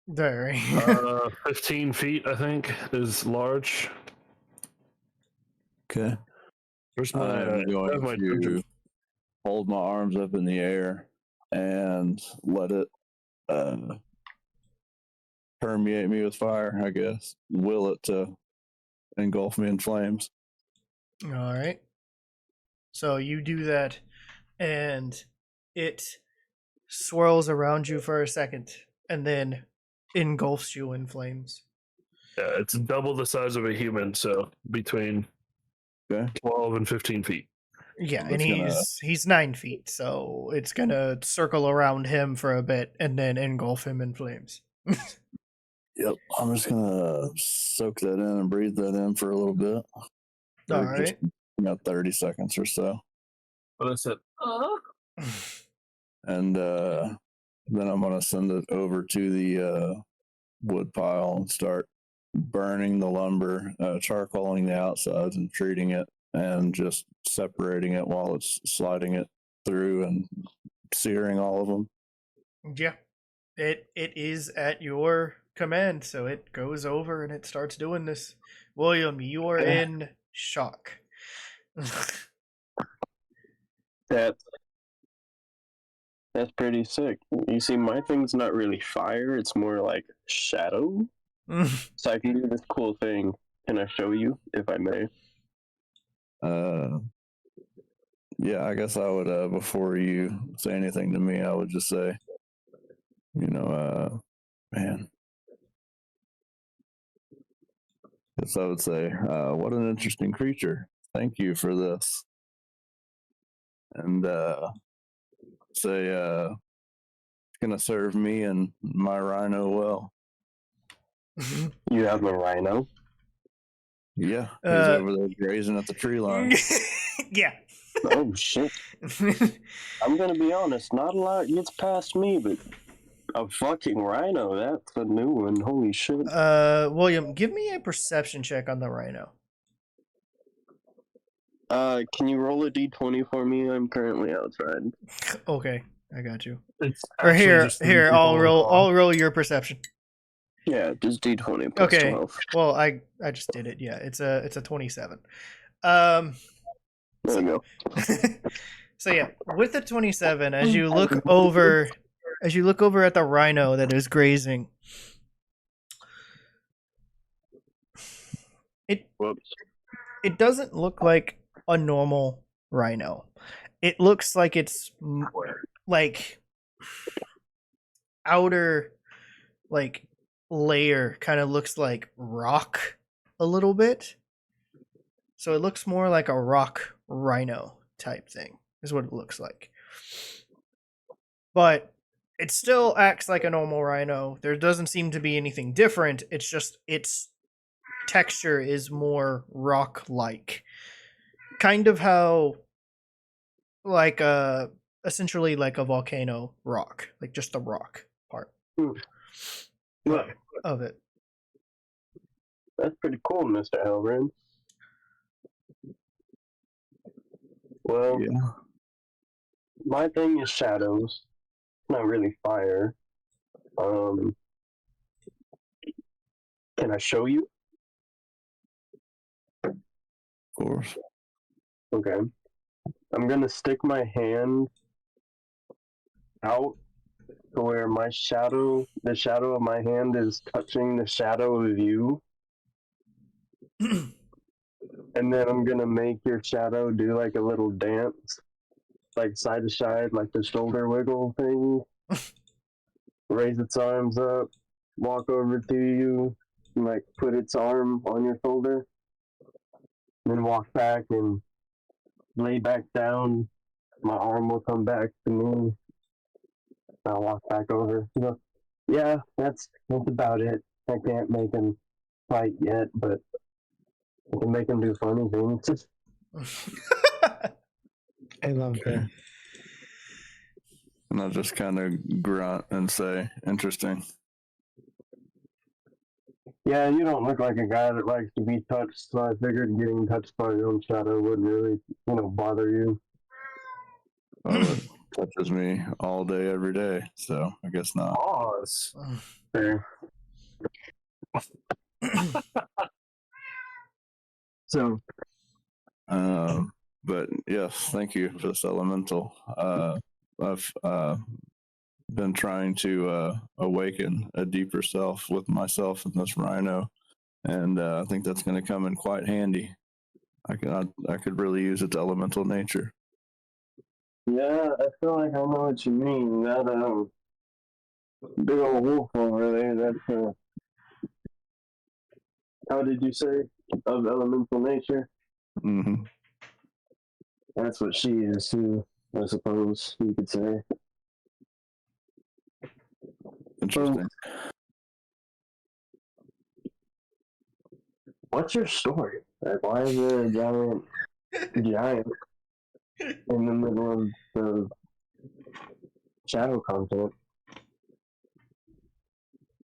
Very. 15 feet, I think, is large. Okay. I'm going to hold my arms up in the air and let it permeate me with fire, I guess. Will it to engulf me in flames. All right. So you do that, and it swirls around you for a second, and then engulfs you in flames. Yeah, it's double the size of a human, so between 12 and 15 feet. Yeah, and he's 9 feet, so it's gonna circle around him for a bit and then engulf him in flames. Yep, I'm just gonna soak that in and breathe that in for a little bit. All right. About 30 seconds or so. What I said. And then I'm gonna send it over to the wood pile and start burning the lumber, charcoaling the outsides and treating it, and just separating it while it's sliding it through and searing all of them. Yeah, it is at your command, so it goes over and it starts doing this. William, you are in shock. That's pretty sick. You see, my thing's not really fire; it's more like shadow. So I can do this cool thing. Can I show you, if I may? Yeah, I guess I would, before you say anything to me, I would just say, man. Guess I would say, what an interesting creature. Thank you for this. And say, it's going to serve me and my rhino well. You have a rhino? Yeah, he's over there grazing at the tree line. Yeah. Oh, shit. I'm going to be honest, not a lot gets past me, but a fucking rhino, that's a new one. Holy shit. William, give me a perception check on the rhino. Can you roll a d20 for me? I'm currently outside. Okay, I got you. It's Or actually here, just three I'll people roll your perception. Yeah, just d20 plus Okay. 12. Well, I just did it. Yeah, it's a 27. There you go. So yeah, with the 27, as you look over at the rhino that is grazing, it doesn't look like a normal rhino. It looks like it's like outer like layer kind of looks like rock a little bit. So it looks more like a rock rhino type thing is what it looks like. But it still acts like a normal rhino. There doesn't seem to be anything different. It's just its texture is more rock-like. Kind of how like essentially like a volcano rock, like just the rock part of it. That's pretty cool, Mr. Hellrend. Well, Yeah. my thing is shadows. Not really fire. Can I show you? Of course. Okay. I'm gonna stick my hand out to where my shadow, the shadow of my hand is touching the shadow of you. And then I'm gonna make your shadow do like a little dance, like side to side, like the shoulder wiggle thing. Raise its arms up, walk over to you, and like put its arm on your shoulder, then walk back and lay back down. My arm will come back to me. I'll walk back over. Yeah, that's about it. I can't make him fight yet, but I can make him do funny things. I love that. And I'll just kind of grunt and say, interesting. Yeah, you don't look like a guy that likes to be touched, so I figured getting touched by your own shadow wouldn't really, bother you. Well, it touches me all day, every day, so I guess not. Pause. Fair. So, but yes, thank you for this elemental. I've been trying to awaken a deeper self with myself and this rhino, and I think that's going to come in quite handy. I could really use its elemental nature. yeah, I feel like I know what you mean. That big old wolf over there, that's how did you say? Of elemental nature? Mm-hmm. That's what she is too, I suppose you could say. Interesting. What's your story? Like, why is there a giant in the middle of the shadow content?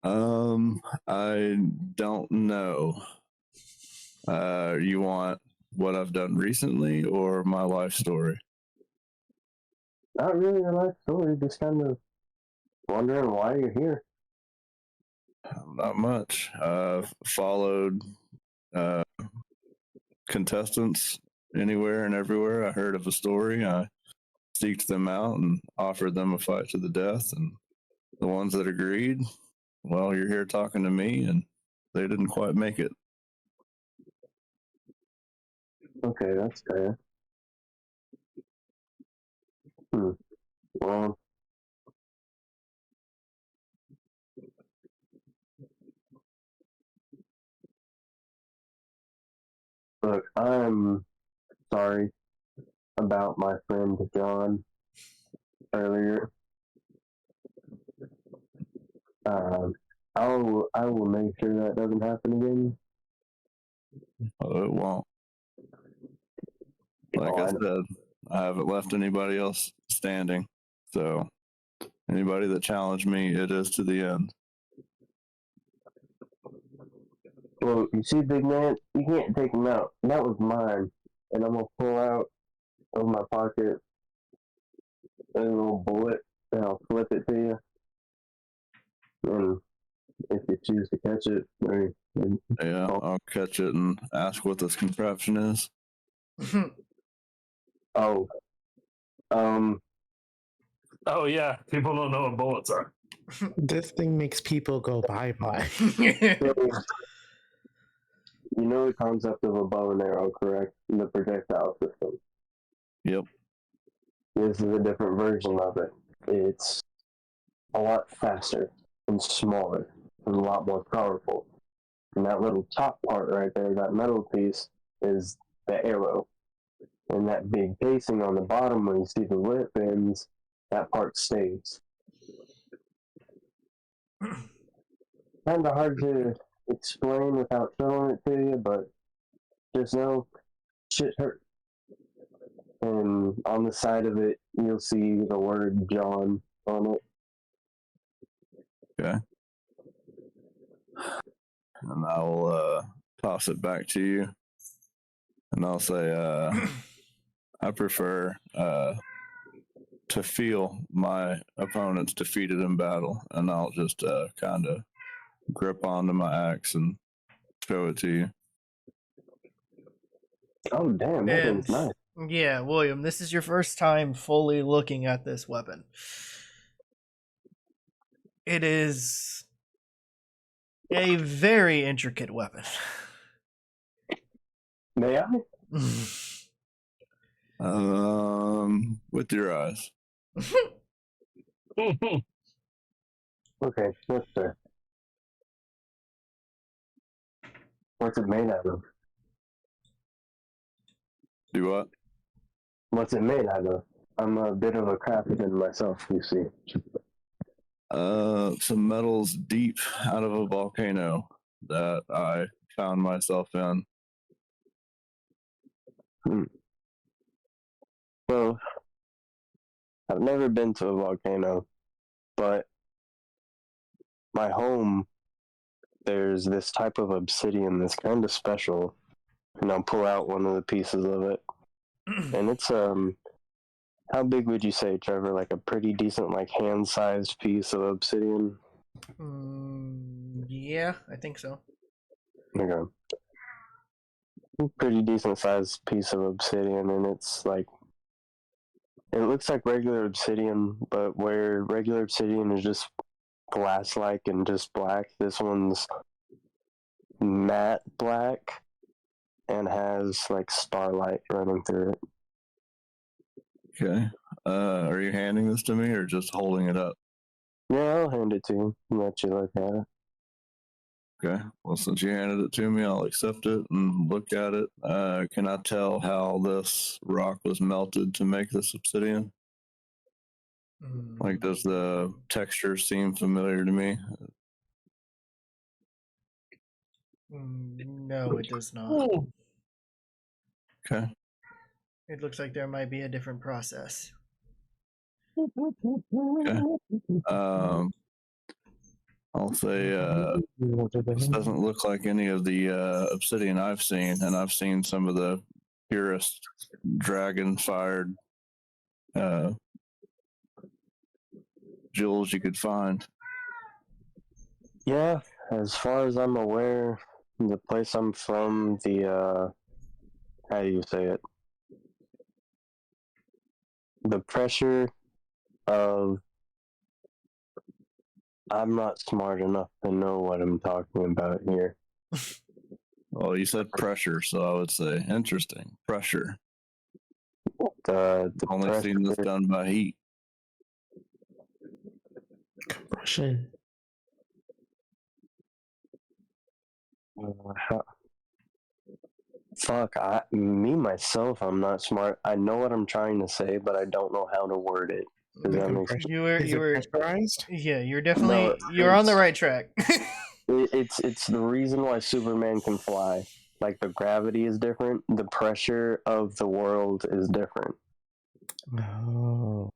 I don't know. You want what I've done recently or my life story? Not really a life story, just kind of wondering why you're here. Not much. Followed contestants anywhere and everywhere. I heard of a story. I seeked them out and offered them a fight to the death. And the ones that agreed, well, you're here talking to me, and they didn't quite make it. Okay, that's fair. Well, look, I'm sorry about my friend John earlier. I will make sure that doesn't happen again. Oh, it won't. Like I said, I haven't left anybody else standing. So anybody that challenged me, it is to the end. Well, you see, big man, you can't take him out. That was mine. And I'm going to pull out of my pocket a little bullet, and I'll flip it to you. And if you choose to catch it, yeah, I'll catch it and ask what this contraption is. Oh, Oh yeah, people don't know what bullets are. This thing makes people go bye-bye. You know the concept of a bow and arrow, correct? The projectile system. Yep. This is a different version of it. It's a lot faster and smaller and a lot more powerful. And that little top part right there, that metal piece, is the arrow. And that big casing on the bottom where you see the lip ends, that part stays. Kind of hard to explain without showing it to you, but just know shit hurt. And on the side of it, you'll see the word John on it. Okay. And I'll toss it back to you. And I'll say, I prefer to feel my opponents defeated in battle. And I'll just kind of grip onto my axe and show it to you. Oh, damn, that And is nice. yeah, William, this is your first time fully looking at this weapon. It is a very intricate weapon. May I? With your eyes. Okay, that's fair. What's it made out of? Do what? What's it made out of? I'm a bit of a craftsman myself, you see. Some metals deep out of a volcano that I found myself in. Well, I've never been to a volcano, but my home, there's this type of obsidian that's kind of special, and I'll pull out one of the pieces of it. And it's, how big would you say, Trevor? Like a pretty decent, like hand-sized piece of obsidian? Yeah, I think so. Okay. Pretty decent sized piece of obsidian, and it's like, it looks like regular obsidian, but where regular obsidian is just glass-like and just black, this one's matte black and has like starlight running through it. Okay. Are you handing this to me or just holding it up? Yeah, I'll hand it to you and let you look at it. Okay. Well, since you handed it to me, I'll accept it and look at it. Can I tell how this rock was melted to make this obsidian? Like, does the texture seem familiar to me? No, it does not. Okay. It looks like there might be a different process. Okay. I'll I'll say this doesn't look like any of the obsidian I've seen, and I've seen some of the purest dragon-fired jewels you could find. Yeah, as far as I'm aware, the place I'm from, the how do you say it? The pressure of I'm not smart enough to know what I'm talking about here. Well, you said pressure, so I would say interesting. Pressure. The Only pressure, seen this done by heat. Compression. fuck, me myself, I'm not smart. I know what I'm trying to say, but I don't know how to word it. Does that make sense? You were Is it pressurized? yeah, you're definitely No, you're on the right track. It's the reason why Superman can fly. Like the gravity is different, the pressure of the world is different. Oh.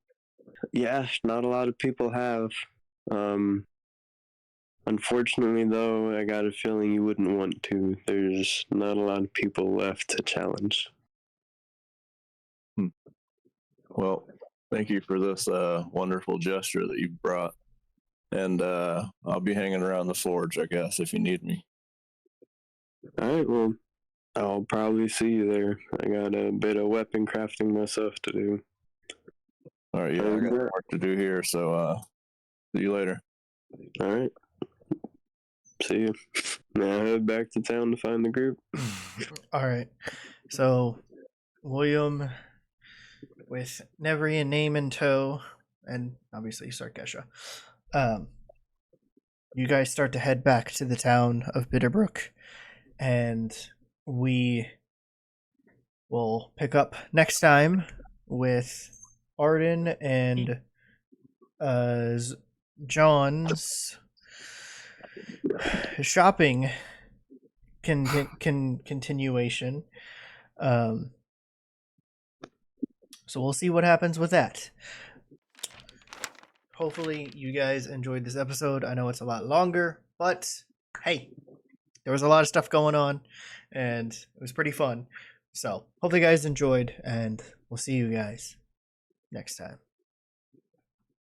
Yeah, not a lot of people have. Unfortunately, though, I got a feeling you wouldn't want to. There's not a lot of people left to challenge. Well, thank you for this wonderful gesture that you brought. And I'll be hanging around the forge, I guess, if you need me. All right, well, I'll probably see you there. I got a bit of weapon crafting myself to do. All right, yeah, I got work to do here, so see you later. All right. See you. Now head back to town to find the group. All right. So, William, with Nevri and Name in tow, and obviously Sarkesha, you guys start to head back to the town of Bitterbrook, and we will pick up next time with Arden and John's shopping continuation. So we'll see what happens with that. Hopefully you guys enjoyed this episode. I know it's a lot longer, but hey, there was a lot of stuff going on and it was pretty fun. So hopefully you guys enjoyed, and we'll see you guys next time.